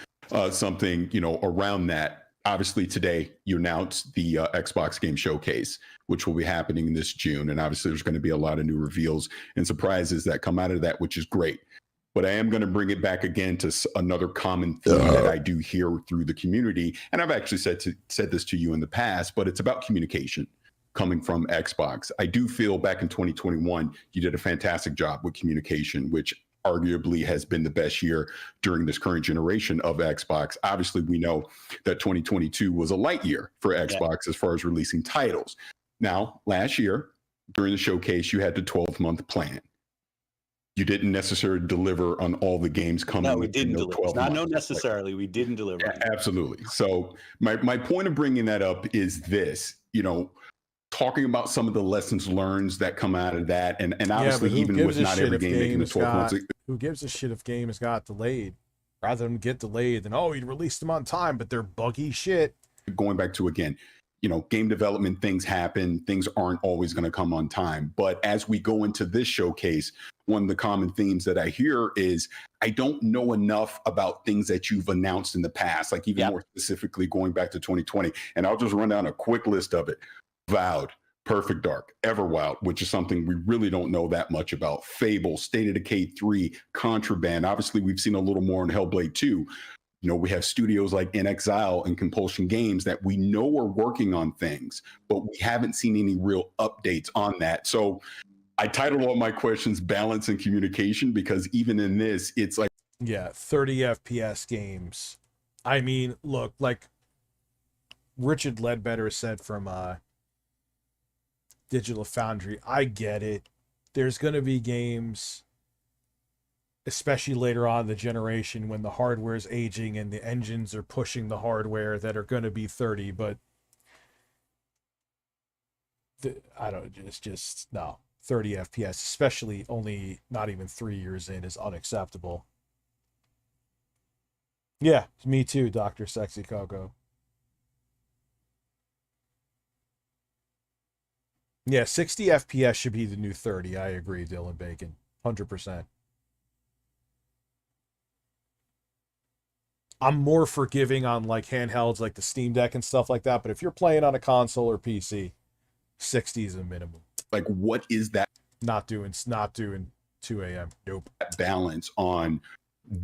something, around that. Obviously, today you announced the Xbox Game Showcase, which will be happening this June. And obviously, there's going to be a lot of new reveals and surprises that come out of that, which is great. But I am going to bring it back again to another common theme that I do hear through the community. And I've actually said this to you in the past, but it's about communication coming from Xbox. I do feel back in 2021, you did a fantastic job with communication, which arguably has been the best year during this current generation of Xbox. Obviously, we know that 2022 was a light year for Xbox as far as releasing titles. Now, last year, during the showcase, you had the 12-month plan. You didn't necessarily deliver on all the games coming. No, we didn't deliver. 12 Not months. necessarily. We didn't deliver. Absolutely. So my point of bringing that up is this, talking about some of the lessons learned that come out of that. And obviously, even with not every game making the 12 months. Who gives a shit if games got delayed? Rather than get delayed than, you released them on time, but they're buggy shit. Going back to, again, game development, things happen. Things aren't always going to come on time. But as we go into this showcase, one of the common themes that I hear is I don't know enough about things that you've announced in the past, like even more specifically going back to 2020. And I'll just run down a quick list of it. Vowed, Perfect Dark, Everwild, which is something we really don't know that much about. Fable, State of Decay 3, Contraband. Obviously, we've seen a little more in Hellblade 2. We have studios like In Exile and Compulsion Games that we know are working on things, but we haven't seen any real updates on that. So I titled all my questions Balance and Communication, because even in this, it's like... 30 FPS games. I mean, look, like Richard Ledbetter said from Digital Foundry, I get it. There's going to be games, especially later on in the generation when the hardware is aging and the engines are pushing the hardware, that are going to be 30, but it's just no. 30 FPS, especially only not even 3 years in, is unacceptable. Yeah, me too, Dr. Sexy Coco. Yeah, 60 FPS should be the new 30. I agree, Dylan Bacon. 100%. I'm more forgiving on like handhelds like the Steam Deck and stuff like that, but if you're playing on a console or PC, 60 is a minimum. Like, what is that? Not doing 2 a.m. Nope. Balance on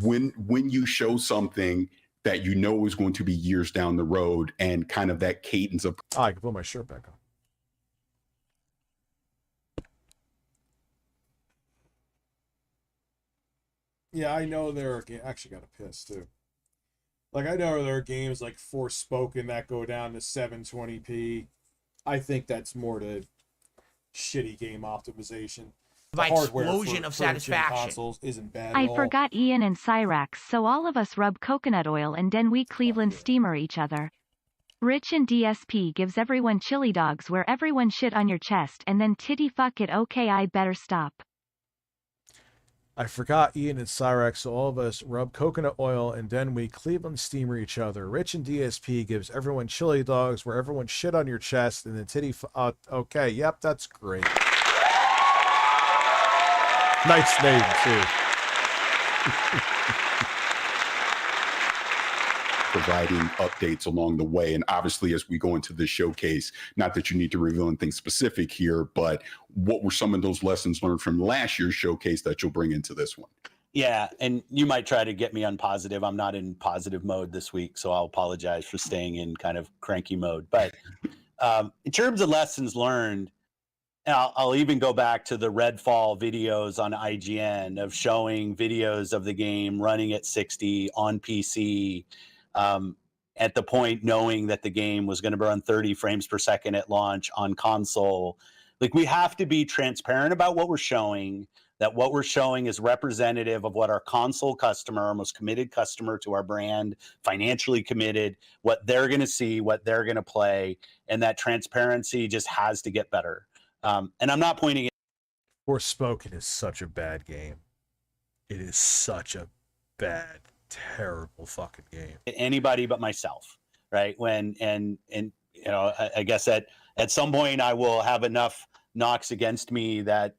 when you show something that you know is going to be years down the road, and kind of that cadence of... I can put my shirt back on. Yeah, I know there are... Actually got a piss, too. Like, I know there are games like Forspoken that go down to 720p. I think that's more to shitty game optimization. The explosion of satisfaction. Consoles isn't bad I at all. forgot Ian and Cyrax, so all of us rub coconut oil and then we Cleveland steamer each other. Rich and DSP gives everyone chili dogs where everyone shit on your chest and then titty fuck it. Okay, I better stop. I forgot Ian and Cyrax, so all of us rub coconut oil and then we Cleveland steamer each other. Rich and DSP gives everyone chili dogs where everyone shit on your chest and then titty okay, yep, that's great. Nice name, too. Providing updates along the way. And obviously, as we go into this showcase, not that you need to reveal anything specific here, but what were some of those lessons learned from last year's showcase that you'll bring into this one? Yeah, and you might try to get me on positive. I'm not in positive mode this week, so I'll apologize for staying in kind of cranky mode. But In terms of lessons learned, and I'll even go back to the Redfall videos on IGN of showing videos of the game running at 60 on PC, at the point knowing that the game was going to run 30 frames per second at launch on console. Like, we have to be transparent about what we're showing, that what we're showing is representative of what our console customer, our most committed customer to our brand, financially committed, what they're going to see, what they're going to play, and that transparency just has to get better. And I'm not pointing it. Forspoken is such a bad game. It is such a bad, terrible fucking game. Anybody but myself, right? And you know, I guess at some point I will have enough knocks against me that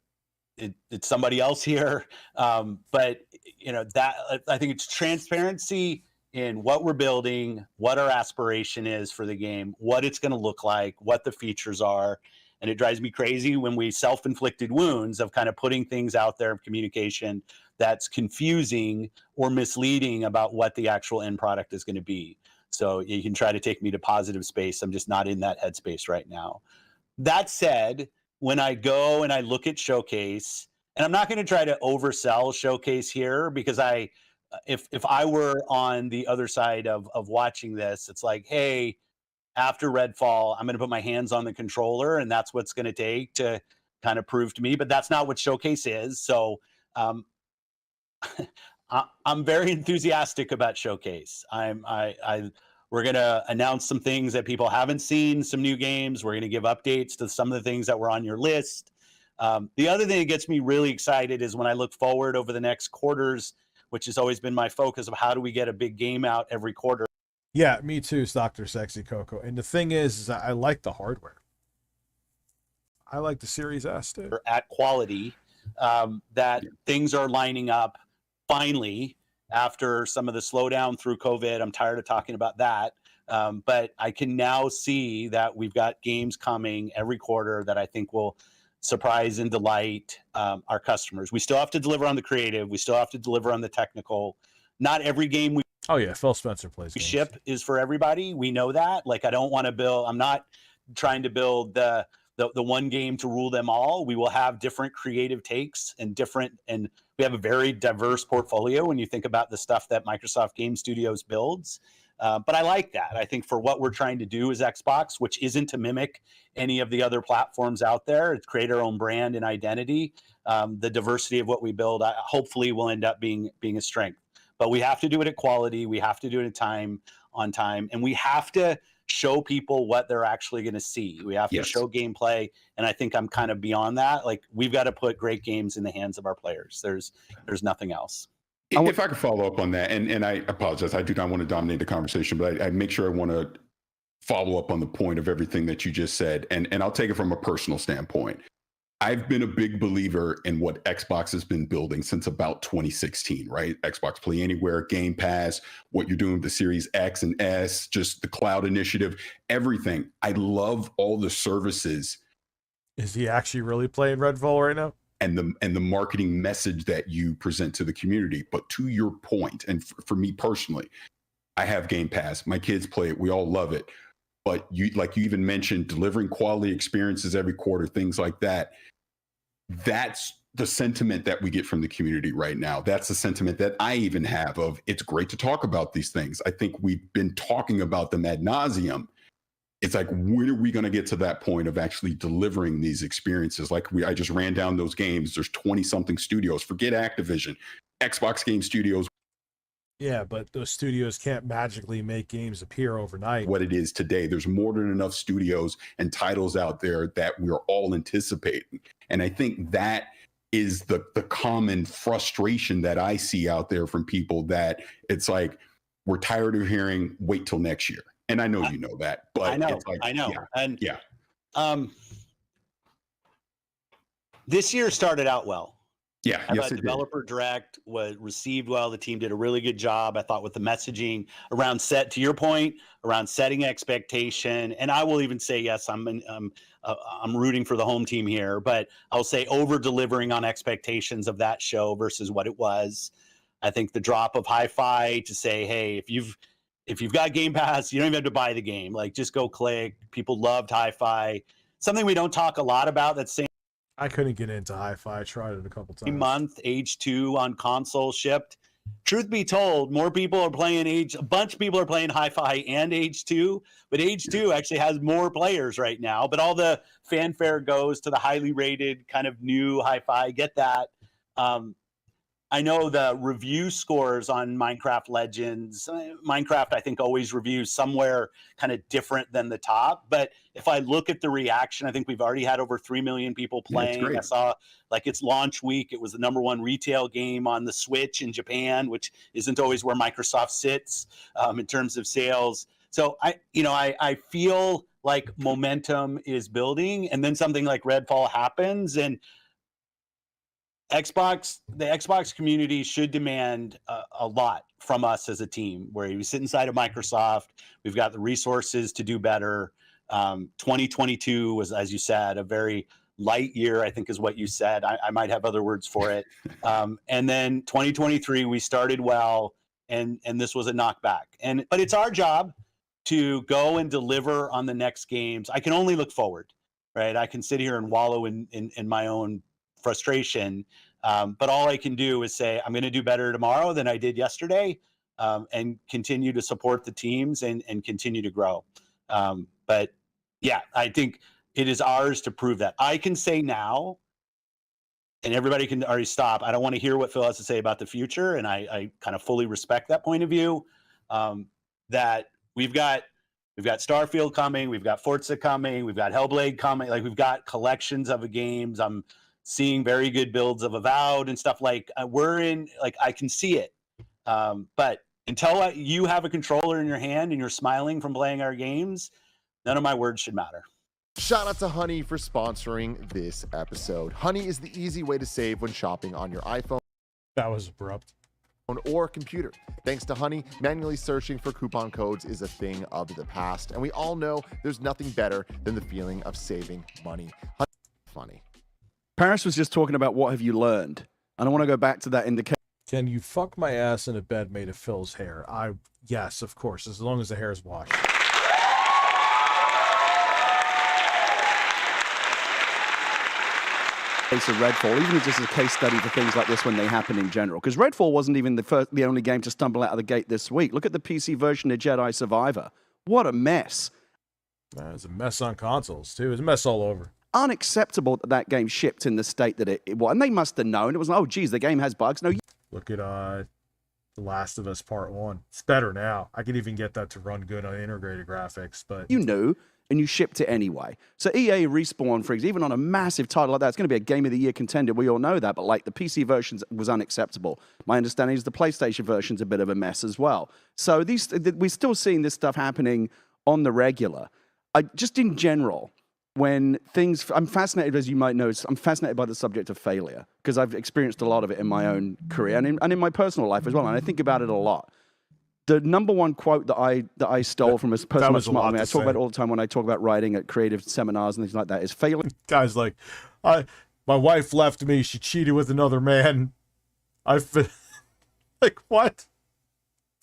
it's somebody else here. But you know, that I think it's transparency in what we're building, what our aspiration is for the game, what it's going to look like, what the features are. And it drives me crazy when we self-inflicted wounds of kind of putting things out there of communication that's confusing or misleading about what the actual end product is going to be. So you can try to take me to positive space. I'm just not in that headspace right now. That said, when I go and I look at Showcase, and I'm not going to try to oversell Showcase here, because if I were on the other side of watching this, it's like, hey, after Redfall, I'm going to put my hands on the controller, and that's what's going to take to kind of prove to me. But that's not what Showcase is. So I'm very enthusiastic about Showcase. We're going to announce some things that people haven't seen, some new games. We're going to give updates to some of the things that were on your list. The other thing that gets me really excited is when I look forward over the next quarters, which has always been my focus of how do we get a big game out every quarter. Yeah, me too, Dr. Sexy Coco. And the thing is I like the hardware. I like the Series S too. At quality, that things are lining up finally after some of the slowdown through COVID. I'm tired of talking about that. But I can now see that we've got games coming every quarter that I think will surprise and delight our customers. We still have to deliver on the creative. We still have to deliver on the technical. Not every game we Phil Spencer plays games. Ship is for everybody. We know that. Like, I don't want to build, I'm not trying to build the one game to rule them all. We will have different creative takes and we have a very diverse portfolio when you think about the stuff that Microsoft Game Studios builds. But I like that. I think for what we're trying to do as Xbox, which isn't to mimic any of the other platforms out there, it's create our own brand and identity. The diversity of what we build, hopefully will end up being a strength. But we have to do it at quality. We have to do it on time, and we have to show people what they're actually going to see. We have to show gameplay, and I think I'm kind of beyond that. Like, we've got to put great games in the hands of our players. There's nothing else. If I could follow up on that, and I apologize, I do not want to dominate the conversation, but I make sure I want to follow up on the point of everything that you just said, and I'll take it from a personal standpoint. I've been a big believer in what Xbox has been building since about 2016, right? Xbox Play Anywhere, Game Pass, what you're doing with the Series X and S, just the cloud initiative, everything. I love all the services. Is he actually really playing Redfall right now? And the marketing message that you present to the community. But to your point, and for me personally, I have Game Pass. My kids play it. We all love it. But you even mentioned, delivering quality experiences every quarter, things like that. That's the sentiment that we get from the community right now. That's the sentiment that I even have of, it's great to talk about these things. I think we've been talking about them ad nauseum. It's like, when are we going to get to that point of actually delivering these experiences? Like, I just ran down those games. There's 20 something studios. Forget Activision, Xbox Game Studios. Yeah, but those studios can't magically make games appear overnight. What it is today, there's more than enough studios and titles out there that we're all anticipating. And I think that is the common frustration that I see out there from people, that it's like, we're tired of hearing, wait till next year. And I know you know that, but I know, it's like, I know. Yeah, and yeah. This year started out well. Yeah, I yes, thought it did. Developer Direct was received well. The team did a really good job, I thought, with the messaging around to your point, around setting expectation. And I will even say, yes, I'm rooting for the home team here, but I'll say over delivering on expectations of that show versus what it was. I think the drop of Hi-Fi to say, hey, if you've if you've got Game Pass, you don't even have to buy the game. Like, just go click. People loved Hi-Fi. Something we don't talk a lot about. That same I couldn't get into Hi-Fi. I tried it a couple times. month, Age 2 on console shipped. Truth be told, more people are playing a bunch of people are playing Hi-Fi and Age 2, but Age 2 actually has more players right now. But all the fanfare goes to the highly rated kind of new Hi-Fi. Get that. I know the review scores on Minecraft Legends. Minecraft, I think, always reviews somewhere kind of different than the top. But if I look at the reaction, I think we've already had over 3 million people playing. I saw, like, its launch week, it was the #1 retail game on the Switch in Japan, which isn't always where Microsoft sits in terms of sales. So I feel like momentum is building, and then something like Redfall happens, and the Xbox community should demand a lot from us as a team, where we sit inside of Microsoft. We've got the resources to do better. 2022 was, as you said, a very light year, I think is what you said. I might have other words for it. And then 2023, we started well, and this was a knockback. But it's our job to go and deliver on the next games. I can only look forward, right? I can sit here and wallow in my own frustration, but all I can do is say I'm going to do better tomorrow than I did yesterday, and continue to support the teams and continue to grow. But yeah, I think it is ours to prove that. I can say now, and everybody can already stop, I don't want to hear what Phil has to say about the future, and I kind of fully respect that point of view, that we've got Starfield coming, we've got Forza coming, we've got Hellblade coming, like we've got collections of games. I'm seeing very good builds of Avowed and stuff. Like I can see it. But until you have a controller in your hand and you're smiling from playing our games, none of my words should matter. Shout out to Honey for sponsoring this episode. Honey is the easy way to save when shopping on your iPhone. That was abrupt. Or computer. Thanks to Honey, manually searching for coupon codes is a thing of the past, and we all know there's nothing better than the feeling of saving money. Funny. Paris was just talking about what have you learned, and I want to go back to that indication. Can you fuck my ass in a bed made of Phil's hair? Yes, of course, as long as the hair is washed. Case of Redfall, even just as a case study for things like this when they happen in general. Because Redfall wasn't even the only game to stumble out of the gate this week. Look at the PC version of Jedi Survivor. What a mess. It's a mess on consoles, too. It's a mess all over. Unacceptable that game shipped in the state that it was. And they must have known. It was, oh, geez, the game has bugs. No. Look at The Last of Us Part 1. It's better now. I could even get that to run good on integrated graphics, but... You knew, and you shipped it anyway. So EA Respawn, for example, even on a massive title like that, it's going to be a Game of the Year contender. We all know that, but like the PC version was unacceptable. My understanding is the PlayStation version's a bit of a mess as well. So we're still seeing this stuff happening on the regular. Just in general, when things, I'm fascinated, as you might know, I'm fascinated by the subject of failure because I've experienced a lot of it in my own career and in my personal life as well, and I think about it a lot. The number one quote that I stole from a person much smarter than me, I talk about it all the time when I talk about writing at creative seminars and things like that, is failing. Guys, like, my wife left me. She cheated with another man. Like, what?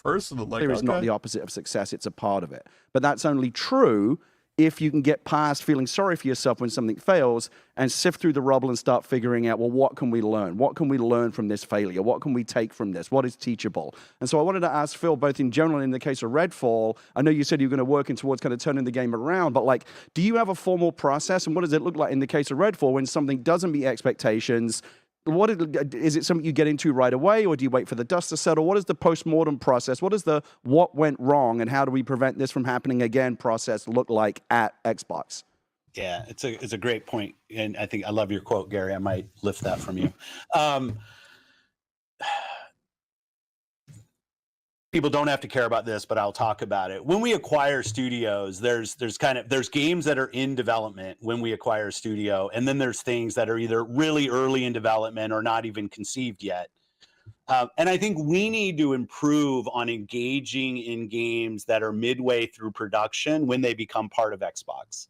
Personal, like, failure is not the opposite of success. It's a part of it. But that's only true if you can get past feeling sorry for yourself when something fails and sift through the rubble and start figuring out, well, what can we learn? What can we learn from this failure? What can we take from this? What is teachable? And so I wanted to ask Phil, both in general and in the case of Redfall, I know you said you were going to work in towards kind of turning the game around, but like, do you have a formal process? And what does it look like in the case of Redfall when something doesn't meet expectations? Is it something you get into right away, or do you wait for the dust to settle? What is the post-mortem process? What is the what went wrong, and how do we prevent this from happening again process look like at Xbox? Yeah, it's a great point, and I think I love your quote, Gary. I might lift that from you. People don't have to care about this, but I'll talk about it. When we acquire studios, there's games that are in development when we acquire a studio, and then there's things that are either really early in development or not even conceived yet. And I think we need to improve on engaging in games that are midway through production when they become part of Xbox.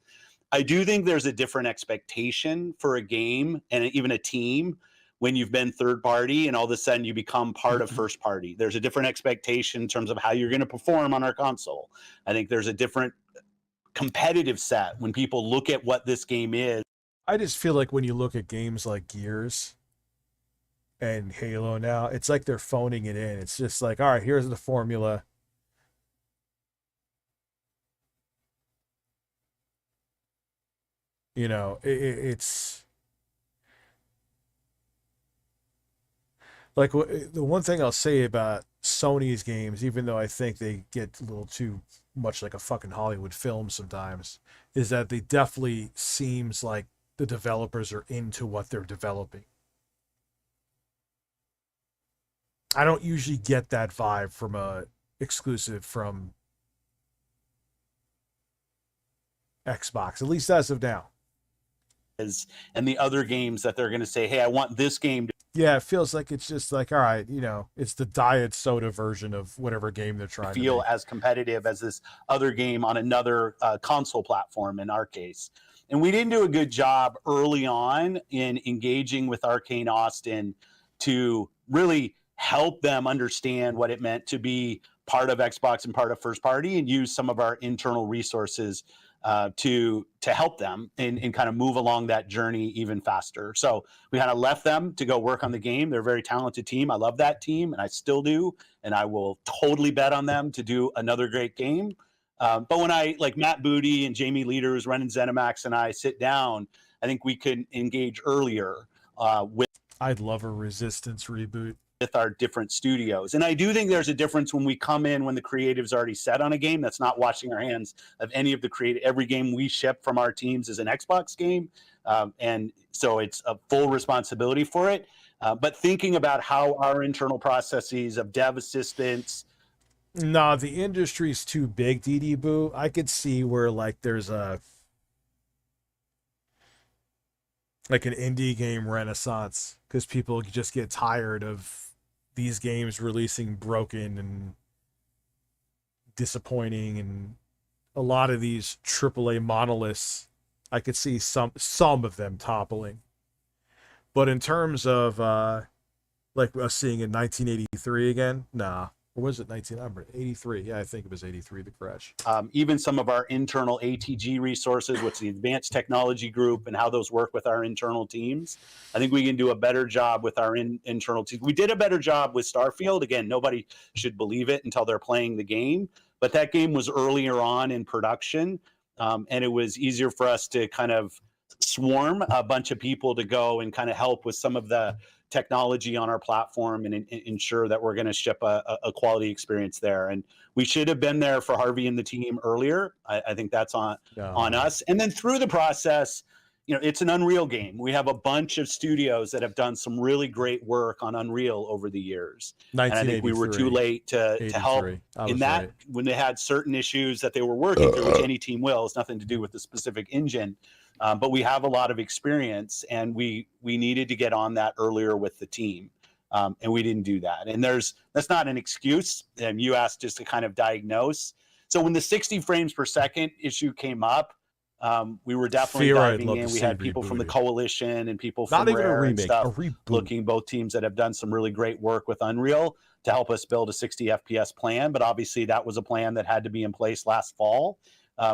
I do think there's a different expectation for a game and even a team when you've been third party and all of a sudden you become part of first party. There's a different expectation in terms of how you're going to perform on our console. I think there's a different competitive set when people look at what this game is. I just feel like when you look at games like Gears and Halo now, it's like they're phoning it in. It's just like, all right, here's the formula. You know, it's like the one thing I'll say about Sony's games, even though I think they get a little too much like a fucking Hollywood film sometimes, is that they definitely seems like the developers are into what they're developing. I don't usually get that vibe from a exclusive from Xbox, at least as of now. And the other games that they're going to say, hey, I want this game to Yeah, it feels like it's just like, all right, you know, it's the diet soda version of whatever game they're trying to feel make. as competitive as this other game on another console platform in our case. And we didn't do a good job early on in engaging with Arcane Austin to really help them understand what it meant to be part of Xbox and part of first party, and use some of our internal resources to help them and kind of move along that journey even faster. So we kind of left them to go work on the game. They're a very talented team. I love that team, and I still do, and I will totally bet on them to do another great game. But when I, like Matt Booty and Jamie Leaders, Renan Zenimax, and I sit down, I think we could engage earlier with. I'd love a Resistance reboot. With our different studios. And I do think there's a difference when we come in when the creative's already set on a game. That's not washing our hands of any of the creative. Every game we ship from our teams is an Xbox game. And so it's a full responsibility for it. But thinking about how our internal processes of dev assistance. No, the industry's too big, DD Boo. I could see where like there's a like an indie game renaissance because people just get tired of these games releasing broken and disappointing, and a lot of these AAA monoliths, I could see some of them toppling. But in terms of like us seeing in 1983 again, nah. Or was it 1983? Yeah, I think it was 83, the crash. Even some of our internal ATG resources, what's the Advanced Technology Group, and how those work with our internal teams. I think we can do a better job with our internal teams. We did a better job with Starfield. Again, nobody should believe it until they're playing the game. But that game was earlier on in production, and it was easier for us to kind of swarm a bunch of people to go and kind of help with some of the technology on our platform and ensure that we're going to ship a quality experience there. And we should have been there for Harvey and the team earlier. I think that's on us. And then through the process, you know, it's an Unreal game. We have a bunch of studios that have done some really great work on Unreal over the years. And I think we were too late to help in that right. When they had certain issues that they were working through, which any team will. It's nothing to do with the specific engine. But we have a lot of experience, and we needed to get on that earlier with the team, and we didn't do that. And that's not an excuse. You asked just to kind of diagnose. So when the 60 frames per second issue came up, we were definitely diving in. We had people from the Coalition and people from Rare and stuff looking, both teams that have done some really great work with Unreal to help us build a 60 FPS plan. But obviously that was a plan that had to be in place last fall.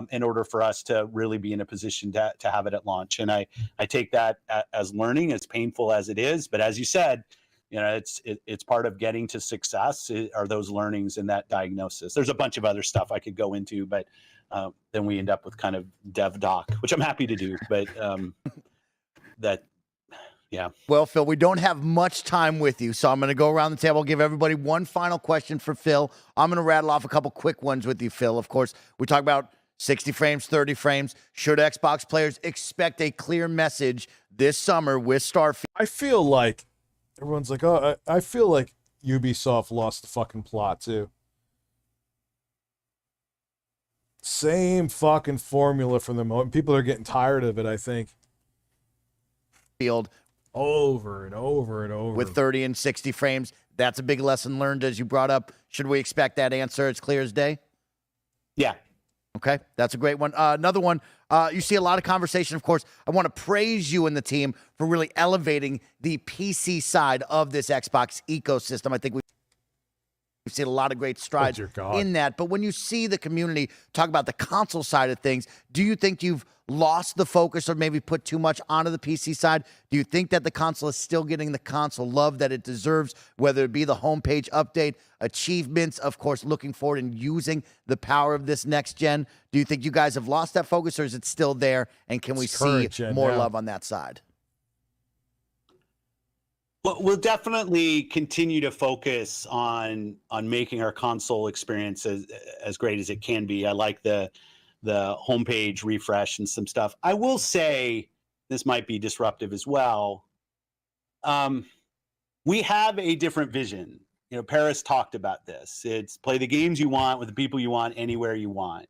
In order for us to really be in a position to have it at launch. And I take that as learning, as painful as it is. But as you said, you know, it's part of getting to success are those learnings and that diagnosis. There's a bunch of other stuff I could go into, but then we end up with kind of dev doc, which I'm happy to do. But yeah. Well, Phil, we don't have much time with you, so I'm going to go around the table, give everybody one final question for Phil. I'm going to rattle off a couple quick ones with you, Phil. Of course, we talk about 60 frames, 30 frames. Should Xbox players expect a clear message this summer with Starfield? I feel like everyone's like, oh, I feel like Ubisoft lost the fucking plot too. Same fucking formula from the moment. People are getting tired of it, I think. Field over and over and over. With 30 and 60 frames. That's a big lesson learned, as you brought up. Should we expect that answer as clear as day? Yeah. Okay, that's a great one. Another one, you see a lot of conversation, of course. I want to praise you and the team for really elevating the PC side of this Xbox ecosystem. I think we've seen a lot of great strides in that. But when you see the community talk about the console side of things, do you think you've lost the focus or maybe put too much onto the PC side? Do you think that the console is still getting the console love that it deserves, whether it be the homepage update, achievements, of course, looking forward and using the power of this next gen? Do you think you guys have lost that focus, or is it still there, and can we see more love on that side? Well, we'll definitely continue to focus on making our console experience as great as it can be. I like the homepage refresh and some stuff. I will say, this might be disruptive as well. We have a different vision. You know, Paris talked about this. It's play the games you want with the people you want, anywhere you want.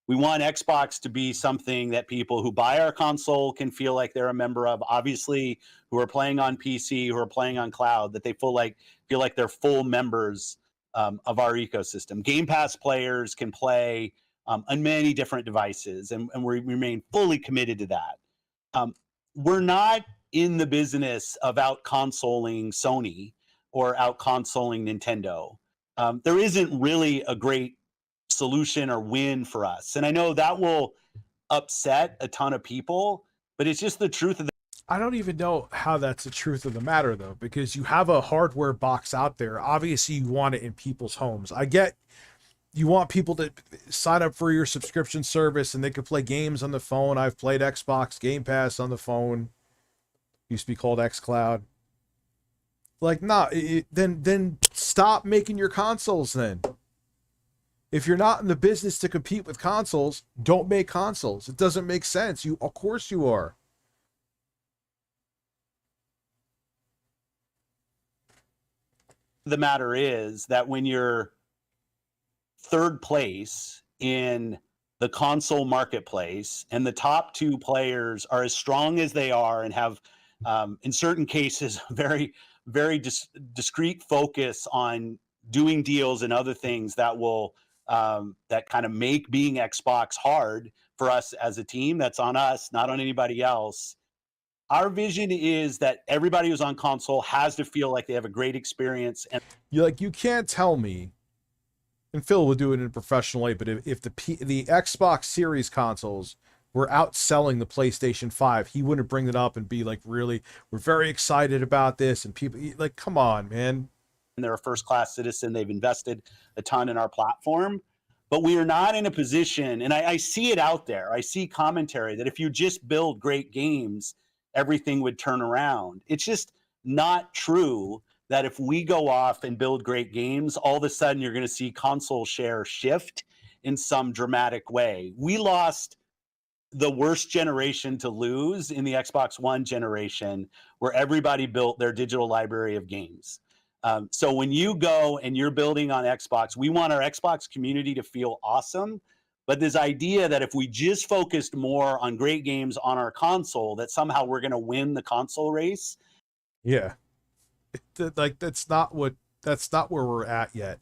We want Xbox to be something that people who buy our console can feel like they're a member of. Obviously, who are playing on PC, who are playing on cloud, that they feel like they're full members of our ecosystem. Game Pass players can play on many different devices, and we remain fully committed to that. We're not in the business of out-consoling Sony or out-consoling Nintendo. There isn't really a great solution or win for us. And I know that will upset a ton of people, but it's just the truth of the I don't even know how that's the truth of the matter, though, because you have a hardware box out there. Obviously, you want it in people's homes. I get you want people to sign up for your subscription service and they can play games on the phone. I've played Xbox Game Pass on the phone. Used to be called xCloud. Like, nah, then stop making your consoles then. If you're not in the business to compete with consoles, don't make consoles. It doesn't make sense. Of course you are. The matter is that when you're third place in the console marketplace and the top two players are as strong as they are and have, in certain cases, very, very discrete focus on doing deals and other things that will that kind of make being Xbox hard for us as a team. That's on us, not on anybody else. Our vision is that everybody who's on console has to feel like they have a great experience. And you can't tell me, and Phil would do it in a professional way, but if the Xbox Series consoles were outselling the PlayStation 5, he wouldn't bring it up and be like, really, we're very excited about this. And people, like, come on, man. And they're a first-class citizen. They've invested a ton in our platform. But we are not in a position, and I see it out there. I see commentary that if you just build great games, everything would turn around. It's just not true that if we go off and build great games, all of a sudden you're going to see console share shift in some dramatic way. We lost the worst generation to lose in the Xbox One generation, where everybody built their digital library of games. So when you go and you're building on Xbox, we want our Xbox community to feel awesome. But this idea that if we just focused more on great games on our console, that somehow we're going to win the console race. Yeah. That's not where we're at yet.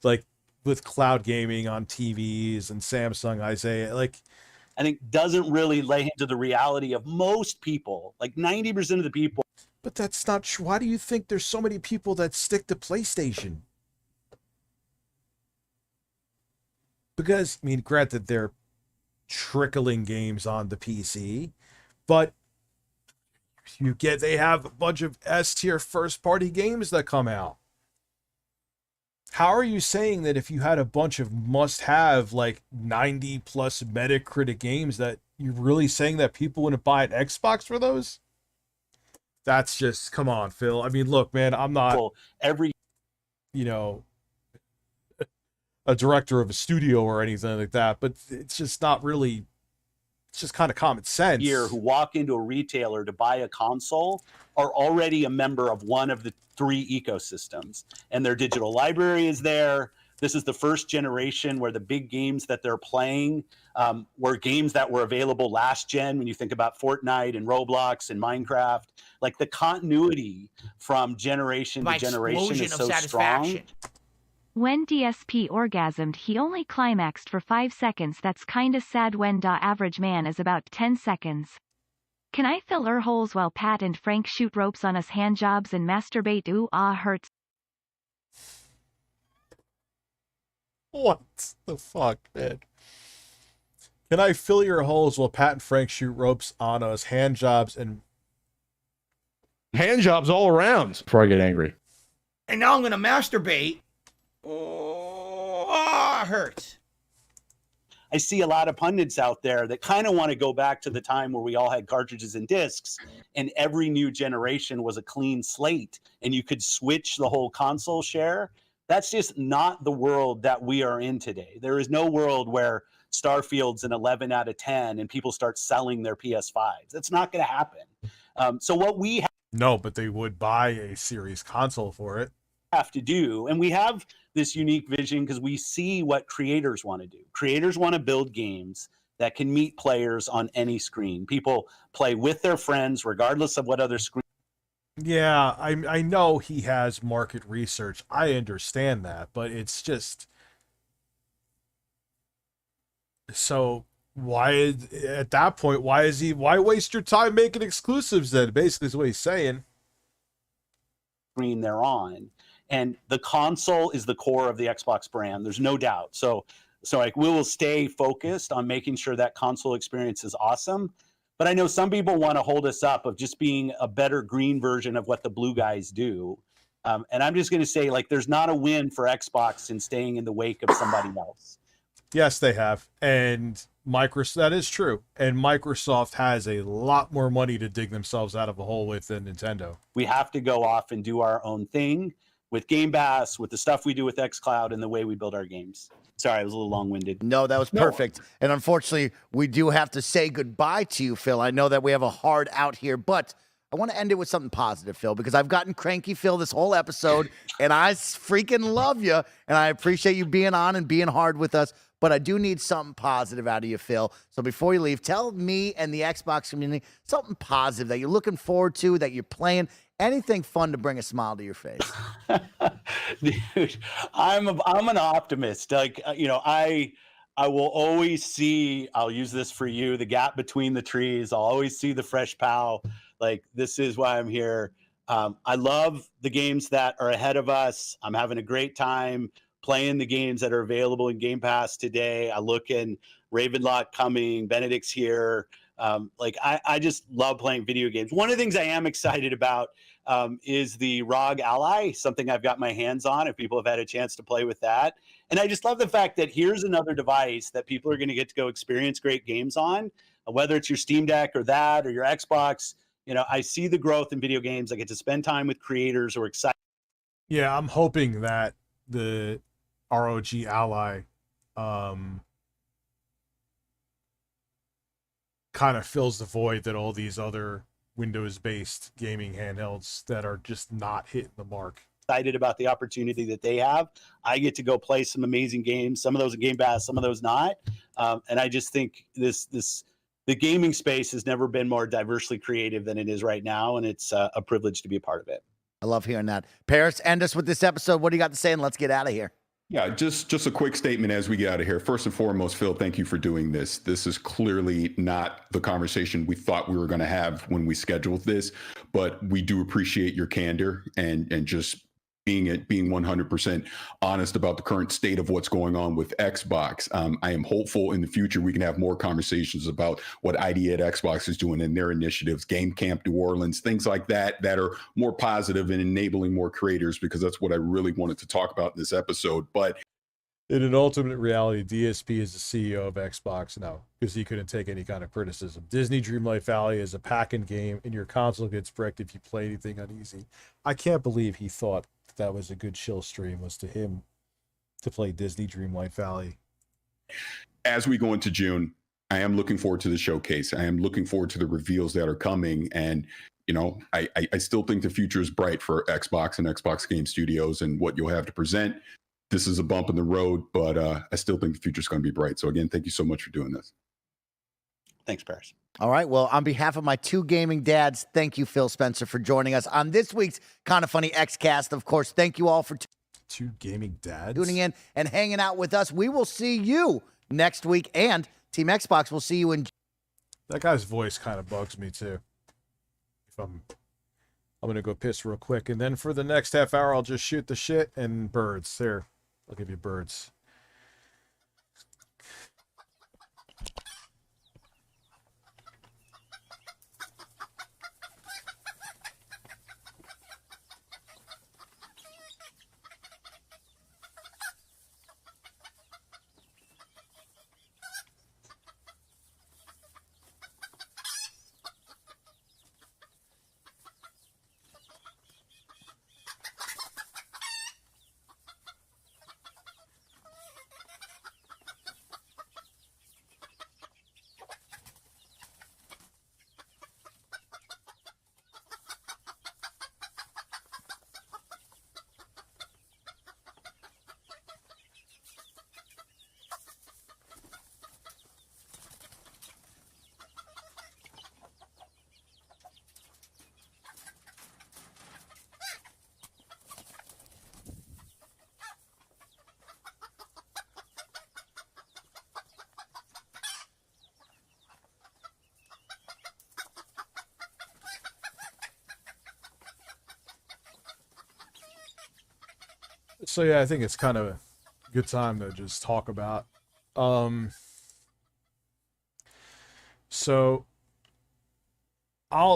Like with cloud gaming on TVs and Samsung, Isaiah, I think doesn't really lay into the reality of most people, like 90% of the people. But that's not true. Why do you think there's so many people that stick to PlayStation? Because, I mean, granted, they're trickling games on the PC, but they have a bunch of S-tier first-party games that come out. How are you saying that if you had a bunch of must-have, 90-plus Metacritic games, that you're really saying that people wouldn't buy an Xbox for those? That's just, come on, Phil. I mean, look, man, I'm not a director of a studio or anything like that, but it's just not really, it's just kind of common sense. Here who walk into a retailer to buy a console are already a member of one of the three ecosystems, and their digital library is there. This is the first generation where the big games that they're playing were games that were available last gen. When you think about Fortnite and Roblox and Minecraft, the continuity from generation to generation is so strong. When DSP orgasmed, he only climaxed for 5 seconds. That's kinda sad when average man is about 10 seconds. Can I fill holes while Pat and Frank shoot ropes on us handjobs and masturbate? Ooh, ah, hurts. What the fuck, man? Can I fill your holes while Pat and Frank shoot ropes on us handjobs and handjobs all around before I get angry? And now I'm gonna masturbate. Oh, hurts. I see a lot of pundits out there that kind of want to go back to the time where we all had cartridges and discs and every new generation was a clean slate and you could switch the whole console share. That's just not the world that we are in today. There is no world where Starfield's an 11 out of 10 and people start selling their PS5s. That's not going to happen. So what we have no, but they would buy a series console for it. Have to do, and we have this unique vision because we see what creators want to do. Creators want to build games that can meet players on any screen. People play with their friends regardless of what other screen. Yeah, I know he has market research. I understand that, but it's just so why at that point why waste your time making exclusives then? Basically is what he's saying. Screen they're on. And the console is the core of the Xbox brand. There's no doubt. So like we will stay focused on making sure that console experience is awesome. But I know some people want to hold us up of just being a better green version of what the blue guys do. And I'm just going to say, like, there's not a win for Xbox in staying in the wake of somebody else. Yes, they have. And Microsoft, that is true. And Microsoft has a lot more money to dig themselves out of a hole with than Nintendo. We have to go off and do our own thing with Game Pass, with the stuff we do with xCloud, and the way we build our games. Sorry, I was a little long-winded. No, that was perfect. And unfortunately, we do have to say goodbye to you, Phil. I know that we have a hard out here, but I want to end it with something positive, Phil, because I've gotten cranky, Phil, this whole episode, and I freaking love you, and I appreciate you being on and being hard with us, but I do need something positive out of you, Phil. So before you leave, tell me and the Xbox community something positive that you're looking forward to, that you're playing, anything fun to bring a smile to your face. Dude, I'm an optimist. Like, you know, I will always see, I'll use this for you, the gap between the trees. I'll always see the fresh pow. Like, this is why I'm here. I love the games that are ahead of us. I'm having a great time playing the games that are available in Game Pass today. I look in Ravenlock coming, Benedict's here. Like, I just love playing video games. One of the things I am excited about is the ROG Ally, something I've got my hands on, if people have had a chance to play with that. And I just love the fact that here's another device that people are going to get to go experience great games on, whether it's your Steam Deck or that or your Xbox. You know, I see the growth in video games. I get to spend time with creators who are excited. Yeah, I'm hoping that the ROG Ally kind of fills the void that all these other Windows-based gaming handhelds that are just not hitting the mark. Excited about the opportunity that they have. I get to go play some amazing games. Some of those are Game Pass, some of those not. And I just think the gaming space has never been more diversely creative than it is right now, and it's a privilege to be a part of it. I love hearing that. Paris, end us with this episode. What do you got to say? And let's get out of here. Yeah, just a quick statement as we get out of here. First and foremost, Phil, thank you for doing this. This is clearly not the conversation we thought we were going to have when we scheduled this, but we do appreciate your candor and just being 100% honest about the current state of what's going on with Xbox. I am hopeful in the future we can have more conversations about what ID at Xbox is doing in their initiatives, Game Camp New Orleans, things like that are more positive and enabling more creators, because that's what I really wanted to talk about in this episode. But in an ultimate reality, DSP is the CEO of Xbox now because he couldn't take any kind of criticism. Disney Dreamlight Valley is a pack-in game, and your console gets bricked if you play anything uneasy. I can't believe he thought that was a good chill stream, was to him to play Disney Dreamlight Valley. As we go into June, I am looking forward to the showcase. I am looking forward to the reveals that are coming. And, you know, I still think the future is bright for Xbox and Xbox Game Studios and what you'll have to present. This is a bump in the road, but I still think the future is going to be bright. So again, thank you so much for doing this. Thanks, Paris. All right. Well, on behalf of my two gaming dads, thank you, Phil Spencer, for joining us on this week's Kind of Funny Xcast. Of course, thank you all for 2 gaming dads tuning in and hanging out with us. We will see you next week, and Team Xbox will see you in. That guy's voice kind of bugs me too. If I'm gonna go piss real quick, and then for the next half hour, I'll just shoot the shit and birds. There, I'll give you birds. So yeah, I think it's kind of a good time to just talk about. So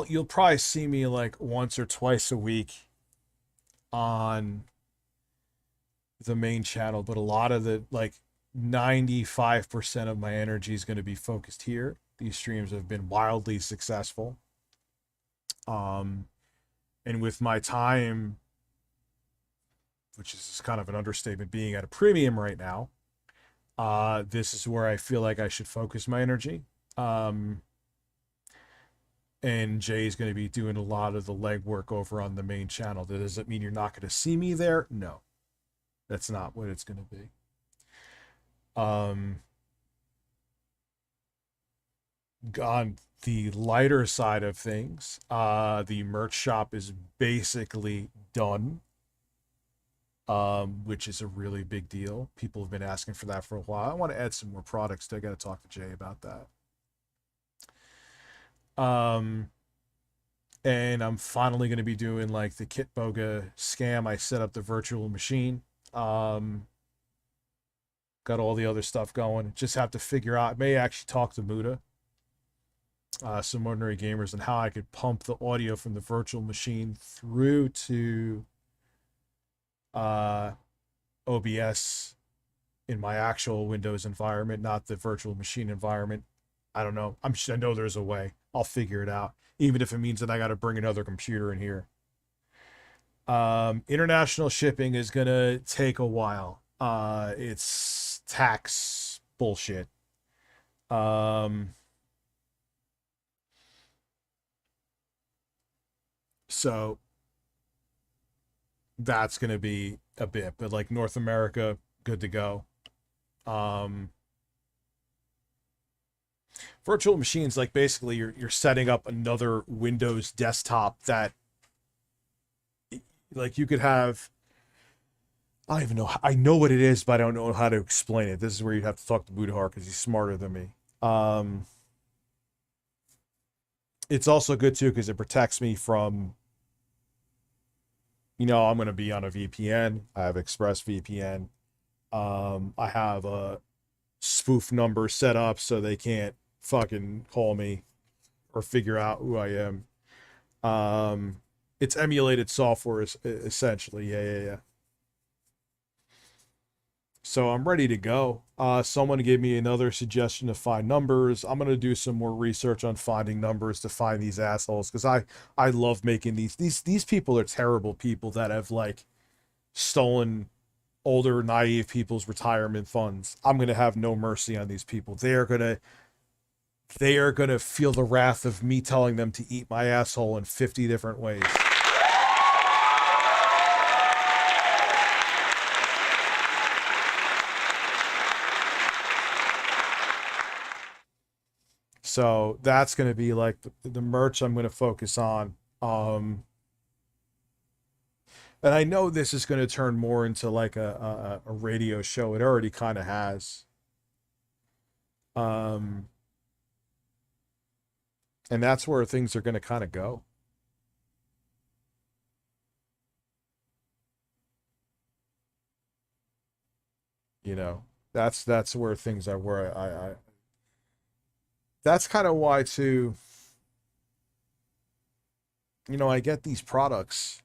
you'll probably see me like once or twice a week on the main channel, but a lot of the, like 95% of my energy is going to be focused here. These streams have been wildly successful. And with my time, which is kind of an understatement, being at a premium right now, this is where I feel like I should focus my energy. And Jay's going to be doing a lot of the legwork over on the main channel. Does it mean you're not going to see me there? No, that's not what it's going to be. On the lighter side of things, the merch shop is basically done. Which is a really big deal. People have been asking for that for a while. I want to add some more products. I got to talk to Jay about that. And I'm finally going to be doing like the Kitboga scam. I set up the virtual machine. Got all the other stuff going. Just have to figure out. I may actually talk to Muda, some ordinary gamers, and how I could pump the audio from the virtual machine through to OBS in my actual Windows environment, not the virtual machine environment. I don't know. I know there's a way. I'll figure it out, even if it means that I got to bring another computer in here. International shipping is gonna take a while. It's tax bullshit. So that's going to be a bit, but like North America, good to go. Virtual machines, like basically you're setting up another Windows desktop that, like, you could have. I don't even know. I know what it is, but I don't know how to explain it. This is where you'd have to talk to Budahar because he's smarter than me. It's also good too because it protects me from, I'm going to be on a VPN. I have ExpressVPN. I have a spoof number set up so they can't fucking call me or figure out who I am. It's emulated software, essentially. Yeah. So I'm ready to go. Someone gave me another suggestion to find numbers. I'm going to do some more research on finding numbers to find these assholes, because I love making these people are terrible people that have like stolen older naive people's retirement funds. I'm going to have no mercy on these people. They are going to feel the wrath of me telling them to eat my asshole in 50 different ways. So that's going to be like the merch I'm going to focus on. And And I know this is going to turn more into like a radio show. It already kind of has. And that's where things are going to kind of go. You know, that's where things are, where I that's kind of why too, you know, I get these products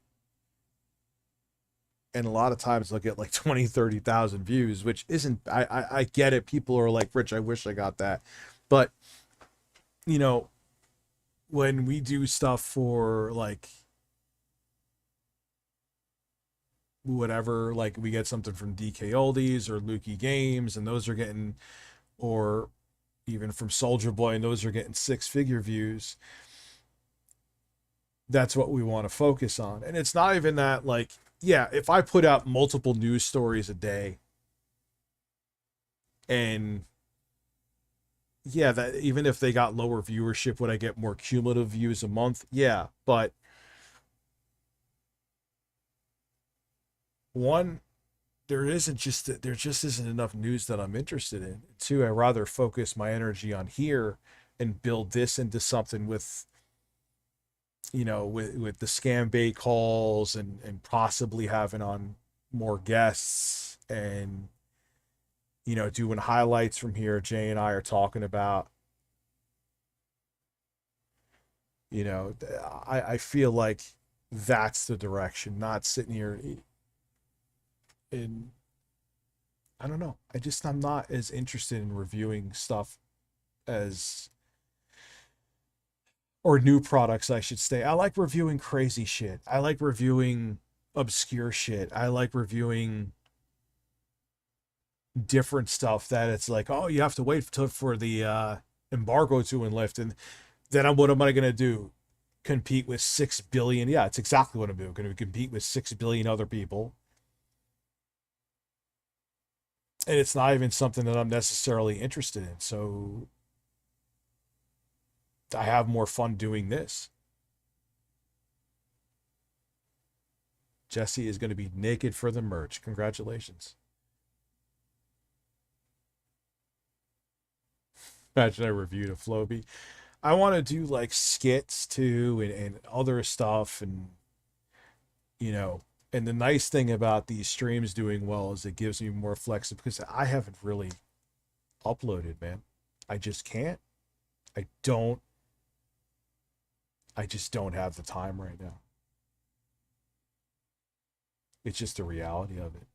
and a lot of times they'll get like 20, 30,000 views, which isn't, I get it. People are like, Rich, I wish I got that. But, you know, when we do stuff for like whatever, like we get something from DK Oldies or Lukey Games, and those are getting, or even from Soldier Boy, and those are getting 6-figure views. That's what we want to focus on. And it's not even that, like, yeah, if I put out multiple news stories a day, and yeah, that even if they got lower viewership, would I get more cumulative views a month? Yeah, but one, there just isn't enough news that I'm interested in. Two, I rather focus my energy on here and build this into something with, you know, with the scam bait calls and possibly having on more guests and, you know, doing highlights from here. Jay and I are talking about, you know, I feel like that's the direction, not sitting here in, I don't know. I'm not as interested in reviewing stuff as, or new products, I should say. I like reviewing crazy shit. I like reviewing obscure shit. I like reviewing different stuff that it's like, oh, you have to wait for the embargo to lift, and then what am I going to do? Compete with 6 billion? Yeah, it's exactly what I'm doing. Going to compete with 6 billion other people. And it's not even something that I'm necessarily interested in. So I have more fun doing this. Jesse is going to be naked for the merch. Congratulations. Imagine I reviewed a Floby. I want to do like skits too and other stuff. And, you know, and the nice thing about these streams doing well is it gives me more flexibility, because I haven't really uploaded, man. I just can't. I just don't have the time right now. It's just the reality of it.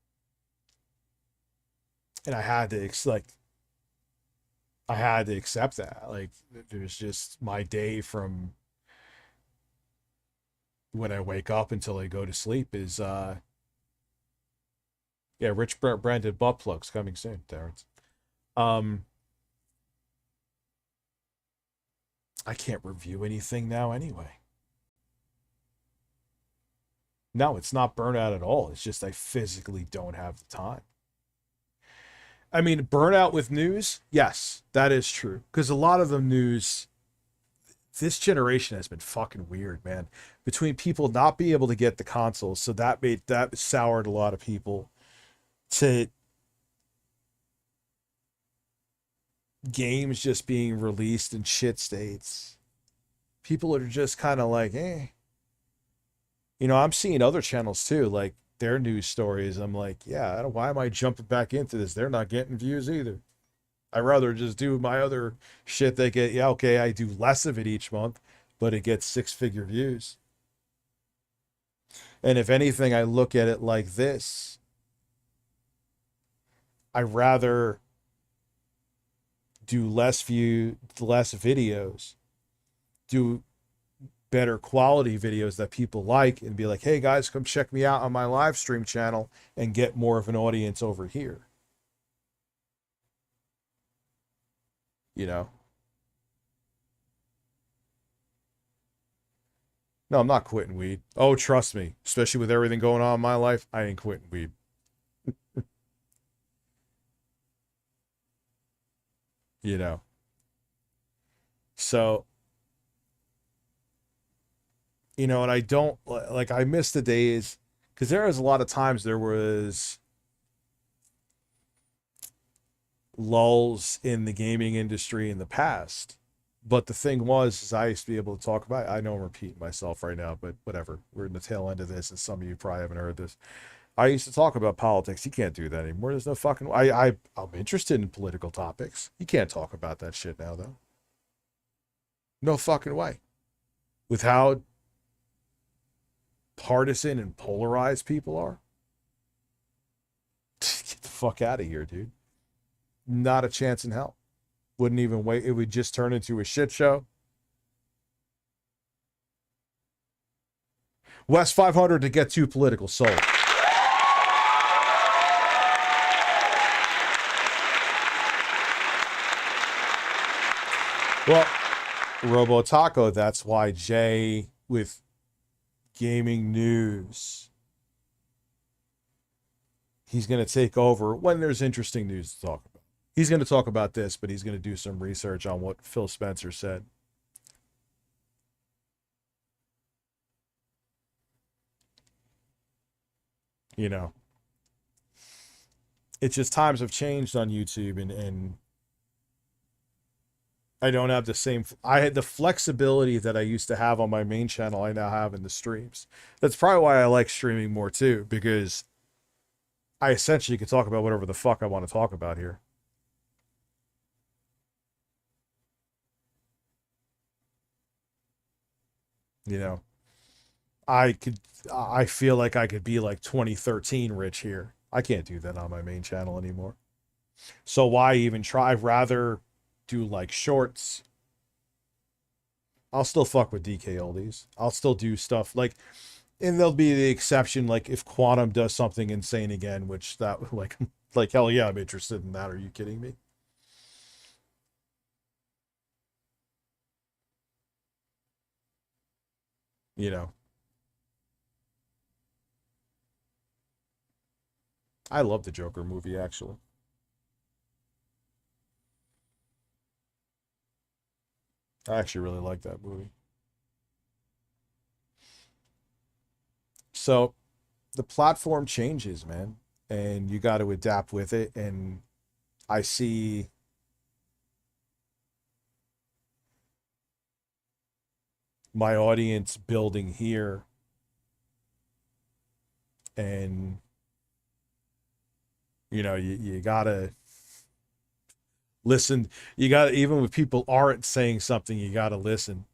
And I had to accept that. Like, there's just my day from when I wake up until I go to sleep is, yeah, Rich branded butt plugs coming soon, Terrence. I can't review anything now anyway. No, it's not burnout at all. It's just I physically don't have the time. I mean, burnout with news, yes, that is true. Because a lot of the news, this generation has been fucking weird, man. Between people not being able to get the consoles, so that soured a lot of people, to games just being released in shit states. People are just kind of like, eh. You know, I'm seeing other channels too, like their news stories. I'm like, yeah, why am I jumping back into this? They're not getting views either. I'd rather just do my other shit that get, yeah, okay, I do less of it each month, but it gets 6-figure views. And if anything, I look at it like this. I rather do less videos, do better quality videos that people like, and be like, hey guys, come check me out on my live stream channel, and get more of an audience over here. You know? No, I'm not quitting weed. Oh, trust me, especially with everything going on in my life, I ain't quitting weed. You know? So, you know, and I don't, like, I miss the days, Because there was a lot of times there was lulls in the gaming industry in the past. But the thing was, is I used to be able to talk about, I know I'm repeating myself right now, but whatever. We're in the tail end of this, and some of you probably haven't heard this. I used to talk about politics. You can't do that anymore. There's no fucking, I'm interested in political topics. You can't talk about that shit now, though. No fucking way. With how partisan and polarized people are. Get the fuck out of here, dude. Not a chance in hell. Wouldn't even wait. It would just turn into a shit show. West 500 to get too political. Sold. Well, Robo Taco, that's why Jay with gaming news, he's going to take over when there's interesting news to talk about. He's going to talk about this, but he's going to do some research on what Phil Spencer said. You know, it's just times have changed on YouTube, and I don't have the same, I had the flexibility that I used to have on my main channel, I now have in the streams. That's probably why I like streaming more too, because I essentially could talk about whatever the fuck I want to talk about here. You know, I feel like I could be like 2013 rich here. I can't do that on my main channel anymore. So why even try? I'd rather do like shorts. I'll still fuck with DK oldies. I'll still do stuff like, and there'll be the exception, like if Quantum does something insane again, which that like hell yeah, I'm interested in that. Are you kidding me? You know, I love the Joker movie, actually. I actually really like that movie. So the platform changes, man, and you got to adapt with it. And I see my audience building here, and you know, you gotta listen. You gotta, even when people aren't saying something, you gotta listen.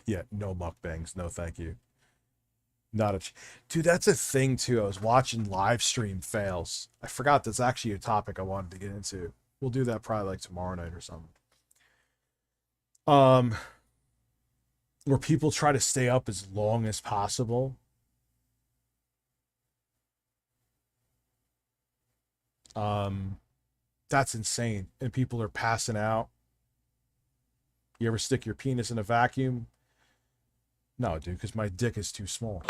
Yeah, no mukbangs, no thank you. Not a dude, that's a thing too. I was watching live stream fails. I forgot that's actually a topic I wanted to get into. We'll do that probably like tomorrow night or something. Where people try to stay up as long as possible. That's insane. And people are passing out. You ever stick your penis in a vacuum? No, dude, because my dick is too small.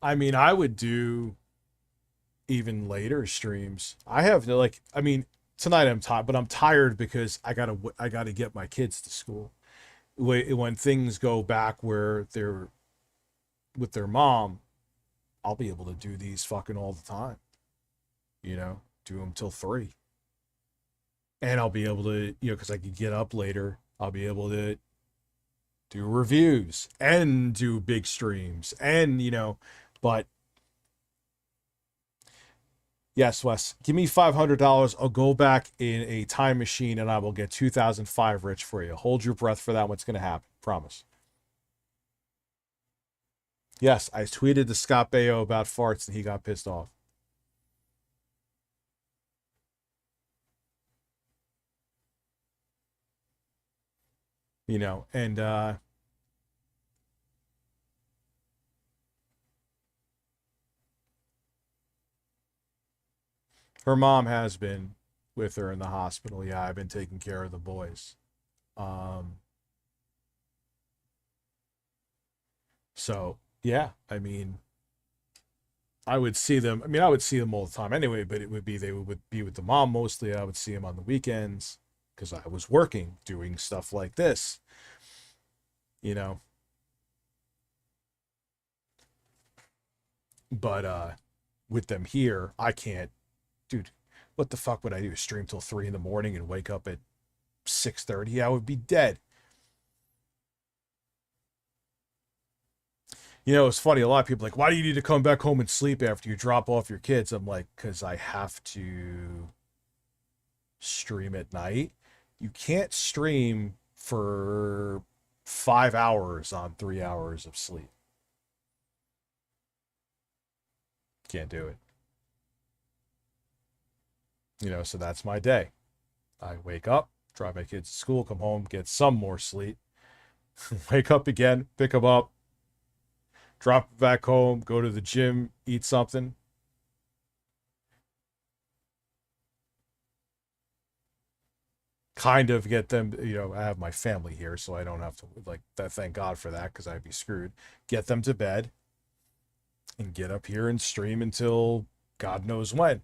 I mean, I would do even later streams. I have like, I mean, tonight I'm tired, but I'm tired because I gotta get my kids to school. When things go back where they're with their mom, I'll be able to do these fucking all the time. You know, do them till 3. And I'll be able to, you know, because I can get up later, I'll be able to do reviews and do big streams and, you know, but yes, Wes, give me $500. I'll go back in a time machine and I will get 2005 rich for you. Hold your breath for that. What's going to happen? Promise. Yes, I tweeted to Scott Baio about farts and he got pissed off. You know, and her mom has been with her in the hospital. Yeah, I've been taking care of the boys. So, Yeah, I mean, I would see them. I mean, I would see them all the time anyway, but it would be they would be with the mom mostly. I would see them on the weekends because I was working, doing stuff like this. You know. But with them here, I can't, dude. What the fuck would I do? Stream till 3 a.m. and wake up at 6:30? I would be dead. You know, it's funny. A lot of people are like, why do you need to come back home and sleep after you drop off your kids? I'm like, because I have to stream at night. You can't stream for 5 hours on 3 hours of sleep. Can't do it. You know, so that's my day. I wake up, drive my kids to school, come home, get some more sleep, wake up again, pick them up, drop them back home, go to the gym, eat something. Kind of get them, you know, I have my family here, so I don't have to, like, that. Thank God for that, because I'd be screwed. Get them to bed and get up here and stream until God knows when.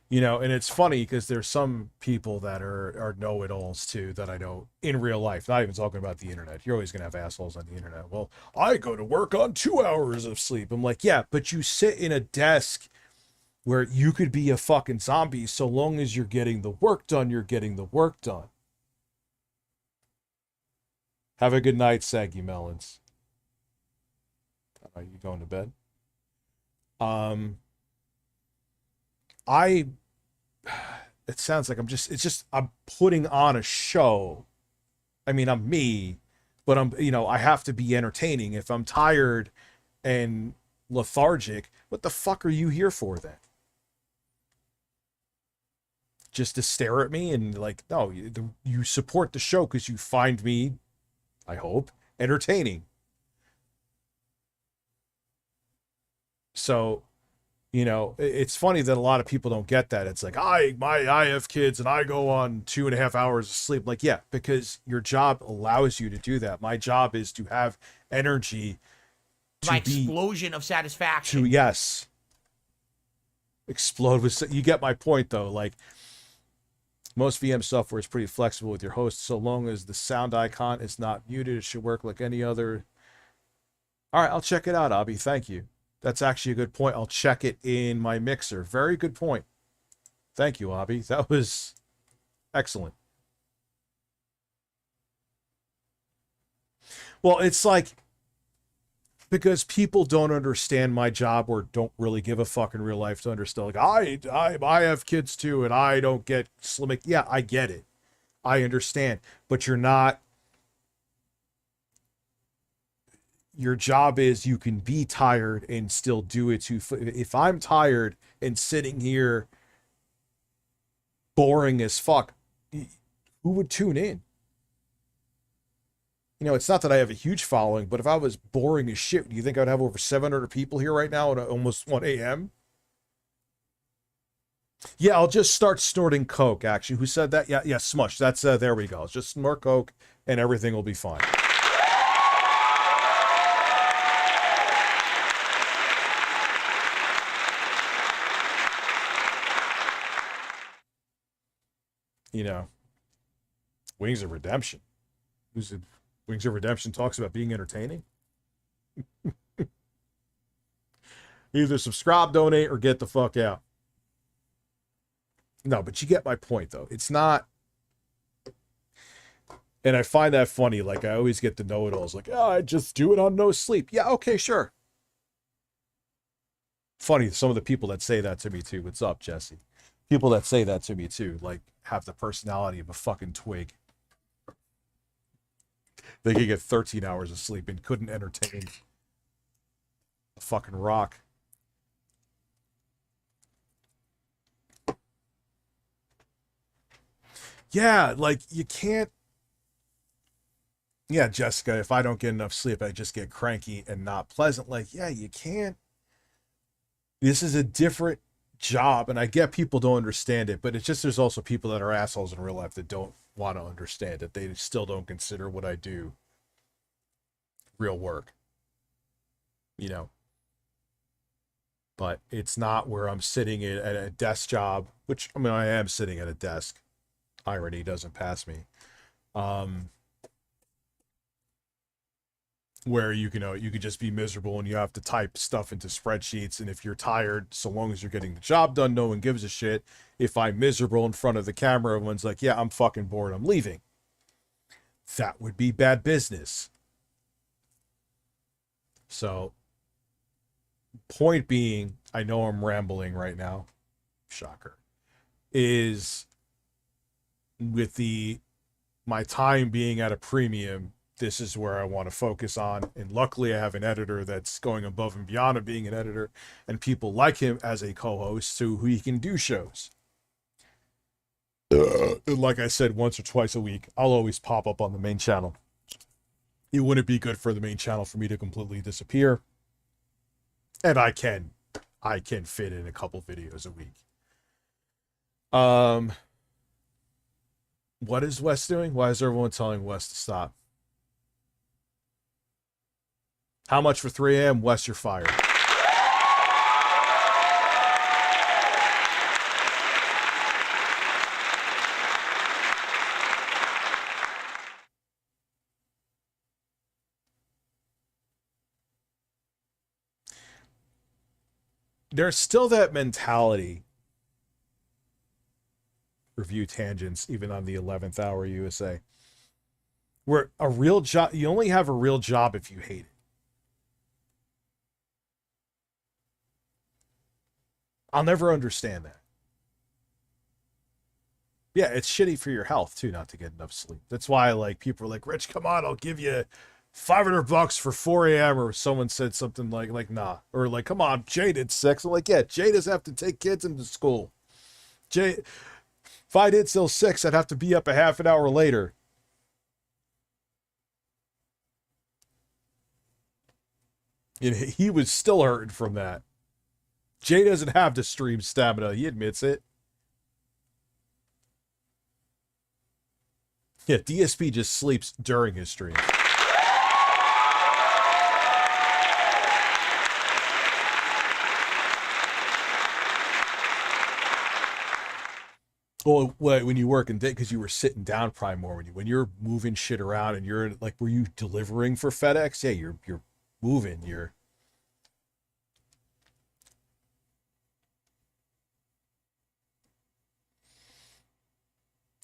You know, and it's funny because there's some people that are know-it-alls too that I know in real life, not even talking about the internet. You're always going to have assholes on the internet. Well, I go to work on 2 hours of sleep. I'm like, yeah, but you sit in a desk where you could be a fucking zombie. So long as you're getting the work done, you're getting the work done. Have a good night, Saggy Melons. Are you going to bed? It sounds like I'm putting on a show. I mean, I'm me, but I have to be entertaining. If I'm tired and lethargic, what the fuck are you here for then? Just to stare at me and like, no, you support the show because you find me, I hope, entertaining. So, you know, it's funny that a lot of people don't get that. It's like, I have kids and I go on 2.5 hours of sleep. Like, yeah, because your job allows you to do that. My job is to have energy. My explosion of satisfaction. Yes. Explode with, you get my point though. Like, most VM software is pretty flexible with your host. So long as the sound icon is not muted, it should work like any other. All right, I'll check it out, Abby. Thank you. That's actually a good point. I'll check it in my mixer. Very good point. Thank you, Abby. That was excellent. Well, it's like, because people don't understand my job or don't really give a fuck in real life to understand. Like, I have kids too, and I don't get slimming. Yeah, I get it. I understand. But you're not. Your job is you can be tired and still do it too. If I'm tired and sitting here boring as fuck, who would tune in? You know, it's not that I have a huge following, but if I was boring as shit, do you think I'd have over 700 people here right now at almost 1 a.m.? Yeah, I'll just start snorting coke, actually. Who said that? Yeah, Smush. That's, there we go. Just snort coke and everything will be fine. You know, Wings of Redemption. Wings of Redemption talks about being entertaining. Either subscribe, donate, or get the fuck out. No, but you get my point, though. It's not... And I find that funny. Like, I always get the know-it-alls. Like, oh, I just do it on no sleep. Yeah, okay, sure. Funny, some of the people that say that to me, too. What's up, Jesse? People that say that to me, too, like, have the personality of a fucking twig. They could get 13 hours of sleep and couldn't entertain a fucking rock. Yeah, like, you can't... Yeah, Jessica, if I don't get enough sleep, I just get cranky and not pleasant. Like, yeah, you can't... This is a different job, and I get people don't understand it, but it's just there's also people that are assholes in real life that don't want to understand that they still don't consider what I do real work, you know. But it's not where I'm sitting at a desk job, which, I mean, I am sitting at a desk. Irony doesn't pass me. Where you could just be miserable and you have to type stuff into spreadsheets, and if you're tired, so long as you're getting the job done, no one gives a shit. If I'm miserable in front of the camera, everyone's like, yeah, I'm fucking bored, I'm leaving. That would be bad business. So, point being, I know I'm rambling right now, shocker, is with my time being at a premium, this is where I want to focus on. And luckily I have an editor that's going above and beyond of being an editor, and people like him as a co-host who he can do shows. Like I said, once or twice a week, I'll always pop up on the main channel. It wouldn't be good for the main channel for me to completely disappear. And I can fit in a couple videos a week. What is Wes doing? Why is everyone telling Wes to stop? How much for 3 a.m.? Wes, you're fired. There's still that mentality. Review tangents, even on the 11th hour USA. Where a real job, you only have a real job if you hate it. I'll never understand that. Yeah, it's shitty for your health too, not to get enough sleep. That's why, like, people are like, Rich, come on, I'll give you $500 for 4 a.m. Or someone said something like, nah. Or like, come on, Jay did 6. I'm like, yeah, Jay does have to take kids into school. Jay, if I did till 6, I'd have to be up a half an hour later. And he was still hurting from that. Jay doesn't have the stream stamina. He admits it. Yeah, DSP just sleeps during his stream. Well, when you work in day, because you were sitting down probably more when you're moving shit around and you're like, were you delivering for FedEx? Yeah, you're moving.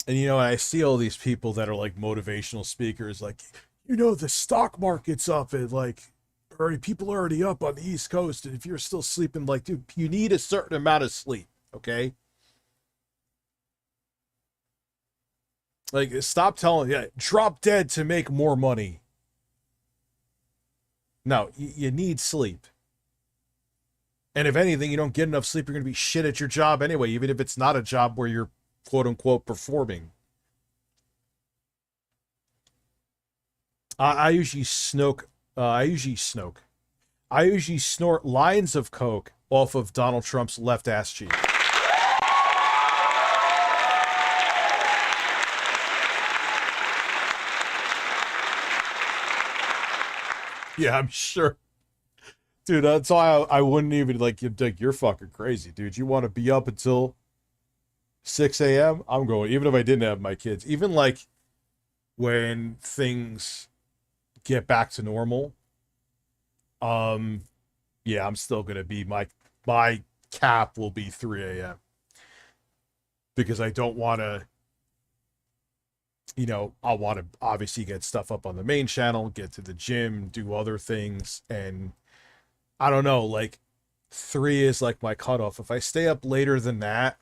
And, you know, I see all these people that are like motivational speakers, like, you know, the stock market's up and like, people are already up on the East Coast. And if you're still sleeping, like, dude, you need a certain amount of sleep. Okay. Like, stop telling, drop dead to make more money. No, you need sleep. And if anything, you don't get enough sleep, you're going to be shit at your job anyway, even if it's not a job where you're quote unquote performing. I usually snort lines of coke off of Donald Trump's left ass cheek. Yeah, I'm sure. Dude, that's why I wouldn't even, like, you're fucking crazy, dude. You want to be up until 6 a.m.? I'm going, even if I didn't have my kids. Even, like, when things get back to normal, yeah, I'm still going to be, my cap will be 3 a.m. Because I don't want to, you know, I want to obviously get stuff up on the main channel, get to the gym, do other things. And I don't know, like 3 is like my cutoff. If I stay up later than that,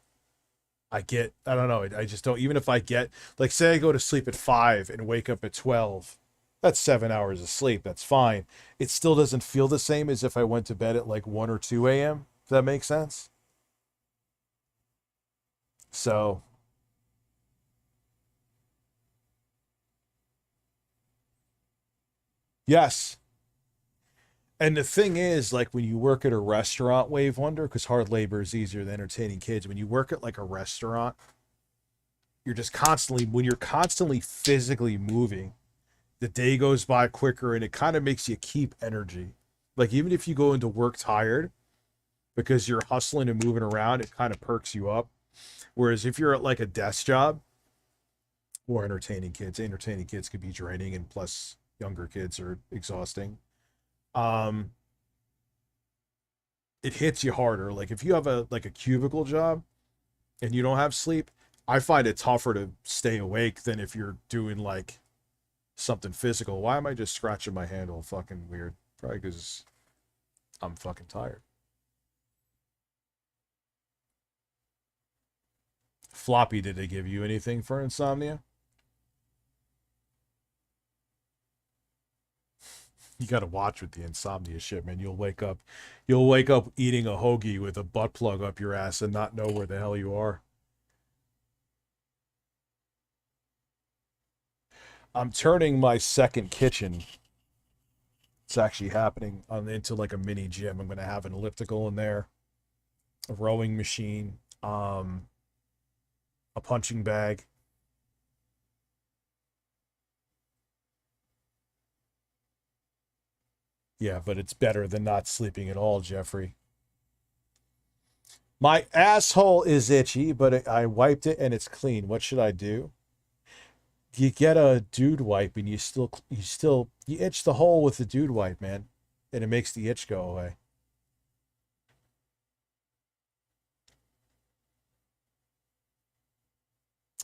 I don't know. I just don't, even if I get, like, say I go to sleep at 5 and wake up at 12, that's 7 hours of sleep. That's fine. It still doesn't feel the same as if I went to bed at like 1 or 2 a.m. If that makes sense. So, yes. And the thing is, like, when you work at a restaurant, Wave Wonder, because hard labor is easier than entertaining kids. When you work at like a restaurant, you're just constantly, when you're constantly physically moving, the day goes by quicker and it kind of makes you keep energy. Like even if you go into work tired because you're hustling and moving around, it kind of perks you up. Whereas if you're at like a desk job or entertaining kids can be draining, and plus younger kids are exhausting. It hits you harder. Like if you have a cubicle job and you don't have sleep, I find it tougher to stay awake than if you're doing like something physical. Why am I just scratching my hand all fucking weird? Probably because I'm fucking tired. Floppy, did they give you anything for insomnia? You got to watch with the insomnia shit, man. You'll wake up eating a hoagie with a butt plug up your ass and not know where the hell you are. I'm turning my second kitchen. It's actually happening into like a mini gym. I'm going to have an elliptical in there, a rowing machine, a punching bag. Yeah, but it's better than not sleeping at all, Jeffrey. My asshole is itchy, but I wiped it and it's clean. What should I do? You get a dude wipe and you itch the hole with the dude wipe, man, and it makes the itch go away.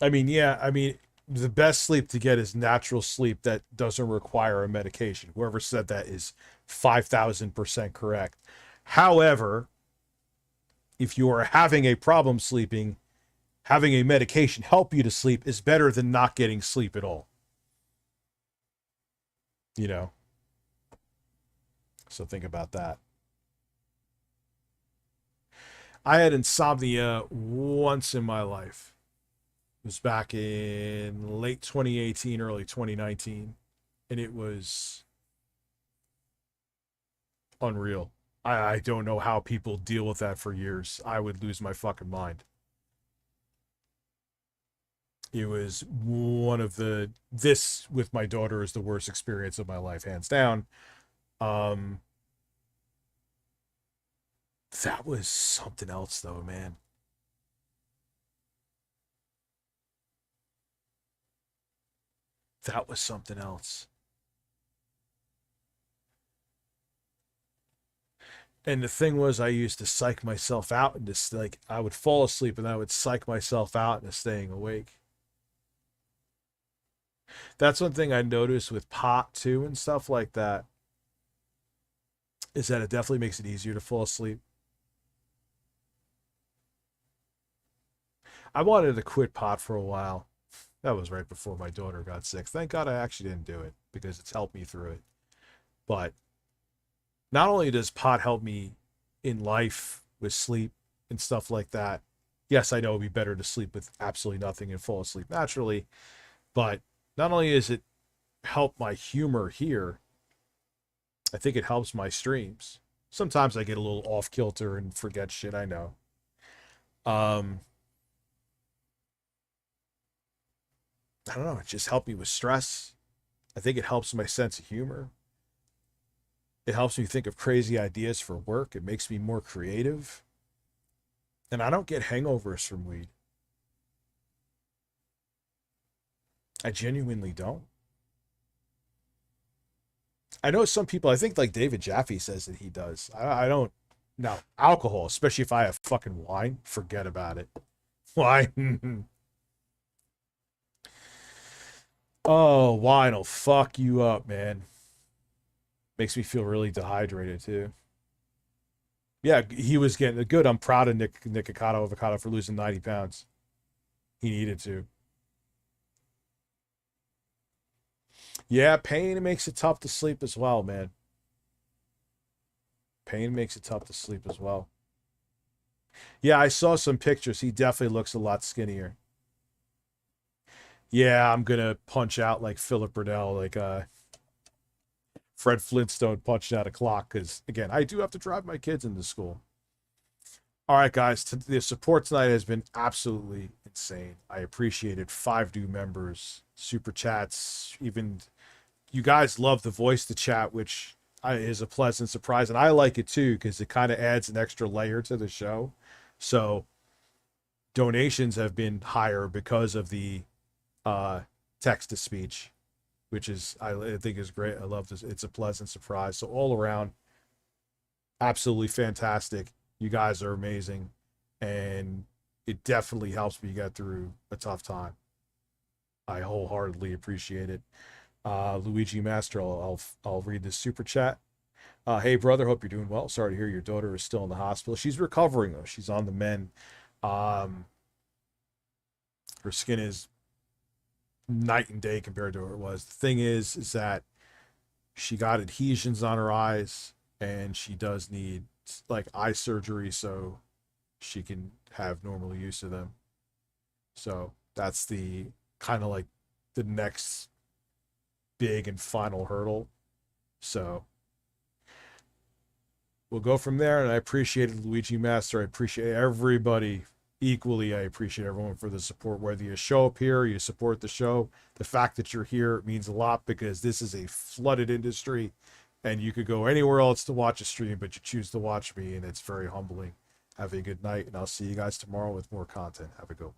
I mean, the best sleep to get is natural sleep that doesn't require a medication. Whoever said that is 5,000% correct. However, if you are having a problem sleeping, having a medication help you to sleep is better than not getting sleep at all. You know? So think about that. I had insomnia once in my life. It was back in late 2018, early 2019. And it was unreal. I don't know how people deal with that for years. I would lose my fucking mind. It was one of this with my daughter is the worst experience of my life, hands down. That was something else though, man. That was something else. And the thing was, I used to psych myself out and just like, I would fall asleep and I would psych myself out into staying awake. That's one thing I noticed with pot too and stuff like that, is that it definitely makes it easier to fall asleep. I wanted to quit pot for a while. That was right before my daughter got sick. Thank God I actually didn't do it because it's helped me through it. But not only does pot help me in life with sleep and stuff like that. Yes, I know it'd be better to sleep with absolutely nothing and fall asleep naturally. But not only does it help my humor here, I think it helps my streams. Sometimes I get a little off kilter and forget shit, I know. I don't know, it just helped me with stress. I think it helps my sense of humor. It helps me think of crazy ideas for work. It makes me more creative. And I don't get hangovers from weed. I genuinely don't. I know some people, I think like David Jaffe says that he does. I don't. No, alcohol, especially if I have fucking wine, forget about it. Wine. Oh, wine will fuck you up, man. Makes me feel really dehydrated too. Yeah, he was getting good. I'm proud of Nick Avocado for losing 90 pounds. He needed to. Yeah, pain makes it tough to sleep as well, man. Pain makes it tough to sleep as well. Yeah, I saw some pictures. He definitely looks a lot skinnier. Yeah, I'm gonna punch out like Philip Burnell, like Fred Flintstone punched out a clock, because again, I do have to drive my kids into school. All right, guys. The support tonight has been absolutely insane. I appreciated 5 new members, super chats, even you guys love the voice to chat, which is a pleasant surprise. And I like it too, because it kind of adds an extra layer to the show. So donations have been higher because of the text to speech, which is, I think is great. I love this. It's a pleasant surprise. So all around, absolutely fantastic. You guys are amazing. And it definitely helps me get through a tough time. I wholeheartedly appreciate it. Luigi Master, I'll read this super chat. Hey brother, hope you're doing well. Sorry to hear your daughter is still in the hospital. She's recovering though. She's on the mend. Her skin is night and day compared to where it was. The thing is that she got adhesions on her eyes, and she does need like eye surgery so she can have normal use of them. So that's the kind of like the next big and final hurdle. So we'll go from there. And I appreciated Luigi Master. I appreciate everybody equally. I appreciate everyone for the support, whether you show up here or you support the show. The fact that you're here means a lot, because this is a flooded industry and you could go anywhere else to watch a stream, but you choose to watch me, and it's very humbling. Have a good night, and I'll see you guys tomorrow with more content. Have a good one.